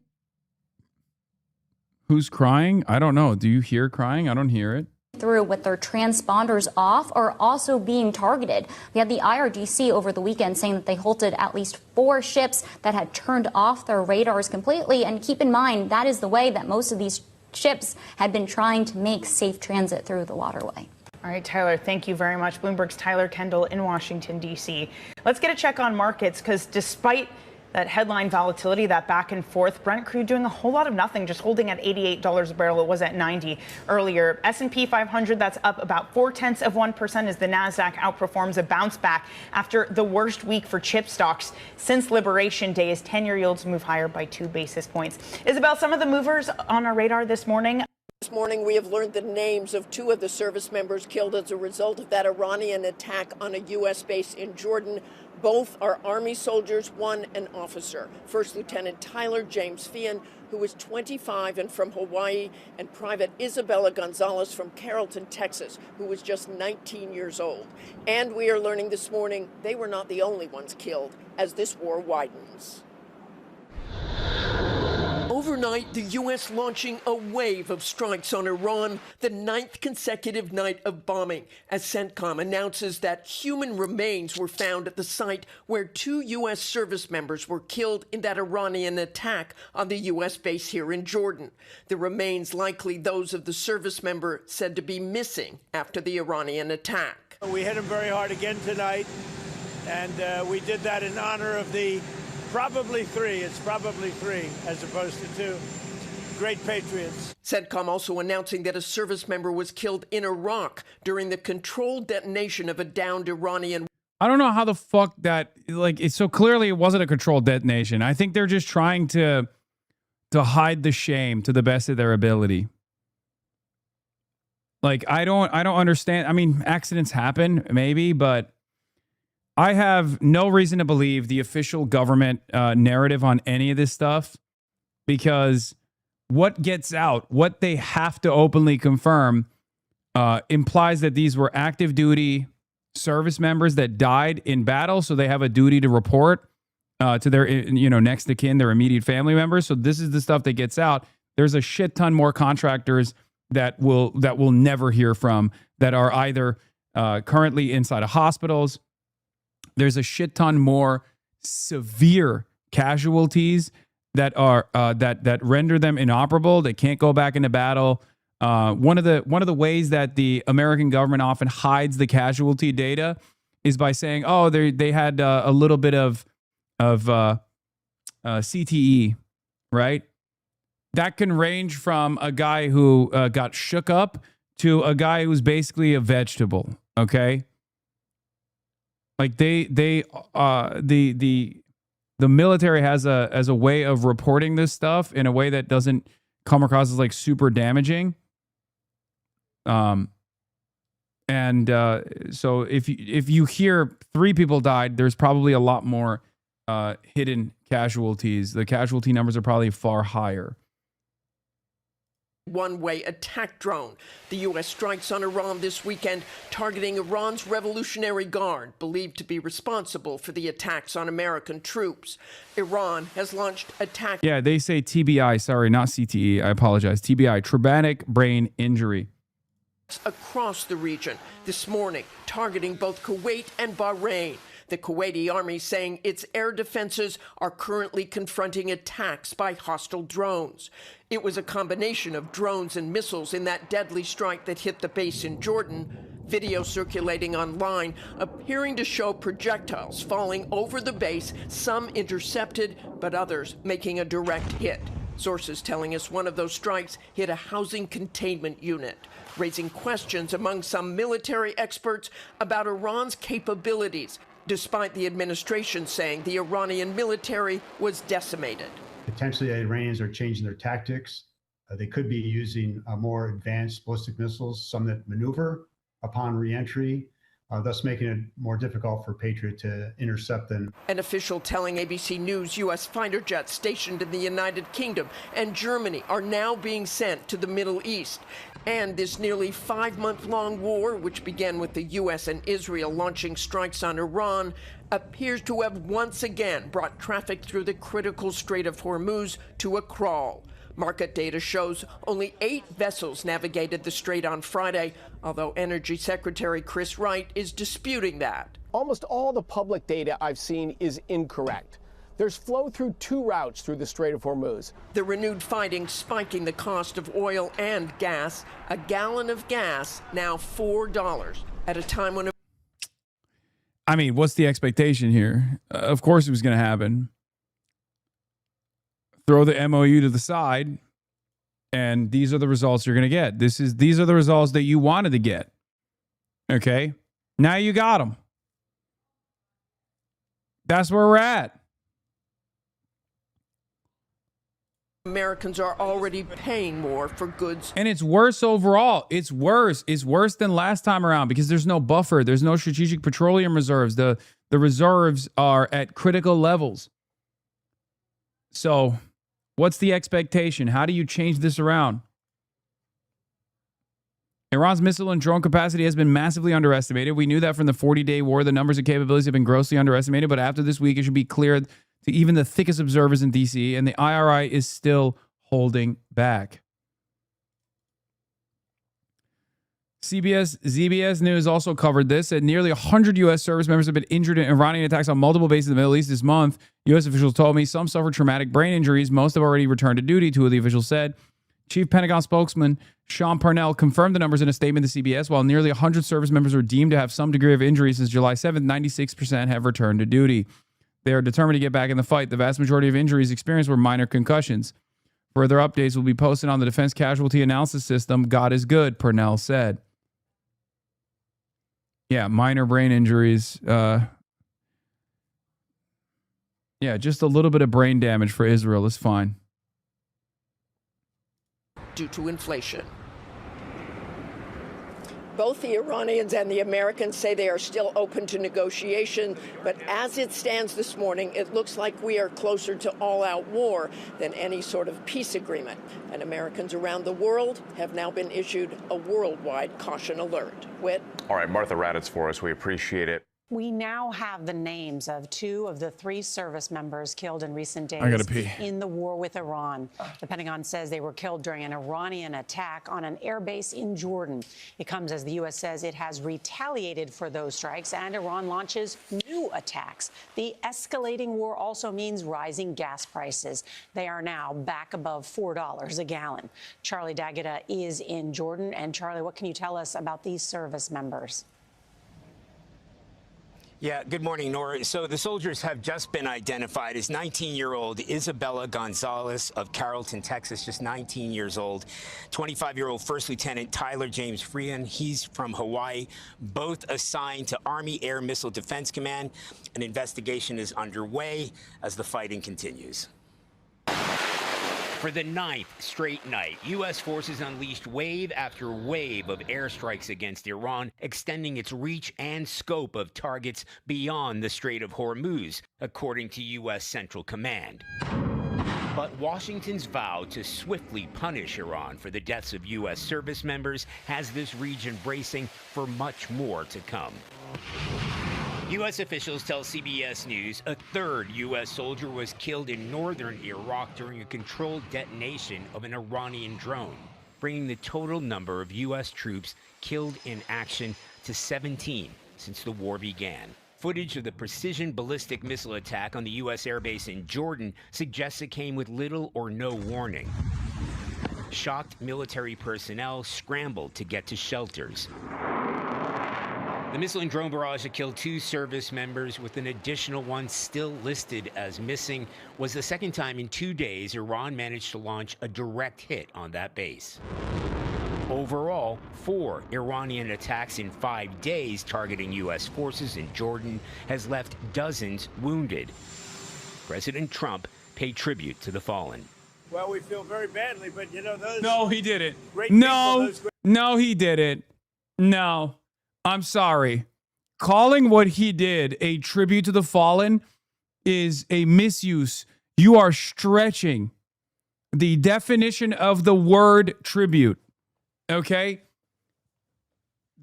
Who's crying? I don't know. Do you hear crying? I don't hear it. Through with their transponders off are also being targeted. We had the IRGC over the weekend saying that they halted at least 4 ships that had turned off their radars completely. And keep in mind, that is the way that most of these ships had been trying to make safe transit through the waterway. All right, Tyler, thank you very much. Bloomberg's Tyler Kendall in Washington, D.C. Let's get a check on markets, because despite that headline volatility, that back and forth, Brent crude doing a whole lot of nothing, just holding at $88 a barrel. It was at $90 earlier. S&P 500, that's up about 0.4% as the NASDAQ outperforms a bounce back after the worst week for chip stocks since Liberation Day, as 10-year yields move higher by 2 basis points. Isabel, some of the movers on our radar this morning. This morning, we have learned the names of 2 of the service members killed as a result of that Iranian attack on a U.S. base in Jordan. Both are Army soldiers, one an officer. First Lieutenant Tyler James Feehan, who was 25 and from Hawaii, and Private Isabella Gonzalez from Carrollton, Texas, who was just 19 years old. And we are learning this morning they were not the only ones killed as this war widens. Overnight, the U.S. launching a wave of strikes on Iran, the 9th consecutive night of bombing, as CENTCOM announces that human remains were found at the site where 2 U.S. service members were killed in that Iranian attack on the U.S. base here in Jordan. The remains likely those of the service member said to be missing after the Iranian attack. We hit him very hard again tonight, and we did that in honor of the probably 3. It's probably 3 as opposed to 2. great patriots. CENTCOM also announcing that a service member was killed in Iraq during the controlled detonation of a downed Iranian. I don't know how the fuck that, like, it's so clearly it wasn't a controlled detonation. I think they're just trying to hide the shame to the best of their ability. Like, I don't understand. I mean, accidents happen, maybe, but I have no reason to believe the official government narrative on any of this stuff, because what gets out, what they have to openly confirm, implies that these were active duty service members that died in battle, so they have a duty to report to their, next of kin, their immediate family members. So this is the stuff that gets out. There's a shit ton more contractors that we'll never hear from, that are either currently inside of hospitals. There's a shit ton more severe casualties that are that render them inoperable. They can't go back into battle. One of the ways that the American government often hides the casualty data is by saying, oh, they had a little bit of CTE, right? That can range from a guy who got shook up to a guy who's basically a vegetable. Okay, like the military has a way of reporting this stuff in a way that doesn't come across as like super damaging. So if you hear 3 people died, there's probably a lot more hidden casualties. The casualty numbers are probably far higher. One-way attack drone. The U.S. strikes on Iran this weekend, targeting Iran's Revolutionary Guard, believed to be responsible for the attacks on American troops. Iran has launched attacks. Yeah, they say TBI. Sorry, not CTE. I apologize. TBI, traumatic brain injury. Across the region this morning, targeting both Kuwait and Bahrain. The Kuwaiti army saying its air defenses are currently confronting attacks by hostile drones. It was a combination of drones and missiles in that deadly strike that hit the base in Jordan. Video circulating online appearing to show projectiles falling over the base, some intercepted, but others making a direct hit. Sources telling us one of those strikes hit a housing containment unit, raising questions among some military experts about Iran's capabilities, despite the administration saying the Iranian military was decimated. Potentially, the Iranians are changing their tactics. They could be using more advanced ballistic missiles, some that maneuver upon reentry, thus making it more difficult for Patriot to intercept them. An official telling ABC News U.S. fighter jets stationed in the United Kingdom and Germany are now being sent to the Middle East. And this nearly 5-month-long war, which began with the U.S. and Israel launching strikes on Iran, appears to have once again brought traffic through the critical Strait of Hormuz to a crawl. Market data shows only 8 vessels navigated the strait on Friday, although Energy Secretary Chris Wright is disputing that. Almost all the public data I've seen is incorrect. There's flow through 2 routes through the Strait of Hormuz. The renewed fighting spiking the cost of oil and gas. A gallon of gas now $4 at a time when... I mean, what's the expectation here? Of course it was going to happen. Throw the MOU to the side, and these are the results you're going to get. These are the results that you wanted to get. Okay? Now you got them. That's where we're at. Americans are already paying more for goods. And it's worse overall. It's worse. It's worse than last time around because there's no buffer. There's no strategic petroleum reserves. The reserves are at critical levels. So what's the expectation? How do you change this around? Iran's missile and drone capacity has been massively underestimated. We knew that from the 40-day war. The numbers and capabilities have been grossly underestimated. But after this week, it should be clear to even the thickest observers in D.C., and the IRI is still holding back. ZBS News also covered this. That nearly 100 U.S. service members have been injured in Iranian attacks on multiple bases in the Middle East this month. U.S. officials told me some suffered traumatic brain injuries. Most have already returned to duty, 2 of the officials said. Chief Pentagon spokesman Sean Parnell confirmed the numbers in a statement to CBS. While nearly 100 service members were deemed to have some degree of injury since July 7th, 96% have returned to duty. They are determined to get back in the fight. The vast majority of injuries experienced were minor concussions. Further updates will be posted on the Defense Casualty Analysis System. God is good, Purnell said. Yeah, minor brain injuries. Yeah, just a little bit of brain damage for Israel is fine. Due to inflation. Both the Iranians and the Americans say they are still open to negotiation, but as it stands this morning, it looks like we are closer to all-out war than any sort of peace agreement. And Americans around the world have now been issued a worldwide caution alert. Whit? All right, Martha Raddatz for us. We appreciate it. We now have the names of 2 of the 3 service members killed in recent days in the war with Iran. The Pentagon says they were killed during an Iranian attack on an air base in Jordan. It comes as the U.S. says it has retaliated for those strikes and Iran launches new attacks. The escalating war also means rising gas prices. They are now back above $4 a gallon. Charlie D'Agata is in Jordan. And Charlie, what can you tell us about these service members? Yeah, good morning, Nora. So the soldiers have just been identified as 19-year-old Isabella Gonzalez of Carrollton, Texas, just 19 years old. 25-year-old First Lieutenant Tyler James Freehan, he's from Hawaii, both assigned to Army Air Missile Defense Command. An investigation is underway as the fighting continues. For the 9th straight night, U.S. forces unleashed wave after wave of airstrikes against Iran, extending its reach and scope of targets beyond the Strait of Hormuz, according to U.S. Central Command. But Washington's vow to swiftly punish Iran for the deaths of U.S. service members has this region bracing for much more to come. U.S. officials tell CBS News a 3rd U.S. soldier was killed in northern Iraq during a controlled detonation of an Iranian drone, bringing the total number of U.S. troops killed in action to 17 since the war began. Footage of the precision ballistic missile attack on the U.S. airbase in Jordan suggests it came with little or no warning. Shocked military personnel scrambled to get to shelters. The missile and drone barrage that killed 2 service members, with an additional one still listed as missing, was the 2nd time in 2 days Iran managed to launch a direct hit on that base. Overall, 4 Iranian attacks in 5 days targeting U.S. forces in Jordan has left dozens wounded. President Trump paid tribute to the fallen. Well, we feel very badly, but you know, those. No, he didn't. No, no, he didn't. No. I'm sorry. Calling what he did a tribute to the fallen is a misuse. You are stretching the definition of the word tribute. Okay?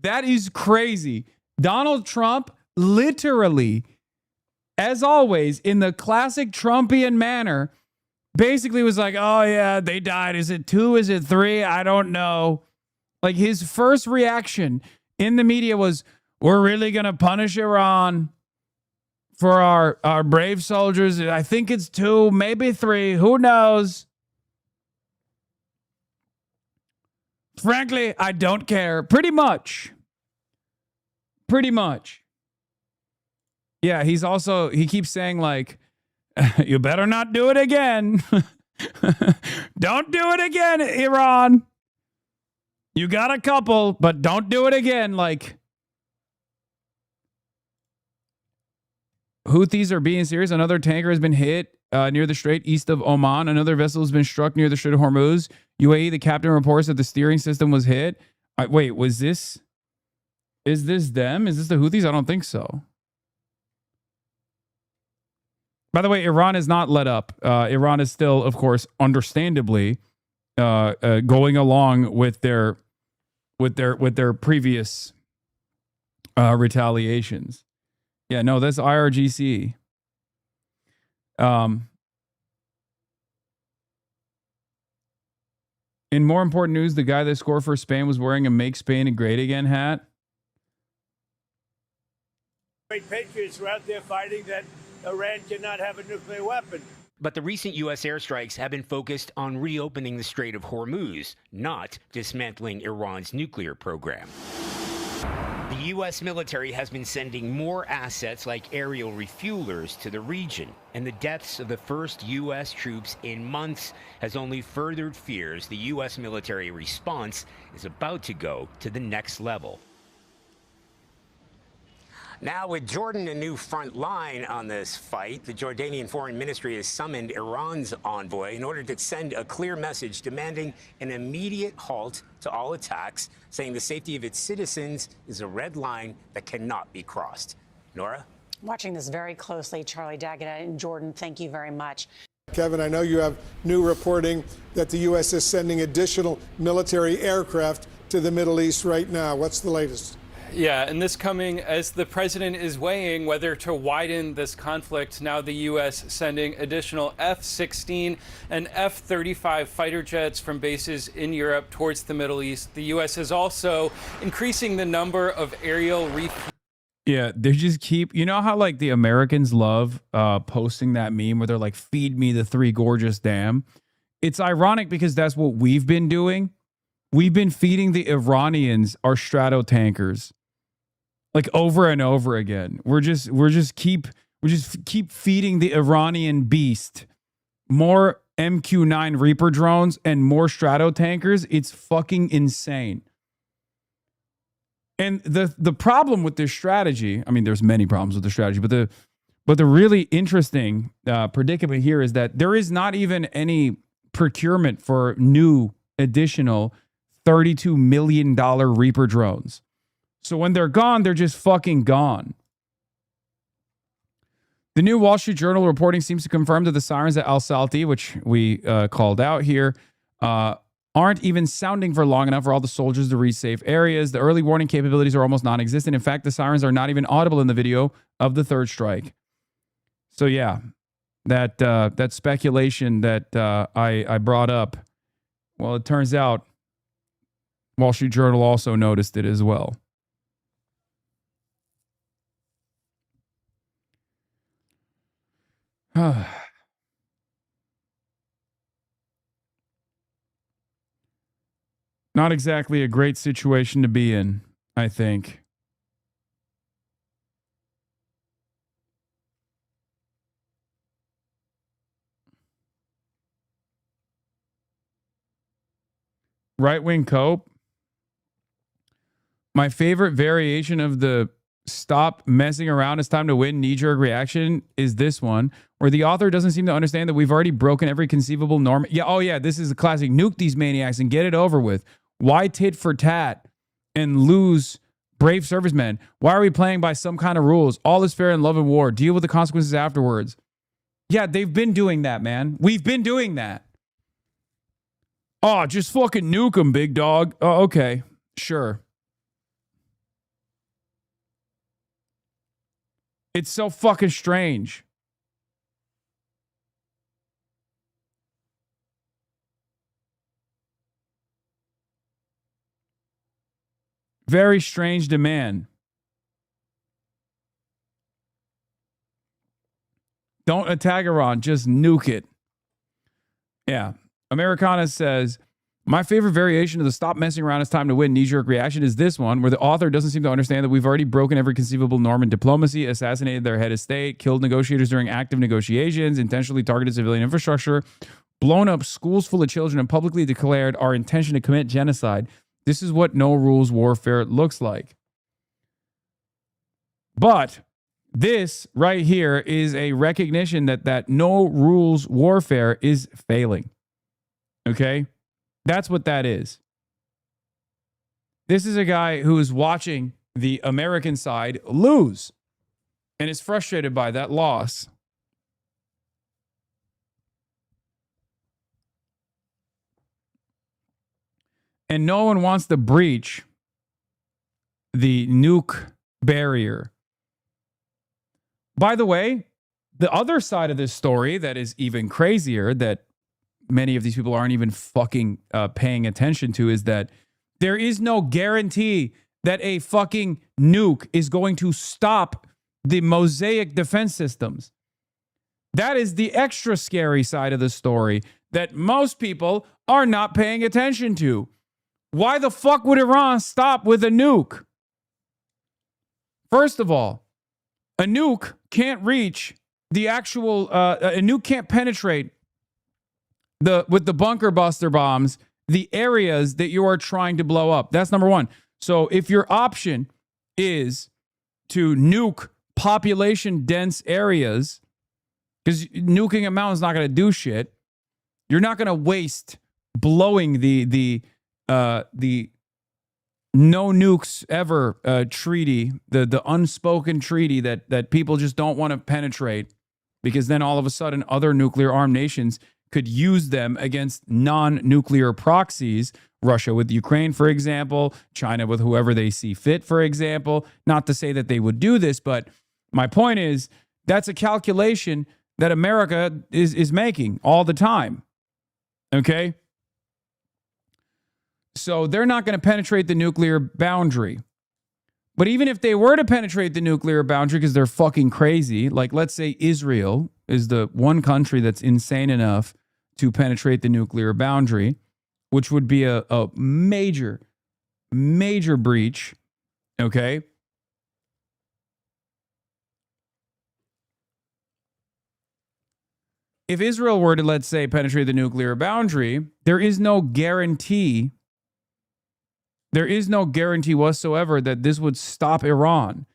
That is crazy. Donald Trump literally, as always, in the classic Trumpian manner, basically was like, oh yeah, they died. Is it 2? Is it 3? I don't know. Like, his first reaction in the media was, we're really going to punish Iran for our brave soldiers. I think it's 2, maybe 3. Who knows? Frankly, I don't care. Pretty much. Yeah, he keeps saying, like, you better not do it again. Don't do it again, Iran. You got a couple, but don't do it again. Like, Houthis are being serious. Another tanker has been hit near the strait east of Oman. Another vessel has been struck near the Strait of Hormuz. UAE, the captain reports that the steering system was hit. Wait, is this them? Is this the Houthis? I don't think so. By the way, Iran is not let up. Iran is still, of course, understandably, going along with their previous retaliations. Yeah, no, that's IRGC. In more important news, the guy that scored for Spain was wearing a Make Spain Great Again hat. Great patriots were out there fighting that Iran cannot have a nuclear weapon. But the recent U.S. airstrikes have been focused on reopening the Strait of Hormuz, not dismantling Iran's nuclear program. The U.S. military has been sending more assets like aerial refuelers to the region, and the deaths of the first U.S. troops in months has only furthered fears the U.S. military response is about to go to the next level. Now, with Jordan a new front line on this fight, the Jordanian Foreign Ministry has summoned Iran's envoy in order to send a clear message demanding an immediate halt to all attacks, saying the safety of its citizens is a red line that cannot be crossed. Nora? Watching this very closely, Charlie Daggett in Jordan, thank you very much. Kevin, I know you have new reporting that the U.S. is sending additional military aircraft to the Middle East right now. What's the latest? Yeah, and this coming as the president is weighing whether to widen this conflict. Now the U.S. sending additional F-16 and F-35 fighter jets from bases in Europe towards the Middle East. The U.S. is also increasing the number of aerial Yeah, they just keep, you know how like the Americans love posting that meme where they're like, feed me the Three Gorges Dam. It's ironic because that's what we've been doing. We've been feeding the Iranians our strato tankers. Like over and over again. We're just keep feeding the Iranian beast more MQ-9 Reaper drones and more strato tankers. It's fucking insane. And the problem with this strategy, I mean, there's many problems with the strategy, but the really interesting predicament here is that there is not even any procurement for new additional $32 million Reaper drones. So when they're gone, they're just fucking gone. The new Wall Street Journal reporting seems to confirm that the sirens at Al Salti, which we called out here, aren't even sounding for long enough for all the soldiers to reach safe areas. The early warning capabilities are almost non-existent. In fact, the sirens are not even audible in the video of the third strike. So yeah, that speculation that I brought up, well, it turns out Wall Street Journal also noticed it as well. Not exactly a great situation to be in, I think. Right-wing cope. My favorite variation of the stop messing around, it's time to win knee-jerk reaction is this one, where the author doesn't seem to understand that we've already broken every conceivable norm. Yeah, oh yeah, this is a classic. Nuke these maniacs and get it over with. Why tit for tat and lose brave servicemen? Why are we playing by some kind of rules? All is fair in love and war. Deal with the consequences afterwards. Yeah, they've been doing that, man. We've been doing that. Oh, just fucking nuke them, big dog. Oh, okay. Sure. It's so fucking strange. Very strange demand. Don't attack Iran, just nuke it. Yeah. Americana says, my favorite variation of the stop messing around, it's time to win knee-jerk reaction is this one, where the author doesn't seem to understand that we've already broken every conceivable norm in diplomacy, assassinated their head of state, killed negotiators during active negotiations, intentionally targeted civilian infrastructure, blown up schools full of children, and publicly declared our intention to commit genocide. This is what no-rules warfare looks like. But this right here is a recognition that no-rules warfare is failing. Okay? That's what that is. This is a guy who is watching the American side lose and is frustrated by that loss. And no one wants to breach the nuke barrier. By the way, the other side of this story that is even crazier that many of these people aren't even fucking paying attention to is that there is no guarantee that a fucking nuke is going to stop the Mosaic defense systems. That is the extra scary side of the story that most people are not paying attention to. Why the fuck would Iran stop with a nuke? First of all, a nuke can't reach the actual, a nuke can't penetrate with the bunker buster bombs, the areas that you are trying to blow up. That's number one. So if your option is to nuke population dense areas, because nuking a mountain is not going to do shit, you're not going to waste blowing the no nukes ever treaty, the unspoken treaty that people just don't want to penetrate, because then all of a sudden other nuclear armed nations could use them against non-nuclear proxies. Russia with Ukraine, for example, China with whoever they see fit, for example. Not to say that they would do this, but my point is that's a calculation that America is making all the time. Okay? So they're not going to penetrate the nuclear boundary. But even if they were to penetrate the nuclear boundary because they're fucking crazy, like let's say Israel is the one country that's insane enough to penetrate the nuclear boundary, which would be a major, major breach, okay? If Israel were to, let's say, penetrate the nuclear boundary, there is no guarantee whatsoever that this would stop Iran.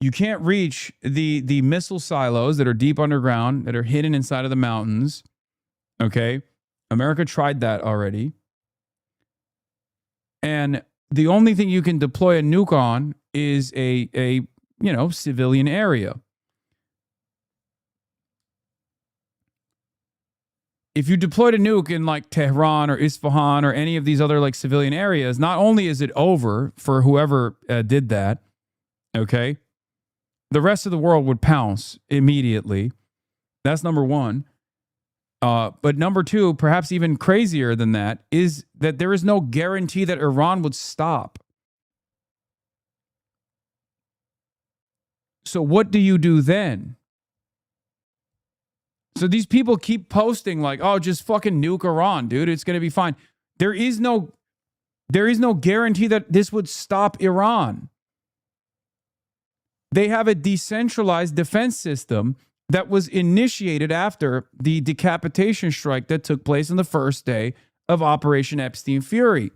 You can't reach the missile silos that are deep underground, that are hidden inside of the mountains, okay? America tried that already. And the only thing you can deploy a nuke on is a civilian area. If you deployed a nuke in like Tehran or Isfahan or any of these other like civilian areas, not only is it over for whoever did that, okay, the rest of the world would pounce immediately. That's number one. But number two, perhaps even crazier than that, is that there is no guarantee that Iran would stop. So what do you do then? So these people keep posting like, oh, just fucking nuke Iran, dude. It's going to be fine. There is no guarantee that this would stop Iran. They have a decentralized defense system that was initiated after the decapitation strike that took place on the first day of Operation Epstein Fury.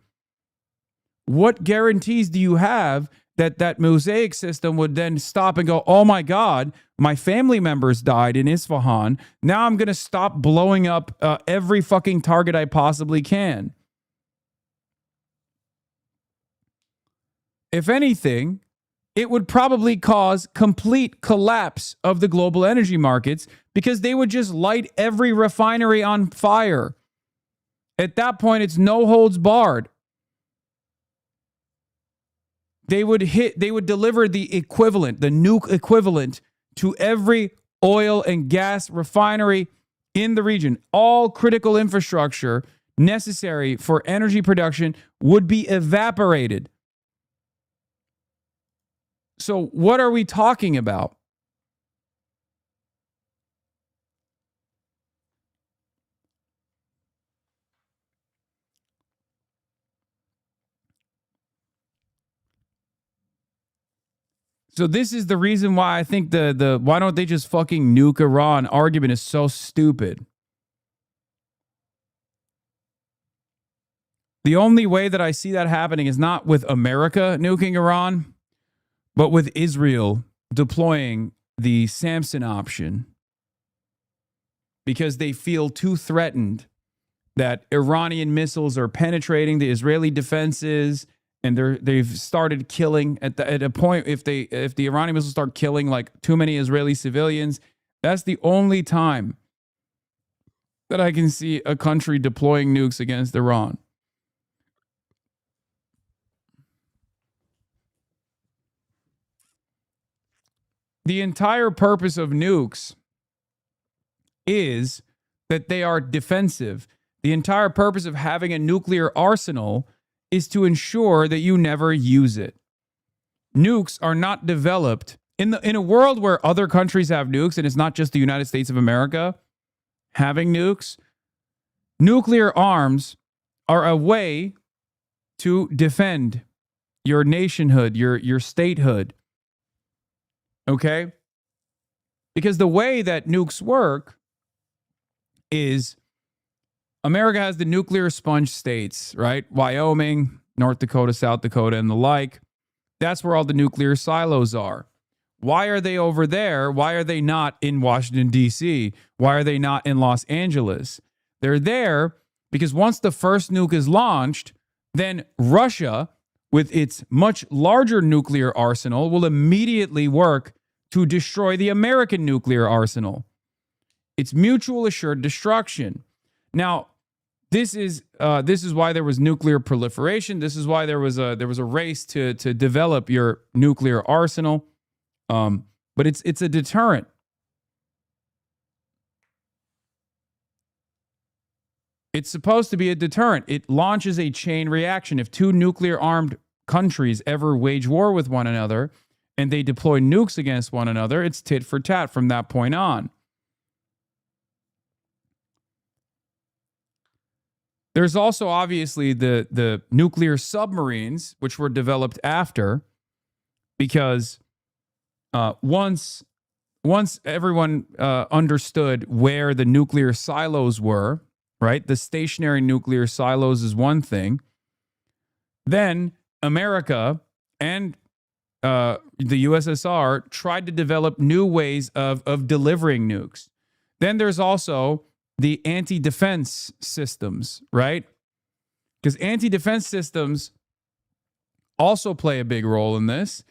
What guarantees do you have that mosaic system would then stop and go, oh my God, my family members died in Isfahan. Now I'm going to stop blowing up every fucking target I possibly can. If anything, it would probably cause complete collapse of the global energy markets because they would just light every refinery on fire. At that point, it's no holds barred. They would deliver the equivalent, the nuke equivalent, to every oil and gas refinery in the region. All critical infrastructure necessary for energy production would be evaporated. So what are we talking about? So this is the reason why I think the why don't they just fucking nuke Iran argument is so stupid. The only way that I see that happening is not with America nuking Iran, but with Israel deploying the Samson option because they feel too threatened that Iranian missiles are penetrating the Israeli defenses. And they've started killing at a point. If the Iranian missiles start killing like too many Israeli civilians, that's the only time that I can see a country deploying nukes against Iran. The entire purpose of nukes is that they are defensive. The entire purpose of having a nuclear arsenal is to ensure that you never use it. Nukes are not developed in a world where other countries have nukes, and it's not just the United States of America having nukes. Nuclear arms are a way to defend your nationhood, your statehood. Okay? Because the way that nukes work is America has the nuclear sponge states, right? Wyoming, North Dakota, South Dakota, and the like. That's where all the nuclear silos are. Why are they over there? Why are they not in Washington, D.C.? Why are they not in Los Angeles? They're there because once the first nuke is launched, then Russia, with its much larger nuclear arsenal, will immediately work to destroy the American nuclear arsenal. It's mutual assured destruction. Now, this is why there was nuclear proliferation. This is why there was a race to develop your nuclear arsenal. But it's a deterrent. It's supposed to be a deterrent. It launches a chain reaction. If two nuclear armed countries ever wage war with one another and they deploy nukes against one another, it's tit for tat from that point on. There's also obviously the nuclear submarines, which were developed after, because once everyone understood where the nuclear silos were, right? The stationary nuclear silos is one thing. Then America and the USSR tried to develop new ways of delivering nukes. Then there's also the anti-defense systems, right? Because anti-defense systems also play a big role in this.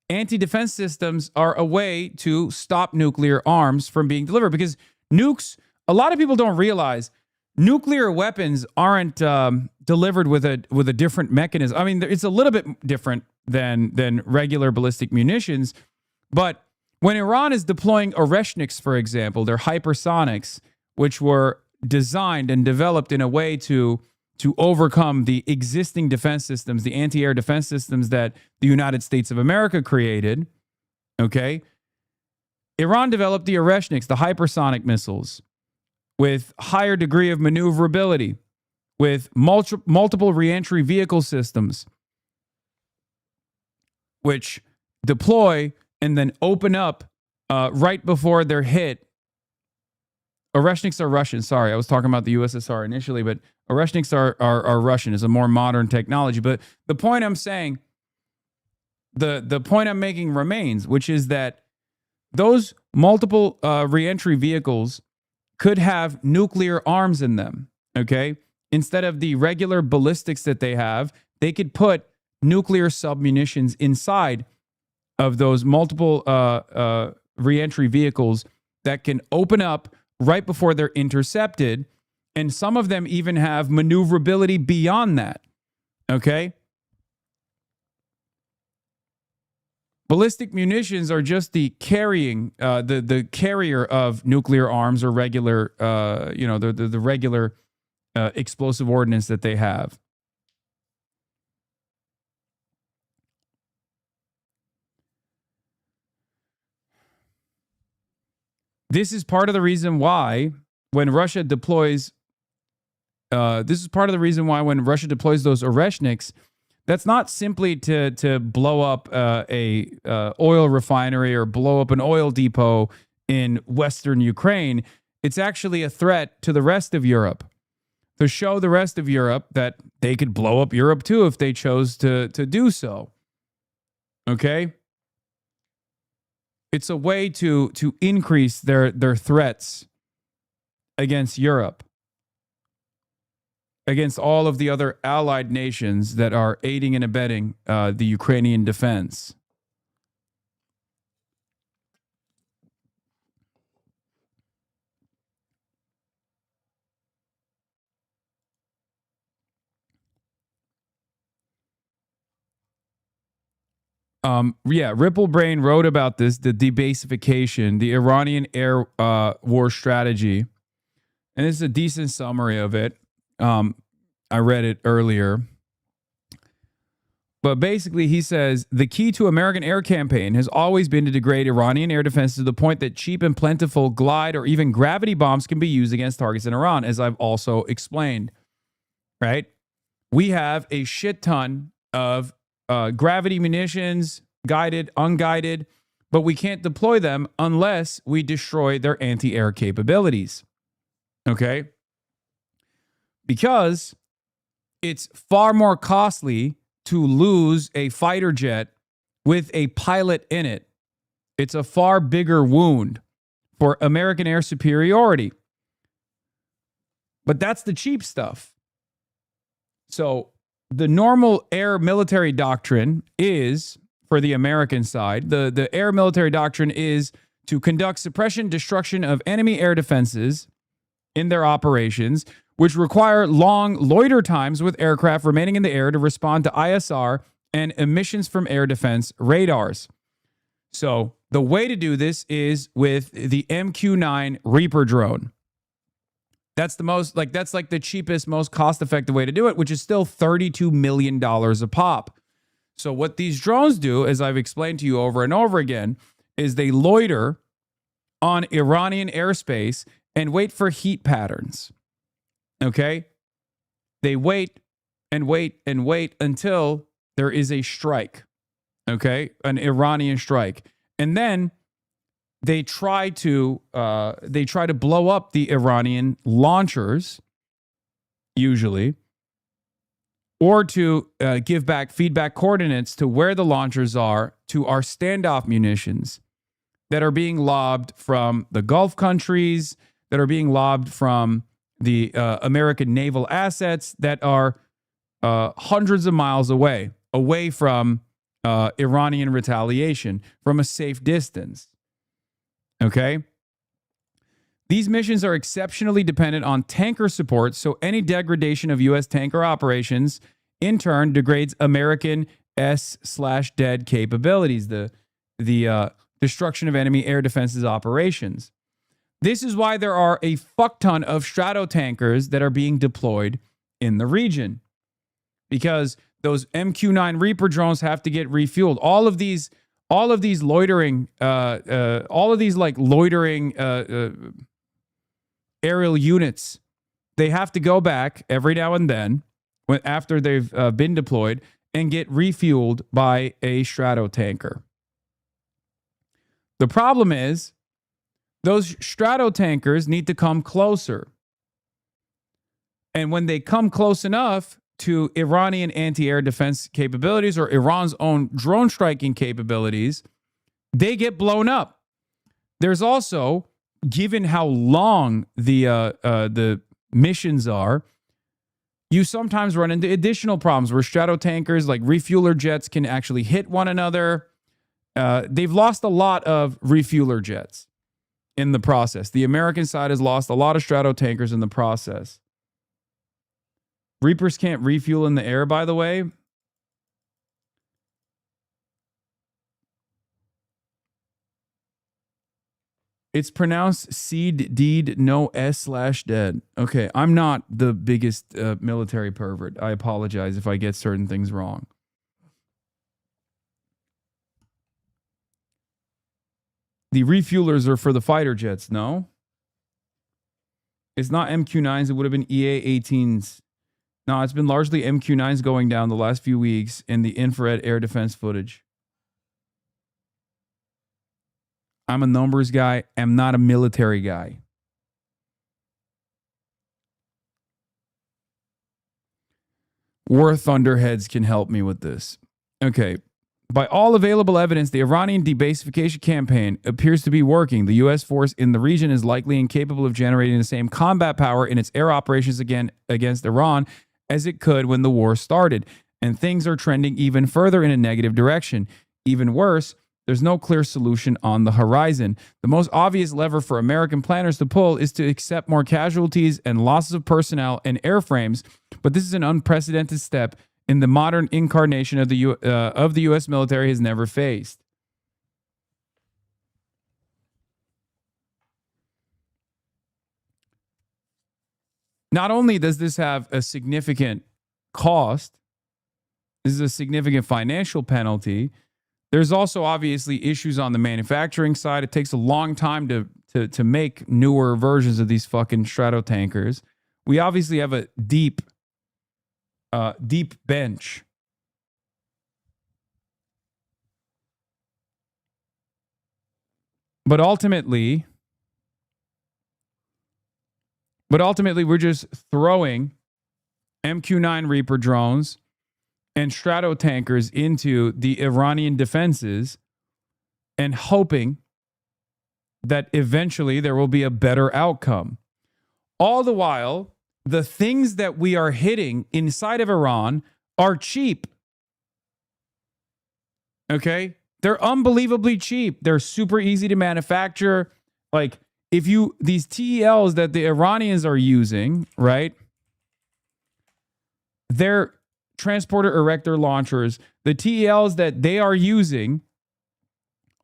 Anti-defense systems are a way to stop nuclear arms from being delivered, because nukes, a lot of people don't realize nuclear weapons aren't delivered with a different mechanism. I mean, it's a little bit different than regular ballistic munitions, but when Iran is deploying Oreshniks, for example, they're hypersonics, which were designed and developed in a way to overcome the existing defense systems, the anti-air defense systems that the United States of America created, okay? Iran developed the Oreshniks, the hypersonic missiles, with higher degree of maneuverability, with multiple reentry vehicle systems, which deploy and then open up right before they're hit. Oreshniks are Russian. Sorry, I was talking about the USSR initially, but Oreshniks are Russian. It's a more modern technology. But the point I'm saying, the point I'm making remains, which is that those multiple reentry vehicles could have nuclear arms in them, okay? Instead of the regular ballistics that they have, they could put nuclear submunitions inside of those multiple reentry vehicles that can open up right before they're intercepted. And some of them even have maneuverability beyond that, okay? Ballistic munitions are just the carrying, the carrier of nuclear arms or regular, the regular explosive ordnance that they have. This is part of the reason why when Russia deploys, those Oreshniks, that's not simply to blow up a oil refinery or blow up an oil depot in Western Ukraine. It's actually a threat to the rest of Europe, to show the rest of Europe that they could blow up Europe too if they chose to do so. Okay? It's a way to increase their threats against Europe, against all of the other allied nations that are aiding and abetting the Ukrainian defense. Ripple Brain wrote about this, the debasification, the Iranian air war strategy. And this is a decent summary of it. I read it earlier. But basically, he says, the key to American air campaign has always been to degrade Iranian air defense to the point that cheap and plentiful glide or even gravity bombs can be used against targets in Iran, as I've also explained. Right? We have a shit ton of gravity munitions, guided, unguided, but we can't deploy them unless we destroy their anti-air capabilities. Okay? Because it's far more costly to lose a fighter jet with a pilot in it. It's a far bigger wound for American air superiority. But that's the cheap stuff. So the normal air military doctrine is, for the American side, the air military doctrine is to conduct suppression, destruction of enemy air defenses in their operations, which require long loiter times with aircraft remaining in the air to respond to ISR and emissions from air defense radars. So the way to do this is with the MQ-9 Reaper drone. That's the most, that's the cheapest, most cost-effective way to do it, which is still $32 million a pop. So what these drones do, as I've explained to you over and over again, is they loiter on Iranian airspace and wait for heat patterns. Okay? They wait and wait and wait until there is a strike. Okay? An Iranian strike. And then they try to blow up the Iranian launchers, usually, or to give back feedback coordinates to where the launchers are to our standoff munitions that are being lobbed from the Gulf countries, that are being lobbed from the American naval assets that are hundreds of miles away from Iranian retaliation, from a safe distance. Okay? These missions are exceptionally dependent on tanker support, so any degradation of U.S. tanker operations in turn degrades American S/dead capabilities, the destruction of enemy air defenses operations. This is why there are a fuck ton of strato tankers that are being deployed in the region, because those MQ-9 Reaper drones have to get refueled. All of these loitering, aerial units, they have to go back every now and then after they've been deployed and get refueled by a strato tanker. The problem is those strato tankers need to come closer. And when they come close enough to Iranian anti-air defense capabilities or Iran's own drone striking capabilities, they get blown up. There's also, given how long the missions are, you sometimes run into additional problems where strato tankers like refueler jets can actually hit one another. They've lost a lot of refueler jets in the process. The American side has lost a lot of strato tankers in the process. Reapers can't refuel in the air, by the way. It's pronounced seed deed, no S/dead. Okay, I'm not the biggest military pervert. I apologize if I get certain things wrong. The refuelers are for the fighter jets, no? It's not MQ-9s. It would have been EA-18s. No, it's been largely MQ-9s going down the last few weeks in the infrared air defense footage. I'm a numbers guy. I'm not a military guy. War Thunderheads can help me with this. Okay. By all available evidence, the Iranian debasification campaign appears to be working. The U.S. force in the region is likely incapable of generating the same combat power in its air operations against Iran as it could when the war started. And things are trending even further in a negative direction. Even worse, there's no clear solution on the horizon. The most obvious lever for American planners to pull is to accept more casualties and losses of personnel and airframes, but this is an unprecedented step in the modern incarnation of the U.S. military has never faced. Not only does this have a significant cost, this is a significant financial penalty, there's also obviously issues on the manufacturing side. It takes a long time to make newer versions of these fucking strato tankers. We obviously have a deep bench But ultimately, we're just throwing MQ-9 Reaper drones and Strato tankers into the Iranian defenses and hoping that eventually there will be a better outcome. All the while, the things that we are hitting inside of Iran are cheap. Okay? They're unbelievably cheap. They're super easy to manufacture. Like, these TELs that the Iranians are using, right? They're transporter erector launchers. The TELs that they are using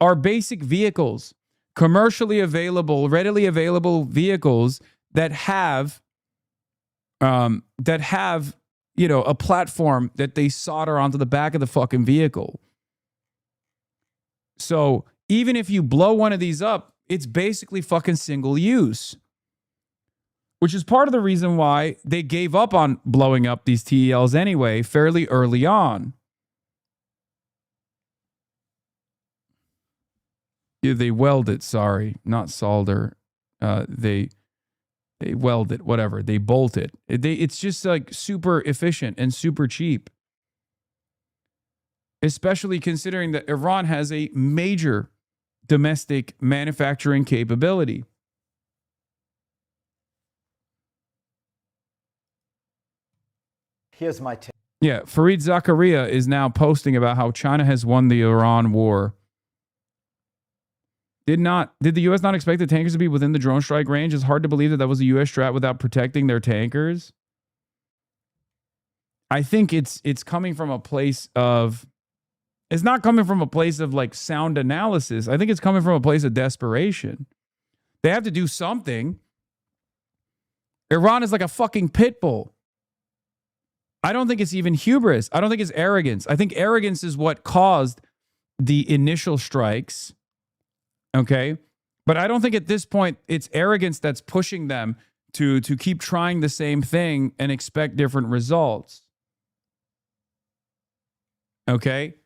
are basic vehicles, commercially available, readily available vehicles that have, a platform that they solder onto the back of the fucking vehicle. So even if you blow one of these up, it's basically fucking single use, which is part of the reason why they gave up on blowing up these TELs anyway, fairly early on. Yeah, they weld it, sorry, not solder. They weld it, whatever. They bolt it. It's just like super efficient and super cheap. Especially considering that Iran has a major domestic manufacturing capability. Here's my tip. Yeah, Fareed Zakaria is now posting about how China has won the Iran war. Did the U.S. not expect the tankers to be within the drone strike range? It's hard to believe that was a U.S. strat without protecting their tankers. I think it's coming from a place of... It's not coming from a place of like sound analysis. I think it's coming from a place of desperation. They have to do something. Iran is like a fucking pit bull. I don't think it's even hubris. I don't think it's arrogance. I think arrogance is what caused the initial strikes. Okay? But I don't think at this point it's arrogance that's pushing them to keep trying the same thing and expect different results. Okay?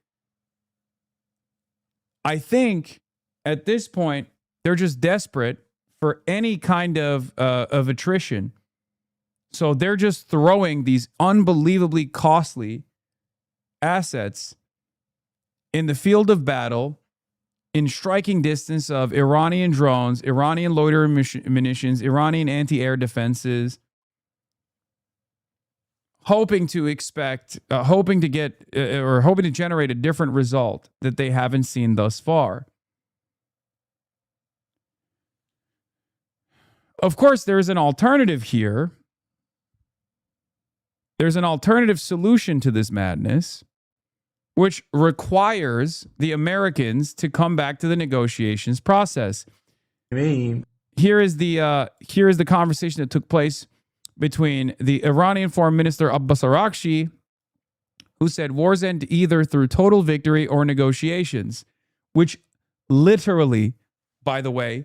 I think at this point, they're just desperate for any kind of attrition. So they're just throwing these unbelievably costly assets in the field of battle, in striking distance of Iranian drones, Iranian loitering munitions, Iranian anti-air defenses, hoping to generate a different result that they haven't seen thus far. Of course, there is an alternative here. There's an alternative solution to this madness, which requires the Americans to come back to the negotiations process. Here is the conversation that took place between the Iranian Foreign Minister Abbas Araghchi, who said wars end either through total victory or negotiations, which literally, by the way,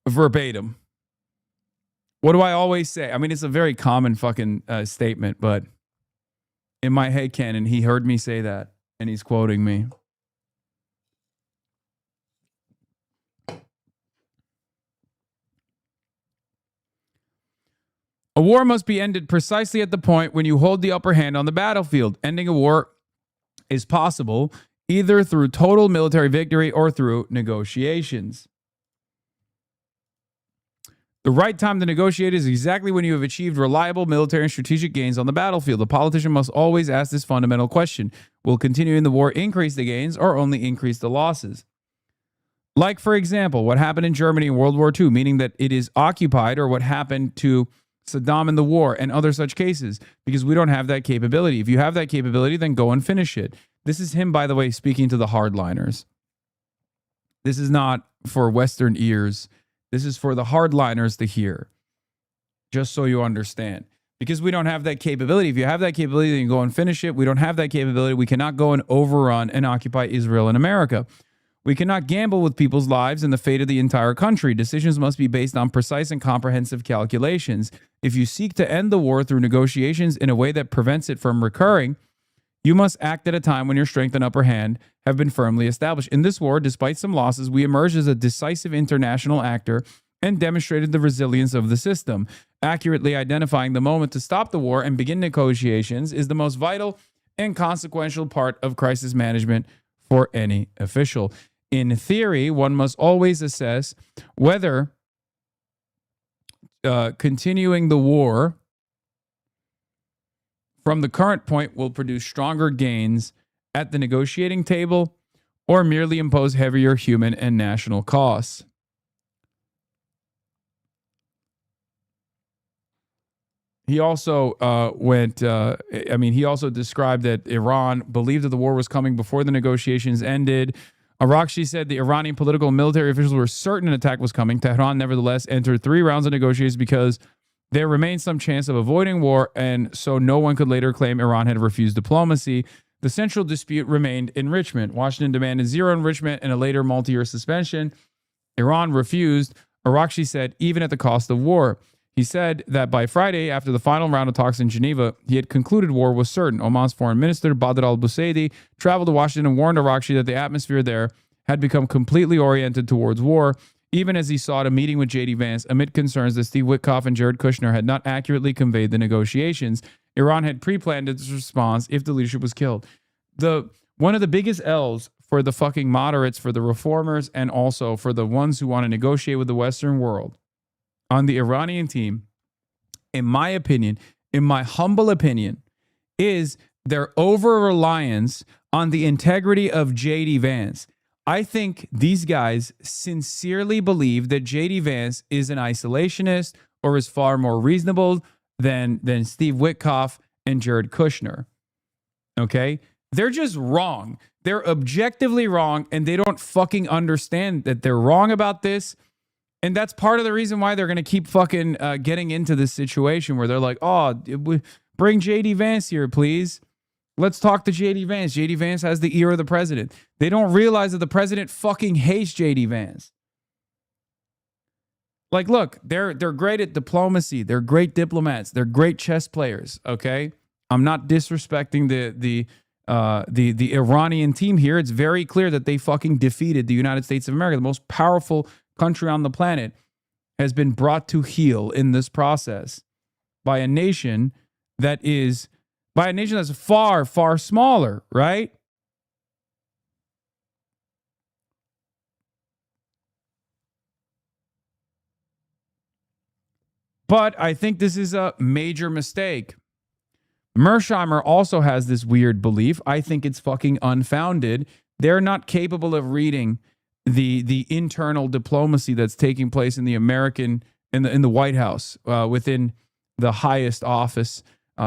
verbatim. What do I always say? I mean, it's a very common fucking statement, but in my headcanon, he heard me say that, and he's quoting me. A war must be ended precisely at the point when you hold the upper hand on the battlefield. Ending a war is possible either through total military victory or through negotiations. The right time to negotiate is exactly when you have achieved reliable military and strategic gains on the battlefield. The politician must always ask this fundamental question: will continuing the war increase the gains or only increase the losses? Like, for example, what happened in Germany in World War II, meaning that it is occupied, or what happened to Saddam in the war and other such cases, because we don't have that capability. If you have that capability, then go and finish it. This is him, by the way, speaking to the hardliners. This is not for Western ears. This is for the hardliners to hear, just so you understand. Because we don't have that capability. If you have that capability, then you go and finish it. We don't have that capability. We cannot go and overrun and occupy Israel and America. We cannot gamble with people's lives and the fate of the entire country. Decisions must be based on precise and comprehensive calculations. If you seek to end the war through negotiations in a way that prevents it from recurring, You must act at a time when your strength and upper hand have been firmly established. In this war, despite some losses, we emerged as a decisive international actor and demonstrated the resilience of the system. Accurately identifying the moment to stop the war and begin negotiations is the most vital and consequential part of crisis management for any official. In theory, one must always assess whether continuing the war from the current point will produce stronger gains at the negotiating table or merely impose heavier human and national costs. He also he also described that Iran believed that the war was coming before the negotiations ended. Arakshi said the Iranian political and military officials were certain an attack was coming. Tehran, nevertheless, entered 3 rounds of negotiations because there remained some chance of avoiding war, and so no one could later claim Iran had refused diplomacy. The central dispute remained enrichment. Washington demanded zero enrichment and a later multi-year suspension. Iran refused. Arakshi said, even at the cost of war. He said that by Friday, after the final round of talks in Geneva, he had concluded war was certain. Oman's foreign minister, Badr al-Busaidi, traveled to Washington and warned Arakshi that the atmosphere there had become completely oriented towards war, even as he sought a meeting with J.D. Vance amid concerns that Steve Witkoff and Jared Kushner had not accurately conveyed the negotiations. Iran had pre-planned its response if the leadership was killed. One of the biggest L's for the fucking moderates, for the reformers, and also for the ones who want to negotiate with the Western world on the Iranian team, in my opinion, in my humble opinion, is their over-reliance on the integrity of J.D. Vance. I think these guys sincerely believe that J.D. Vance is an isolationist or is far more reasonable than Steve Witkoff and Jared Kushner. Okay? They're just wrong. They're objectively wrong, and they don't fucking understand that they're wrong about this. And that's part of the reason why they're going to keep fucking getting into this situation where they're like, oh, bring J.D. Vance here, please. Let's talk to J.D. Vance. J.D. Vance has the ear of the president. They don't realize that the president fucking hates J.D. Vance. Like, look, they're great at diplomacy. They're great diplomats. They're great chess players, okay? I'm not disrespecting the Iranian team here. It's very clear that they fucking defeated the United States of America, the most powerful country on the planet, has been brought to heel in this process by a nation that's far, far smaller, right? But I think this is a major mistake. Mersheimer also has this weird belief. I think it's fucking unfounded. They're not capable of reading the internal diplomacy that's taking place in the American in the White House within the highest office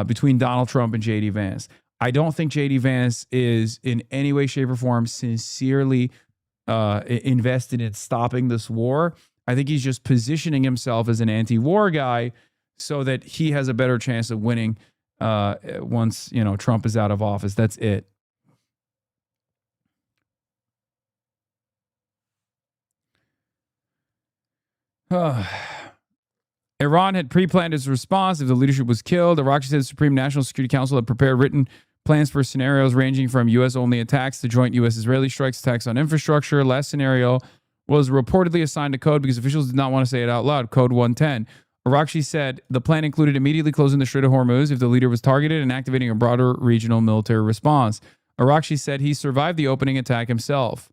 between Donald Trump and J.D. Vance. I don't think J.D. Vance is in any way, shape, or form sincerely invested in stopping this war. I think he's just positioning himself as an anti-war guy so that he has a better chance of winning once Trump is out of office. That's it. Iran had pre-planned its response if the leadership was killed. Iraq said the Supreme National Security Council had prepared written plans for scenarios ranging from U.S.-only attacks to joint U.S.-Israeli strikes, attacks on infrastructure. Last scenario was reportedly assigned to code because officials did not want to say it out loud, Code 110. Arakshi said the plan included immediately closing the Strait of Hormuz if the leader was targeted and activating a broader regional military response. Arakshi said he survived the opening attack himself.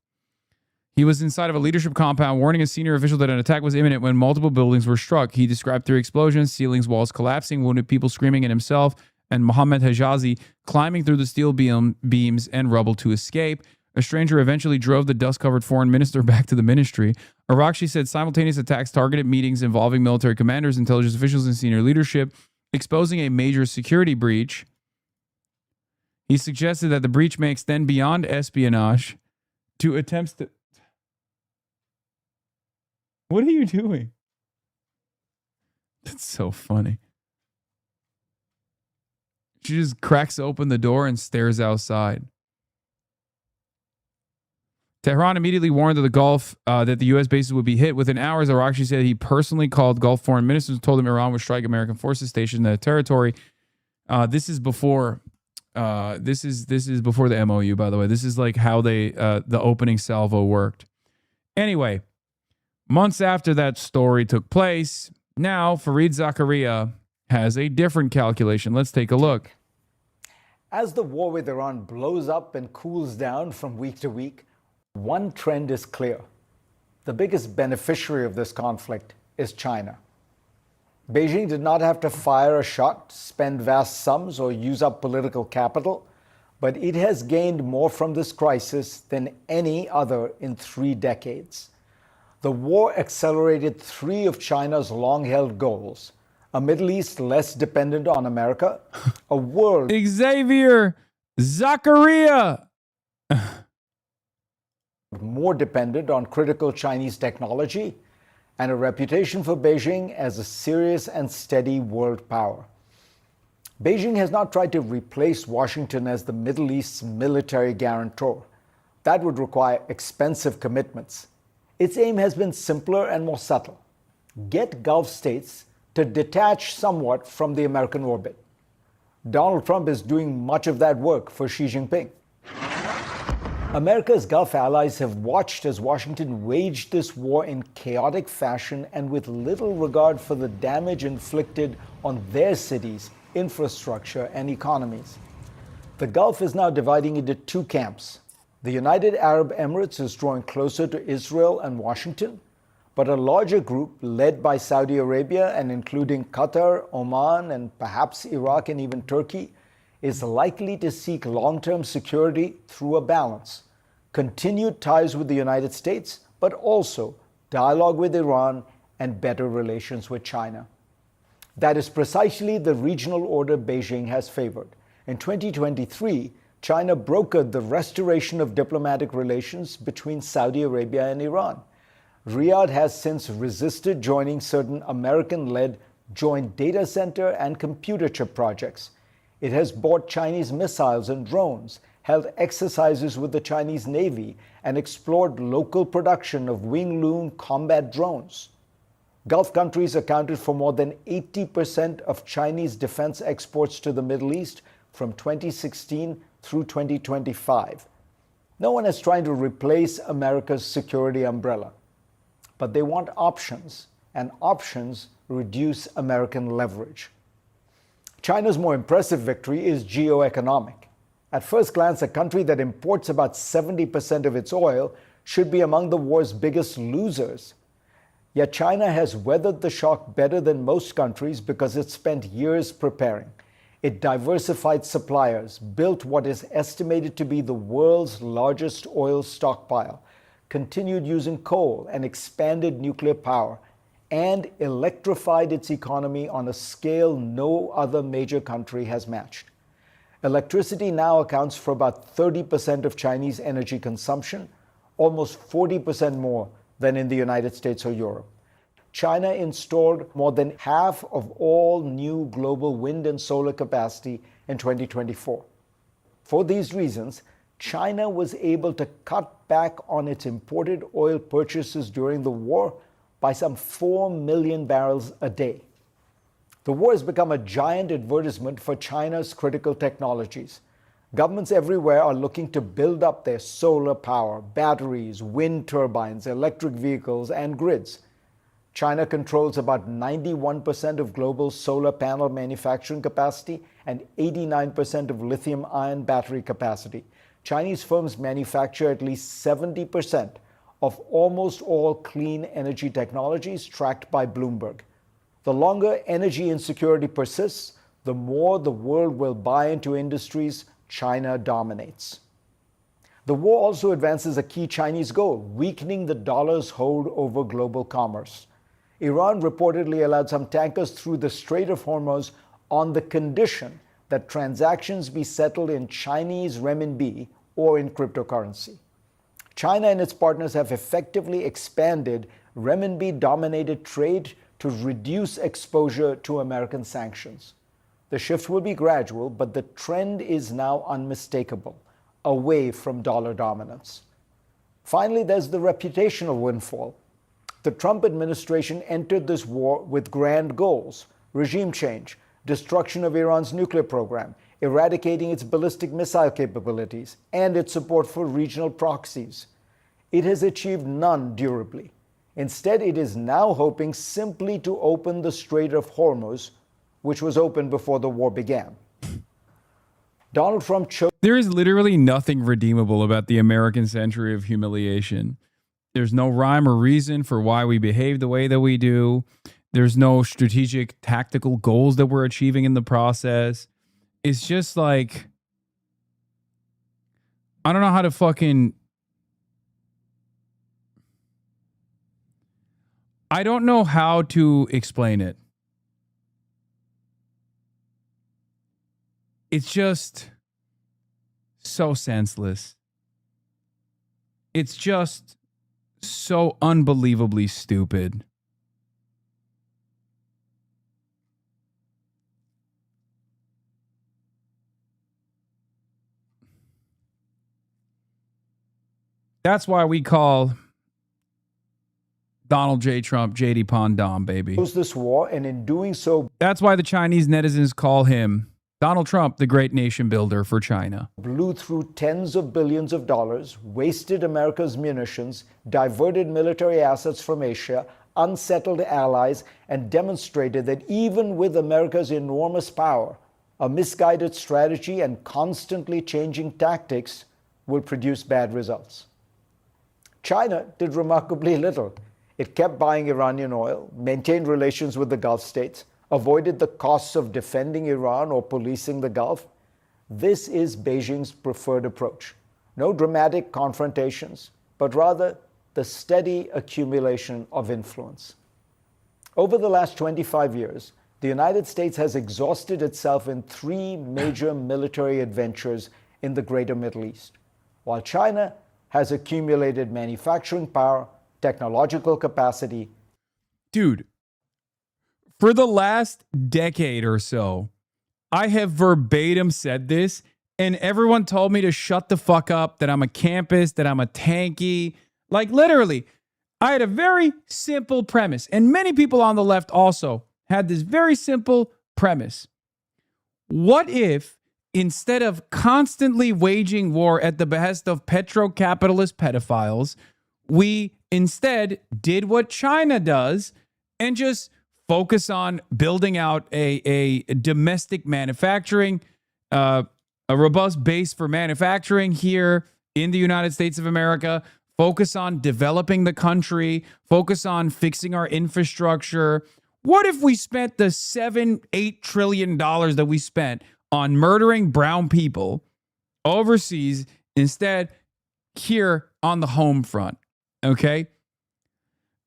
He was inside of a leadership compound warning a senior official that an attack was imminent when multiple buildings were struck. He described 3 explosions, ceilings, walls collapsing, wounded people screaming at himself, and Mohammed Hijazi climbing through the steel beams and rubble to escape. A stranger eventually drove the dust-covered foreign minister back to the ministry. Arakshi said simultaneous attacks targeted meetings involving military commanders, intelligence officials, and senior leadership, exposing a major security breach. He suggested that the breach may extend beyond espionage to attempts to... What are you doing? That's so funny. She just cracks open the door and stares outside. Tehran immediately warned that the Gulf, that the U.S. bases would be hit. Within hours, Arakshi said he personally called Gulf foreign ministers and told them Iran would strike American forces stationed in the territory. This is before This is before the MOU, by the way. This is like how they the opening salvo worked. Anyway, months after that story took place, now Fareed Zakaria has a different calculation. Let's take a look. As the war with Iran blows up and cools down from week to week, one trend is clear. The biggest beneficiary of this conflict is China. Beijing did not have to fire a shot, spend vast sums, or use up political capital, but it has gained more from this crisis than any other in 3 decades. The war accelerated 3 of China's long-held goals: a Middle East less dependent on America, a world Xavier Zakaria more dependent on critical Chinese technology, and a reputation for Beijing as a serious and steady world power. Beijing has not tried to replace Washington as the Middle East's military guarantor. That would require expensive commitments. Its aim has been simpler and more subtle: get Gulf states to detach somewhat from the American orbit. Donald Trump is doing much of that work for Xi Jinping. America's Gulf allies have watched as Washington waged this war in chaotic fashion and with little regard for the damage inflicted on their cities, infrastructure, and economies. The Gulf is now dividing into 2 camps. The United Arab Emirates is drawing closer to Israel and Washington, but a larger group led by Saudi Arabia and including Qatar, Oman, and perhaps Iraq and even Turkey is likely to seek long-term security through a balance: continued ties with the United States, but also dialogue with Iran and better relations with China. That is precisely the regional order Beijing has favored. In 2023, China brokered the restoration of diplomatic relations between Saudi Arabia and Iran. Riyadh has since resisted joining certain American-led joint data center and computer chip projects. It has bought Chinese missiles and drones, held exercises with the Chinese Navy, and explored local production of Wing-Loon combat drones. Gulf countries accounted for more than 80% of Chinese defense exports to the Middle East from 2016 through 2025. No one is trying to replace America's security umbrella, but they want options, and options reduce American leverage. China's more impressive victory is geoeconomic. At first glance, a country that imports about 70% of its oil should be among the war's biggest losers. Yet China has weathered the shock better than most countries because it spent years preparing. It diversified suppliers, built what is estimated to be the world's largest oil stockpile, continued using coal and expanded nuclear power, and electrified its economy on a scale no other major country has matched. Electricity now accounts for about 30% of Chinese energy consumption, almost 40% more than in the United States or Europe. China installed more than half of all new global wind and solar capacity in 2024. For these reasons, China was able to cut back on its imported oil purchases during the war by some 4 million barrels a day. The war has become a giant advertisement for China's critical technologies. Governments everywhere are looking to build up their solar power, batteries, wind turbines, electric vehicles, and grids. China controls about 91% of global solar panel manufacturing capacity and 89% of lithium-ion battery capacity. Chinese firms manufacture at least 70% of almost all clean energy technologies tracked by Bloomberg. The longer energy insecurity persists, the more the world will buy into industries China dominates. The war also advances a key Chinese goal: weakening the dollar's hold over global commerce. Iran reportedly allowed some tankers through the Strait of Hormuz on the condition that transactions be settled in Chinese renminbi or in cryptocurrency. China and its partners have effectively expanded renminbi-dominated trade to reduce exposure to American sanctions. The shift will be gradual, but the trend is now unmistakable, away from dollar dominance. Finally, there's the reputational windfall. The Trump administration entered this war with grand goals: regime change, destruction of Iran's nuclear program, eradicating its ballistic missile capabilities, and its support for regional proxies. It has achieved none durably. Instead, it is now hoping simply to open the Strait of Hormuz, which was open before the war began. Donald Trump chose. There is literally nothing redeemable about the American century of humiliation. There's no rhyme or reason for why we behave the way that we do. There's no strategic, tactical goals that we're achieving in the process. It's just like, I don't know how to fucking... I don't know how to explain it. It's just so senseless. It's just so unbelievably stupid. That's why we call Donald J. Trump JD Pondom, baby. This war, and in doing so, that's why the Chinese netizens call him Donald Trump, the great nation builder for China. Blew through tens of billions of dollars, wasted America's munitions, diverted military assets from Asia, unsettled allies, and demonstrated that even with America's enormous power, a misguided strategy and constantly changing tactics will produce bad results. China did remarkably little. It kept buying Iranian oil, maintained relations with the Gulf states, avoided the costs of defending Iran or policing the Gulf. This is Beijing's preferred approach. No dramatic confrontations, but rather the steady accumulation of influence. Over the last 25 years, the United States has exhausted itself in 3 major military adventures in the greater Middle East, while China has accumulated manufacturing power, technological capacity. Dude, for the last decade or so, I have verbatim said this, and everyone told me to shut the fuck up, that I'm a campus, that I'm a tanky. Like, literally, I had a very simple premise, and many people on the left also had this very simple premise. What if, instead of constantly waging war at the behest of petro-capitalist pedophiles, we instead did what China does and just focus on building out a domestic manufacturing, a robust base for manufacturing here in the United States of America, focus on developing the country, focus on fixing our infrastructure. What if we spent the $7-8 trillion that we spent on murdering brown people overseas instead here on the home front? Okay?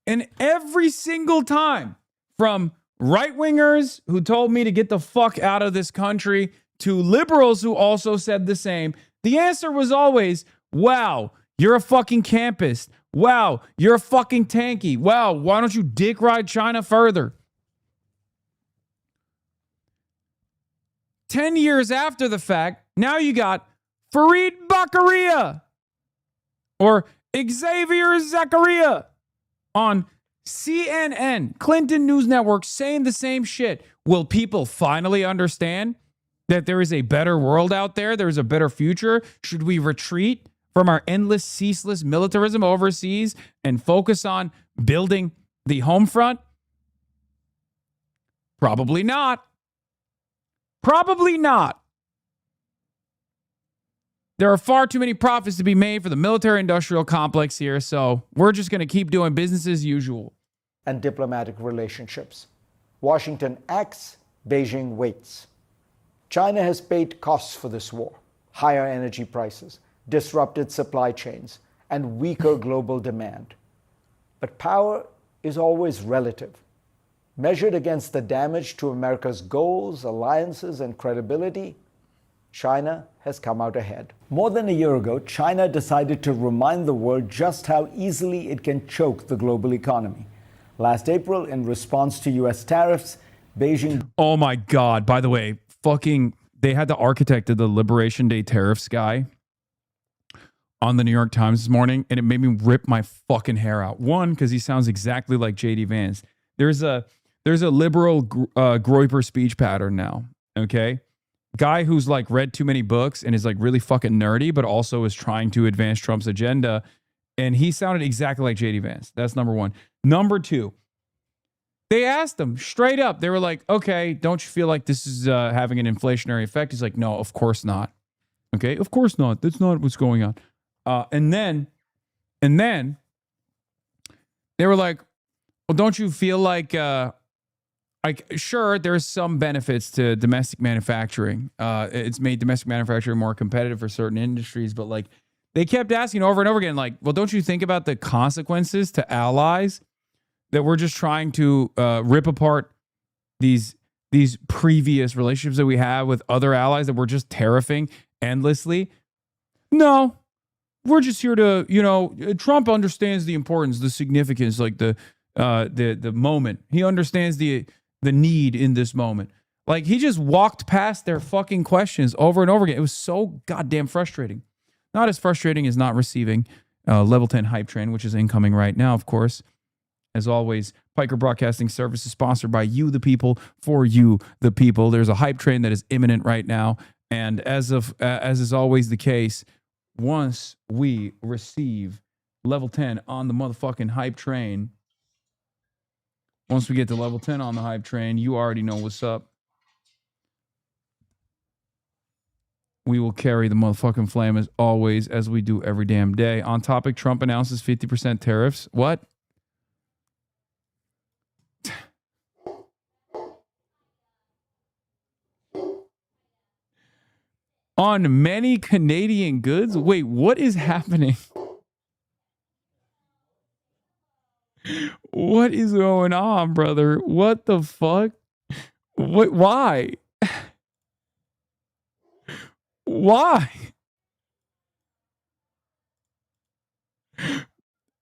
And every single time, from right-wingers who told me to get the fuck out of this country to liberals who also said the same, the answer was always, wow, you're a fucking campist. Wow, you're a fucking tanky. Wow, why don't you dick ride China further? 10 years after the fact, now you got Fareed Zakaria or Xavier Zakaria on CNN, Clinton News Network, saying the same shit. Will people finally understand that there is a better world out there? There's a better future? Should we retreat from our endless, ceaseless militarism overseas and focus on building the home front? Probably not. Probably not. There are far too many profits to be made for the military-industrial complex here, so we're just going to keep doing business as usual. And diplomatic relationships. Washington acts, Beijing waits. China has paid costs for this war: higher energy prices, disrupted supply chains, and weaker global demand. But power is always relative. Measured against the damage to America's goals, alliances, and credibility, China has come out ahead. More than a year ago, China decided to remind the world just how easily it can choke the global economy. Last April, in response to U.S. tariffs, Beijing... Oh my God. By the way, they had the architect of the Liberation Day tariffs guy on the New York Times this morning, and it made me rip my fucking hair out. One, because he sounds exactly like J.D. Vance. There's a liberal Groyper speech pattern now, okay? guy who's like read too many books and is like really fucking nerdy, but also is trying to advance Trump's agenda. And he sounded exactly like JD Vance. That's number one. Number two, they asked him straight up. They were like, okay, don't you feel like this is having an inflationary effect? He's like, no, of course not. Okay, of course not. That's not what's going on. And then they were like, well, don't you feel like sure, there's some benefits to domestic manufacturing. It's made domestic manufacturing more competitive for certain industries, but like they kept asking over and over again, like, well, don't you think about the consequences to allies that we're just trying to rip apart these previous relationships that we have with other allies that we're just tariffing endlessly? No, we're just here to, Trump understands the importance, the significance, like the moment. He understands the need in this moment. Like he just walked past their fucking questions over and over again. It was so goddamn frustrating. Not as frustrating as not receiving Level 10 Hype Train, which is incoming right now, of course. As always, Piker Broadcasting Service is sponsored by you, the people, for you, the people. There's a hype train that is imminent right now. And as is always the case, once we receive Level 10 on the motherfucking hype train, once we get to Level 10 on the hype train, you already know what's up. We will carry the motherfucking flame as always, as we do every damn day. On topic, Trump announces 50% tariffs. What? On many Canadian goods? Wait, what is happening? What is going on, brother? What the fuck? What? Why? Why?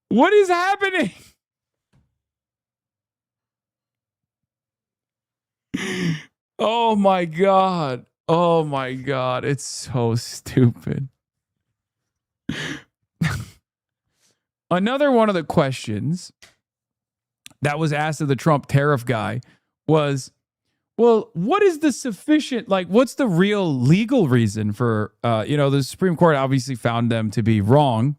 What is happening? Oh my God. Oh my God. It's so stupid. Another one of the questions that was asked of the Trump tariff guy was, well, what is the sufficient, like, what's the real legal reason for, the Supreme Court obviously found them to be wrong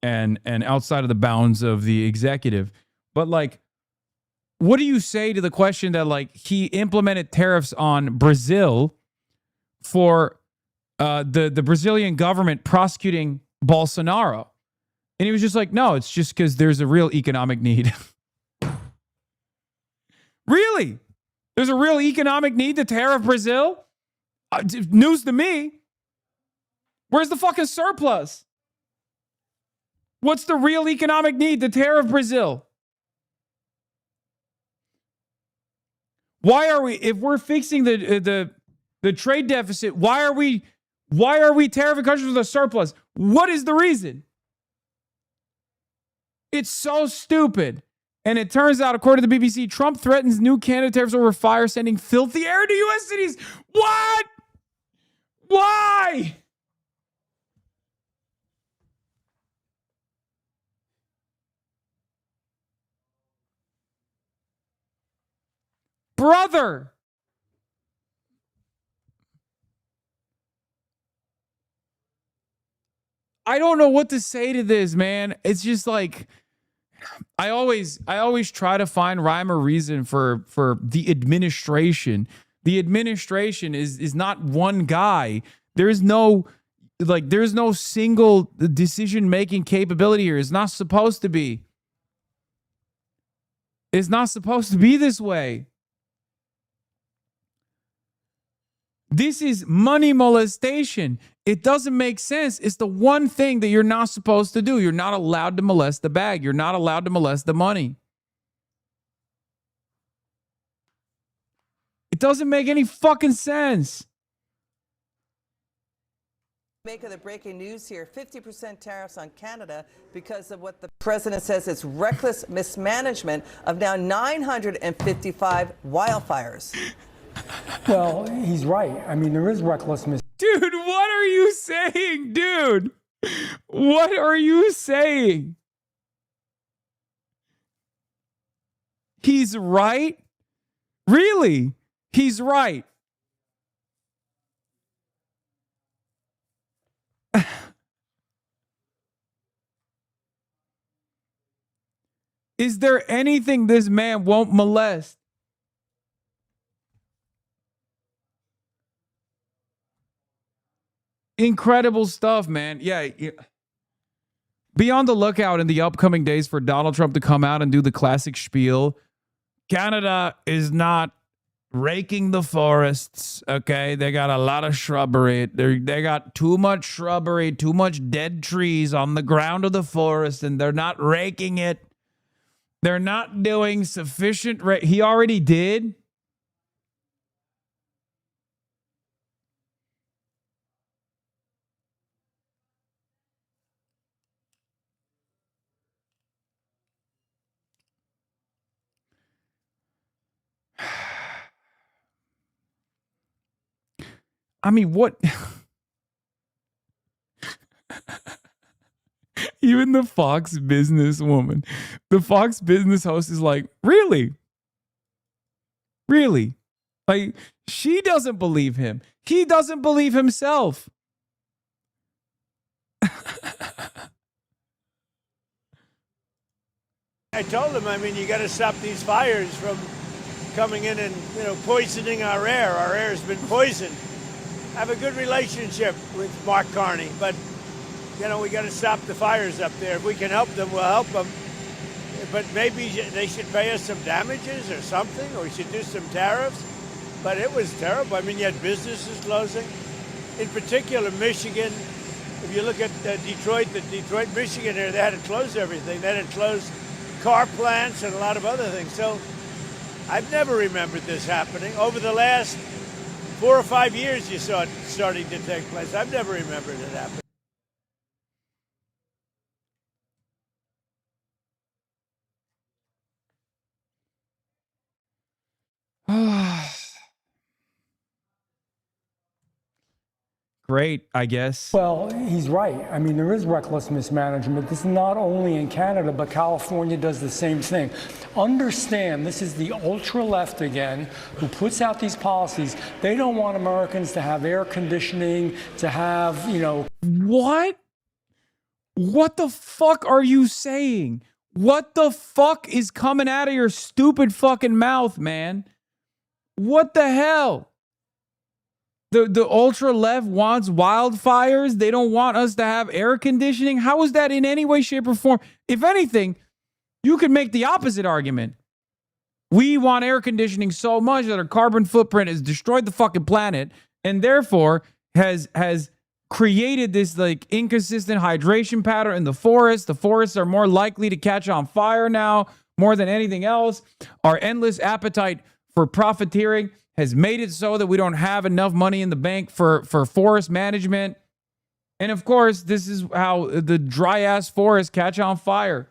and outside of the bounds of the executive. But like, what do you say to the question that like he implemented tariffs on Brazil for the Brazilian government prosecuting Bolsonaro? And he was just like, no, it's just because there's a real economic need. Really? There's a real economic need to tariff Brazil? News to me. Where's the fucking surplus? What's the real economic need to tariff Brazil? Why are we, if we're fixing the trade deficit, why are we tariffing countries with a surplus? What is the reason? It's so stupid. And it turns out, according to the BBC, Trump threatens new Canada tariffs over fire, sending filthy air to U.S. cities. What? Why? Brother. I don't know what to say to this, man. It's just like, I always try to find rhyme or reason for the administration. The administration is not one guy. There's no single decision-making capability here. It's not supposed to be. It's not supposed to be this way. This is money molestation. It doesn't make sense. It's the one thing that you're not supposed to do. You're not allowed to molest the bag. You're not allowed to molest the money. It doesn't make any fucking sense. Make of the breaking news here, 50% tariffs on Canada because of what the president says is reckless mismanagement of now 955 wildfires. Well, he's right. I mean, there is reckless mismanagement. Dude, what are you saying, dude? What are you saying? He's right? Really? He's right. Is there anything this man won't molest? Incredible stuff, man. Yeah. Be on the lookout in the upcoming days for Donald Trump to come out and do the classic spiel. Canada is not raking the forests, okay? They got a lot of shrubbery. They got too much shrubbery, too much dead trees on the ground of the forest, and they're not raking it. They're not doing sufficient. He already did. I mean, what? Even the Fox Business woman, the Fox Business host is like, really? Really? Like, she doesn't believe him. He doesn't believe himself. I told him, I mean, you got to stop these fires from coming in and, poisoning our air. Our air has been poisoned. I have a good relationship with Mark Carney, but, we got to stop the fires up there. If we can help them, we'll help them. But maybe they should pay us some damages or something, or we should do some tariffs. But it was terrible. I mean, you had businesses closing. In particular, Michigan. If you look at Detroit, Michigan area, they had to close everything. They had to close car plants and a lot of other things. So I've never remembered this happening. Over the last 4 or 5 years, you saw it starting to take place. I've never remembered it happening. Great, I guess. Well, he's right. I mean, there is reckless mismanagement. This is not only in Canada, but California does the same thing. Understand, this is the ultra-left again, who puts out these policies. They don't want Americans to have air conditioning, to have, What? What the fuck are you saying? What the fuck is coming out of your stupid fucking mouth, man? What the hell? The ultra left wants wildfires. They don't want us to have air conditioning. How is that in any way, shape, or form? If anything, you could make the opposite argument. We want air conditioning so much that our carbon footprint has destroyed the fucking planet and therefore has created this like inconsistent hydration pattern in the forest. The forests are more likely to catch on fire now more than anything else. Our endless appetite for profiteering has made it so that we don't have enough money in the bank for forest management. And of course, this is how the dry-ass forests catch on fire.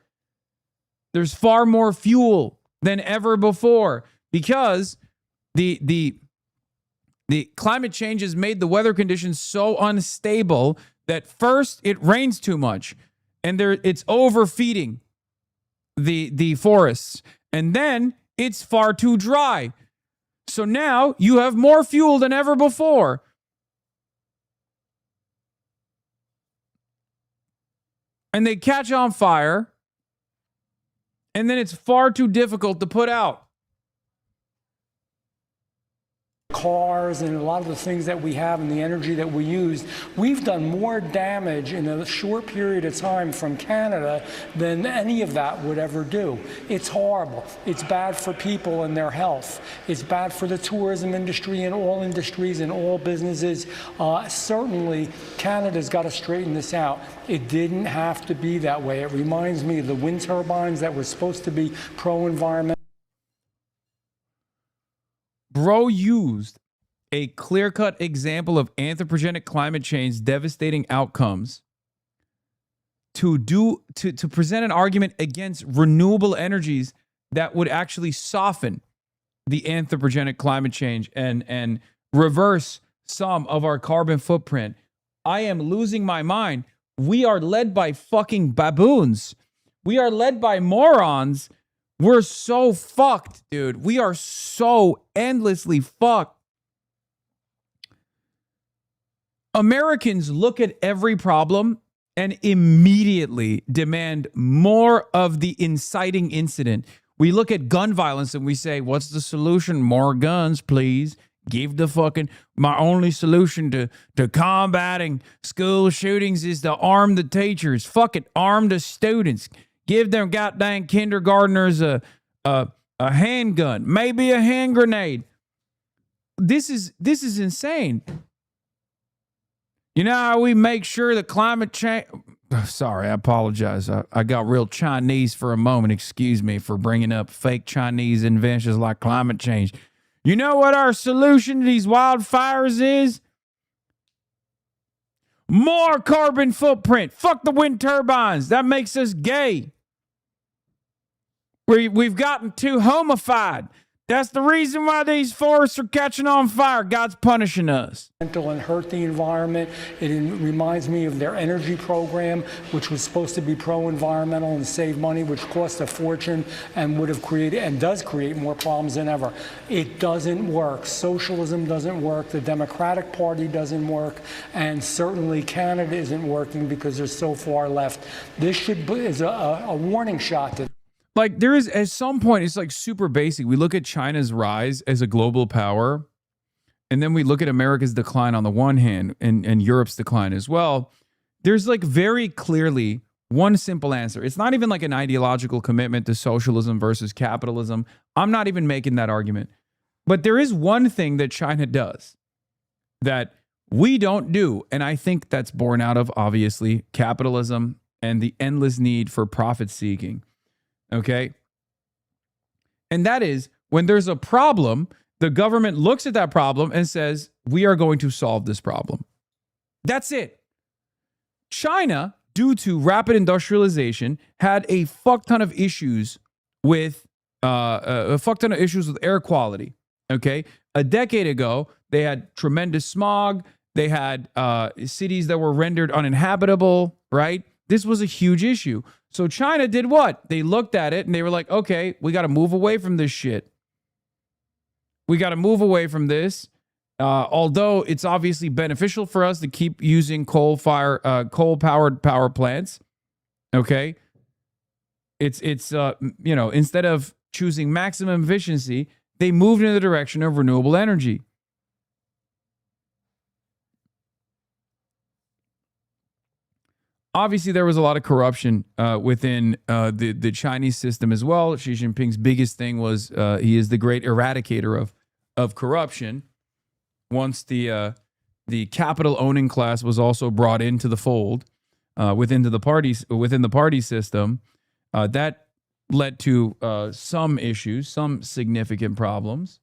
There's far more fuel than ever before because the climate change has made the weather conditions so unstable that first it rains too much and it's overfeeding the forests. And then it's far too dry. So now you have more fuel than ever before. And they catch on fire. And then it's far too difficult to put out. Cars and a lot of the things that we have and the energy that we use, we've done more damage in a short period of time from Canada than any of that would ever do. It's horrible. It's bad for people and their health. It's bad for the tourism industry and all industries and all businesses. Certainly, Canada's got to straighten this out. It didn't have to be that way. It reminds me of the wind turbines that were supposed to be pro-environment. Bro used a clear-cut example of anthropogenic climate change devastating outcomes to present an argument against renewable energies that would actually soften the anthropogenic climate change and reverse some of our carbon footprint. I am losing my mind. We are led by fucking baboons. We are led by morons. We're so fucked, dude. We are so endlessly fucked. Americans look at every problem and immediately demand more of the inciting incident. We look at gun violence and we say, what's the solution? More guns, please. Give the fucking, my only solution to combating school shootings is to arm the teachers. Fuck it, arm the students. Give them goddamn kindergartners a handgun, maybe a hand grenade. This is insane. You know how we make sure that climate change... Sorry, I apologize. I got real Chinese for a moment. Excuse me for bringing up fake Chinese inventions like climate change. You know what our solution to these wildfires is? More carbon footprint. Fuck the wind turbines. That makes us gay. We've gotten too homified. That's the reason why these forests are catching on fire. God's punishing us. And hurt the environment. It reminds me of their energy program, which was supposed to be pro-environmental and save money, which cost a fortune and would have created and does create more problems than ever. It doesn't work. Socialism doesn't work. The Democratic Party doesn't work. And certainly Canada isn't working because they're so far left. This is a warning shot to... Like, there is, at some point, it's like super basic. We look at China's rise as a global power, and then we look at America's decline on the one hand, and Europe's decline as well. There's like very clearly one simple answer. It's not even like an ideological commitment to socialism versus capitalism. I'm not even making that argument. But there is one thing that China does that we don't do, and I think that's born out of, obviously, capitalism and the endless need for profit seeking. Okay. And that is when there's a problem, the government looks at that problem and says, we are going to solve this problem. That's it. China, due to rapid industrialization, had a fuck ton of issues with air quality. Okay. A decade ago, they had tremendous smog. They had cities that were rendered uninhabitable, right? This was a huge issue. So China did what? They looked at it and they were like, okay, we got to move away from this shit. We got to move away from this. Although it's obviously beneficial for us to keep using coal-powered power plants. Okay. It's instead of choosing maximum efficiency, they moved in the direction of renewable energy. Obviously, there was a lot of corruption within the Chinese system as well. Xi Jinping's biggest thing was he is the great eradicator of corruption. Once the capital owning class was also brought into the fold within the party system, that led to some issues, some significant problems,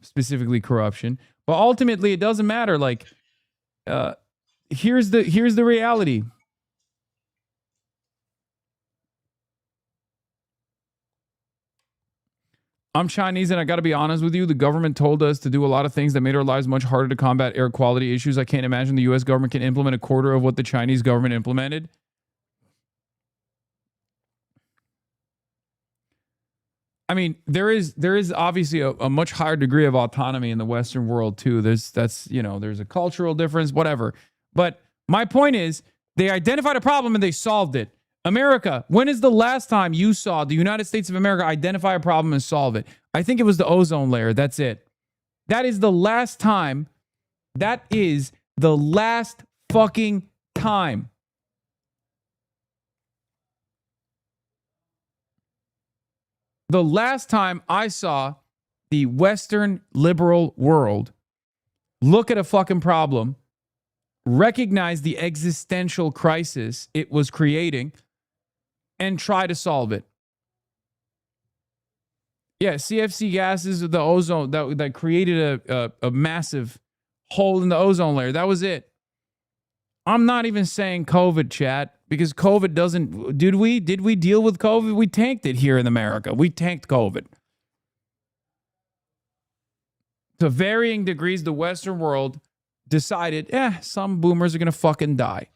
specifically corruption. But ultimately, it doesn't matter. Like. Here's the reality. I'm Chinese, and I got to be honest with you. The government told us to do a lot of things that made our lives much harder to combat air quality issues. I can't imagine the U.S. government can implement a quarter of what the Chinese government implemented. I mean, there is obviously a much higher degree of autonomy in the Western world too. There's a cultural difference, whatever. But my point is, they identified a problem and they solved it. America, when is the last time you saw the United States of America identify a problem and solve it? I think it was the ozone layer. That's it. That is the last time. That is the last fucking time. The last time I saw the Western liberal world look at a fucking problem, recognize the existential crisis it was creating, and try to solve it. Yeah, CFC gases, the ozone, that created a massive hole in the ozone layer. That was it. I'm not even saying COVID, chat, because COVID doesn't... Did we deal with COVID? We tanked it here in America. We tanked COVID. To varying degrees, the Western world decided, some boomers are going to fucking die.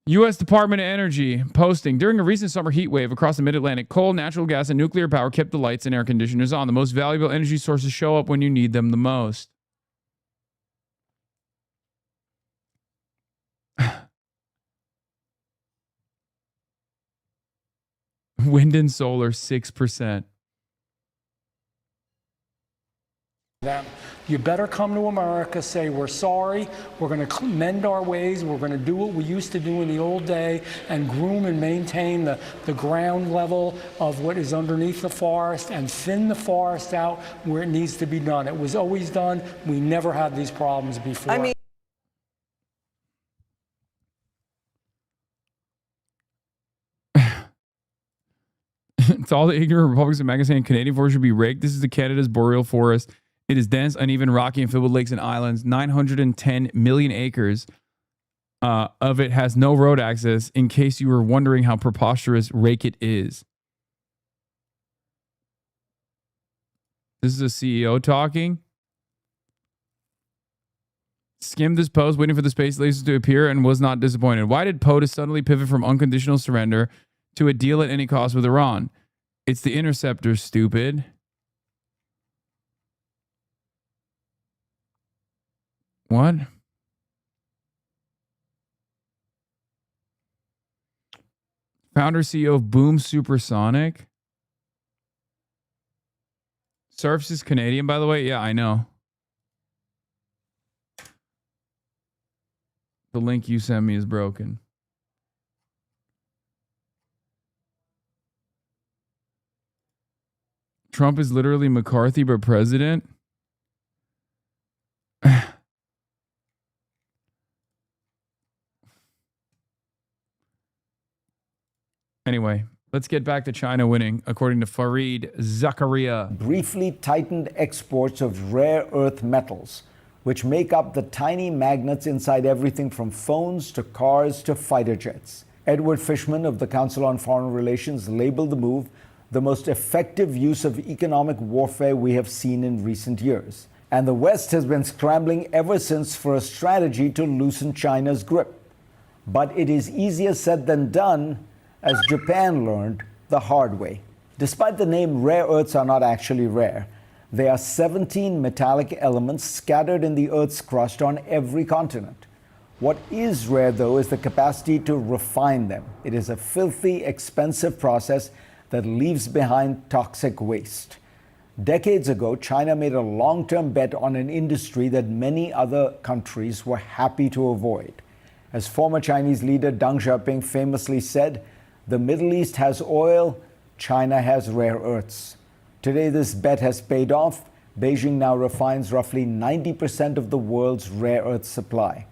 U.S. Department of Energy posting, during a recent summer heat wave across the mid-Atlantic, coal, natural gas, and nuclear power kept the lights and air conditioners on. The most valuable energy sources show up when you need them the most. Wind and solar, 6%. You better come to America, say we're sorry, we're going to mend our ways, we're going to do what we used to do in the old day and groom and maintain the ground level of what is underneath the forest and thin the forest out where it needs to be done. It was always done. We never had these problems before. I mean, It's all the ignorant Republicans and MAGA saying Canadian forest should be raked. This is the Canada's boreal forest. It is dense, uneven, rocky, and filled with lakes and islands. 910 million acres of it has no road access, in case you were wondering how preposterous rake it is. This is a CEO talking. Skimmed this post, waiting for the space lasers to appear, and was not disappointed. Why did POTUS suddenly pivot from unconditional surrender to a deal at any cost with Iran? It's the interceptor, stupid. What? Founder CEO of Boom Supersonic. Surfs is Canadian, by the way. Yeah, I know. The link you sent me is broken. Trump is literally McCarthy, but president. Anyway, let's get back to China winning, according to Fareed Zakaria. Briefly tightened exports of rare earth metals, which make up the tiny magnets inside everything from phones to cars to fighter jets. Edward Fishman of the Council on Foreign Relations labeled the move the most effective use of economic warfare we have seen in recent years. And the West has been scrambling ever since for a strategy to loosen China's grip. But it is easier said than done, as Japan learned the hard way. Despite the name, rare earths are not actually rare. There are 17 metallic elements scattered in the Earth's crust on every continent. What is rare, though, is the capacity to refine them. It is a filthy, expensive process that leaves behind toxic waste. Decades ago, China made a long-term bet on an industry that many other countries were happy to avoid. As former Chinese leader Deng Xiaoping famously said, "The Middle East has oil, China has rare earths." Today, this bet has paid off. Beijing now refines roughly 90% of the world's rare earth supply.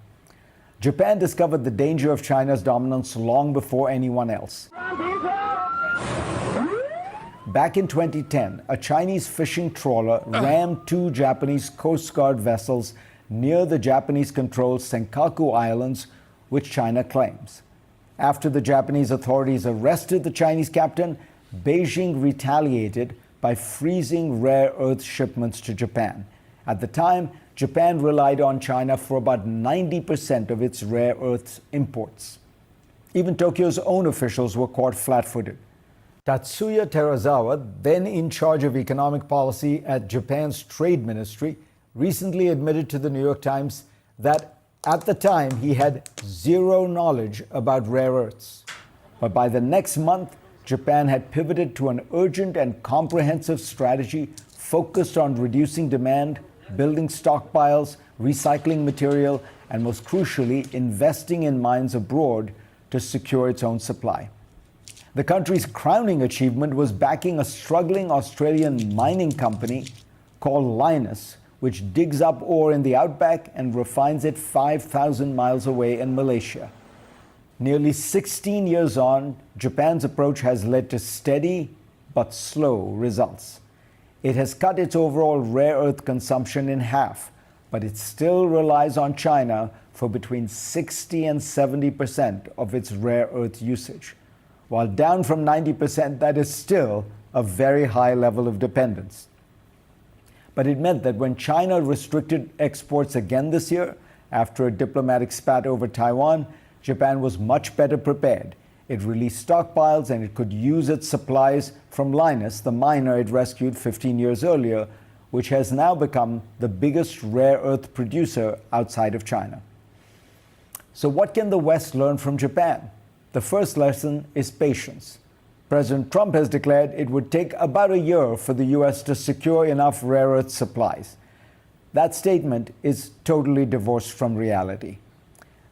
Japan discovered the danger of China's dominance long before anyone else. Back in 2010, a Chinese fishing trawler rammed two Japanese Coast Guard vessels near the Japanese-controlled Senkaku Islands, which China claims. After the Japanese authorities arrested the Chinese captain, Beijing retaliated by freezing rare earth shipments to Japan. At the time, Japan relied on China for about 90% of its rare earth imports. Even Tokyo's own officials were caught flat-footed. Tatsuya Terazawa, then in charge of economic policy at Japan's trade ministry, recently admitted to the New York Times that at the time he had zero knowledge about rare earths. But by the next month, Japan had pivoted to an urgent and comprehensive strategy focused on reducing demand, building stockpiles, recycling material, and most crucially, investing in mines abroad to secure its own supply. The country's crowning achievement was backing a struggling Australian mining company called Lynas, which digs up ore in the outback and refines it 5,000 miles away in Malaysia. Nearly 16 years on, Japan's approach has led to steady but slow results. It has cut its overall rare earth consumption in half, but it still relies on China for between 60 and 70% of its rare earth usage. While down from 90%, that is still a very high level of dependence. But it meant that when China restricted exports again this year, after a diplomatic spat over Taiwan, Japan was much better prepared. It released stockpiles and it could use its supplies from Linus, the miner it rescued 15 years earlier, which has now become the biggest rare earth producer outside of China. So what can the West learn from Japan? The first lesson is patience. President Trump has declared it would take about a year for the U.S. to secure enough rare earth supplies. That statement is totally divorced from reality.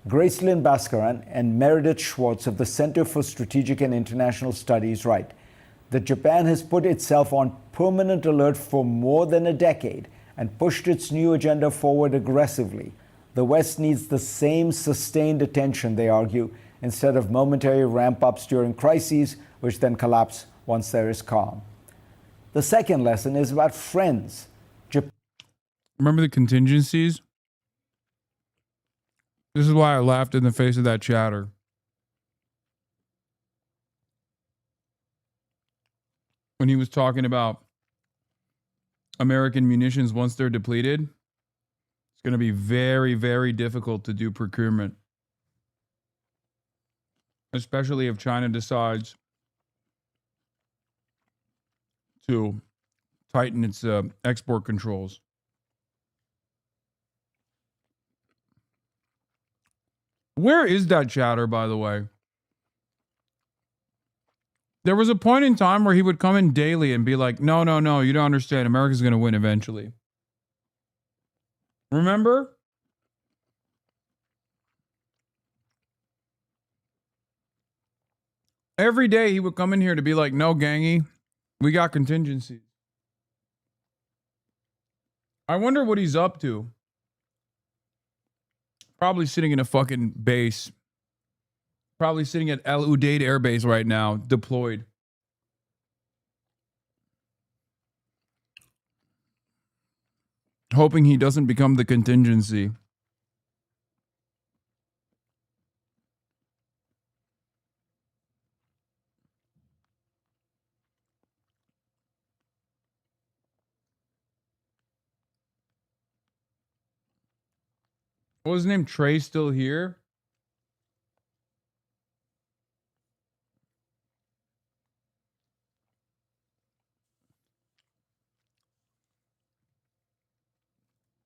Gracelyn Bhaskaran and Meredith Schwartz of the Center for Strategic and International Studies write that Japan has put itself on permanent alert for more than a decade and pushed its new agenda forward aggressively. The West needs the same sustained attention, they argue, instead of momentary ramp-ups during crises, which then collapse once there is calm. The second lesson is about friends. Remember the contingencies? This is why I laughed in the face of that chatter. When he was talking about American munitions, once they're depleted, it's going to be very, very difficult to do procurement. Especially if China decides to tighten its export controls. Where is that chatter, by the way? There was a point in time where he would come in daily and be like, no, you don't understand. America's going to win eventually. Remember? Every day he would come in here to be like, no, gangy, we got contingencies. I wonder what he's up to. Probably sitting in a fucking base. Probably sitting at El Udeid Air Base right now, deployed. Hoping he doesn't become the contingency. What was his name? Trey still here?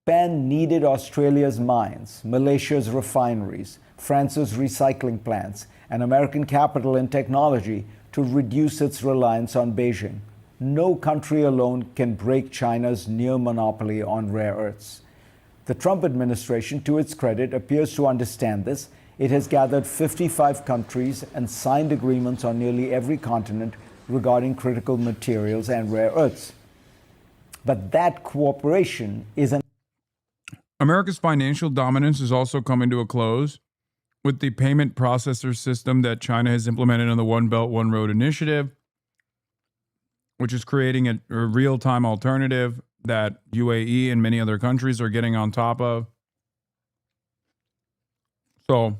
Japan needed Australia's mines, Malaysia's refineries, France's recycling plants, and American capital and technology to reduce its reliance on Beijing. No country alone can break China's near monopoly on rare earths. The Trump administration, to its credit, appears to understand this. It has gathered 55 countries and signed agreements on nearly every continent regarding critical materials and rare earths. But that cooperation is America's financial dominance is also coming to a close with the payment processor system that China has implemented on the One Belt, One Road initiative, which is creating a real-time alternative that UAE and many other countries are getting on top of. So,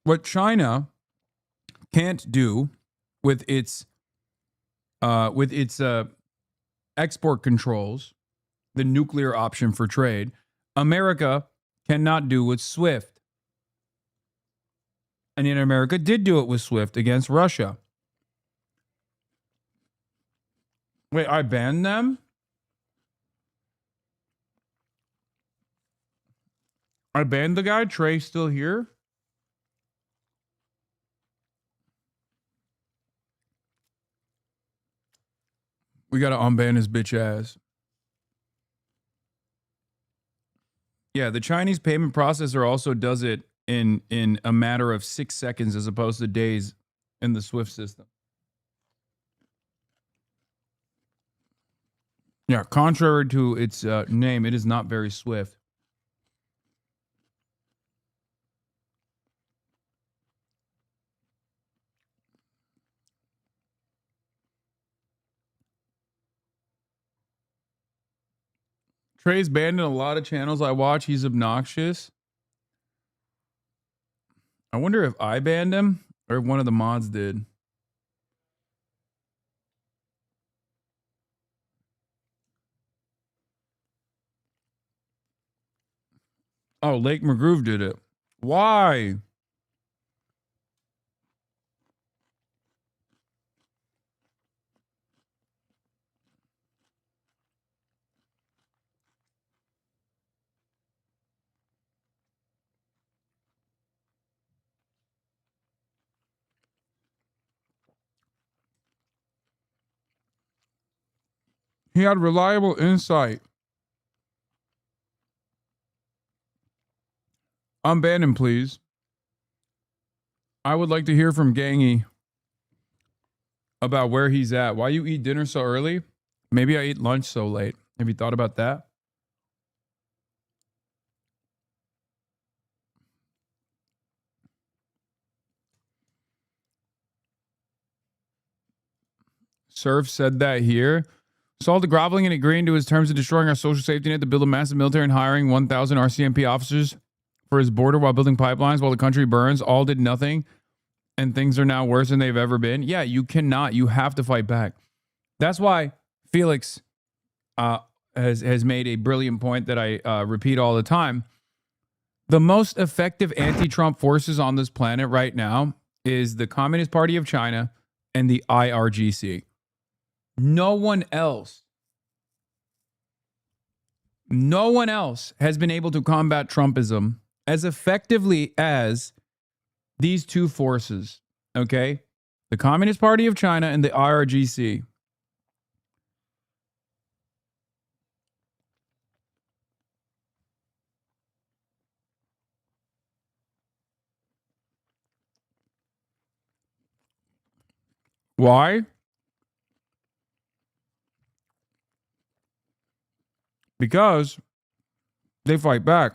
what China can't do with its export controls, the nuclear option for trade, America cannot do with SWIFT. And yet America did do it with SWIFT against Russia. Wait, I banned them? I banned the guy? Trey still here? We got to unban his bitch ass. Yeah, the Chinese payment processor also does it in a matter of 6 seconds as opposed to days in the SWIFT system. Yeah, contrary to its name, it is not very swift. Trey's banned in a lot of channels I watch. He's obnoxious. I wonder if I banned him or if one of the mods did. Oh, Lake McGroove did it. Why? He had reliable insight. Unban him, please. I would like to hear from Gangy about where he's at. Why you eat dinner so early? Maybe I eat lunch so late. Have you thought about that? Surf said that here. Saw the groveling and agreeing to his terms of destroying our social safety net to build a massive military and hiring 1,000 RCMP officers for his border while building pipelines while the country burns. All did nothing. And things are now worse than they've ever been. Yeah, you cannot. You have to fight back. That's why Felix has made a brilliant point that I repeat all the time. The most effective anti-Trump forces on this planet right now is the Communist Party of China and the IRGC. No one else has been able to combat Trumpism as effectively as these two forces, okay? The Communist Party of China and the IRGC. Why? Because they fight back.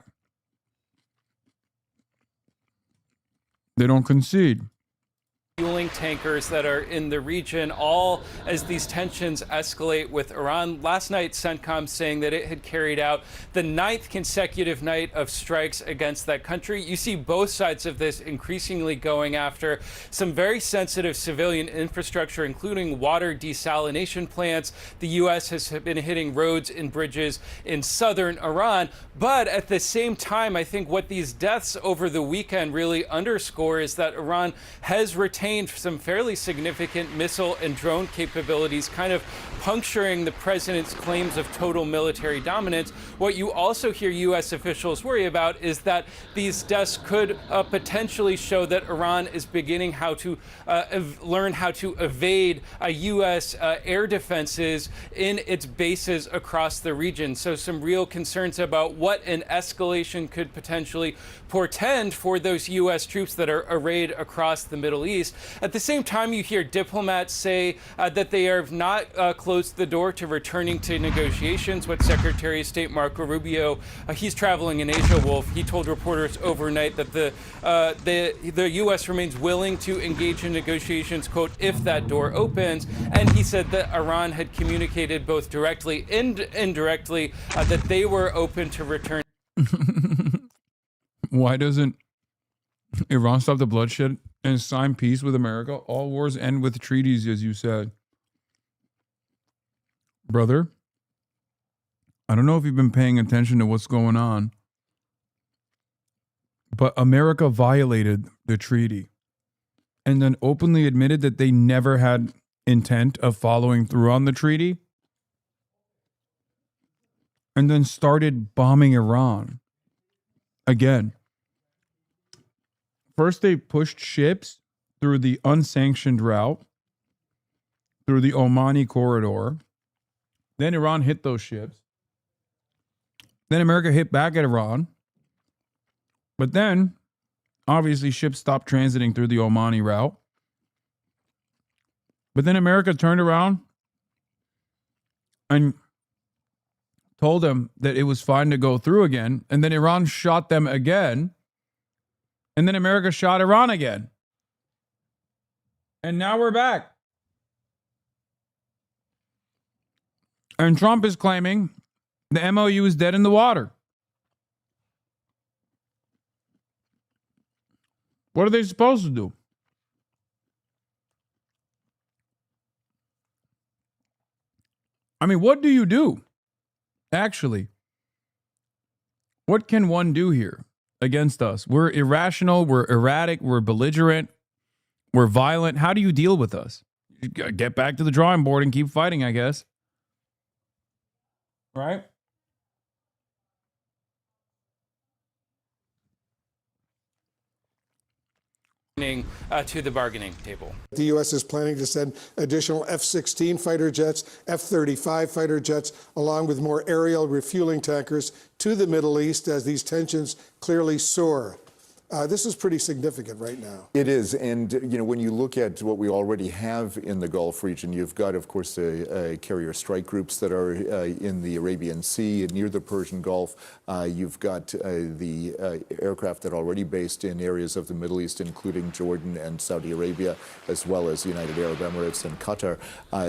They don't concede. Fueling tankers that are in the region, all as these tensions escalate with Iran. Last night, CENTCOM saying that it had carried out the 9th consecutive night of strikes against that country. You see both sides of this increasingly going after some very sensitive civilian infrastructure, including water desalination plants. The U.S. has been hitting roads and bridges in southern Iran. But at the same time, I think what these deaths over the weekend really underscore is that Iran has retained some fairly significant missile and drone capabilities, kind of puncturing the president's claims of total military dominance. What you also hear U.S. officials worry about is that these deaths could potentially show that Iran is beginning how to learn how to evade U.S. air defenses in its bases across the region. So some real concerns about what an escalation could potentially portend for those U.S. troops that are arrayed across the Middle East. At the same time, you hear diplomats say that they have not closed the door to returning to negotiations with Secretary of State Marco Rubio. He's traveling in Asia, Wolf. He told reporters overnight that the U.S. remains willing to engage in negotiations, quote, if that door opens. And he said that Iran had communicated both directly and indirectly that they were open to return. Why doesn't Iran stop the bloodshed and sign peace with America? All wars end with treaties, as you said. Brother, I don't know if you've been paying attention to what's going on, but America violated the treaty and then openly admitted that they never had intent of following through on the treaty and then started bombing Iran again. First, they pushed ships through the unsanctioned route, through the Omani corridor. Then Iran hit those ships. Then America hit back at Iran. But then, obviously, ships stopped transiting through the Omani route. But then America turned around and told them that it was fine to go through again. And then Iran shot them again. And then America shot Iran again. And now we're back. And Trump is claiming the MOU is dead in the water. What are they supposed to do? I mean, what do you do? Actually, What can one do here against us? We're irrational, we're erratic, we're belligerent, we're violent. How do you deal with us? You gotta get back to the drawing board and keep fighting, I guess. Right? To the bargaining table. The U.S. is planning to send additional F-16 fighter jets, F-35 fighter jets, along with more aerial refueling tankers to the Middle East as these tensions clearly soar. This is pretty significant right now. It is, and when you look at what we already have in the Gulf region, you've got, of course, carrier strike groups that are in the Arabian Sea near the Persian Gulf. You've got the aircraft that are already based in areas of the Middle East, including Jordan and Saudi Arabia, as well as the United Arab Emirates and Qatar.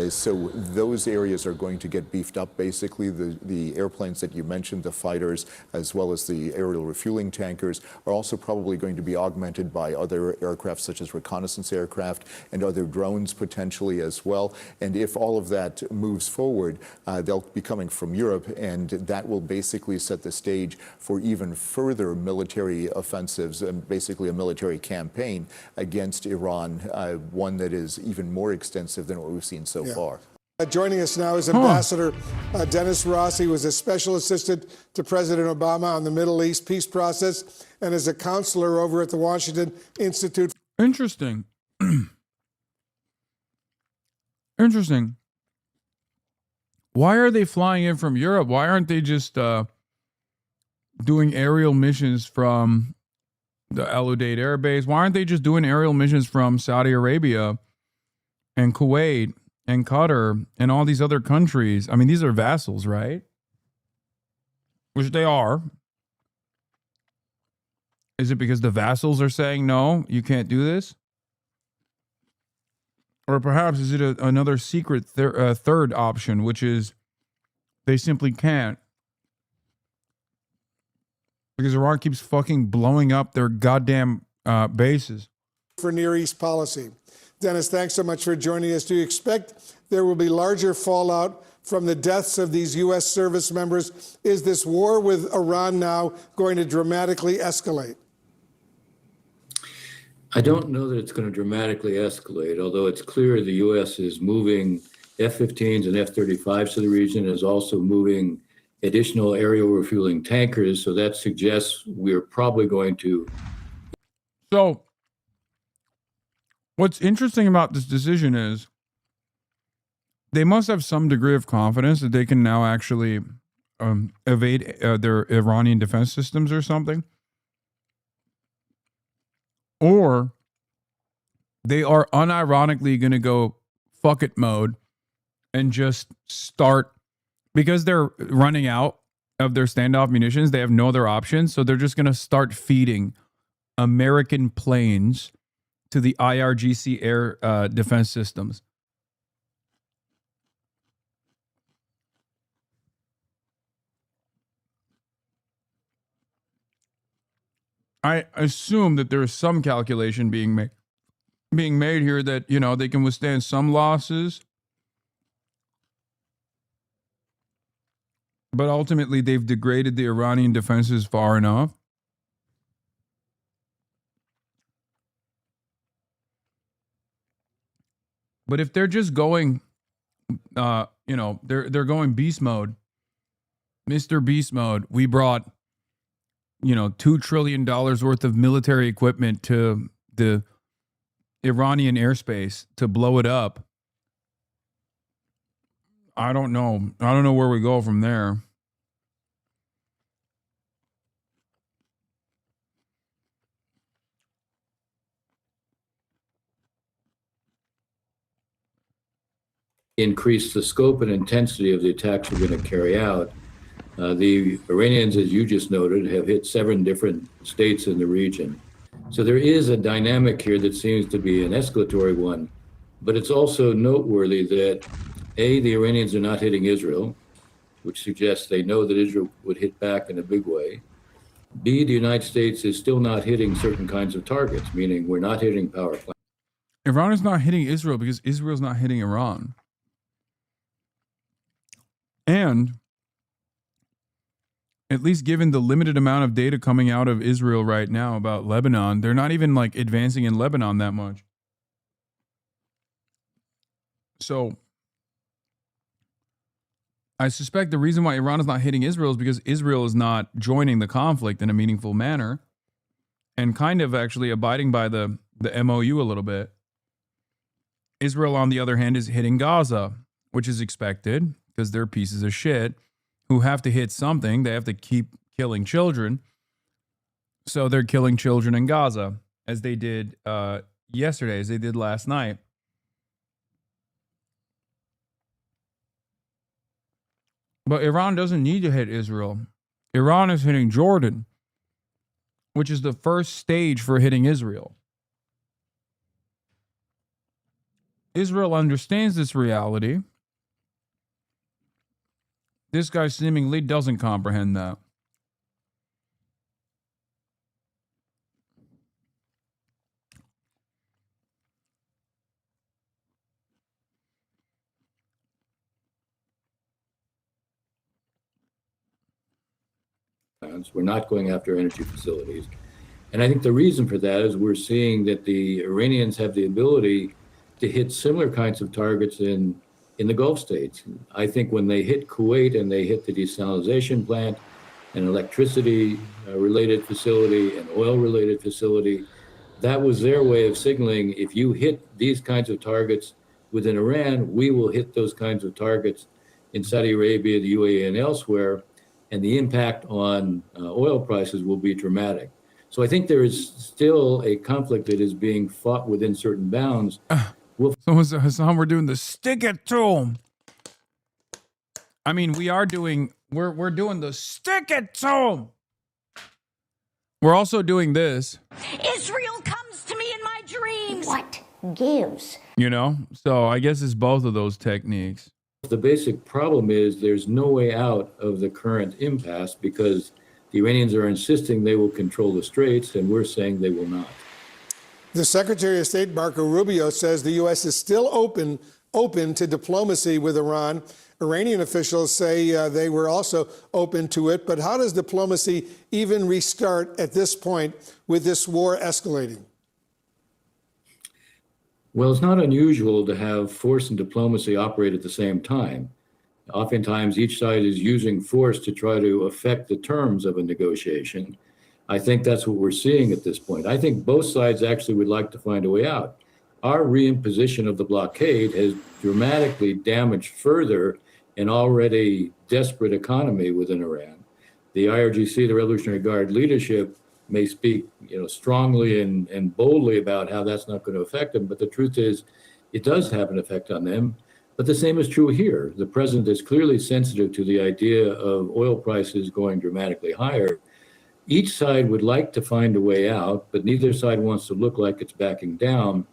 So those areas are going to get beefed up. Basically, the airplanes that you mentioned, the fighters, as well as the aerial refueling tankers, are also probably going to be augmented by other aircraft such as reconnaissance aircraft and other drones potentially as well. And if all of that moves forward, they'll be coming from Europe, and that will basically set the stage for even further military offensives and basically a military campaign against Iran, one that is even more extensive than what we've seen so far. Joining us now is Ambassador Dennis Ross. He was a special assistant to President Obama on the Middle East peace process and is a counselor over at the Washington Institute. Interesting. Interesting. Why are they flying in from Europe? Why aren't they just doing aerial missions from the Al Udeid Air Base? Why aren't they just doing aerial missions from Saudi Arabia and Kuwait and Qatar and all these other countries? I mean, these are vassals, right? Which they are. Is it because the vassals are saying, no, you can't do this? Or perhaps is it another secret third option, which is they simply can't? Because Iran keeps fucking blowing up their goddamn bases. For Near East policy. Dennis, thanks so much for joining us. Do you expect there will be larger fallout from the deaths of these U.S. service members? Is this war with Iran now going to dramatically escalate? I don't know that it's going to dramatically escalate, although it's clear the U.S. is moving F-15s and F-35s to the region, is also moving additional aerial refueling tankers. So that suggests we're probably going to. So what's interesting about this decision is they must have some degree of confidence that they can now actually evade their Iranian defense systems or something. Or they are unironically going to go fuck it mode and just start, because they're running out of their standoff munitions, they have no other options. So they're just going to start feeding American planes to the IRGC air defense systems. I assume that there is some calculation being made here that, they can withstand some losses. But ultimately, they've degraded the Iranian defenses far enough. But if they're just going, they're going beast mode, Mr. Beast mode, we brought, $2 trillion worth of military equipment to the Iranian airspace to blow it up. I don't know. I don't know where we go from there. Increase the scope and intensity of the attacks we're going to carry out. The Iranians, as you just noted, have hit 7 different states in the region. So there is a dynamic here that seems to be an escalatory one, but it's also noteworthy that, A, the Iranians are not hitting Israel, which suggests they know that Israel would hit back in a big way. B, the United States is still not hitting certain kinds of targets, meaning we're not hitting power plants. Iran is not hitting Israel because Israel's not hitting Iran. And at least given the limited amount of data coming out of Israel right now about Lebanon, they're not even like advancing in Lebanon that much. So I suspect the reason why Iran is not hitting Israel is because Israel is not joining the conflict in a meaningful manner and kind of actually abiding by the MOU a little bit. Israel, on the other hand, is hitting Gaza, which is expected because they're pieces of shit who have to hit something. They have to keep killing children. So they're killing children in Gaza, as they did yesterday, as they did last night. But Iran doesn't need to hit Israel. Iran is hitting Jordan, which is the first stage for hitting Israel. Israel understands this reality. This guy seemingly doesn't comprehend that. We're not going after energy facilities. And I think the reason for that is we're seeing that the Iranians have the ability to hit similar kinds of targets in the Gulf states. I think when they hit Kuwait and they hit the desalination plant, an electricity related facility, an oil related facility, that was their way of signaling, if you hit these kinds of targets within Iran, we will hit those kinds of targets in Saudi Arabia, the UAE, and elsewhere, and the impact on oil prices will be dramatic. So I think there is still a conflict that is being fought within certain bounds. So Hassan, we're doing the stick it to him. I mean, we're doing the stick it to him. We're also doing this. Israel comes to me in my dreams. What gives? You know, so I guess it's both of those techniques. The basic problem is there's no way out of the current impasse because the Iranians are insisting they will control the straits, and we're saying they will not. The Secretary of State, Marco Rubio, says the U.S. is still open to diplomacy with Iran. Iranian officials say they were also open to it. But how does diplomacy even restart at this point with this war escalating? Well, it's not unusual to have force and diplomacy operate at the same time. Oftentimes, each side is using force to try to affect the terms of a negotiation. I think that's what we're seeing at this point. I think both sides actually would like to find a way out. Our reimposition of the blockade has dramatically damaged further an already desperate economy within Iran. The IRGC, the Revolutionary Guard leadership, may speak, strongly and boldly about how that's not going to affect them, but the truth is, it does have an effect on them. But the same is true here. The president is clearly sensitive to the idea of oil prices going dramatically higher. Each side would like to find a way out, but neither side wants to look like it's backing down.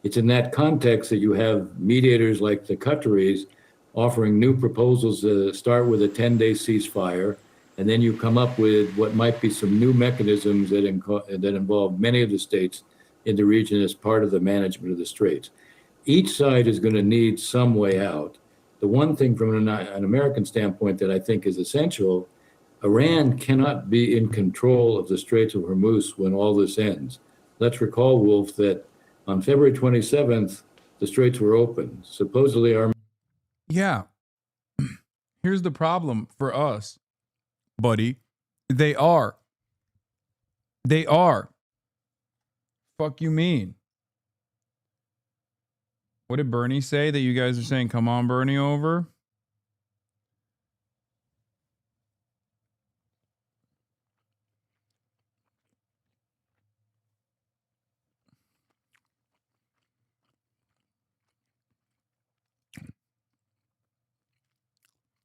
It's in that context that you have mediators like the Qataris offering new proposals to start with a 10-day ceasefire, and then you come up with what might be some new mechanisms that involve many of the states in the region as part of the management of the straits. Each side is going to need some way out. The one thing from an American standpoint that I think is essential, Iran cannot be in control of the Straits of Hormuz when all this ends. Let's recall, Wolf, that on February 27th, the straits were open. Supposedly our... Yeah. Here's the problem for us, buddy. They are. They are. Fuck you mean? What did Bernie say that you guys are saying, come on, Bernie, over?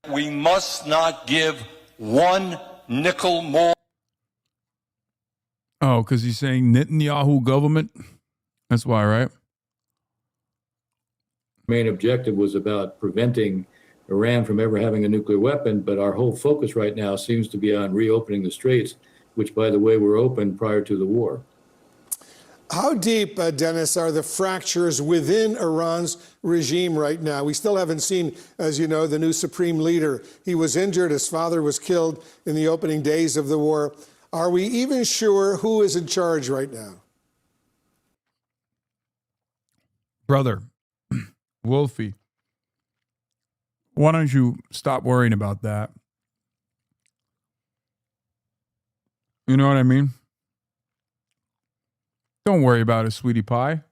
We must not give one nickel more. Oh, because he's saying Netanyahu government? That's why, right? Main objective was about preventing Iran from ever having a nuclear weapon, but our whole focus right now seems to be on reopening the straits, which, by the way, were open prior to the war. How deep, Dennis, are the fractures within Iran's regime right now? We still haven't seen, as you know, the new supreme leader. He was injured. His father was killed in the opening days of the war. Are we even sure who is in charge right now? Brother, Wolfie, why don't you stop worrying about that? You know what I mean? Don't worry about it, sweetie pie.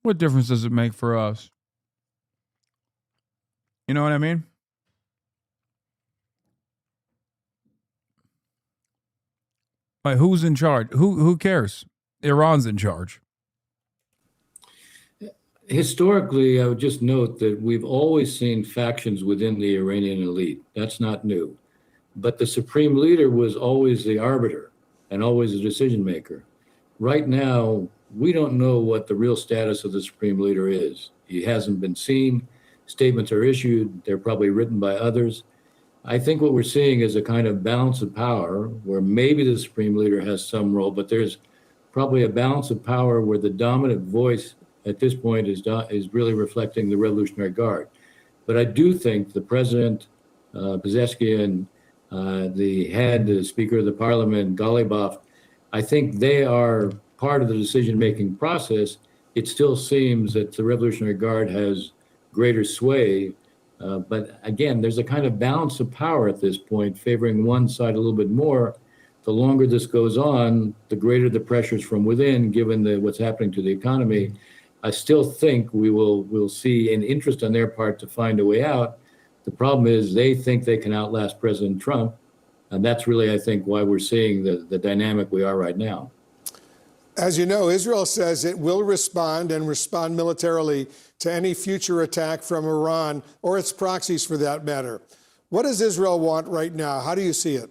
What difference does it make for us? You know what I mean? Like, who's in charge? Who cares? Iran's in charge. Historically, I would just note that we've always seen factions within the Iranian elite. That's not new. But the supreme leader was always the arbiter and always the decision maker. Right now, we don't know what the real status of the supreme leader is. He hasn't been seen. Statements are issued. They're probably written by others. I think what we're seeing is a kind of balance of power where maybe the supreme leader has some role, but there's probably a balance of power where the dominant voice at this point is really reflecting the Revolutionary Guard. But I do think the president, Pezeshkian, the Speaker of the Parliament, Ghalibaf, I think they are part of the decision-making process. It still seems that the Revolutionary Guard has greater sway. But again, there's a kind of balance of power at this point, favoring one side a little bit more. The longer this goes on, the greater the pressures from within, given what's happening to the economy. I still think we'll see an interest on their part to find a way out. The problem is they think they can outlast President Trump. And that's really, I think, why we're seeing the dynamic we are right now. As you know, Israel says it will respond and respond militarily to any future attack from Iran or its proxies for that matter. What does Israel want right now? How do you see it?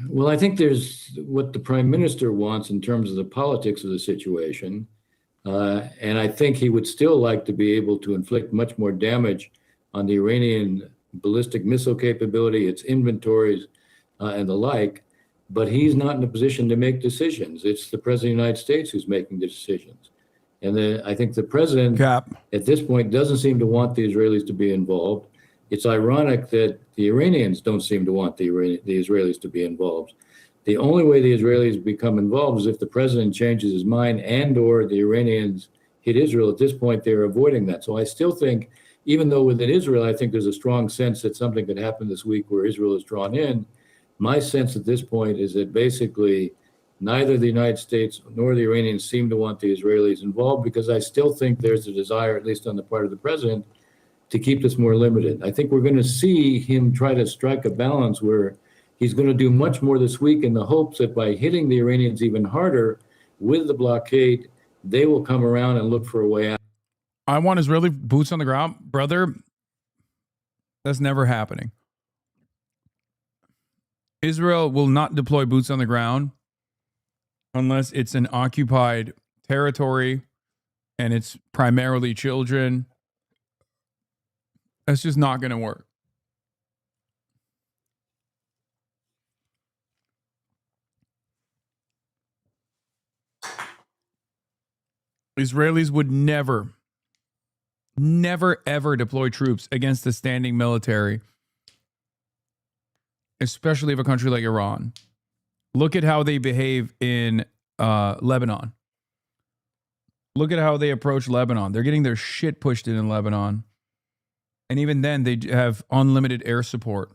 Well, I think there's what the prime minister wants in terms of the politics of the situation. And I think he would still like to be able to inflict much more damage on the Iranian ballistic missile capability, its inventories, and the like. But he's not in a position to make decisions. It's the president of the United States who's making the decisions. And I think the president at this point doesn't seem to want the Israelis to be involved. It's ironic that the Iranians don't seem to want the Israelis to be involved. The only way the Israelis become involved is if the president changes his mind and or the Iranians hit Israel. At this point, they're avoiding that. So I still think, even though within Israel, I think there's a strong sense that something could happen this week where Israel is drawn in, my sense at this point is that basically neither the United States nor the Iranians seem to want the Israelis involved, because I still think there's a desire, at least on the part of the president, to keep this more limited. I think we're going to see him try to strike a balance where he's going to do much more this week in the hopes that by hitting the Iranians even harder with the blockade, they will come around and look for a way out. I want Israeli boots on the ground. Brother, that's never happening. Israel will not deploy boots on the ground unless it's an occupied territory and it's primarily children. That's just not going to work. Israelis would never, ever deploy troops against a standing military, especially of a country like Iran. Look at how they behave in Lebanon. Look at how they approach Lebanon. They're getting their shit pushed in Lebanon. And even then, they have unlimited air support.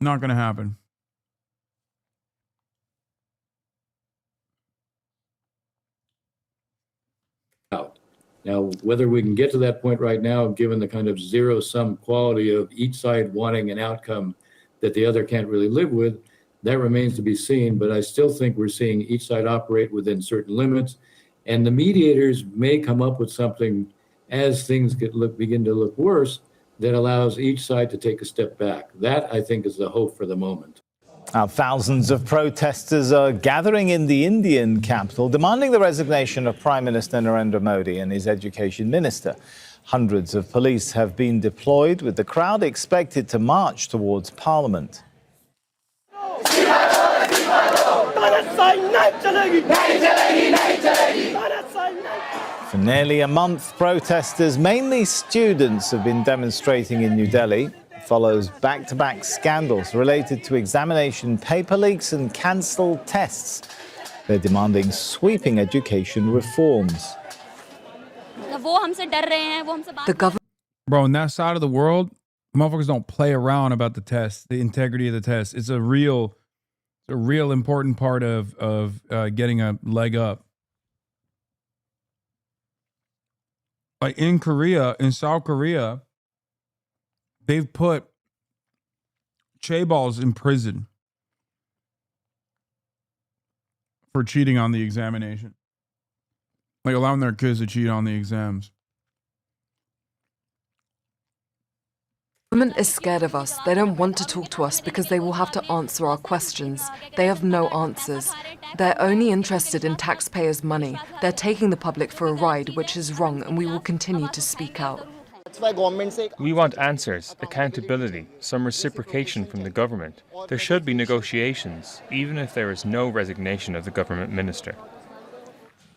Not going to happen. Now, whether we can get to that point right now, given the kind of zero-sum quality of each side wanting an outcome that the other can't really live with, that remains to be seen. But I still think we're seeing each side operate within certain limits. And the mediators may come up with something as things begin to look worse that allows each side to take a step back. That, I think, is the hope for the moment. Now, thousands of protesters are gathering in the Indian capital, demanding the resignation of Prime Minister Narendra Modi and his education minister. Hundreds of police have been deployed, with the crowd expected to march towards Parliament. For nearly a month, protesters, mainly students, have been demonstrating in New Delhi. It follows back-to-back scandals related to examination paper leaks and cancelled tests. They're demanding sweeping education reforms. The government. Bro, in that side of the world, motherfuckers don't play around about the test, the integrity of the test. It's a real important part of getting a leg up. Like in South Korea, they've put chaebols in prison for cheating on the examination. Like allowing their kids to cheat on the exams. The government is scared of us. They don't want to talk to us because they will have to answer our questions. They have no answers. They're only interested in taxpayers' money. They're taking the public for a ride, which is wrong, and we will continue to speak out. We want answers, accountability, some reciprocation from the government. There should be negotiations, even if there is no resignation of the government minister.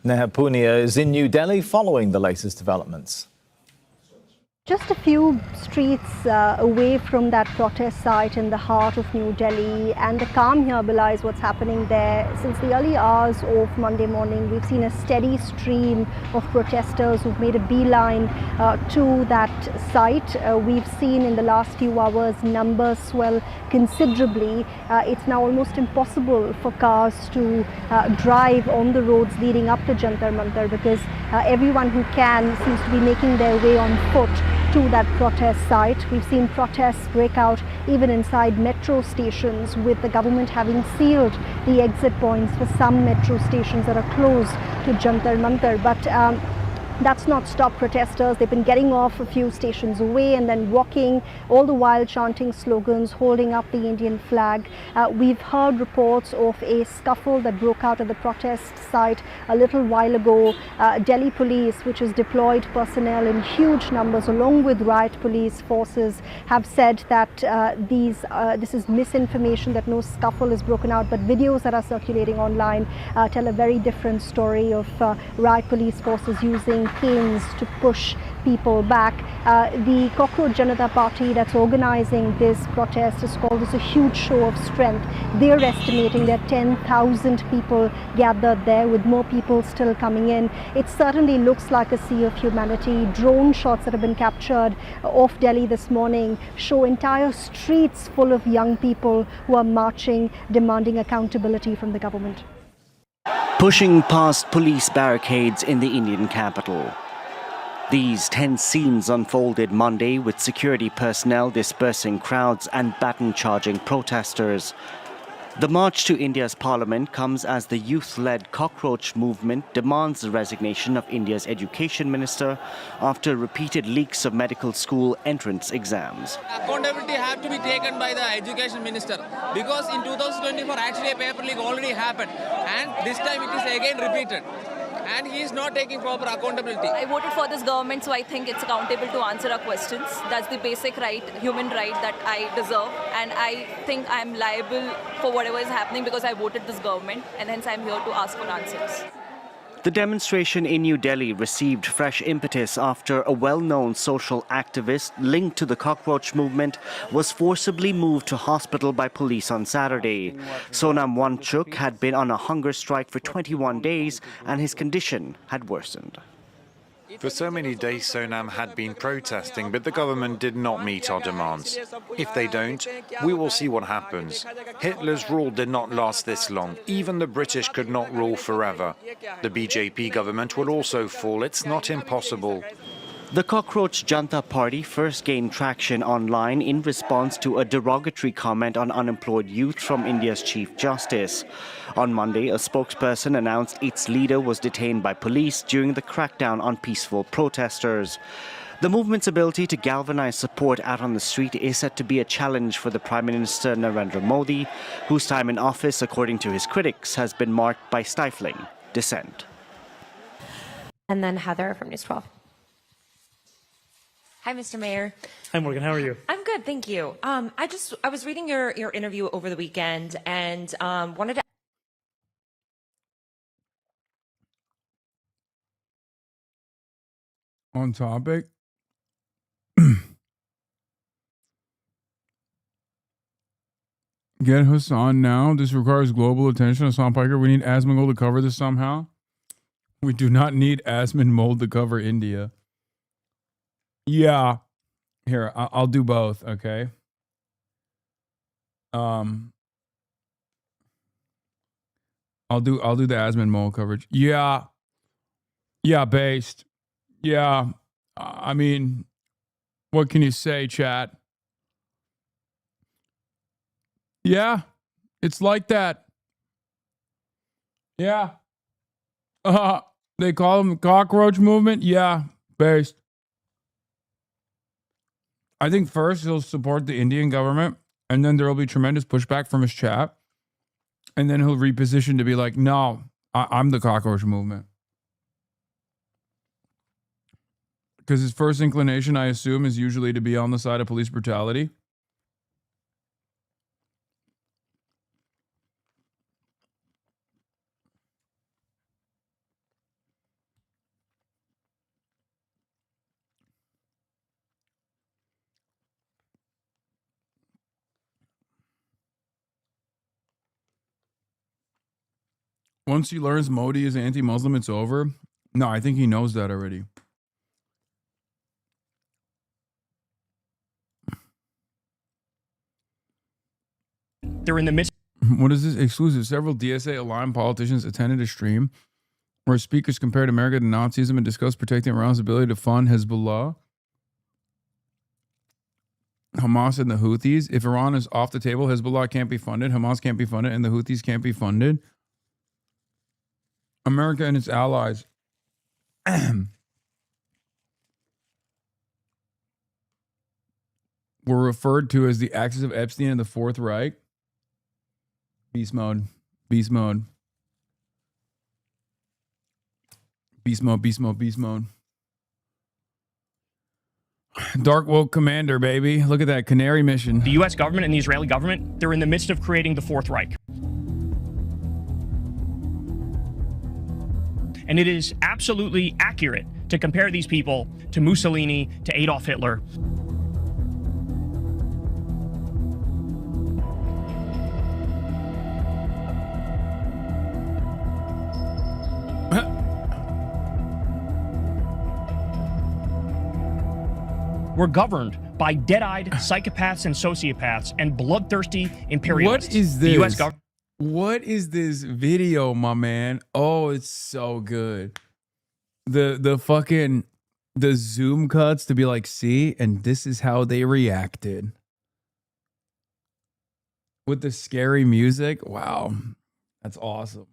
Neha Punia is in New Delhi following the latest developments. Just a few streets away from that protest site in the heart of New Delhi, and the calm here belies what's happening there. Since the early hours of Monday morning, we've seen a steady stream of protesters who've made a beeline to that site. We've seen in the last few hours numbers swell considerably. It's now almost impossible for cars to drive on the roads leading up to Jantar Mantar because everyone who can seems to be making their way on foot to that protest site. We've seen protests break out even inside metro stations, with the government having sealed the exit points for some metro stations that are close to Jantar Mantar. But that's not stopped protesters. They've been getting off a few stations away and then walking, all the while chanting slogans, holding up the Indian flag. We've heard reports of a scuffle that broke out at the protest site a little while ago. Delhi police, which has deployed personnel in huge numbers along with riot police forces, have said that this is misinformation, that no scuffle is broken out, but videos that are circulating online tell a very different story of riot police forces using canes to push people back. The Cockroach Janata Party that's organizing this protest has called this a huge show of strength. They're estimating that 10,000 people gathered there, with more people still coming in. It certainly looks like a sea of humanity. Drone shots that have been captured off Delhi this morning show entire streets full of young people who are marching, demanding accountability from the government. Pushing past police barricades in the Indian capital. These tense scenes unfolded Monday, with security personnel dispersing crowds and baton-charging protesters. The march to India's parliament comes as the youth-led cockroach movement demands the resignation of India's education minister after repeated leaks of medical school entrance exams. Accountability have to be taken by the education minister, because in 2024 actually a paper leak already happened, and this time it is again repeated. And he is not taking proper accountability. I voted for this government, so I think it's accountable to answer our questions. That's the basic right, human right that I deserve. And I think I'm liable for whatever is happening because I voted this government, and hence I'm here to ask for answers. The demonstration in New Delhi received fresh impetus after a well-known social activist linked to the cockroach movement was forcibly moved to hospital by police on Saturday. Sonam Wanchuk had been on a hunger strike for 21 days and his condition had worsened. For so many days, Sonam had been protesting, but the government did not meet our demands. If they don't, we will see what happens. Hitler's rule did not last this long. Even the British could not rule forever. The BJP government will also fall. It's not impossible. The Cockroach Janata Party first gained traction online in response to a derogatory comment on unemployed youth from India's Chief Justice. On Monday, a spokesperson announced its leader was detained by police during the crackdown on peaceful protesters. The movement's ability to galvanize support out on the street is said to be a challenge for the Prime Minister Narendra Modi, whose time in office, according to his critics, has been marked by stifling dissent. And then Heather from News 12. Hi, Mr. Mayor. Hi, Morgan. How are you? I'm good, thank you. I was reading your interview over the weekend and wanted to. On topic. Get Hasan now. This requires global attention. Hasan Piker, we need Asmongold to cover this somehow. We do not need Asmongold to cover India. Yeah. Here, I'll do both, okay? I'll do the Asmongold coverage. Yeah. Yeah, based. Yeah. I mean, what can you say, chat? Yeah. It's like that. Yeah. They call them the cockroach movement. Yeah, based. I think first he'll support the Indian government, and then there will be tremendous pushback from his chat, and then he'll reposition to be like, no, I'm the cockroach movement. Because his first inclination, I assume, is usually to be on the side of police brutality. Once he learns Modi is anti-Muslim, it's over. No, I think he knows that already. They're in the midst. What is this? Exclusive. Several DSA-aligned politicians attended a stream where speakers compared America to Nazism and discussed protecting Iran's ability to fund Hezbollah, Hamas, and the Houthis. If Iran is off the table, Hezbollah can't be funded, Hamas can't be funded, and the Houthis can't be funded. America and its allies were referred to as the axis of Epstein and the Fourth Reich. Beast mode. Beast mode. Beast mode, beast mode, beast mode. Dark woke commander, baby. Look at that canary mission. The U.S. government and the Israeli government, they're in the midst of creating the Fourth Reich. And it is absolutely accurate to compare these people to Mussolini, to Adolf Hitler. We're governed by dead-eyed psychopaths and sociopaths and bloodthirsty imperialists. What is The U.S. this? government. What is this video, my man? Oh, it's so good. The fucking the zoom cuts to be like, see, and this is how they reacted. With the scary music. Wow. That's awesome.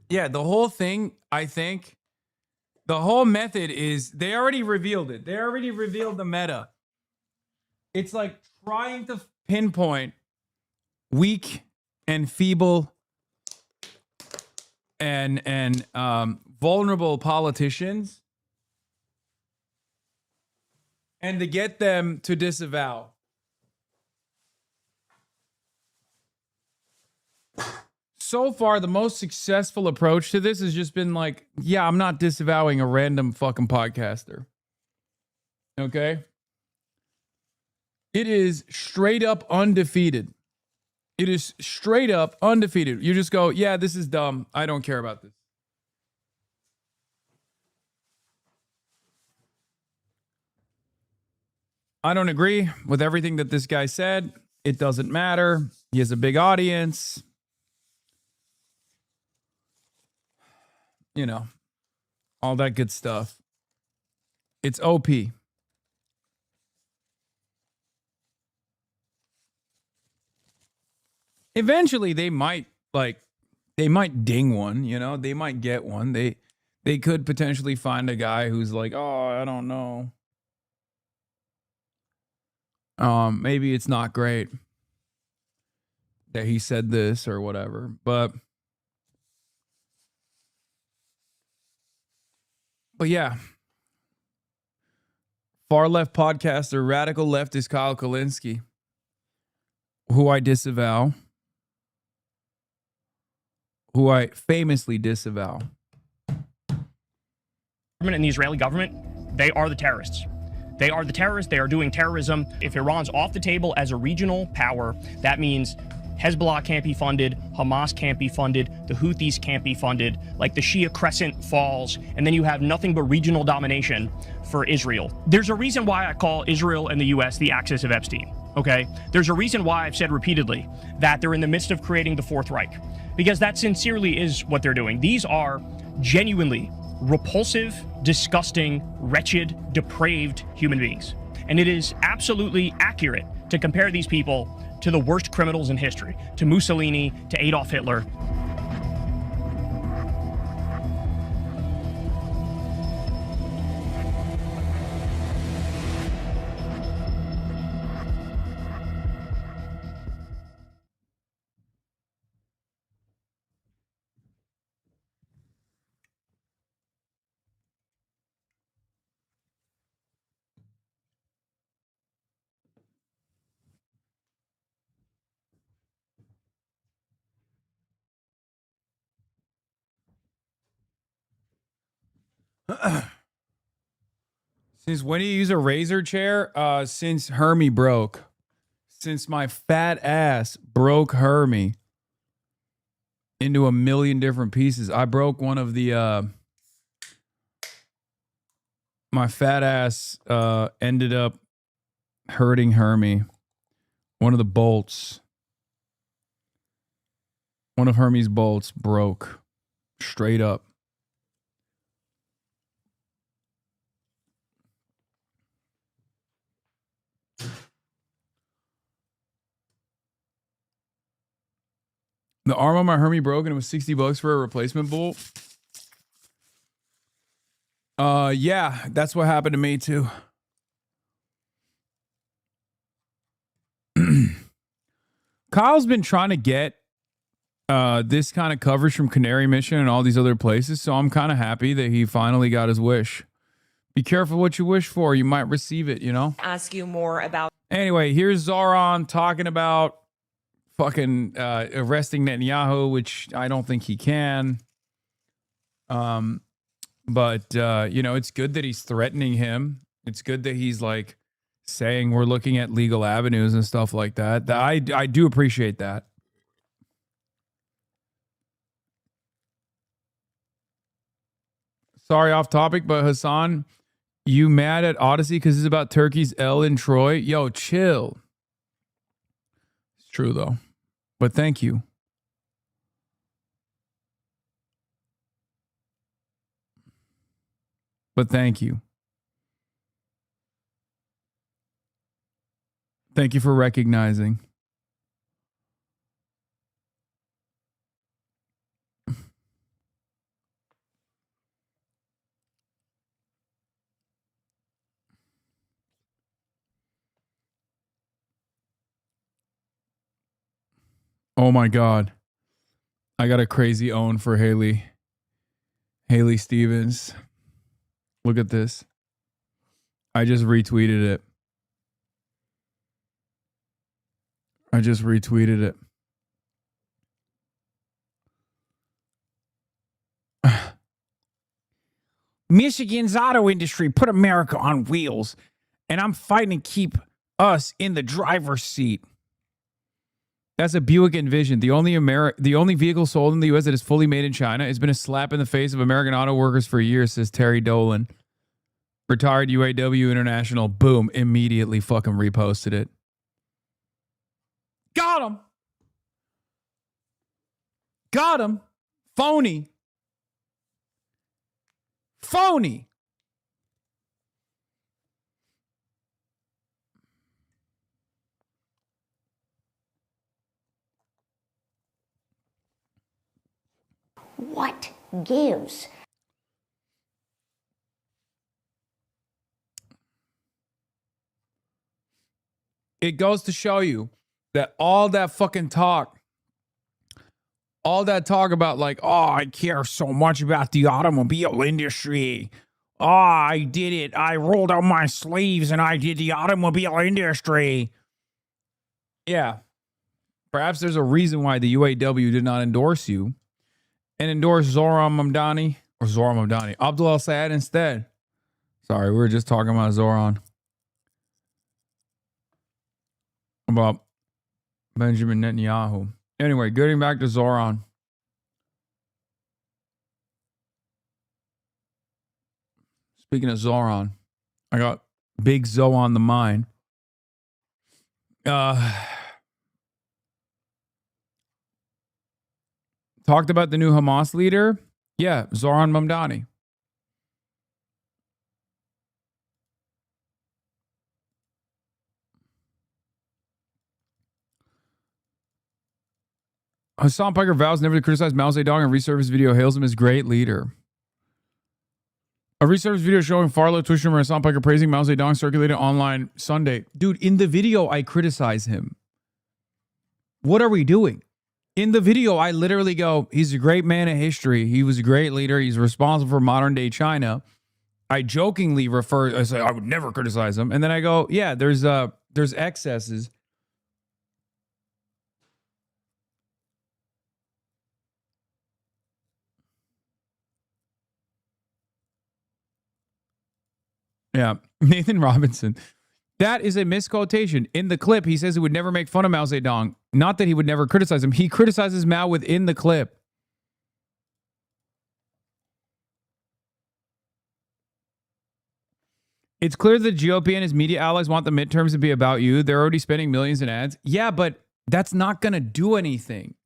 Yeah, the whole thing, I think, the whole method is they already revealed it. They already revealed the meta. It's like trying to pinpoint weak and feeble and vulnerable politicians and to get them to disavow. So far, the most successful approach to this has just been like, yeah, I'm not disavowing a random fucking podcaster. Okay? It is straight up undefeated. It is straight up undefeated. You just go, yeah, this is dumb. I don't care about this. I don't agree with everything that this guy said. It doesn't matter. He has a big audience. You know, all that good stuff. It's OP. Eventually they might ding one, you know, they might get one. They could potentially find a guy who's like, oh, I don't know. Maybe it's not great that he said this or whatever, but But yeah. Far left podcaster, radical leftist Kyle Kulinski, who I disavow, who I famously disavow. And the Israeli government, they are the terrorists. They are the terrorists. They are doing terrorism. If Iran's off the table as a regional power, that means Hezbollah can't be funded, Hamas can't be funded, the Houthis can't be funded, like the Shia Crescent falls, and then you have nothing but regional domination for Israel. There's a reason why I call Israel and the U.S. the axis of Epstein, okay? There's a reason why I've said repeatedly that they're in the midst of creating the Fourth Reich, because that sincerely is what they're doing. These are genuinely repulsive, disgusting, wretched, depraved human beings. And it is absolutely accurate to compare these people to the worst criminals in history, to Mussolini, to Adolf Hitler. Since when do you use a razor chair? Since Hermie broke. Since my fat ass broke Hermie into a million different pieces. I broke one of the my fat ass ended up hurting Hermie. One of the bolts. One of Hermie's bolts broke. Straight up. The arm on my Hermie broke and it was $60 for a replacement bolt. Yeah, that's what happened to me too. Kyle's been trying to get this kind of coverage from Canary Mission and all these other places, so I'm kind of happy that he finally got his wish. Be careful what you wish for. You might receive it, you know? Ask you more about. Anyway, here's Zoran talking about fucking arresting Netanyahu, which I don't think he can. But you know, it's good that he's threatening him. It's good that he's like saying we're looking at legal avenues and stuff like that. I do appreciate that. Sorry, off topic, but Hasan, you mad at Odyssey because it's about Turkey's L in Troy? Yo, chill. It's true though. But thank you. But thank you. Thank you for recognizing. Oh my God. I got a crazy own for Haley Stevens. Look at this. I just retweeted it. Michigan's auto industry put America on wheels, and I'm fighting to keep us in the driver's seat. That's a Buick Envision. The only vehicle sold in the U.S. that is fully made in China. It's been a slap in the face of American auto workers for years, says Terry Dolan. Retired UAW International. Boom. Immediately fucking reposted it. Got him. Got him. Phony. Phony. What gives? It goes to show you that all that fucking talk, all that talk about like, oh, I care so much about the automobile industry. Oh, I did it. I rolled up my sleeves and I did the automobile industry. Yeah. Perhaps there's a reason why the UAW did not endorse you and endorse Zoran Mamdani or Zoran Mamdani, Abdul al-Sayed instead. Sorry, we were just talking about Zoran. About Benjamin Netanyahu. Anyway, getting back to Zoran. Speaking of Zoran, I got big Zo on the mind. Talked about the new Hamas leader. Yeah, Zoran Mamdani. Hasan Piker vows never to criticize Mao Zedong and resurface video hails him as great leader. A resurface video showing Farlow, Twitch and Hasan Piker praising Mao Zedong circulated online Sunday. Dude, in the video, I criticize him. What are we doing? In the video, I literally go, he's a great man of history. He was a great leader. He's responsible for modern day China. I jokingly I say, I would never criticize him. And then I go, yeah, there's excesses. Yeah, Nathan Robinson. That is a misquotation. In the clip, he says he would never make fun of Mao Zedong. Not that he would never criticize him. He criticizes Mao within the clip. It's clear that the GOP and his media allies want the midterms to be about you. They're already spending millions in ads. Yeah, but that's not going to do anything.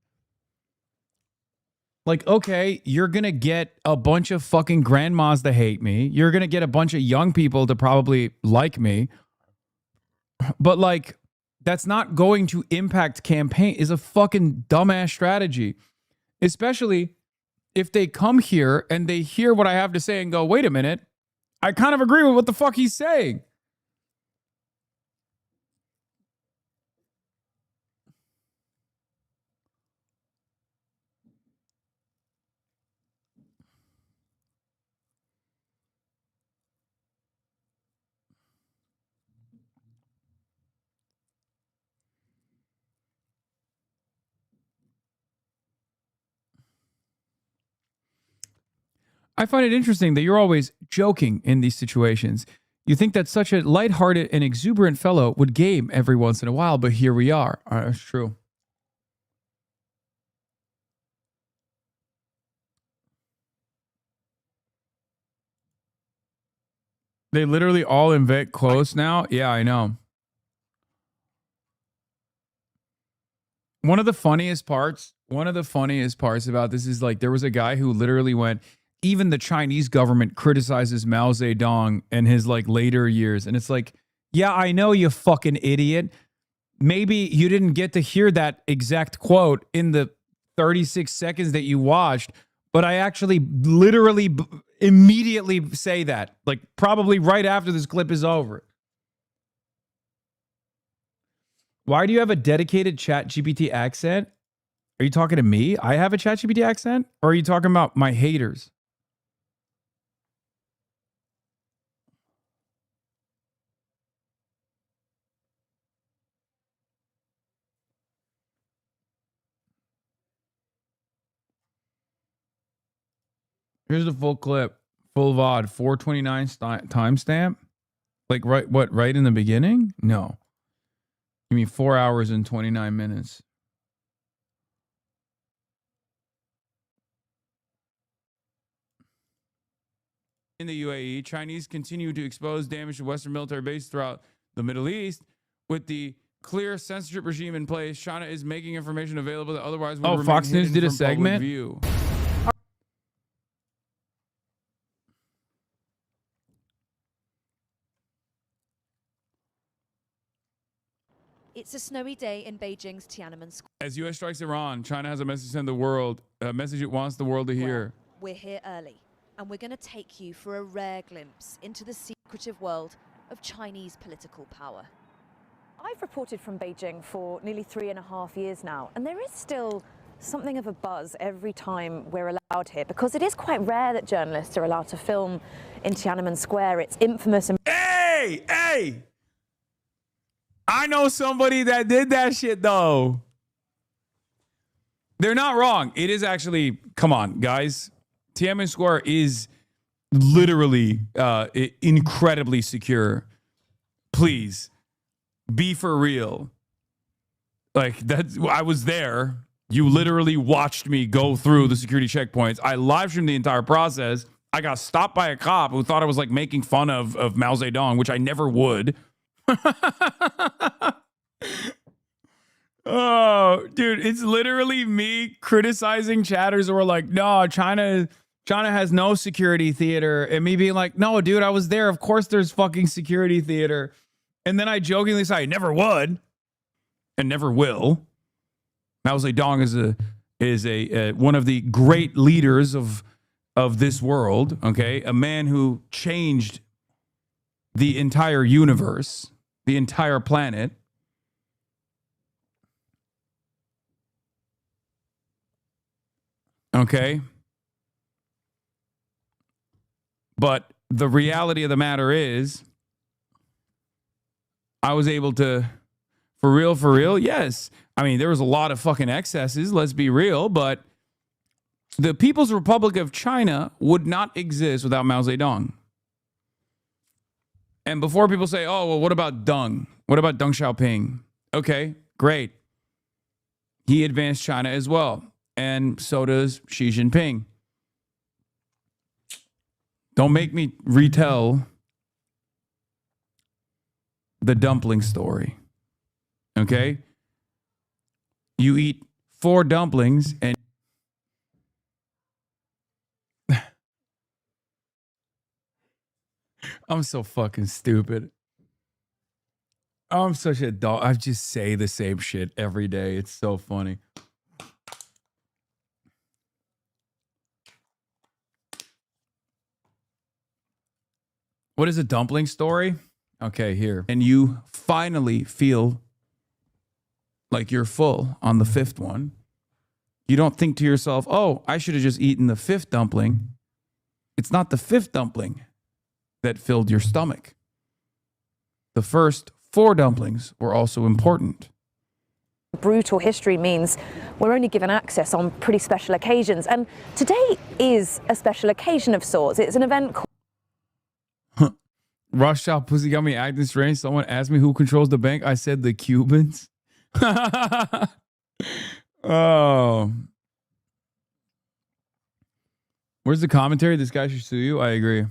Like, okay, you're going to get a bunch of fucking grandmas to hate me. You're going to get a bunch of young people to probably like me. But like, that's not going to impact campaign is a fucking dumbass strategy. Especially if they come here and they hear what I have to say and go, wait a minute, I kind of agree with what the fuck he's saying. I find it interesting that you're always joking in these situations. You think that such a lighthearted and exuberant fellow would game every once in a while, but here we are. That's true. They literally all invent quotes now. Yeah, I know. One of the funniest parts about this is like there was a guy who literally went, even the Chinese government criticizes Mao Zedong and his like later years. And it's like, yeah, I know, you fucking idiot. Maybe you didn't get to hear that exact quote in the 36 seconds that you watched, but I actually literally immediately say that, like probably right after this clip is over. Why do you have a dedicated ChatGPT accent? Are you talking to me? I have a ChatGPT accent? Or are you talking about my haters? Here's the full clip. Full VOD. 429 timestamp. Like right in the beginning? No. You mean 4 hours and 29 minutes. In the UAE, Chinese continue to expose damage to Western military bases throughout the Middle East. With the clear censorship regime in place, China is making information available that otherwise would remain Fox News hidden did a from public segment? view. It's a snowy day in Beijing's Tiananmen Square. As U.S. strikes Iran, China has a message to send the world, a message it wants the world to hear. We're here early, and we're going to take you for a rare glimpse into the secretive world of Chinese political power. I've reported from Beijing for nearly 3.5 years now, and there is still something of a buzz every time we're allowed here, because it is quite rare that journalists are allowed to film in Tiananmen Square. It's infamous. Hey! I know somebody that did that shit, though. They're not wrong. It is actually, come on, guys. Tiananmen Square is literally incredibly secure. Please, be for real. Like, I was there. You literally watched me go through the security checkpoints. I live streamed the entire process. I got stopped by a cop who thought I was like making fun of Mao Zedong, which I never would. Oh, dude, it's literally me criticizing chatters who are like, no, China has no security theater. And me being like, no, dude, I was there. Of course there's fucking security theater. And then I jokingly say, I never would and never will. Mao Zedong is a one of the great leaders of this world, okay? A man who changed the entire universe, the entire planet. Okay? But the reality of the matter is, I was able to, for real, yes. I mean, there was a lot of fucking excesses, let's be real, but the People's Republic of China would not exist without Mao Zedong. And before people say, oh, well, what about Deng? What about Deng Xiaoping? Okay, great. He advanced China as well. And so does Xi Jinping. Don't make me retell the dumpling story. Okay? You eat 4 dumplings and I'm so fucking stupid. I'm such a dog. I just say the same shit every day. It's so funny. What is a dumpling story? Okay, here. And you finally feel like you're full on the 5th one. You don't think to yourself, oh, I should have just eaten the 5th dumpling. It's not the 5th dumpling that filled your stomach. The first 4 dumplings were also important. Brutal history means we're only given access on pretty special occasions. And today is a special occasion of sorts. It's an event called Rothschild pussy got me acting strange. Someone asked me who controls the bank. I said the Cubans. Oh. Where's the commentary? This guy should sue you. I agree.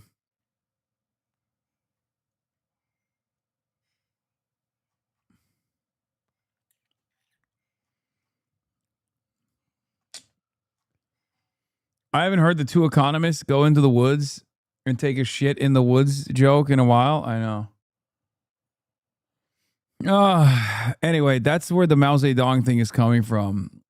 I haven't heard the 2 economists go into the woods and take a shit in the woods joke in a while. I know. Anyway, that's where the Mao Zedong thing is coming from.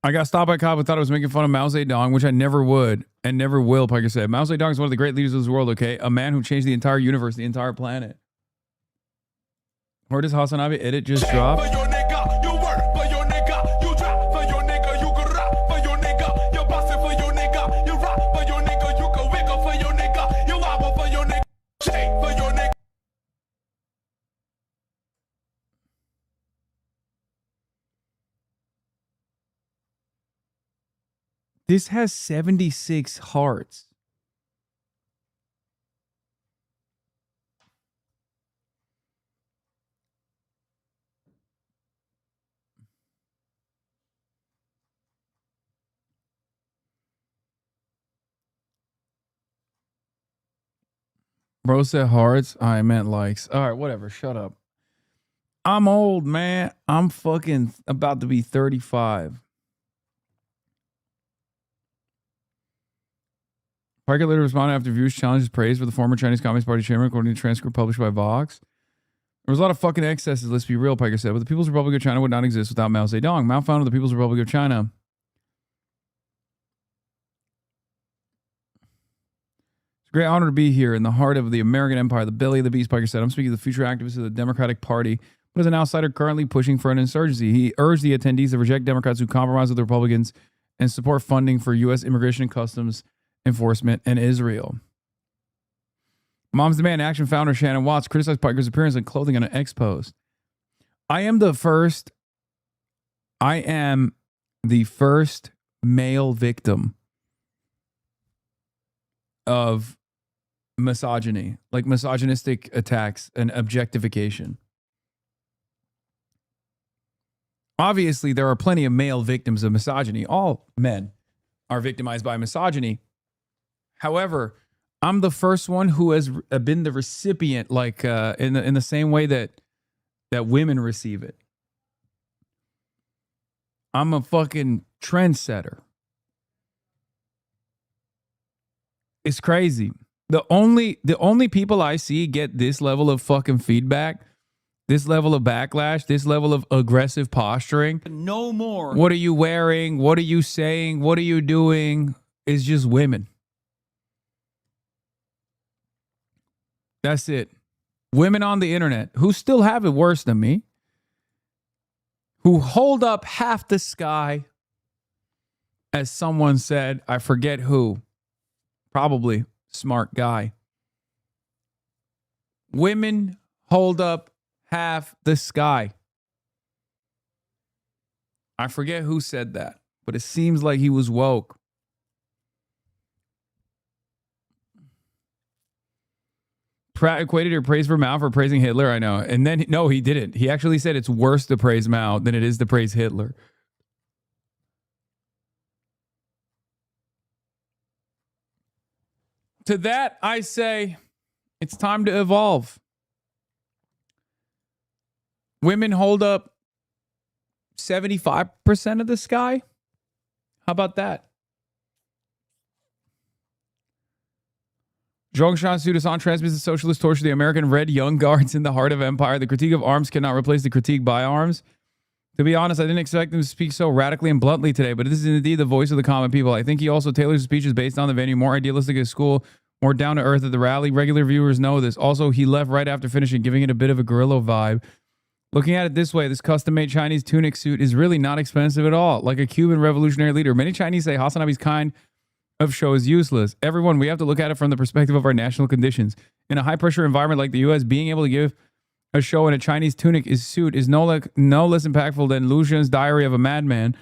I got stopped by a cop who thought I was making fun of Mao Zedong, which I never would and never will, Piker said. Mao Zedong is one of the great leaders of this world, okay? A man who changed the entire universe, the entire planet. Where does Hasanabi edit just drop? This has 76 hearts. Bro said hearts. I meant likes. All right, whatever. Shut up. I'm old, man. I'm fucking about to be 35. Piker later responded after views challenges praise for the former Chinese Communist Party chairman, according to the transcript published by Vox. There was a lot of fucking excesses, let's be real, Piker said, but the People's Republic of China would not exist without Mao Zedong. Mao founded the People's Republic of China. It's a great honor to be here in the heart of the American empire, the belly of the beast, Piker said. I'm speaking to the future activists of the Democratic Party. but is an outsider currently pushing for an insurgency. He urged the attendees to reject Democrats who compromise with the Republicans and support funding for U.S. immigration and customs enforcement and Israel. Moms Demand Action founder Shannon Watts criticized Piker's appearance and clothing on an X post. I am the first male victim of misogyny, like misogynistic attacks and objectification. Obviously, there are plenty of male victims of misogyny. All men are victimized by misogyny. However, I'm the first one who has been the recipient, like in the same way that women receive it. I'm a fucking trendsetter. It's crazy. The only people I see get this level of fucking feedback, this level of backlash, this level of aggressive posturing. No more. What are you wearing? What are you saying? What are you doing? Is just women. That's it. Women on the internet who still have it worse than me, who hold up half the sky, as someone said, I forget who, probably smart guy. Women hold up half the sky. I forget who said that, but it seems like he was woke. Pratt equated her praise for Mao for praising Hitler. I know. And then, no, he didn't. He actually said it's worse to praise Mao than it is to praise Hitler. To that, I say it's time to evolve. Women hold up 75% of the sky. How about that? Zhongshan Sudasan transmits the socialist torch to the American Red Young Guards in the heart of empire. The critique of arms cannot replace the critique by arms. To be honest, I didn't expect him to speak so radically and bluntly today, but this is indeed the voice of the common people. I think he also tailors his speeches based on the venue, more idealistic at school, more down to earth at the rally. Regular viewers know this. Also, he left right after finishing, giving it a bit of a guerrilla vibe. Looking at it this way, this custom-made Chinese tunic suit is really not expensive at all. Like a Cuban revolutionary leader. Many Chinese say Hasanabi's kind of show is useless. Everyone, we have to look at it from the perspective of our national conditions. In a high-pressure environment like the U.S., being able to give a show in a Chinese tunic suit is no less impactful than Lu Xun's Diary of a Madman.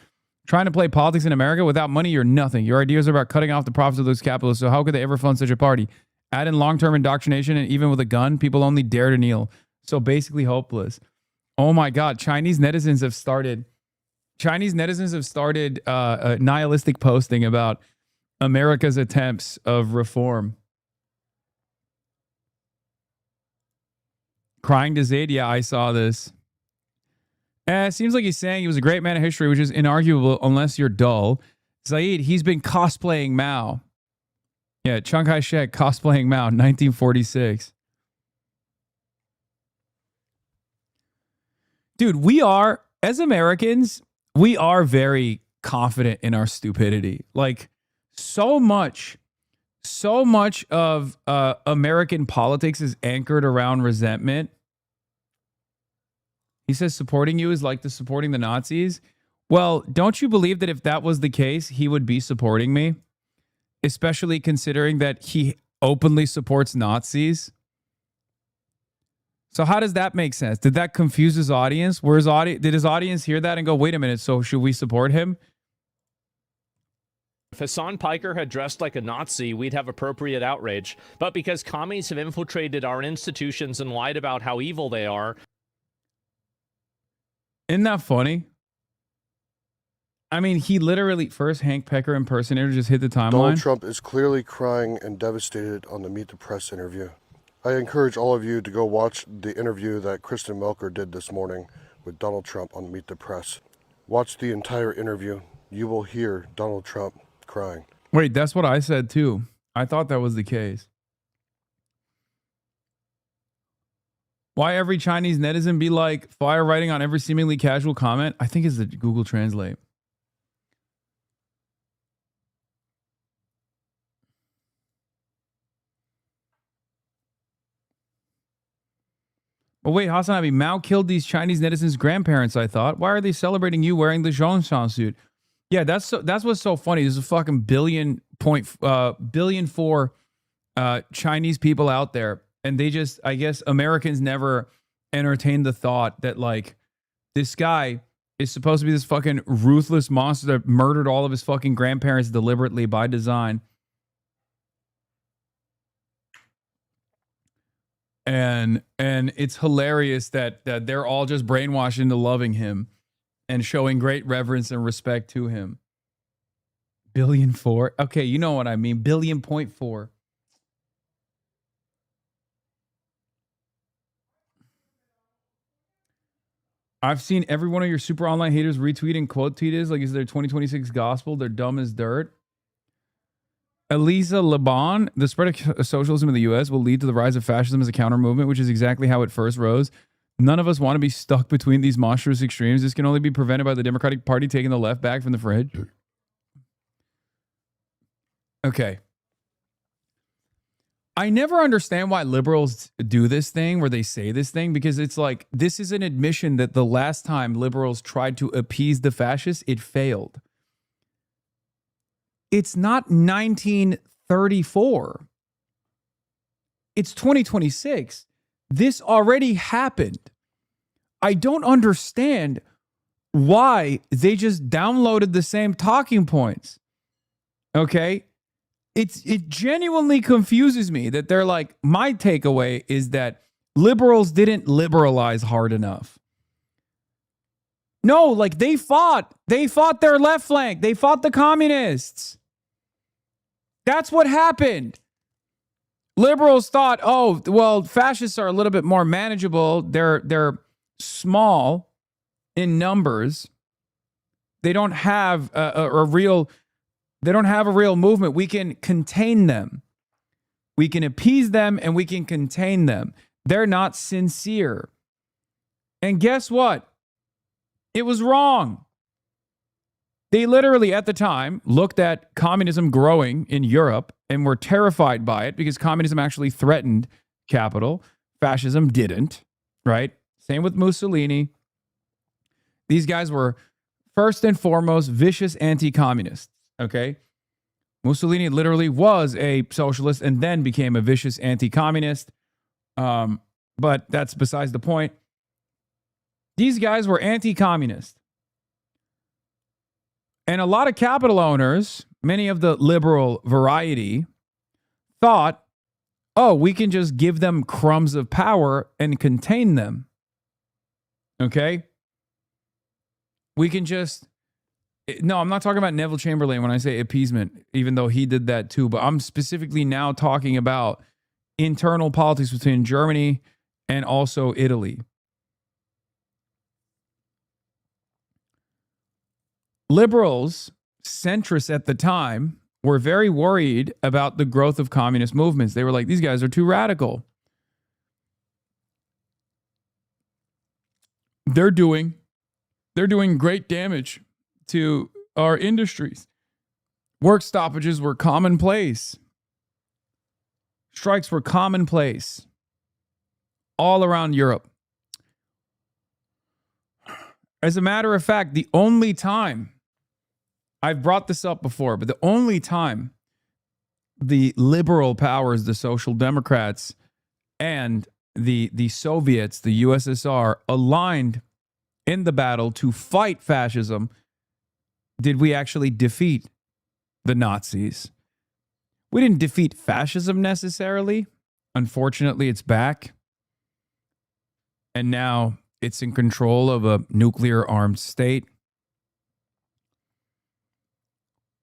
Trying to play politics in America without money, you're nothing. Your ideas are about cutting off the profits of those capitalists, so how could they ever fund such a party? Add in long-term indoctrination, and even with a gun, people only dare to kneel. So basically hopeless. Oh my God, Chinese netizens have started nihilistic posting about America's attempts of reform. Crying to Zaid, yeah, I saw this. It seems like he's saying he was a great man of history, which is inarguable unless you're dull. Zaid, he's been cosplaying Mao. Yeah, Chiang Kai-shek cosplaying Mao, 1946. Dude, we are, as Americans, we are very confident in our stupidity. Like, so much of American politics is anchored around resentment. He says supporting you is like supporting the Nazis. Well, don't you believe that if that was the case, he would be supporting me? Especially considering that he openly supports Nazis. So how does that make sense? Did that confuse his audience? Did his audience hear that and go, wait a minute, so should we support him? If Hasan Piker had dressed like a Nazi, we'd have appropriate outrage. But because commies have infiltrated our institutions and lied about how evil they are... Isn't that funny? I mean, he literally, first Hank Pecker impersonator just hit the timeline. Donald Trump is clearly crying and devastated on the Meet the Press interview. I encourage all of you to go watch the interview that Kristen Melker did this morning with Donald Trump on Meet the Press. Watch the entire interview. You will hear Donald Trump crying. Wait, that's what I said too. I thought that was the case. Why every Chinese netizen be like fire writing on every seemingly casual comment? I think it's the Google Translate. Well, wait, Hasanabi, Mao killed these Chinese netizens' grandparents, I thought. Why are they celebrating you wearing the Zhongshan suit? Yeah, that's what's so funny. There's a fucking billion for Chinese people out there. And they just, I guess Americans never entertained the thought that, like, this guy is supposed to be this fucking ruthless monster that murdered all of his fucking grandparents deliberately by design. And it's hilarious that they're all just brainwashed into loving him and showing great reverence and respect to him. 1.4 billion. Okay, you know what I mean. 1.4 billion. I've seen every one of your super online haters retweet and quote tweet is like, is their 2026 gospel? They're dumb as dirt. Elisa Laban, the spread of socialism in the U.S. will lead to the rise of fascism as a counter movement, which is exactly how it first rose. None of us want to be stuck between these monstrous extremes. This can only be prevented by the Democratic Party taking the left back from the fridge. Okay. I never understand why liberals do this thing where they say this thing, because it's like, this is an admission that the last time liberals tried to appease the fascists, it failed. It's not 1934. It's 2026. This already happened. I don't understand why they just downloaded the same talking points. Okay? It genuinely confuses me that they're like, my takeaway is that liberals didn't liberalize hard enough. No, like they fought their left flank. They fought the communists. That's what happened. Liberals thought, oh, well, fascists are a little bit more manageable. They're small in numbers. They don't have a real movement. We can contain them. We can appease them and we can contain them. They're not sincere. And guess what? It was wrong. They literally, at the time, looked at communism growing in Europe and were terrified by it because communism actually threatened capital. Fascism didn't, right? Same with Mussolini. These guys were first and foremost vicious anti-communists, okay? Mussolini literally was a socialist and then became a vicious anti-communist. But that's besides the point. These guys were anti-communist. And a lot of capital owners, many of the liberal variety, thought, oh, we can just give them crumbs of power and contain them. Okay? We can just... No, I'm not talking about Neville Chamberlain when I say appeasement, even though he did that too. But I'm specifically now talking about internal politics between Germany and also Italy. Liberals, centrists at the time, were very worried about the growth of communist movements. They were like, these guys are too radical. They're doing great damage to our industries. Work stoppages were commonplace. Strikes were commonplace all around Europe. As a matter of fact, the only time, I've brought this up before, but the only time the liberal powers, the Social Democrats and the Soviets, the USSR, aligned in the battle to fight fascism did we actually defeat the Nazis. We didn't defeat fascism necessarily. Unfortunately, it's back. And now it's in control of a nuclear-armed state.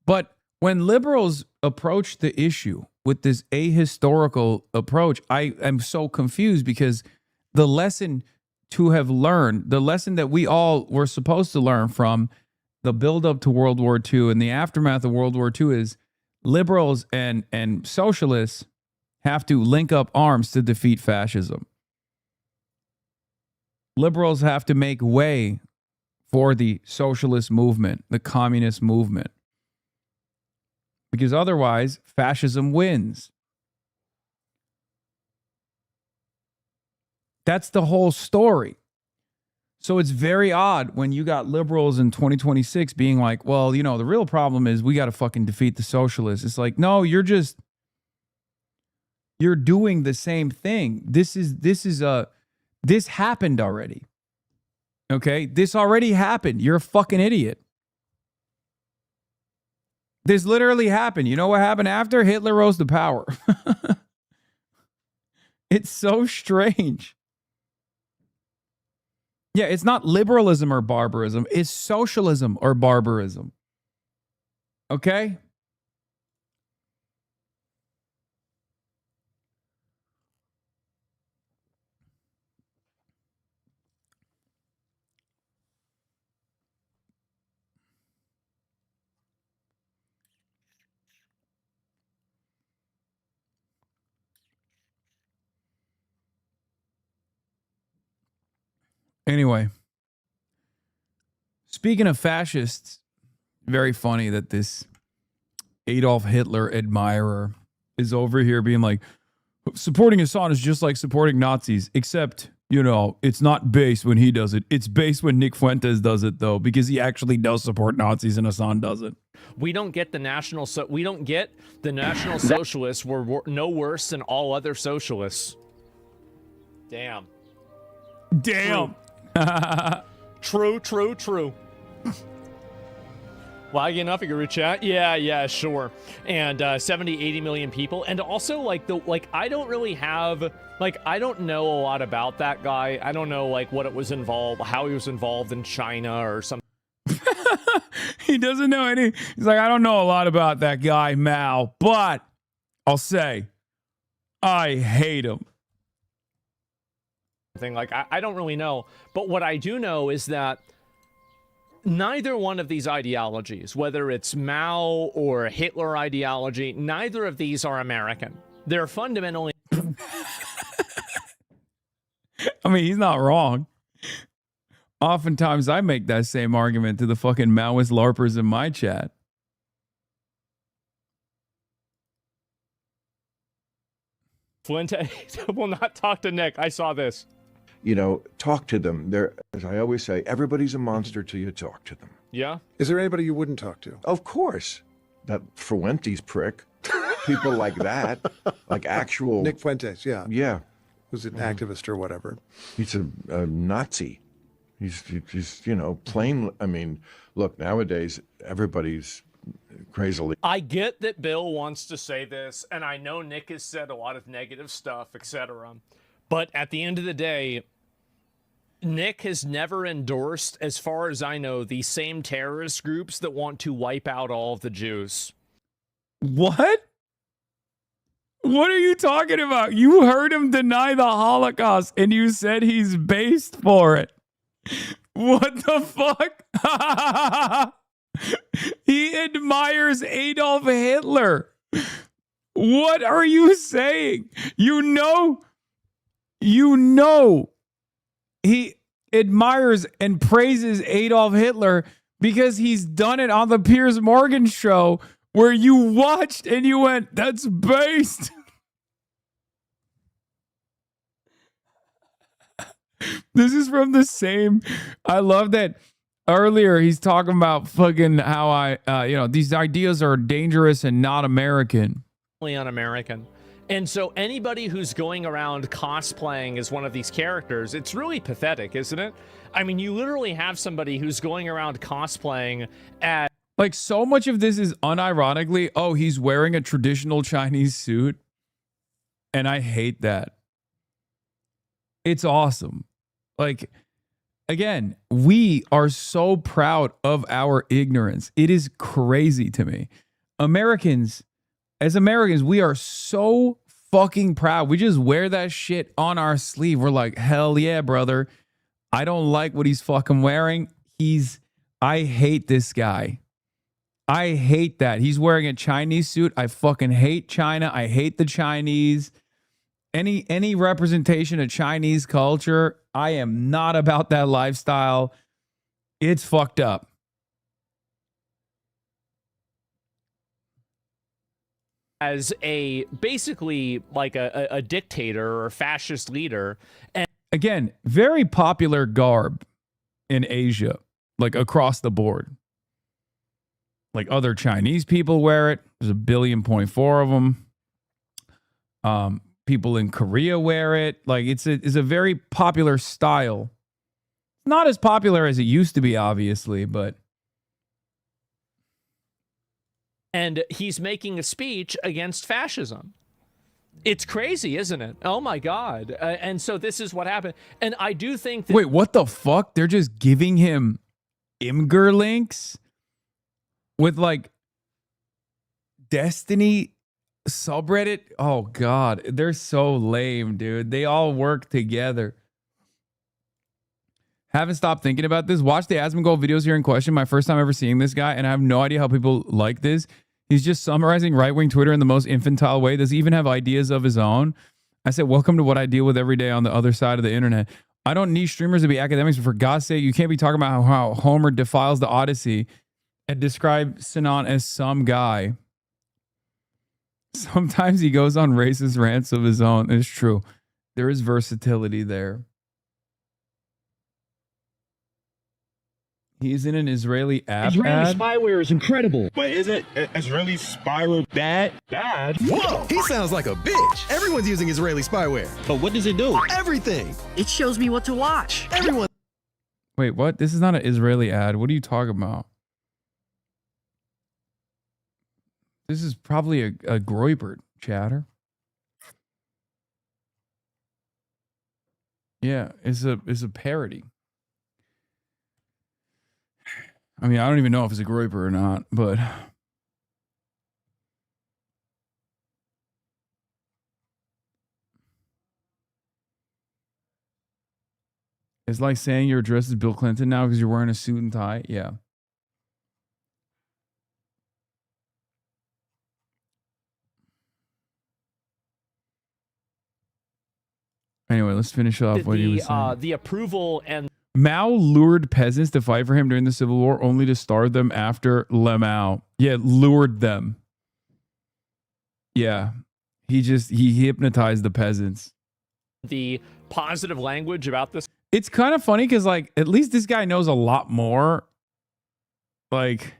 But when liberals approach the issue with this ahistorical approach, I am so confused because the lesson to have learned, the lesson that we all were supposed to learn from the buildup to World War II and the aftermath of World War II is liberals and socialists have to link up arms to defeat fascism. Liberals have to make way for the socialist movement, the communist movement. Because otherwise, fascism wins. That's the whole story. So it's very odd when you got liberals in 2026 being like, well, you know, the real problem is we got to fucking defeat the socialists. It's like, no, you're doing the same thing. This happened already. Okay? This already happened. You're a fucking idiot. This literally happened. You know what happened after? Hitler rose to power. It's so strange. Yeah, it's not liberalism or barbarism. It's socialism or barbarism. Okay? Anyway, speaking of fascists, very funny that this Adolf Hitler admirer is over here being like, supporting Hassan is just like supporting Nazis, except, you know, it's not based when he does it. It's based when Nick Fuentes does it, though, because he actually does support Nazis and Hassan doesn't. We don't get the national socialists were no worse than all other socialists. Damn. True. Wagging enough at your chat? Yeah, sure. And 70, 80 million people. And also, I don't really have, I don't know a lot about that guy. I don't know, what it was involved, how he was involved in China or something. He doesn't know any. He's like, I don't know a lot about that guy, Mao, but I'll say, I hate him. I don't really know. But what I do know is that neither one of these ideologies, whether it's Mao or Hitler ideology, neither of these are American. They're fundamentally... I mean, he's not wrong. Oftentimes, I make that same argument to the fucking Maoist LARPers in my chat. Fuente will not talk to Nick. I saw this. You know, talk to them. They're, as I always say, everybody's a monster till you talk to them. Yeah? Is there anybody you wouldn't talk to? Of course. That Fuentes prick. People like that. Like actual... Nick Fuentes, yeah. Yeah. Who's an activist or whatever. He's a Nazi. He's, you know, plain... I mean, look, nowadays, everybody's crazily... I get that Bill wants to say this, and I know Nick has said a lot of negative stuff, etc. But at the end of the day... Nick has never endorsed, as far as I know, the same terrorist groups that want to wipe out all of the Jews. What? What are you talking about? You heard him deny the Holocaust and you said he's based for it. What the fuck? He admires Adolf Hitler. What are you saying? You know he admires and praises Adolf Hitler because he's done it on the Piers Morgan show where you watched and you went, that's based. This is from the same. I love that earlier he's talking about fucking how these ideas are dangerous and not American. Un-American. And so anybody who's going around cosplaying as one of these characters, it's really pathetic, isn't it? I mean, you literally have somebody who's going around cosplaying as... Like, so much of this is unironically, oh, he's wearing a traditional Chinese suit. And I hate that. It's awesome. Like, again, we are so proud of our ignorance. It is crazy to me. As Americans, we are so fucking proud. We just wear that shit on our sleeve. We're like, hell yeah, brother. I don't like what he's fucking wearing. I hate this guy. I hate that. He's wearing a Chinese suit. I fucking hate China. I hate the Chinese. Any representation of Chinese culture, I am not about that lifestyle. It's fucked up. As basically like a dictator or fascist leader. And again, very popular garb in Asia, like across the board. Like other Chinese people wear it. There's 1.4 billion of them. People in Korea wear it. Like it's a very popular style. Not as popular as it used to be, obviously, but. And he's making a speech against fascism. It's crazy, isn't it? Oh my God. And so this is what happened. And I do think that. Wait, what the fuck? They're just giving him Imgur links with like Destiny subreddit. Oh God, they're so lame, dude. They all work together. Haven't stopped thinking about this. Watch the Asmongold videos here in question. My first time ever seeing this guy, and I have no idea how people like this. He's just summarizing right-wing Twitter in the most infantile way. Does he even have ideas of his own? I said, welcome to what I deal with every day on the other side of the internet. I don't need streamers to be academics, but for God's sake, you can't be talking about how Homer defiles the Odyssey and describe Sinan as some guy. Sometimes he goes on racist rants of his own. It's true. There is versatility there. He's in an Israeli app Israeli ad. spyware is incredible. But isn't Israeli spyware bad? Bad? Whoa, he sounds like a bitch. Everyone's using Israeli spyware. But what does it do? Everything. It shows me what to watch. Everyone. Wait, what? This is not an Israeli ad. What are you talking about? This is probably a Groibert chatter. Yeah, it's a parody. I mean, I don't even know if it's a Groiper or not, but it's like saying you're dressed as Bill Clinton now because you're wearing a suit and tie. Yeah. Anyway, let's finish off what he was saying. The approval and Mao lured peasants to fight for him during the Civil War, only to starve them after Le Mao. Yeah, lured them. Yeah, he hypnotized the peasants. the positive language about this. It's kind of funny because, like, at least this guy knows a lot more. Like,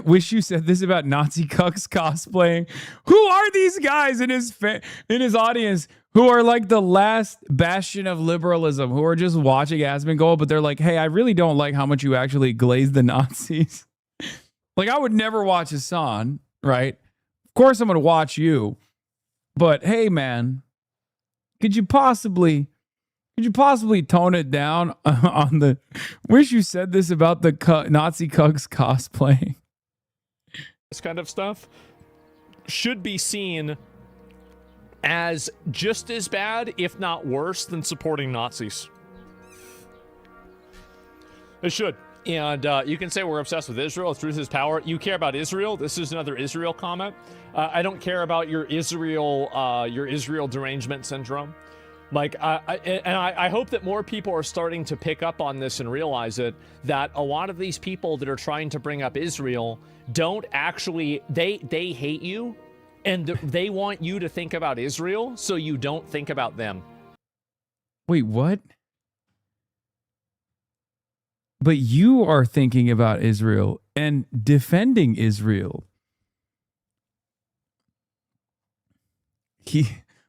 wish you said this about Nazi cucks cosplaying. Who are these guys in his audience who are like the last bastion of liberalism, who are just watching Asmongold, but they're like, hey, I really don't like how much you actually glaze the Nazis. Like, I would never watch Hasan, right? Of course I'm going to watch you. But hey, man, could you possibly tone it down on the, wish you said this about the Nazi cucks cosplaying. This kind of stuff should be seen as just as bad, if not worse, than supporting Nazis. It should. And you can say we're obsessed with Israel. Truth is power. You care about Israel. This is another Israel comment. I don't care about your Israel derangement syndrome. Like, I hope that more people are starting to pick up on this and realize it, that a lot of these people that are trying to bring up Israel don't actually, they hate you, and they want you to think about Israel so you don't think about them. Wait, what? But you are thinking about Israel and defending Israel.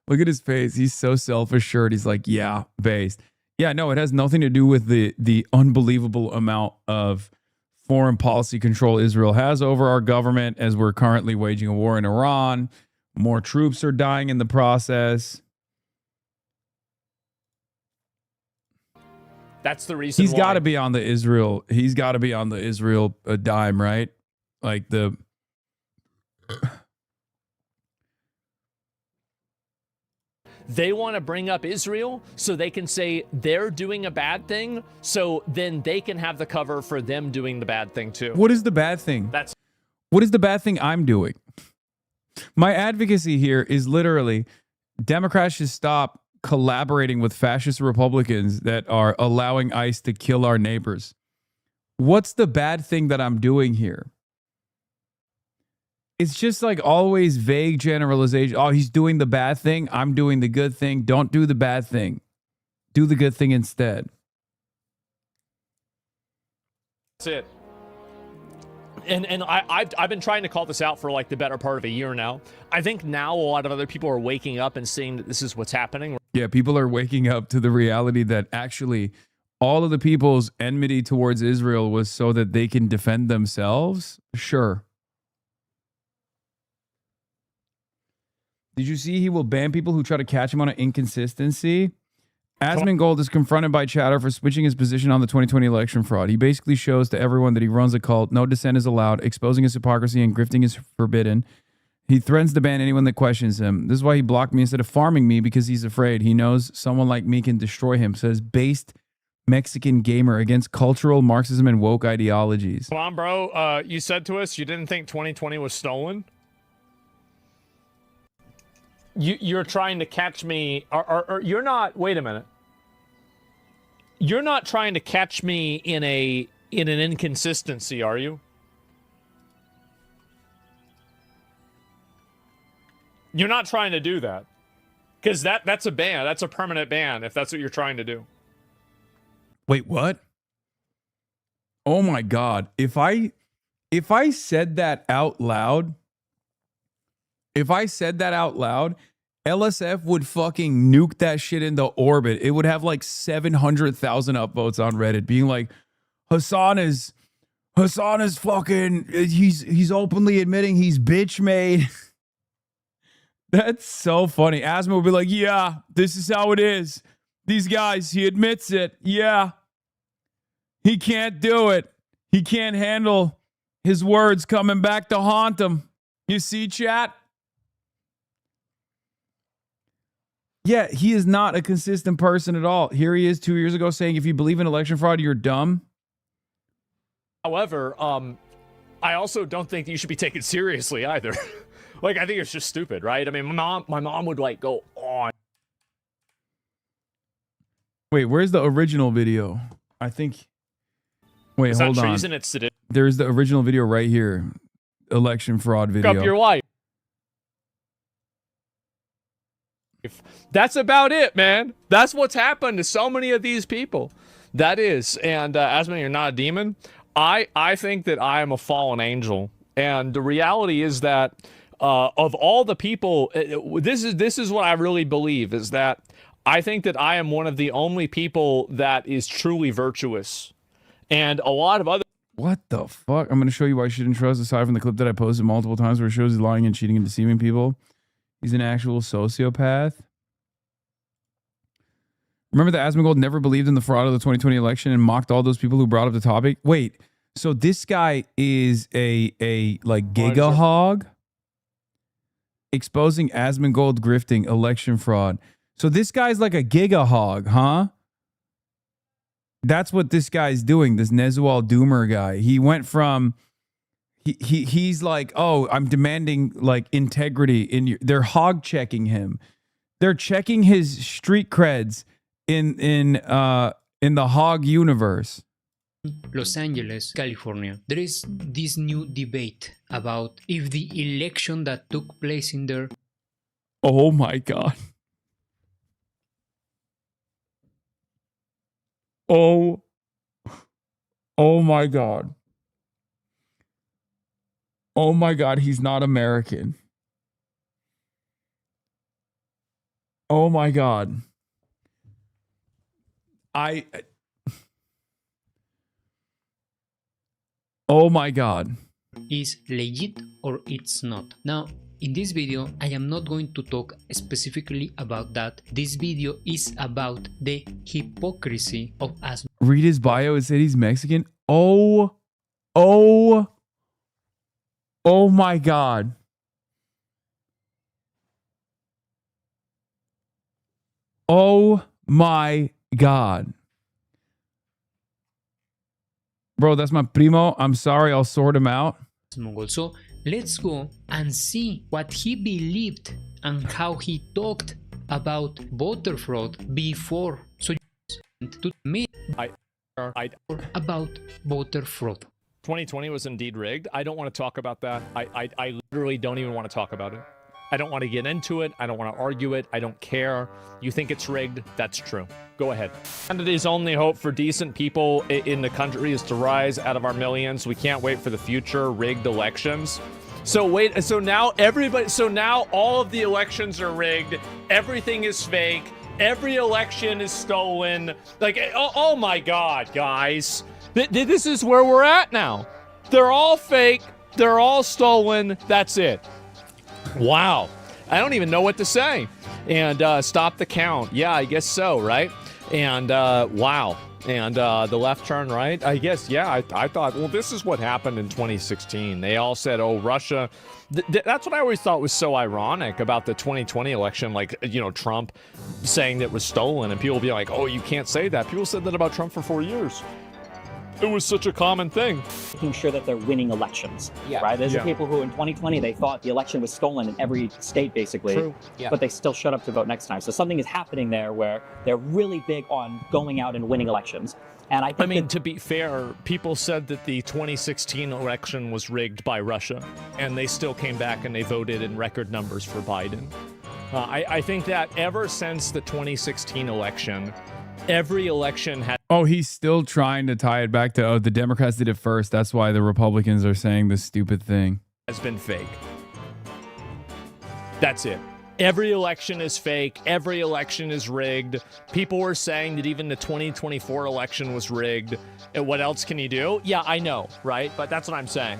Look at his face. He's so self-assured. He's like, yeah, based. Yeah, no, it has nothing to do with the unbelievable amount of foreign policy control Israel has over our government as we're currently waging a war in Iran. More troops are dying in the process. That's the reason He's why. got to be on the Israel. He's got to be on the Israel dime, right? Like the... They want to bring up Israel so they can say they're doing a bad thing, so then they can have the cover for them doing the bad thing too. What is the bad thing? What is the bad thing I'm doing? My advocacy here is literally Democrats should stop collaborating with fascist Republicans that are allowing ICE to kill our neighbors. What's the bad thing that I'm doing here? it's just like always vague generalization. Oh, he's doing the bad thing. I'm doing the good thing. Don't do the bad thing. Do the good thing instead. That's it. And I've been trying to call this out for like the better part of a year now. I think now a lot of other people are waking up and seeing that this is what's happening. Yeah, people are waking up to the reality that actually all of the people's enmity towards Israel was so that they can defend themselves. Sure. Did you see he will ban people who try to catch him on an inconsistency? Asmongold is confronted by Chatter for switching his position on the 2020 election fraud. He basically shows to everyone that he runs a cult, no dissent is allowed, exposing his hypocrisy and grifting is forbidden. He threatens to ban anyone that questions him. This is why he blocked me instead of farming me, because he's afraid. He knows someone like me can destroy him. Says based Mexican gamer against cultural Marxism and woke ideologies. Come on, bro. You said to us you didn't think 2020 was stolen. You're trying to catch me, or you're not. Wait a minute. You're not trying to catch me in an inconsistency, are you? You're not trying to do that, because that's a ban. That's a permanent ban if that's what you're trying to do. Wait, what? Oh my God! If I said that out loud. If I said that out loud, LSF would fucking nuke that shit into orbit. It would have like 700,000 upvotes on Reddit being like, Hasan is fucking, he's openly admitting he's bitch made. That's so funny. Asma would be like, yeah, this is how it is. These guys, he admits it. Yeah. He can't do it. He can't handle his words coming back to haunt him. You see, chat? Yeah, he is not a consistent person at all. Here he is 2 years ago saying, if you believe in election fraud, you're dumb. However, I also don't think you should be taken seriously either. Like, I think it's just stupid, right? I mean, my mom would like go on. Wait, where's the original video? I think. Wait, Is hold that on. treason? It's today. There's the original video right here. Election fraud video. Up your wife. That's about it, man. That's what's happened to so many of these people. That is. And Asman, you're not a demon. I think that I am a fallen angel. And the reality is that of all the people, this is what I really believe, is that I think that I am one of the only people that is truly virtuous. And a lot of other... What the fuck? I'm going to show you why I shouldn't trust, aside from the clip that I posted multiple times where it shows he's lying and cheating and deceiving people. He's an actual sociopath. Remember that Asmongold never believed in the fraud of the 2020 election and mocked all those people who brought up the topic? Wait, so this guy is a like giga hog exposing Asmongold grifting election fraud. So this guy's like a giga hog, huh? That's what this guy's doing, this Nezual Doomer guy. He went from... He's like, oh, I'm demanding like integrity in your. They're hog checking him. They're checking his street creds in the hog universe. Los Angeles, California. There is this new debate about if the election that took place in there. Oh my God. Oh my God. Oh my God, he's not American. Oh my God. Oh my God. Is legit or it's not. Now, in this video, I am not going to talk specifically about that. This video is about the hypocrisy of us. Read his bio. It said he's Mexican. Oh my God. Oh my God. Bro, that's my primo. I'm sorry, I'll sort him out. So let's go and see what he believed and how he talked about voter fraud before. So to me about voter fraud. 2020 was indeed rigged. I don't want to talk about that. I literally don't even want to talk about it. I don't want to get into it. I don't want to argue it. I don't care. You think it's rigged? That's true. Go ahead. Canada's only hope for decent people in the country is to rise out of our millions. We can't wait for the future rigged elections. So now all of the elections are rigged. Everything is fake. Every election is stolen. Like, oh my God, guys. This is where we're at now. They're all fake. They're all stolen. That's it. Wow. I don't even know what to say. And stop the count. Yeah, I guess so, right? And wow. And the left turn right, I guess, yeah, I thought, well, this is what happened in 2016. They all said, oh, Russia. That's what I always thought was so ironic about the 2020 election, like, you know, Trump saying that it was stolen. And people be like, oh, you can't say that. People said that about Trump for 4 years. It was such a common thing. Making sure that they're winning elections, right? There's the people who in 2020, they thought the election was stolen in every state, basically. True. But they still showed up to vote next time. So something is happening there where they're really big on going out and winning elections. And I think to be fair, people said that the 2016 election was rigged by Russia, and they still came back and they voted in record numbers for Biden. I think that ever since the 2016 election, every election had... Oh, he's still trying to tie it back to, oh, the Democrats did it first. That's why the Republicans are saying this stupid thing. ...has been fake. That's it. Every election is fake. Every election is rigged. People were saying that even the 2024 election was rigged. And what else can you do? Yeah, I know, right? But that's what I'm saying.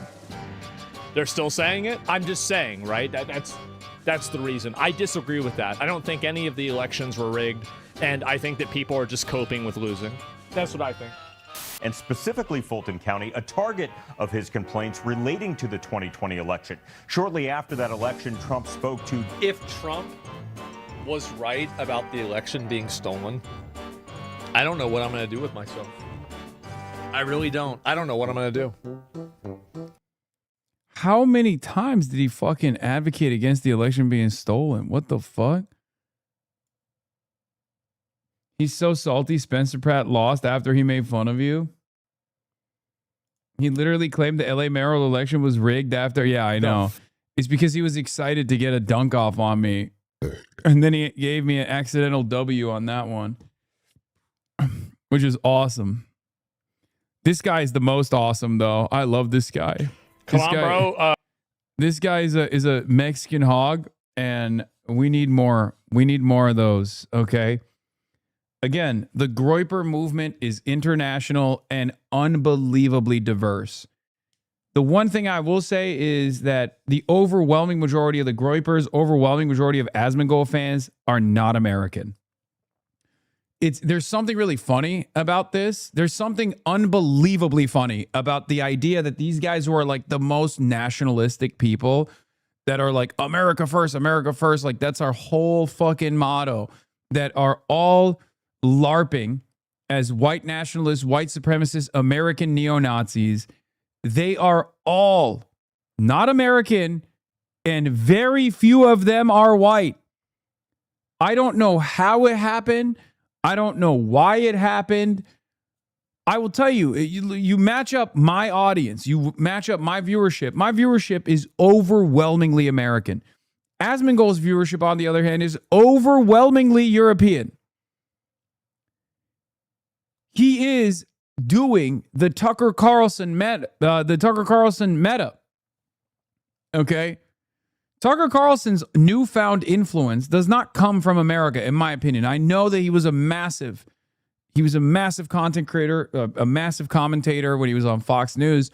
They're still saying it? I'm just saying, right? That's the reason. I disagree with that. I don't think any of the elections were rigged. And I think that people are just coping with losing. That's what I think. And specifically Fulton County, a target of his complaints relating to the 2020 election. Shortly after that election, Trump spoke to... If Trump was right about the election being stolen, I don't know what I'm going to do with myself. I really don't. I don't know what I'm going to do. How many times did he fucking advocate against the election being stolen? What the fuck? He's so salty Spencer Pratt lost after he made fun of you. He literally claimed the LA mayoral election was rigged after. Yeah, I know. It's because he was excited to get a dunk off on me. And then he gave me an accidental W on that one, which is awesome. This guy is the most awesome, though. I love this guy. Come on, bro. This guy is a Mexican hog, and we need more. We need more of those, okay? Again, the Groyper movement is international and unbelievably diverse. The one thing I will say is that the overwhelming majority of the Groypers, overwhelming majority of Asmongold fans are not American. There's something really funny about this. There's something unbelievably funny about the idea that these guys who are like the most nationalistic people that are like America first, like that's our whole fucking motto, that are all LARPing as white nationalists, white supremacists, American neo-Nazis. They are all not American, and very few of them are white. I don't know how it happened. I don't know why it happened. I will tell you, you match up my audience, you match up my viewership. My viewership is overwhelmingly American. Asmongold's viewership, on the other hand, is overwhelmingly European. He is doing the Tucker Carlson meta. Okay? Tucker Carlson's newfound influence does not come from America, in my opinion. I know that he was a massive content creator, a massive commentator when he was on Fox News.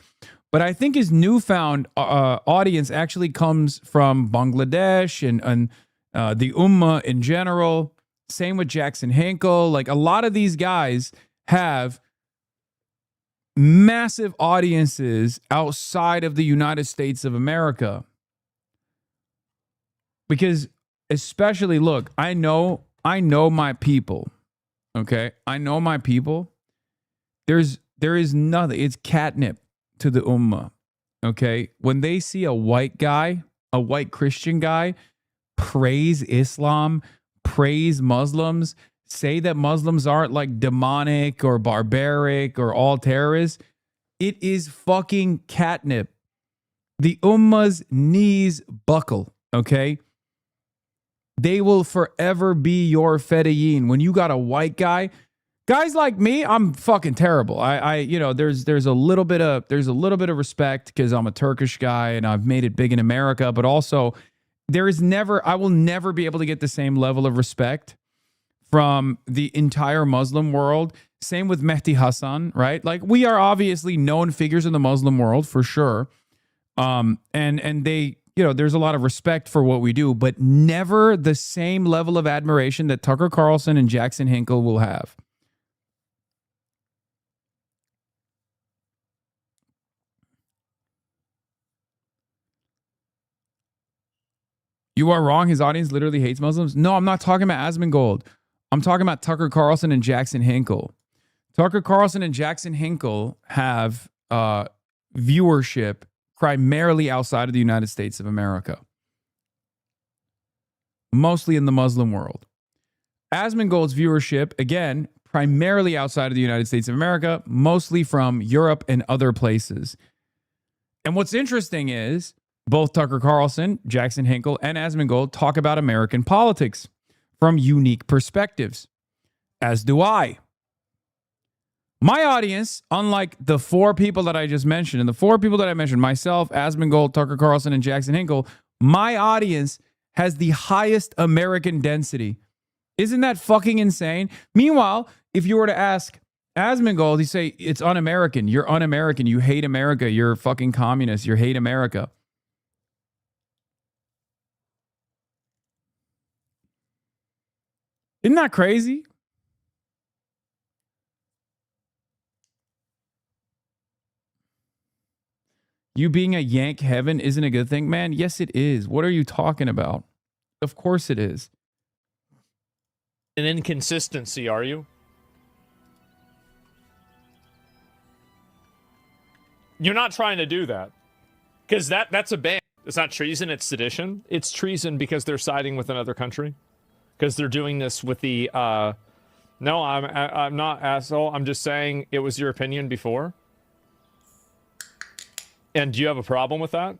But I think his newfound audience actually comes from Bangladesh and the Ummah in general. Same with Jackson Hinkle. Like, a lot of these guys have massive audiences outside of the United States of America. Because especially, look, I know my people. Okay? I know my people. There is nothing. It's catnip to the Ummah. Okay? When they see a white guy, a white Christian guy, praise Islam, praise Muslims, say that Muslims aren't like demonic or barbaric or all terrorists, It is fucking catnip. The Ummah's knees buckle, okay? They will forever be your fedayeen. When you got a white guy, guys like me, I'm fucking terrible. There's a little bit of respect because I'm a Turkish guy and I've made it big in America, but also I will never be able to get the same level of respect from the entire Muslim world. Same with Mehdi Hasan, right? Like, we are obviously known figures in the Muslim world for sure. And they, there's a lot of respect for what we do, but never the same level of admiration that Tucker Carlson and Jackson Hinkle will have. You are wrong. His audience literally hates Muslims. No, I'm not talking about Asmongold. I'm talking about Tucker Carlson and Jackson Hinkle. Tucker Carlson and Jackson Hinkle have viewership primarily outside of the United States of America, mostly in the Muslim world. Asmongold's viewership, again, primarily outside of the United States of America, mostly from Europe and other places. And what's interesting is both Tucker Carlson, Jackson Hinkle, and Asmongold talk about American politics from unique perspectives, as do I. My audience, unlike the four people that I just mentioned, and the four people that I mentioned, myself, Asmongold, Tucker Carlson, and Jackson Hinkle, my audience has the highest American density. Isn't that fucking insane? Meanwhile, if you were to ask Asmongold, he'd say, it's un-American. You're un-American. You hate America. You're fucking communist. You hate America. Isn't that crazy? You being a Yank heaven isn't a good thing, man. Yes, it is. What are you talking about? Of course it is. An inconsistency, are you? You're not trying to do that. Because that's a ban. It's not treason, it's sedition. It's treason because they're siding with another country. Because they're doing this with the... No, I'm not, asshole. I'm just saying it was your opinion before. And do you have a problem with that?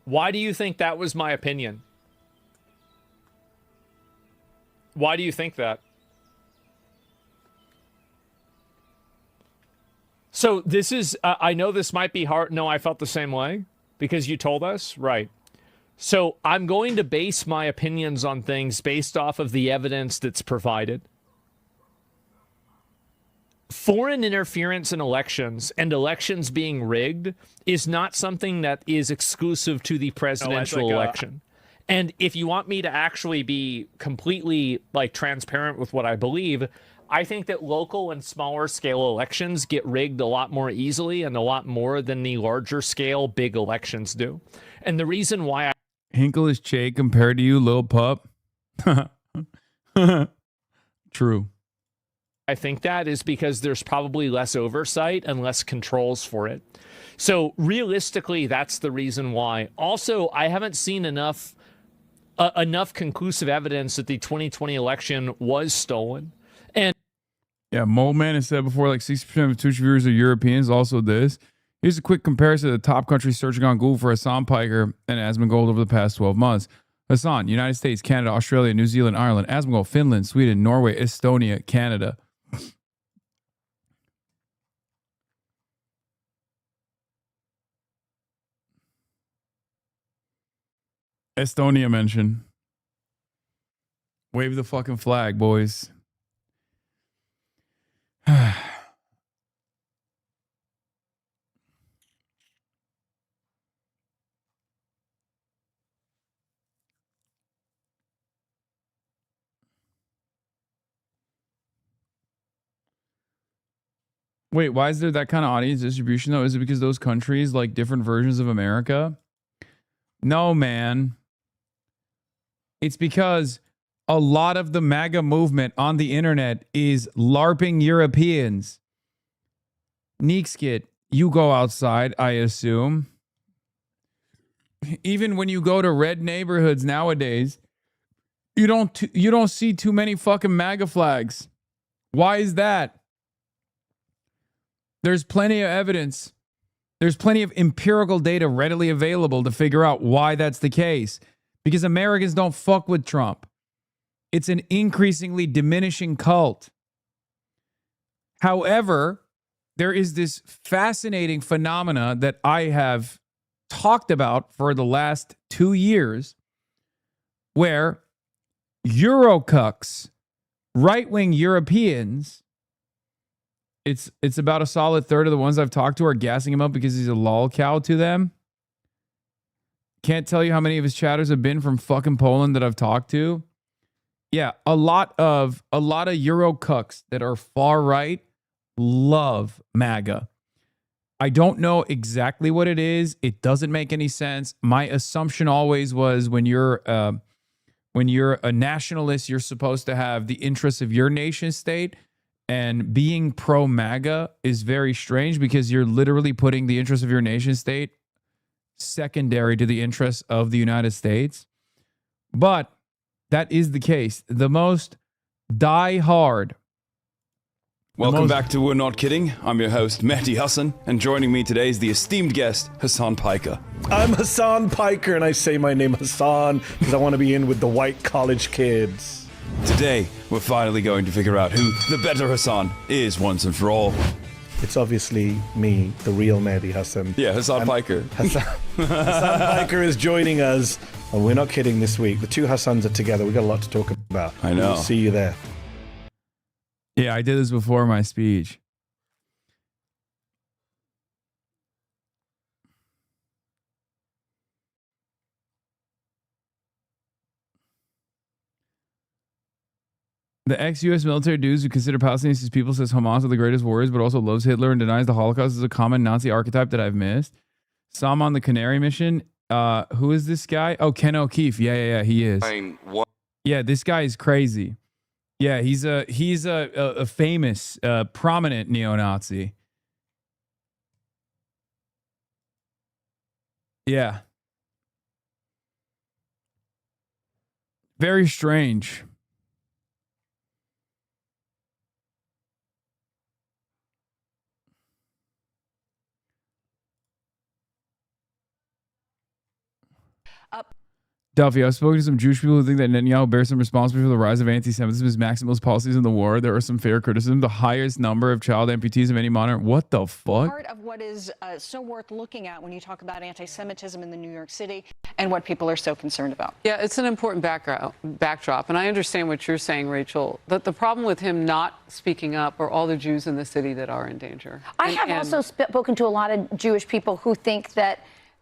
Why do you think that was my opinion? Why do you think that? So this is, I know this might be hard. No, I felt the same way because you told us. Right. So I'm going to base my opinions on things based off of the evidence that's provided. Foreign interference in elections and elections being rigged is not something that is exclusive to the presidential election. And if you want me to actually be completely transparent with what I believe, I think that local and smaller scale elections get rigged a lot more easily and a lot more than the larger scale big elections do. And the reason why Hinkle is Che compared to you, little pup. True. I think that is because there's probably less oversight and less controls for it. So realistically, that's the reason why. Also, I haven't seen enough conclusive evidence that the 2020 election was stolen. And yeah, Mole Man has said before, 60% of Twitch viewers are Europeans. Also this. Here's a quick comparison of the top countries searching on Google for Hasan Piker and Asmongold over the past 12 months. Hasan, United States, Canada, Australia, New Zealand, Ireland. Asmongold, Finland, Sweden, Norway, Estonia, Canada. Estonia mention. Wave the fucking flag, boys. Wait, why is there that kind of audience distribution though? Is it because those countries like different versions of America? No, man. It's because a lot of the MAGA movement on the internet is LARPing Europeans. Neekskit, you go outside, I assume. Even when you go to red neighborhoods nowadays, You don't see too many fucking MAGA flags. Why is that? There's plenty of evidence. There's plenty of empirical data readily available to figure out why that's the case. Because Americans don't fuck with Trump. It's an increasingly diminishing cult. However, there is this fascinating phenomena that I have talked about for the last 2 years where Eurocucks, right-wing Europeans, it's about a solid third of the ones I've talked to are gassing him up because he's a lol cow to them. Can't tell you how many of his chatters have been from fucking Poland that I've talked to. Yeah, a lot of Eurocucks that are far right love MAGA. I don't know exactly what it is. It doesn't make any sense. My assumption always was when you're a nationalist, you're supposed to have the interests of your nation state. And being pro-MAGA is very strange because you're literally putting the interests of your nation state secondary to the interests of the United States. But that is the case. The most die-hard. Welcome back to We're Not Kidding. I'm your host, Mehdi Hassan, and joining me today is the esteemed guest, Hasan Piker. I'm Hasan Piker, and I say my name Hasan because I want to be in with the white college kids. Today, we're finally going to figure out who the better Hasan is once and for all. It's obviously me, the real Mehdi Hassan. Yeah, Hasan Piker. Hasan Piker is joining us, and we're not kidding this week. The two Hassans are together. We've got a lot to talk about. I know. We'll see you there. Yeah, I did this before my speech. The ex-U.S. military dudes who consider Palestinians as people says Hamas are the greatest warriors, but also loves Hitler and denies the Holocaust is a common Nazi archetype that I've missed. Some on the Canary mission. Who is this guy? Oh, Ken O'Keefe. Yeah, he is. Yeah, this guy is crazy. Yeah, he's a famous, prominent neo-Nazi. Yeah. Very strange. Duffy, I've spoken to some Jewish people who think that Netanyahu bears some responsibility for the rise of anti-Semitism, his maximalist policies in the war. There are some fair criticism. The highest number of child amputees of any modern. What the fuck? Part of what is so worth looking at when you talk about anti-Semitism in the New York City and what people are so concerned about. Yeah, it's an important backdrop. And I understand what you're saying, Rachel, that the problem with him not speaking up are all the Jews in the city that are in danger. I have also spoken to a lot of Jewish people who think that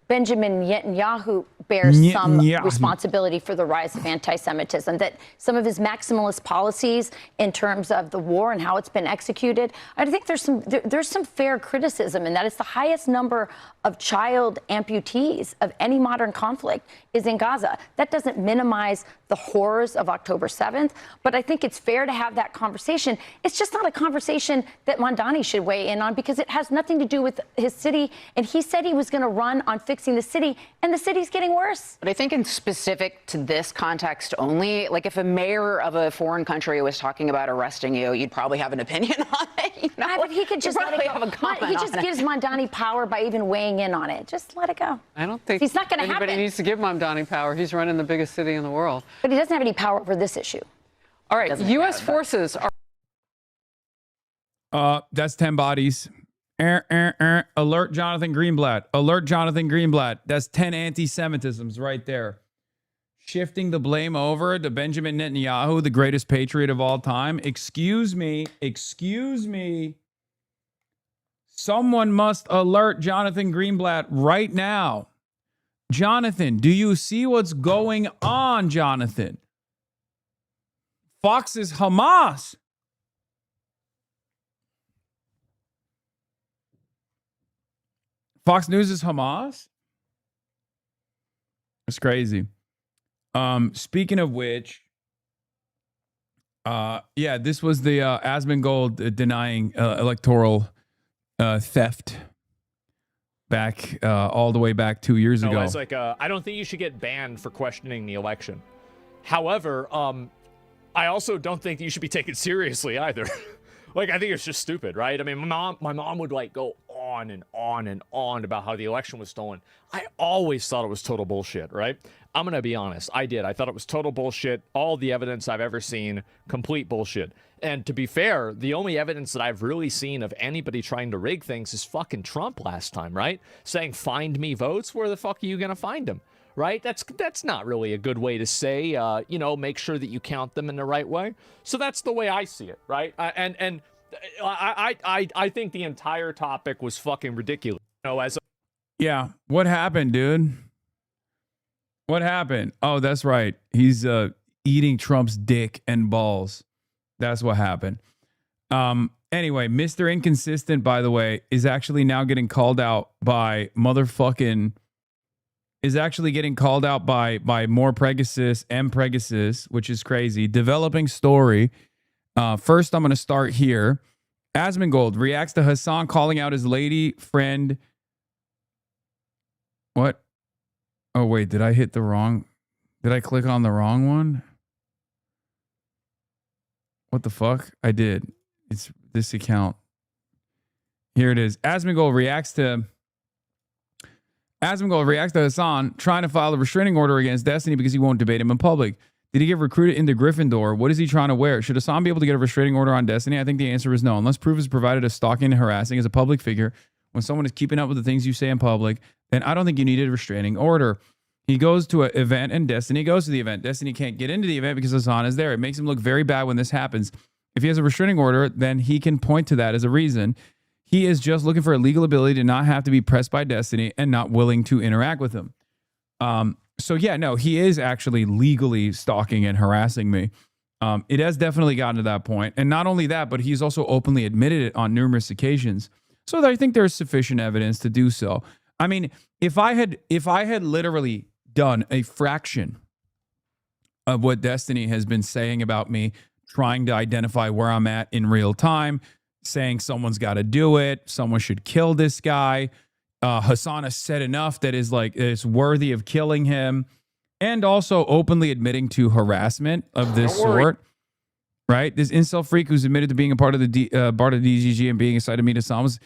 Benjamin Netanyahu bears some responsibility for the rise of anti-Semitism, that some of his maximalist policies in terms of the war and how it's been executed, I think there's some fair criticism in that. It's the highest number of child amputees of any modern conflict is in Gaza. That doesn't minimize the horrors of October 7th, but I think it's fair to have that conversation. It's just not a conversation that Mondani should weigh in on because it has nothing to do with his city, and he said he was going to run on fixing the city, and the city's getting worse. But I think in specific to this context only, like if a mayor of a foreign country was talking about arresting you, you'd probably have an opinion on it. You know? But he could just let it go. He just gives Mondani power by even weighing in on it. Just let it go. I don't think it's not going to happen. Anybody needs to give Mondani power. He's running the biggest city in the world. But he doesn't have any power over this issue. All right, U.S. forces are... That's 10 bodies. Alert Jonathan Greenblatt. Alert Jonathan Greenblatt. That's 10 anti-Semitisms right there. Shifting the blame over to Benjamin Netanyahu, the greatest patriot of all time. Excuse me. Someone must alert Jonathan Greenblatt right now. Jonathan, do you see what's going on, Jonathan? Fox is Hamas. Fox News is Hamas? It's crazy. Speaking of which, this was the Asmongold denying electoral theft all the way back 2 years ago. It's like I don't think you should get banned for questioning the election. However, I also don't think that you should be taken seriously either. Like, I think it's just stupid, right? I mean, my mom would like go on and on and on about how the election was stolen. I always thought it was total bullshit, right? I'm going to be honest. I did. I thought it was total bullshit. All the evidence I've ever seen, complete bullshit. And to be fair, the only evidence that I've really seen of anybody trying to rig things is fucking Trump last time, right? Saying, find me votes. Where the fuck are you going to find them? Right? That's not really a good way to say, make sure that you count them in the right way. So that's the way I see it, right? I think the entire topic was fucking ridiculous. Yeah. What happened, dude? What happened? Oh, that's right. He's eating Trump's dick and balls. That's what happened. Anyway, Mr. Inconsistent, by the way, is actually now getting called out by motherfucking... is actually getting called out by more Pegasus and Pegasus, which is crazy. Developing story. First, I'm going to start here. Asmongold reacts to Hasan calling out his lady friend. What? Oh, wait, did I hit the wrong? Did I click on the wrong one? What the fuck? I did. It's this account. Here it is. Asmongold reacts to Hasan trying to file a restraining order against Destiny because he won't debate him in public. Did he get recruited into Gryffindor? What is he trying to wear? Should Hasan be able to get a restraining order on Destiny? I think the answer is no. Unless proof is provided of stalking and harassing as a public figure, when someone is keeping up with the things you say in public, then I don't think you need a restraining order. He goes to an event and Destiny goes to the event. Destiny can't get into the event because Hasan is there. It makes him look very bad when this happens. If he has a restraining order, then he can point to that as a reason. He is just looking for a legal ability to not have to be pressed by Destiny and not willing to interact with him. So yeah, no, he is actually legally stalking and harassing me. It has definitely gotten to that point. And not only that, but he's also openly admitted it on numerous occasions. So I think there's sufficient evidence to do so. I mean, if I had literally done a fraction of what Destiny has been saying about me, trying to identify where I'm at in real time, saying someone's got to do it, someone should kill this guy. Hasan has said enough that is like it's worthy of killing him, and also openly admitting to harassment of this sort. Right, this incel freak who's admitted to being a part of the DGG and being excited to meet Hasan was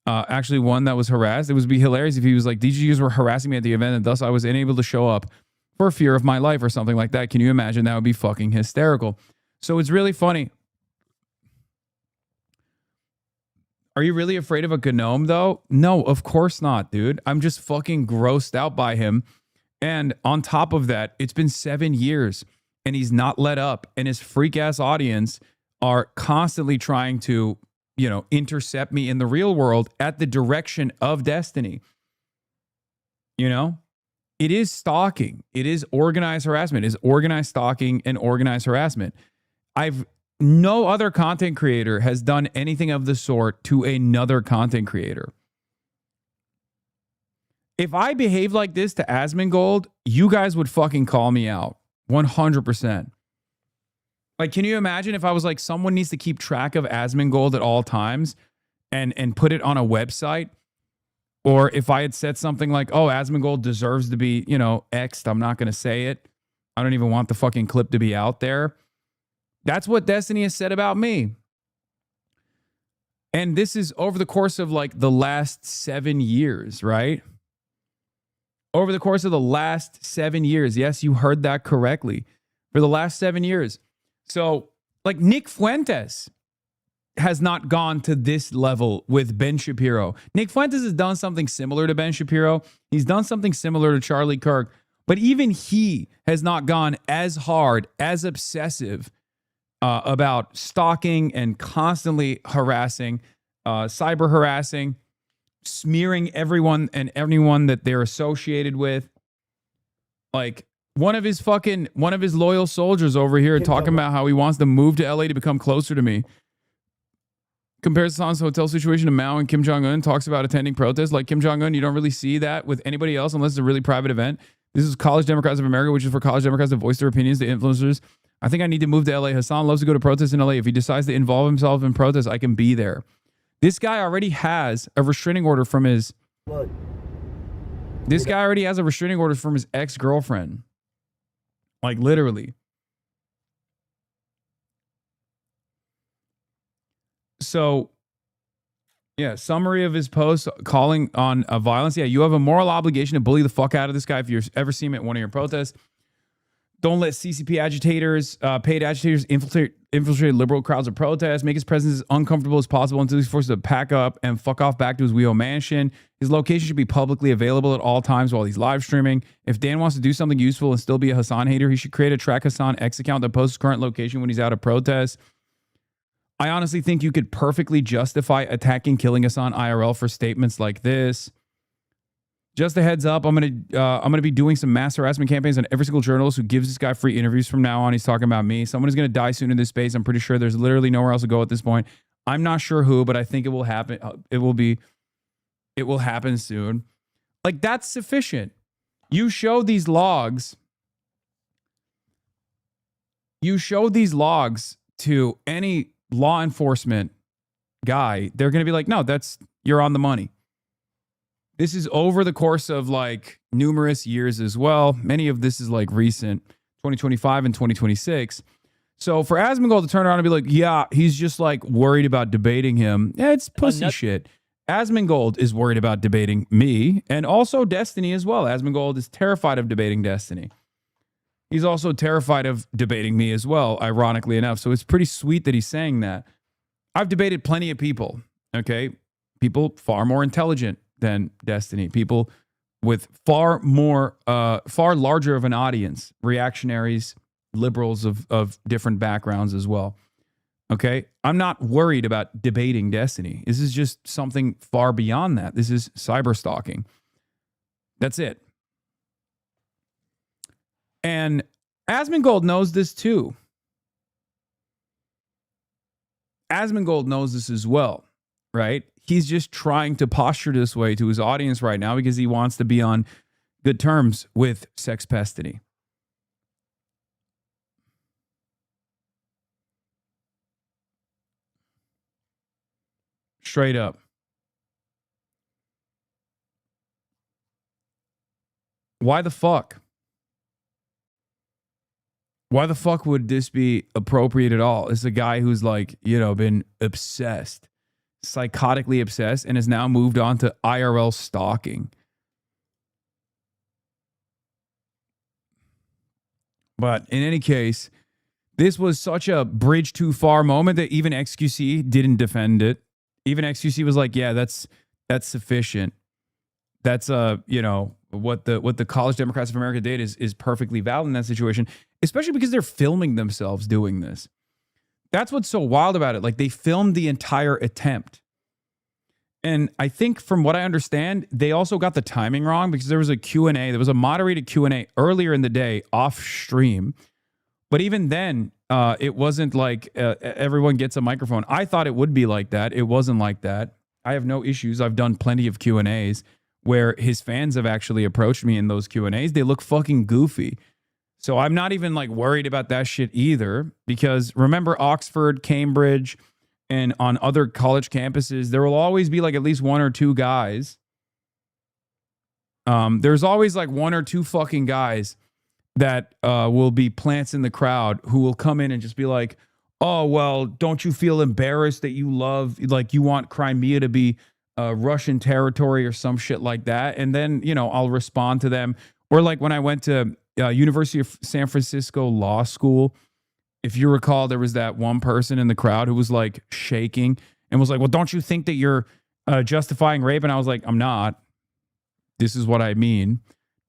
actually one that was harassed. It would be hilarious if he was like, DGGs were harassing me at the event, and thus I was unable to show up for fear of my life or something like that. Can you imagine? That would be fucking hysterical. So it's really funny. Are you really afraid of a gnome, though? No, of course not, dude. I'm just fucking grossed out by him. And on top of that, it's been 7 years, and he's not let up. And his freak-ass audience are constantly trying to, intercept me in the real world at the direction of Destiny. It is stalking. It is organized harassment. It is organized stalking and organized harassment. No other content creator has done anything of the sort to another content creator. If I behaved like this to Asmongold, you guys would fucking call me out. 100%. Like, can you imagine if I was like, someone needs to keep track of Asmongold at all times and put it on a website? Or if I had said something like, oh, Asmongold deserves to be, X'd, I'm not going to say it. I don't even want the fucking clip to be out there. That's what Destiny has said about me. And this is over the course of like the last 7 years, right? Over the course of the last 7 years. Yes, you heard that correctly. For the last 7 years. So like Nick Fuentes has not gone to this level with Ben Shapiro. Nick Fuentes has done something similar to Ben Shapiro. He's done something similar to Charlie Kirk. But even he has not gone as hard, as obsessive about stalking and constantly harassing, cyber harassing, smearing everyone and anyone that they're associated with. Like one of his loyal soldiers over here talking about how he wants to move to LA to become closer to me. Compares Hasan's hotel situation to Mao and Kim Jong-un, talks about attending protests. Like Kim Jong-un, you don't really see that with anybody else unless it's a really private event. This is College Democrats of America, which is for college Democrats to voice their opinions to influencers. I think I need to move to LA. Hasan loves to go to protests in LA. If he decides to involve himself in protests, I can be there. This guy already has a restraining order from his... This guy already has a restraining order from his ex-girlfriend. Like literally. So, yeah, summary of his post calling on violence. Yeah, you have a moral obligation to bully the fuck out of this guy if you ever see him at one of your protests. Don't let CCP agitators, paid agitators, infiltrate liberal crowds of protests. Make his presence as uncomfortable as possible until he's forced to pack up and fuck off back to his WeHo mansion. His location should be publicly available at all times while he's live streaming. If Dan wants to do something useful and still be a Hasan hater, he should create a Track Hasan X account that posts his current location when he's out of protest. I honestly think you could perfectly justify attacking killing Hasan IRL for statements like this. Just a heads up, I'm gonna be doing some mass harassment campaigns on every single journalist who gives this guy free interviews from now on. He's talking about me. Someone is gonna die soon in this space. I'm pretty sure there's literally nowhere else to go at this point. I'm not sure who, but I think it will happen. It will happen soon. Like, that's sufficient. You show these logs. You show these logs to any law enforcement guy, they're gonna be like, no, you're on the money. This is over the course of like numerous years as well. Many of this is like recent, 2025 and 2026. So for Asmongold to turn around and be like, yeah, he's just like worried about debating him. Yeah, it's pussy shit. Asmongold is worried about debating me and also Destiny as well. Asmongold is terrified of debating Destiny. He's also terrified of debating me as well, ironically enough. So it's pretty sweet that he's saying that. I've debated plenty of people, okay? People far more intelligent than Destiny. People with far larger of an audience. Reactionaries, liberals of different backgrounds as well. Okay? I'm not worried about debating Destiny. This is just something far beyond that. This is cyber stalking. That's it. And Asmongold knows this too. Asmongold knows this as well, right? He's just trying to posture this way to his audience right now because he wants to be on good terms with Sex Pestiny. Straight up. Why the fuck? Why the fuck would this be appropriate at all? It's a guy who's like, been obsessed, psychotically obsessed, and has now moved on to IRL stalking. But in any case, this was such a bridge too far moment that even XQC didn't defend it. Even XQC was like, yeah, that's sufficient. That's what the College Democrats of America did is perfectly valid in that situation, especially because they're filming themselves doing this. That's what's so wild about it. Like, they filmed the entire attempt. And I think from what I understand, they also got the timing wrong because there was a Q&A. There was a moderated Q&A earlier in the day off stream. But even then, it wasn't like everyone gets a microphone. I thought it would be like that. It wasn't like that. I have no issues. I've done plenty of Q&As where his fans have actually approached me in those Q&As. They look fucking goofy. So I'm not even like worried about that shit either, because remember Oxford, Cambridge, and on other college campuses, there will always be like at least one or two guys. There's always like one or two fucking guys that will be plants in the crowd who will come in and just be like, oh, well, don't you feel embarrassed that you want Crimea to be Russian territory or some shit like that? And then, I'll respond to them. Or like when I went to University of San Francisco Law School, if you recall, there was that one person in the crowd who was like shaking and was like, well, don't you think that you're justifying rape? And I was like, I'm not. This is what I mean.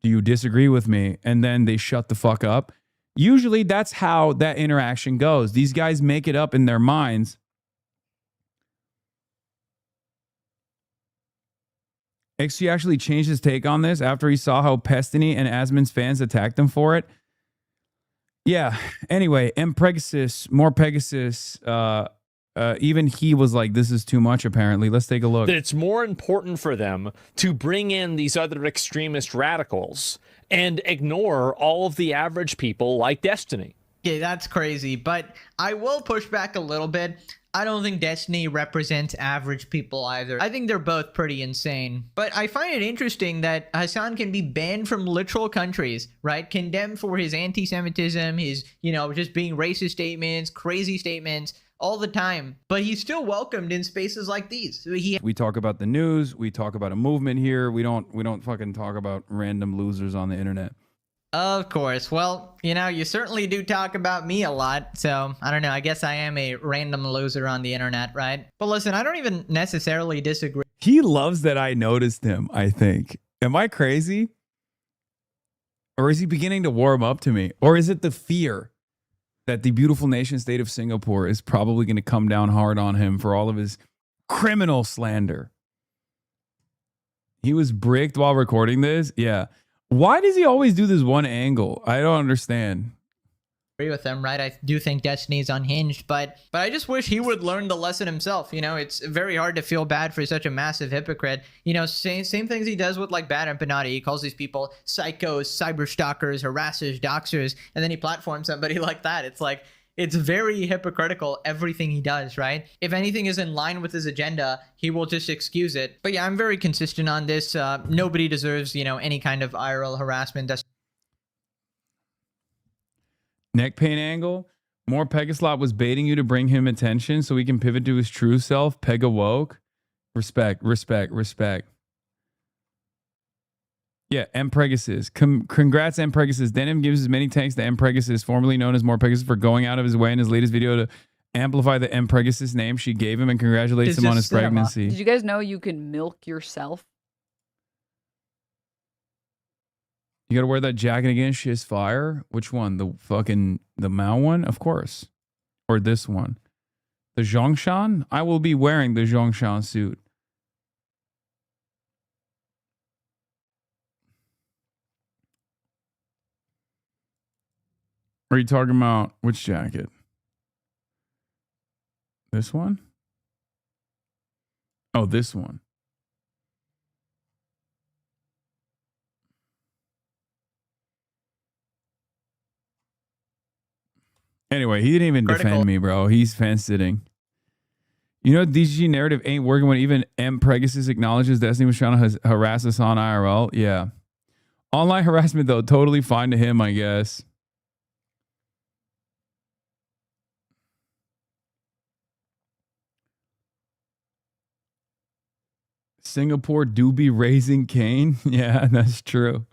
Do you disagree with me? And then they shut the fuck up. Usually that's how that interaction goes. These guys make it up in their minds. XG actually changed his take on this after he saw how Pestany and Asmon's fans attacked him for it. Yeah. Anyway, Pegasus, more Pegasus. Even he was like, this is too much, apparently. Let's take a look. That it's more important for them to bring in these other extremist radicals and ignore all of the average people like Destiny. Yeah, that's crazy. But I will push back a little bit. I don't think Destiny represents average people either. I think they're both pretty insane. But I find it interesting that Hasan can be banned from literal countries, right? Condemned for his anti-Semitism, his, just being racist statements, crazy statements all the time. But he's still welcomed in spaces like these. We talk about the news. We talk about a movement here. We don't fucking talk about random losers on the internet. Of course. Well, you certainly do talk about me a lot, so I don't know. I guess I am a random loser on the internet, right? But listen, I don't even necessarily disagree. He loves that I noticed him, I think. Am I crazy? Or is he beginning to warm up to me? Or is it the fear that the beautiful nation state of Singapore is probably going to come down hard on him for all of his criminal slander? He was bricked while recording this? Yeah. Why does he always do this one angle? I don't understand. Agree with him, right? I do think Destiny's unhinged, but I just wish he would learn the lesson himself. It's very hard to feel bad for such a massive hypocrite. Same things he does with like Bad Empanada. He calls these people psychos, cyber stalkers, harassers, doxers, and then he platforms somebody like that. It's like, it's very hypocritical, everything he does, right? If anything is in line with his agenda, he will just excuse it. But yeah, I'm very consistent on this. Nobody deserves, any kind of IRL harassment. That's neck pain angle. More Pegaslot was baiting you to bring him attention so he can pivot to his true self. Pega woke. Respect, respect, respect. Yeah, M. Pegasus. Congrats, M. Pegasus. Denim gives as many thanks to M. Pegasus, formerly known as More Pegasus, for going out of his way in his latest video to amplify the M. Pegasus name she gave him and congratulates him on his pregnancy. Did you guys know you can milk yourself? You gotta wear that jacket again. Shit's fire. Which one? The Mao one? Of course. Or this one. The Zhongshan? I will be wearing the Zhongshan suit. Are you talking about which jacket? This one? Oh, this one. Anyway, he didn't even defend me, bro. He's fence sitting. DG narrative ain't working when even M. Pegasus acknowledges Destiny was trying to harass us on IRL. Yeah. Online harassment, though, totally fine to him, I guess. Singapore do be raising Cain. Yeah, that's true.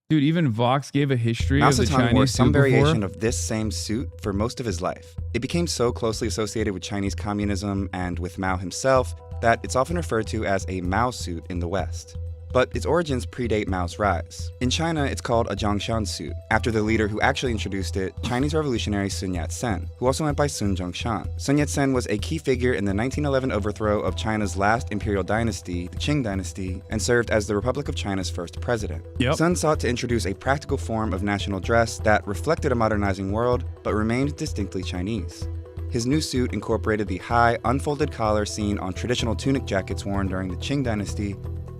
Dude, even Vox gave a history Mao of the Zedong Chinese wore some suit variation before. of this same suit for most of his life. It became so closely associated with Chinese communism and with Mao himself that it's often referred to as a Mao suit in the West. But its origins predate Mao's rise. In China, it's called a Zhongshan suit, after the leader who actually introduced it, Chinese revolutionary Sun Yat-sen, who also went by Sun Zhongshan. Sun Yat-sen was a key figure in the 1911 overthrow of China's last imperial dynasty, the Qing dynasty, and served as the Republic of China's first president. Sun sought to introduce a practical form of national dress that reflected a modernizing world, but remained distinctly Chinese. His new suit incorporated the high, unfolded collar seen on traditional tunic jackets worn during the Qing dynasty,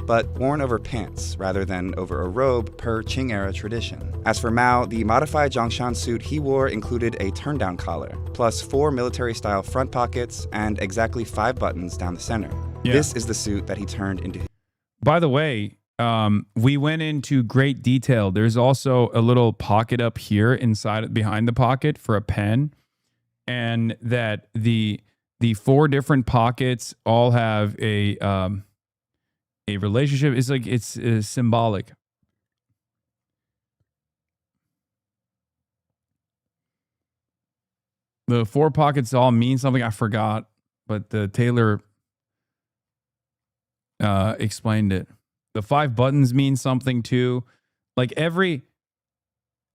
but worn over pants rather than over a robe per Qing-era tradition. As for Mao, the modified Zhongshan suit he wore included a turn-down collar, plus 4 military-style front pockets and exactly 5 buttons down the center. Yeah. This is the suit that he turned into. By the way, we went into great detail. There's also a little pocket up here inside, behind the pocket for a pen, and that the 4 different pockets all have a relationship. It's like it's symbolic. The 4 pockets all mean something. I forgot, but the tailor explained it. The 5 buttons mean something too. Like every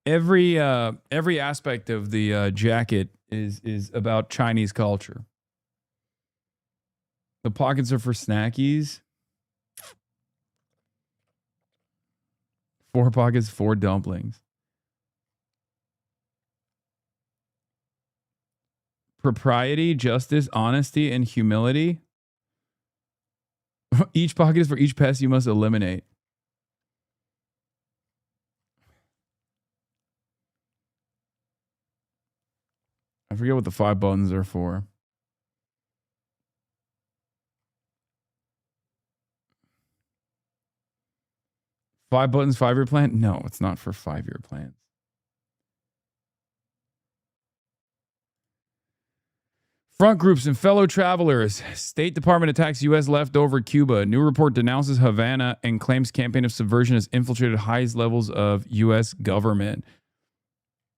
aspect of the jacket is about Chinese culture. The pockets are for snackies. 4 pockets, 4 dumplings. propriety, justice, honesty, and humility. Each pocket is for each pest you must eliminate. I forget what the 5 buttons are for. Five buttons, 5-year plan? No, it's not for 5-year plans. Front groups and fellow travelers. State Department attacks U.S. leftover Cuba. New report denounces Havana and claims campaign of subversion has infiltrated highest levels of U.S. government.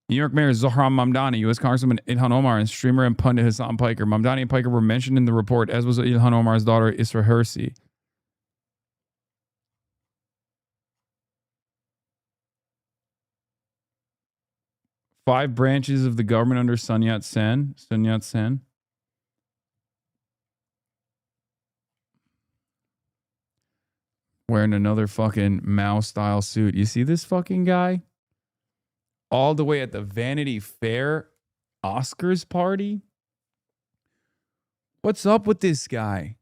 New York Mayor Zohran Mamdani, U.S. Congressman Ilhan Omar, and streamer and pundit Hasan Piker. Mamdani and Piker were mentioned in the report, as was Ilhan Omar's daughter, Isra Hirsi. Five branches of the government under Sun Yat-sen. Sun Yat-sen. Wearing another fucking Mao-style suit. You see this fucking guy? All the way at the Vanity Fair Oscars party? What's up with this guy?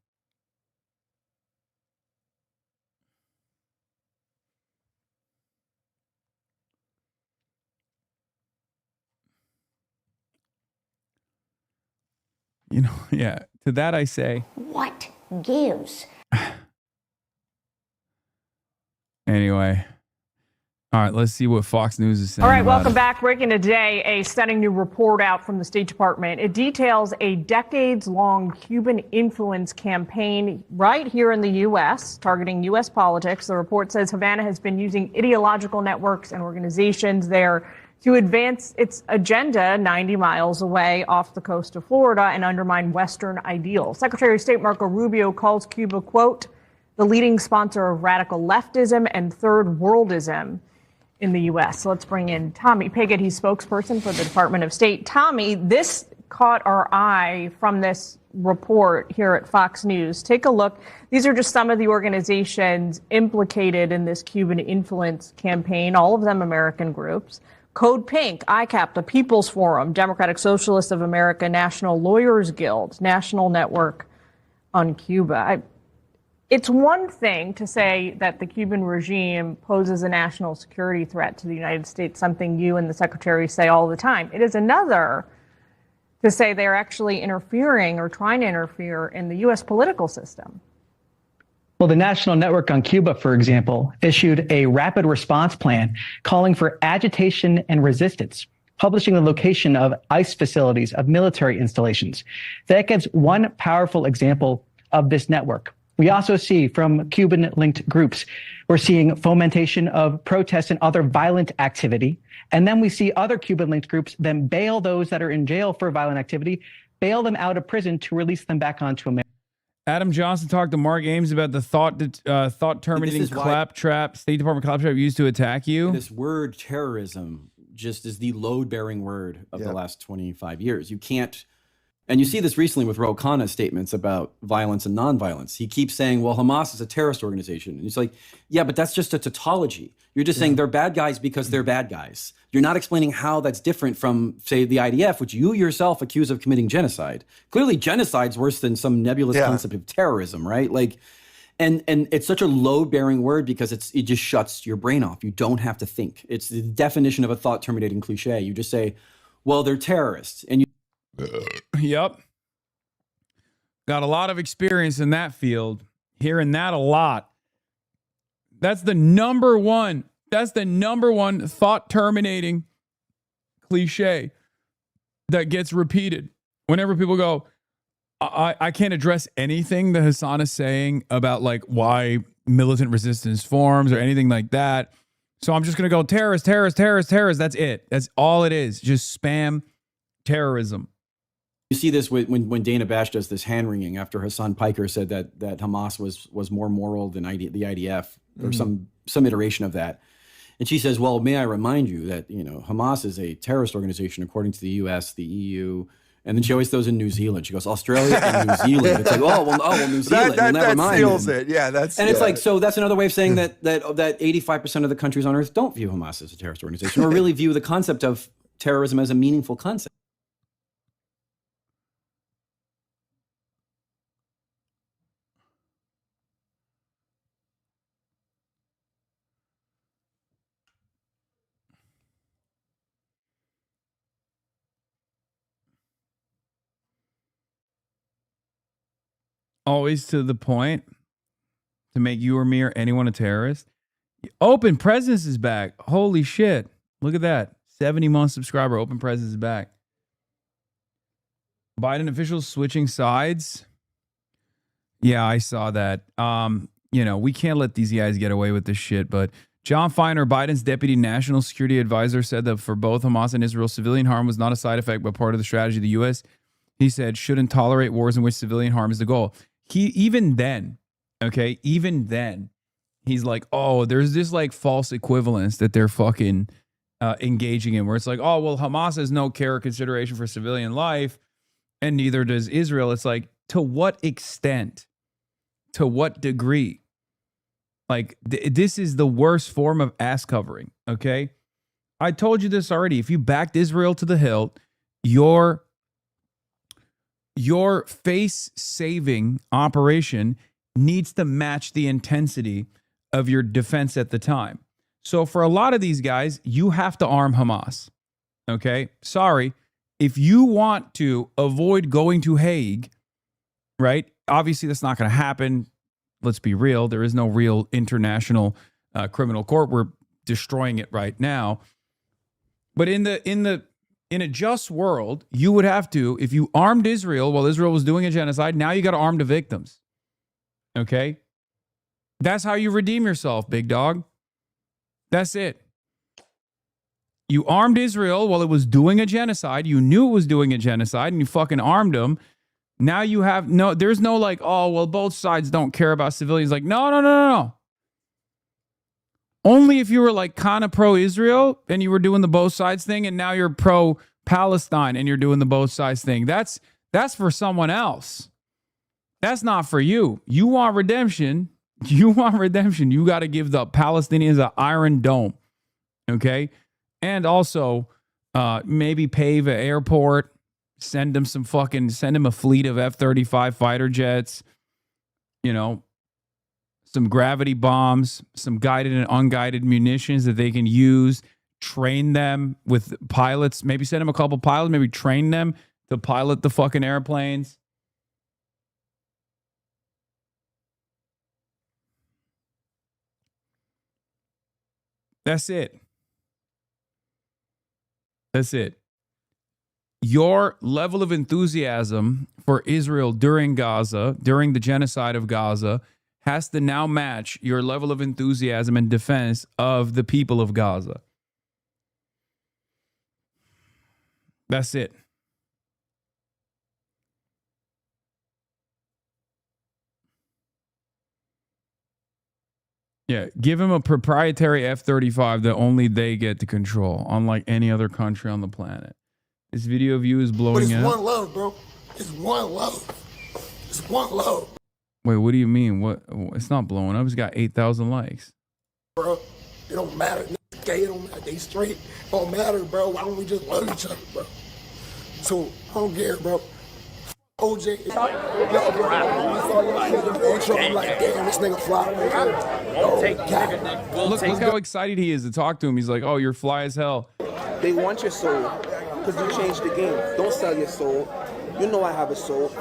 You know, yeah. To that I say, What gives? Anyway. All right, let's see what Fox News is saying. All right, about welcome it. back. Breaking today, a stunning new report out from the State Department. It details a decades-long Cuban influence campaign right here in the U.S., targeting U.S. politics. The report says Havana has been using ideological networks and organizations there to advance its agenda 90 miles away off the coast of Florida and undermine Western ideals. Secretary of State Marco Rubio calls Cuba, quote, the leading sponsor of radical leftism and third worldism in the U.S. So let's bring in Tommy Pigott. He's spokesperson for the Department of State. Tommy, this caught our eye from this report here at Fox News. Take a look. These are just some of the organizations implicated in this Cuban influence campaign, all of them American groups. Code Pink, ICAP, the People's Forum, Democratic Socialists of America, National Lawyers Guild, National Network on Cuba. It's one thing to say that the Cuban regime poses a national security threat to the United States, something you and the Secretary say all the time. It is another to say they're actually interfering or trying to interfere in the U.S. political system. Well, the National Network on Cuba, for example, issued a rapid response plan calling for agitation and resistance, publishing the location of ICE facilities, of military installations. That gives one powerful example of this network. We also see from Cuban-linked groups, we're seeing fomentation of protests and other violent activity. And then we see other Cuban-linked groups then bail those that are in jail for violent activity, bail them out of prison to release them back onto America. Adam Johnson talked to Mark Ames about the thought-terminating claptrap, State Department claptrap used to attack you. This word terrorism just is the load-bearing word of the last 25 years. You can't, and you see this recently with Ro Khanna's statements about violence and nonviolence. He keeps saying, well, Hamas is a terrorist organization. And it's like, yeah, but that's just a tautology. You're just saying they're bad guys because they're bad guys. You're not explaining how that's different from, say, the IDF, which you yourself accuse of committing genocide. Clearly, genocide's worse than some nebulous concept of terrorism, right? Like, and it's such a load-bearing word because it just shuts your brain off. You don't have to think. It's the definition of a thought-terminating cliche. You just say, well, they're terrorists. And you Yep. Got a lot of experience in that field. Hearing that a lot. That's the number one. That's the number one thought-terminating cliche that gets repeated. Whenever people go, I can't address anything that Hasan is saying about like why militant resistance forms or anything like that. So I'm just going to go terrorist, terrorist, terrorist, terrorist. That's it. That's all it is. Just spam terrorism. You see this when Dana Bash does this hand-wringing after Hasan Piker said that Hamas was more moral than the IDF or some iteration of that. And she says, well, may I remind you that, you know, Hamas is a terrorist organization according to the US, the EU, and then she always throws in New Zealand. She goes, Australia and New Zealand. It's like, oh, well, New Zealand. That seals it. Yeah, that's. And it's like, so that's another way of saying that 85% of the countries on Earth don't view Hamas as a terrorist organization or really view the concept of terrorism as a meaningful concept. always to the point to make you or me or anyone a terrorist. Open Presence is back. Holy shit. Look at that. 70-month subscriber. Open Presence is back. Biden officials switching sides. Yeah, I saw that. We can't let these guys get away with this shit, but John Feiner, Biden's deputy national security advisor, said that for both Hamas and Israel, civilian harm was not a side effect, but part of the strategy of the U.S. He said, shouldn't tolerate wars in which civilian harm is the goal. Even then, he's like, oh, there's this like false equivalence that they're fucking engaging in, where it's like, oh, well, Hamas has no care or consideration for civilian life, and neither does Israel. It's like, to what extent? To what degree? Like, this is the worst form of ass covering, okay? I told you this already. If you backed Israel to the hilt, your face-saving operation needs to match the intensity of your defense at the time. So for a lot of these guys, you have to arm Hamas, okay? Sorry. If you want to avoid going to Hague, right? Obviously, that's not going to happen. Let's be real. There is no real international criminal court. We're destroying it right now. But in a just world, you would have to, if you armed Israel while Israel was doing a genocide, now you got to arm the victims. Okay? That's how you redeem yourself, big dog. That's it. You armed Israel while it was doing a genocide. You knew it was doing a genocide, and you fucking armed them. Now you have there's no like, oh, well, both sides don't care about civilians. Like, no. Only if you were like kind of pro-Israel and you were doing the both sides thing, and now you're pro-Palestine and you're doing the both sides thing. That's for someone else. That's not for you. You want redemption. You got to give the Palestinians an Iron Dome. Okay? And also maybe pave an airport. Send him a fleet of F-35 fighter jets, some gravity bombs, some guided and unguided munitions that they can use, train them with pilots, maybe send them a couple pilots, maybe train them to pilot the fucking airplanes. That's it. Your level of enthusiasm for Israel during the genocide of Gaza, has to now match your level of enthusiasm and defense of the people of Gaza. That's it. Yeah, give him a proprietary F-35 that only they get to control, unlike any other country on the planet. This video of you is blowing up. But it's one love, bro. It's one love. It's one love. Wait, what do you mean? What? It's not blowing up. It's got 8,000 likes. Bro, it don't matter. Niggas gay, it don't matter. They straight. It don't matter, bro. Why don't we just love each other, bro? So, I don't care, bro. OJ, yo, bro, I'm like, damn, this nigga fly. Look how excited he is to talk to him. He's like, oh, you're fly as hell. They want your soul because you changed the game. Don't sell your soul. You know I have a soul.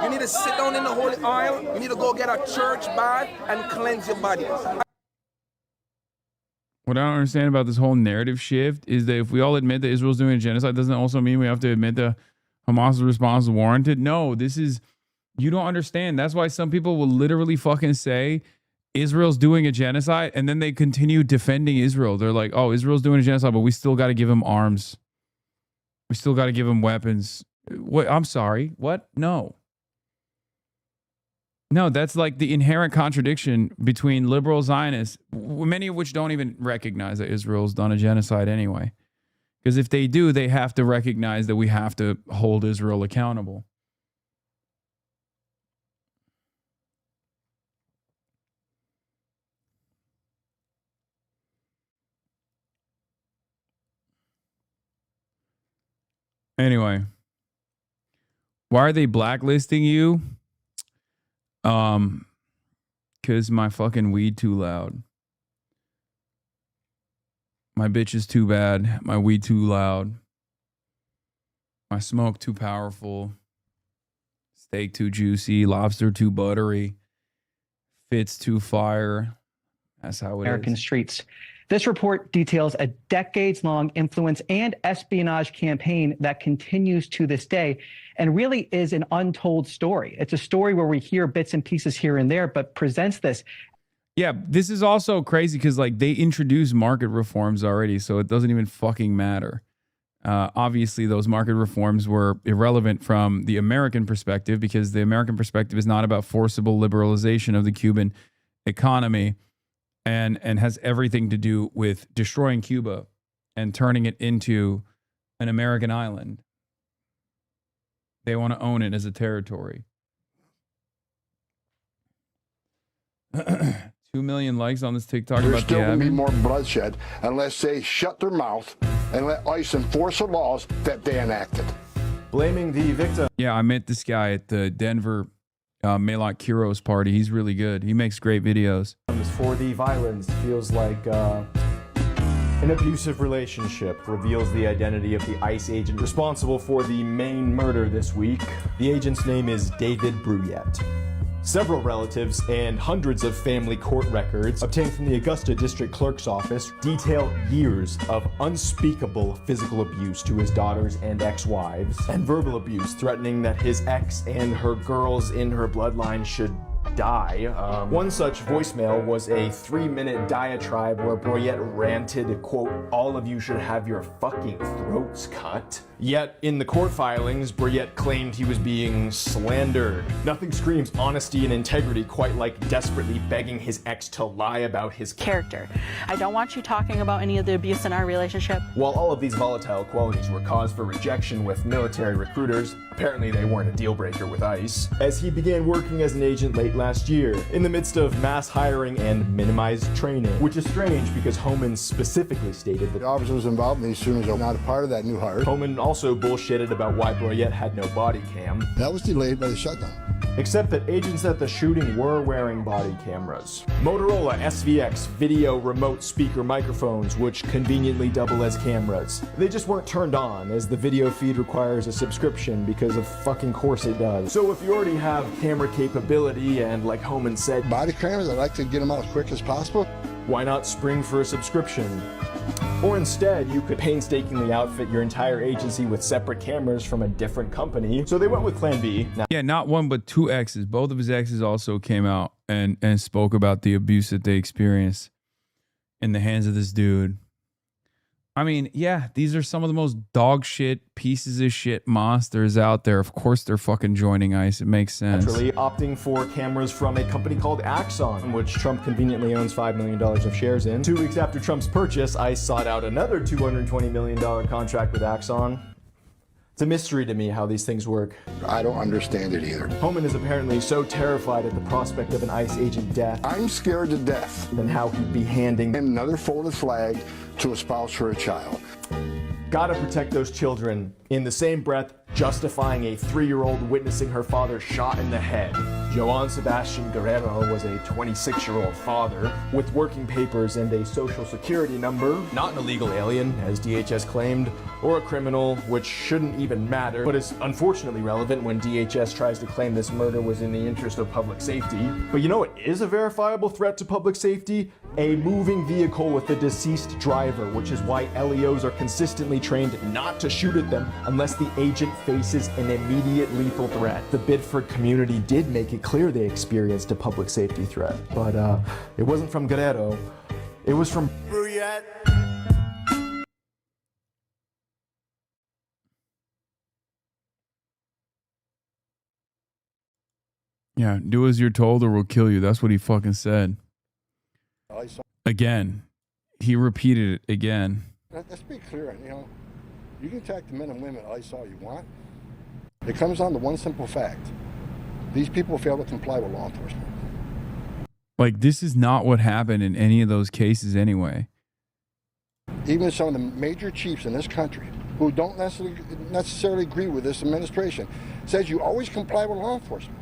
You need to sit down in the holy oil. You need to go get a church bath and cleanse your body. What I don't understand about this whole narrative shift is that if we all admit that Israel's doing a genocide, doesn't it also mean we have to admit that Hamas's response is warranted? No, you don't understand. That's why some people will literally fucking say Israel's doing a genocide, and then they continue defending Israel. They're like, oh, Israel's doing a genocide, but we still got to give them arms. We still got to give them weapons. What? I'm sorry. What? No, that's like the inherent contradiction between liberal Zionists, many of which don't even recognize that Israel's done a genocide anyway. Because if they do, they have to recognize that we have to hold Israel accountable. Anyway, why are they blacklisting you? Because my fucking weed too loud. My bitch is too bad. My weed too loud. My smoke too powerful. It's steak too juicy, lobster too buttery, fits too fire. That's how it American is. streets. This report details a decades-long influence and espionage campaign that continues to this day and really is an untold story. It's a story where we hear bits and pieces here and there, but presents this. Yeah, this is also crazy because like they introduced market reforms already, so it doesn't even fucking matter. Obviously, those market reforms were irrelevant from the American perspective because the American perspective is not about forcible liberalization of the Cuban economy and has everything to do with destroying Cuba and turning it into an American island. They want to own it as a territory. 2 million likes on this TikTok There's about still the going to be admin. more bloodshed unless they shut their mouth and let ICE enforce the laws that they enacted. Blaming the victim. Yeah, I met this guy at the Denver Melot Kuros party. He's really good. He makes great videos. For the violence feels like an abusive relationship. Reveals the identity of the ICE agent responsible for the main murder this week. The agent's name is David Bruyette. Several relatives and hundreds of family court records obtained from the Augusta District Clerk's office detail years of unspeakable physical abuse to his daughters and ex-wives, and verbal abuse threatening that his ex and her girls in her bloodline should die. One such voicemail was a 3-minute diatribe where Bruyette ranted, quote, "All of you should have your fucking throats cut." Yet, in the court filings, Bruyette claimed he was being slandered. Nothing screams honesty and integrity quite like desperately begging his ex to lie about his character. I don't want you talking about any of the abuse in our relationship. While all of these volatile qualities were cause for rejection with military recruiters, apparently they weren't a deal breaker with ICE, as he began working as an agent late last year, in the midst of mass hiring and minimized training, which is strange because Homan specifically stated that The officers involved in these shootings are not a part of that new hire. Homan also bullshitted about why Bruyette had no body cam. That was delayed by the shutdown. Except that agents at the shooting were wearing body cameras. Motorola SVX video remote speaker microphones, which conveniently double as cameras. They just weren't turned on, as the video feed requires a subscription because of fucking course it does. So if you already have camera capability and, like Homan said, body cameras, I like to get them out as quick as possible. Why not spring for a subscription? Or instead, you could painstakingly outfit your entire agency with separate cameras from a different company. So they went with Plan B. Now, Yeah, not one, but two exes. Both of his exes also came out and spoke about the abuse that they experienced in the hands of this dude. I mean, yeah, these are some of the most dog shit, pieces of shit monsters out there. Of course they're fucking joining ICE. It makes sense. naturally opting for cameras from a company called Axon, which Trump conveniently owns $5 million of shares in. 2 weeks after Trump's purchase, ICE sought out another $220 million contract with Axon. It's a mystery to me how these things work. I don't understand it either. Homan is apparently so terrified at the prospect of an ICE agent death. I'm scared to death. Than how he'd be handing another folded flag to a spouse for a child. Gotta protect those children. In the same breath, justifying a 3-year-old witnessing her father shot in the head. Joan Sebastian Guerrero was a 26-year-old father with working papers and a social security number, not an illegal alien, as DHS claimed, or a criminal, which shouldn't even matter, but is unfortunately relevant when DHS tries to claim this murder was in the interest of public safety. But you know what is a verifiable threat to public safety? A moving vehicle with a deceased driver, which is why LEOs are consistently trained not to shoot at them unless the agent faces an immediate lethal threat. The Biddeford community did make it clear they experienced a public safety threat, but it wasn't from Guerrero, it was from Bruyette. Yeah, do as you're told or we'll kill you. That's what he fucking said. Again. He repeated it again. Let's be clear, you can attack the men and women ICE all you want. It comes down to one simple fact. These people fail to comply with law enforcement. Like, this is not what happened in any of those cases anyway. Even some of the major chiefs in this country who don't necessarily agree with this administration says you always comply with law enforcement.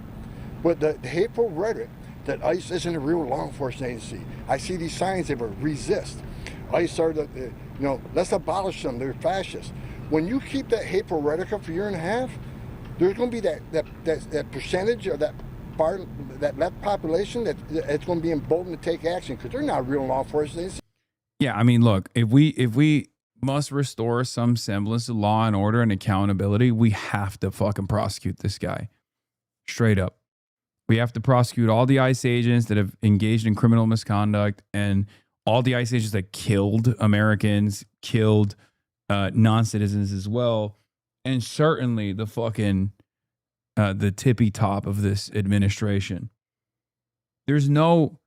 But the hateful rhetoric that ICE isn't a real law enforcement agency. I see these signs, they were resist. ICE are let's abolish them, they're fascists. When you keep that hateful rhetoric up for a year and a half, there's going to be that percentage of that part, that left population that it's going to be emboldened to take action because they're not real law enforcement. Yeah, I mean, look, if we must restore some semblance of law and order and accountability, we have to fucking prosecute this guy. Straight up. We have to prosecute all the ICE agents that have engaged in criminal misconduct and all the ICE agents that killed Americans, killed non-citizens as well. And certainly the fucking, the tippy top of this administration. There's no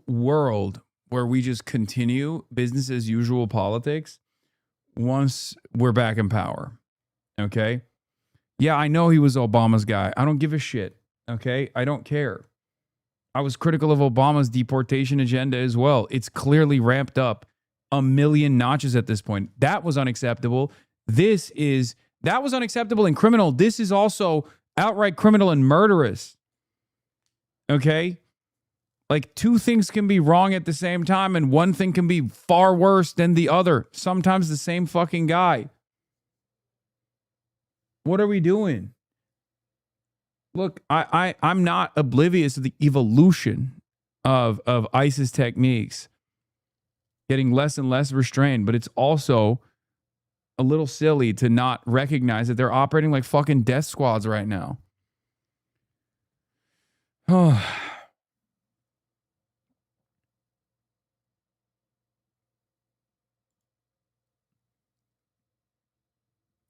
world where we just continue business as usual politics once we're back in power. Okay? Yeah, I know he was Obama's guy. I don't give a shit. Okay? I don't care. I was critical of Obama's deportation agenda as well. It's clearly ramped up a million notches at this point. That was unacceptable. That was unacceptable and criminal. This is also outright criminal and murderous. Okay? Like, two things can be wrong at the same time, and one thing can be far worse than the other. Sometimes the same fucking guy. What are we doing? Look, I'm not oblivious to the evolution of ISIS techniques getting less and less restrained, but it's also a little silly to not recognize that they're operating like fucking death squads right now. Oh.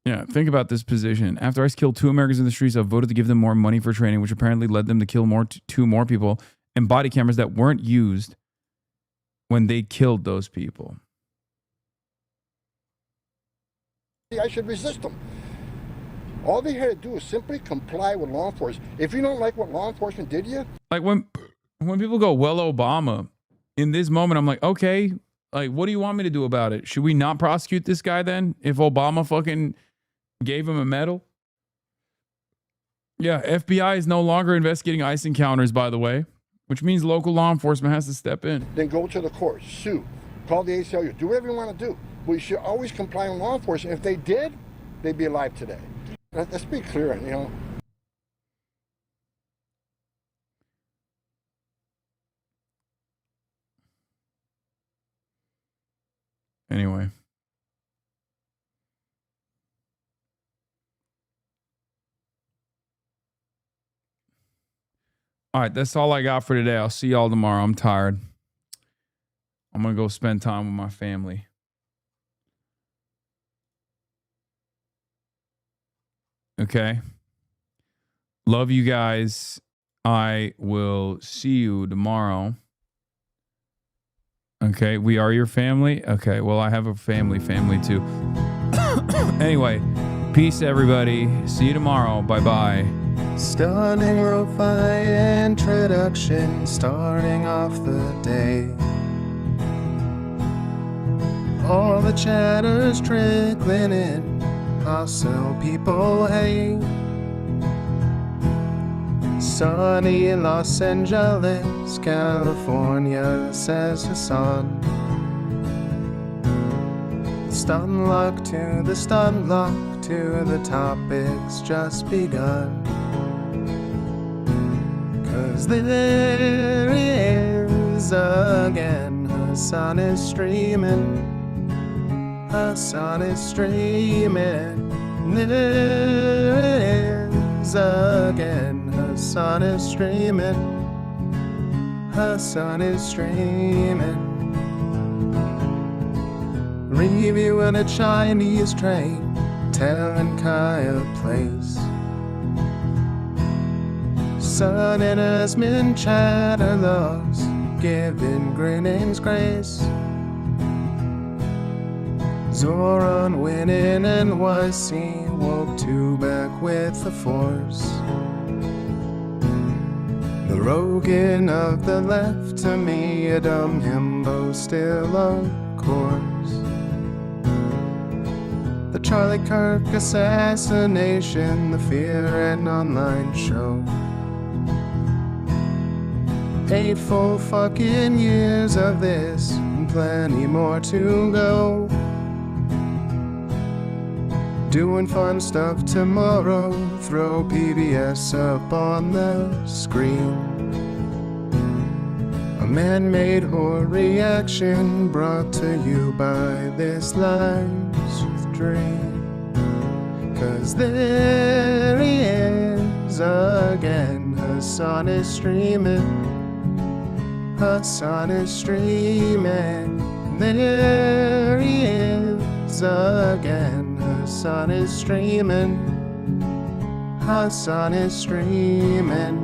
Yeah, think about this position. After ICE killed 2 Americans in the streets, I voted to give them more money for training, which apparently led them to kill two more people, and body cameras that weren't used when they killed those people. I should resist them. All they had to do is simply comply with law enforcement. If you don't like what law enforcement did to you, like when people go, well, Obama, in this moment, I'm like, okay, like, what do you want me to do about it? Should we not prosecute this guy then? If Obama fucking gave him a medal? Yeah, FBI is no longer investigating ICE encounters, by the way, which means local law enforcement has to step in. then go to the courts, sue, call the ACLU, do whatever you want to do. But you should always comply with law enforcement. If they did, they'd be alive today. Let's be clear, you know. Anyway. All right, that's all I got for today. I'll see y'all tomorrow. I'm tired. I'm going to go spend time with my family. Okay. Love you guys. I will see you tomorrow. Okay, we are your family. Okay, well, I have a family too. Anyway, peace, everybody. See you tomorrow. Bye-bye. Stunning lo-fi introduction, starting off the day. All the chatter's trickling in, hostile people hate. Sunny in Los Angeles, California, says Hasan. Stun luck to the stun luck to the topics just begun. 'Cause there he is again, Hasan is streaming. Hasan is streaming. There he is again, Hasan is streaming. Hasan is streaming. Reviewing a Chinese train, telling Kaya place. Sun and Asmin chatter loves, giving Greening's grace. Zoran winning NYC, woke two back with the force. The Rogan of the left, to me a dumb himbo still of course. The Charlie Kirk assassination, the Fear and Online show. 8 full fucking years of this, and plenty more to go. Doing fun stuff tomorrow, throw PBS up on the screen. A man-made horror reaction brought to you by this live stream. 'Cause there he is again, Hasan is streaming. Hasan is streaming. There he is again, Hasan is streaming. Hasan is streaming.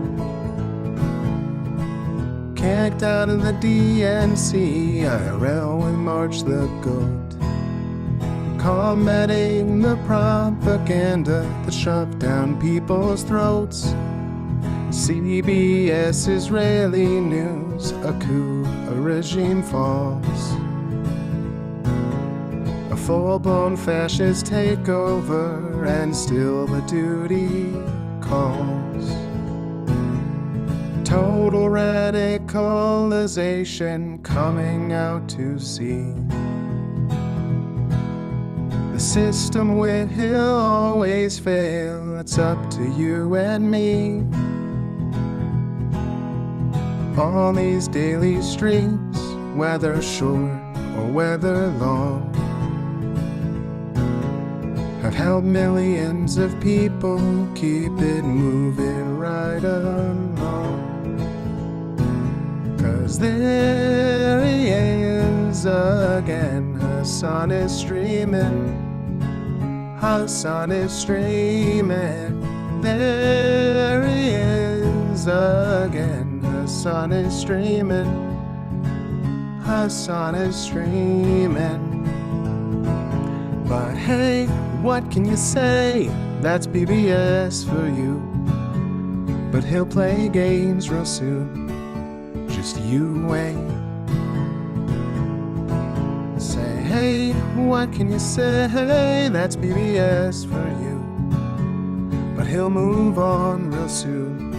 Kicked out of the DNC, IRL we march the goat. Combating the propaganda that shoved down people's throats. CBS Israeli news, a coup, a regime falls. A full-blown fascist takeover, and still the duty calls. Total radicalization coming out to sea. The system will always fail, it's up to you and me. On these daily streets, whether short or whether long, have helped millions of people keep it moving right along. 'Cause there he is again, Hasan is streaming. Hasan is streaming. There he is again, Hasan is streaming. Hasan is streaming. But hey, what can you say? That's PBS for you. But he'll play games real soon. Just you wait. Say, hey, what can you say? That's PBS for you. But he'll move on real soon.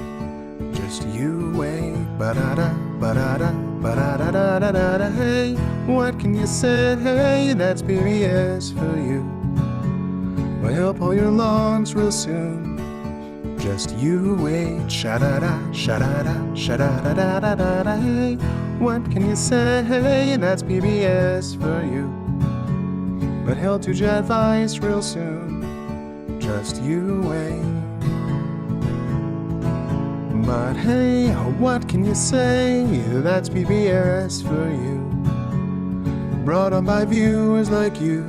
Just you wait. Ba-da-da, ba-da-da, ba-da-da-da-da-da. Hey, what can you say? That's PBS for you. But he'll pull your lawns real soon. Just you wait. Sha-da-da, sha-da-da, sha-da-da-da-da-da. Hey, what can you say? That's PBS for you. But he'll do your advice real soon. Just you wait. But hey, what can you say? That's PBS for you. Brought on by viewers like you.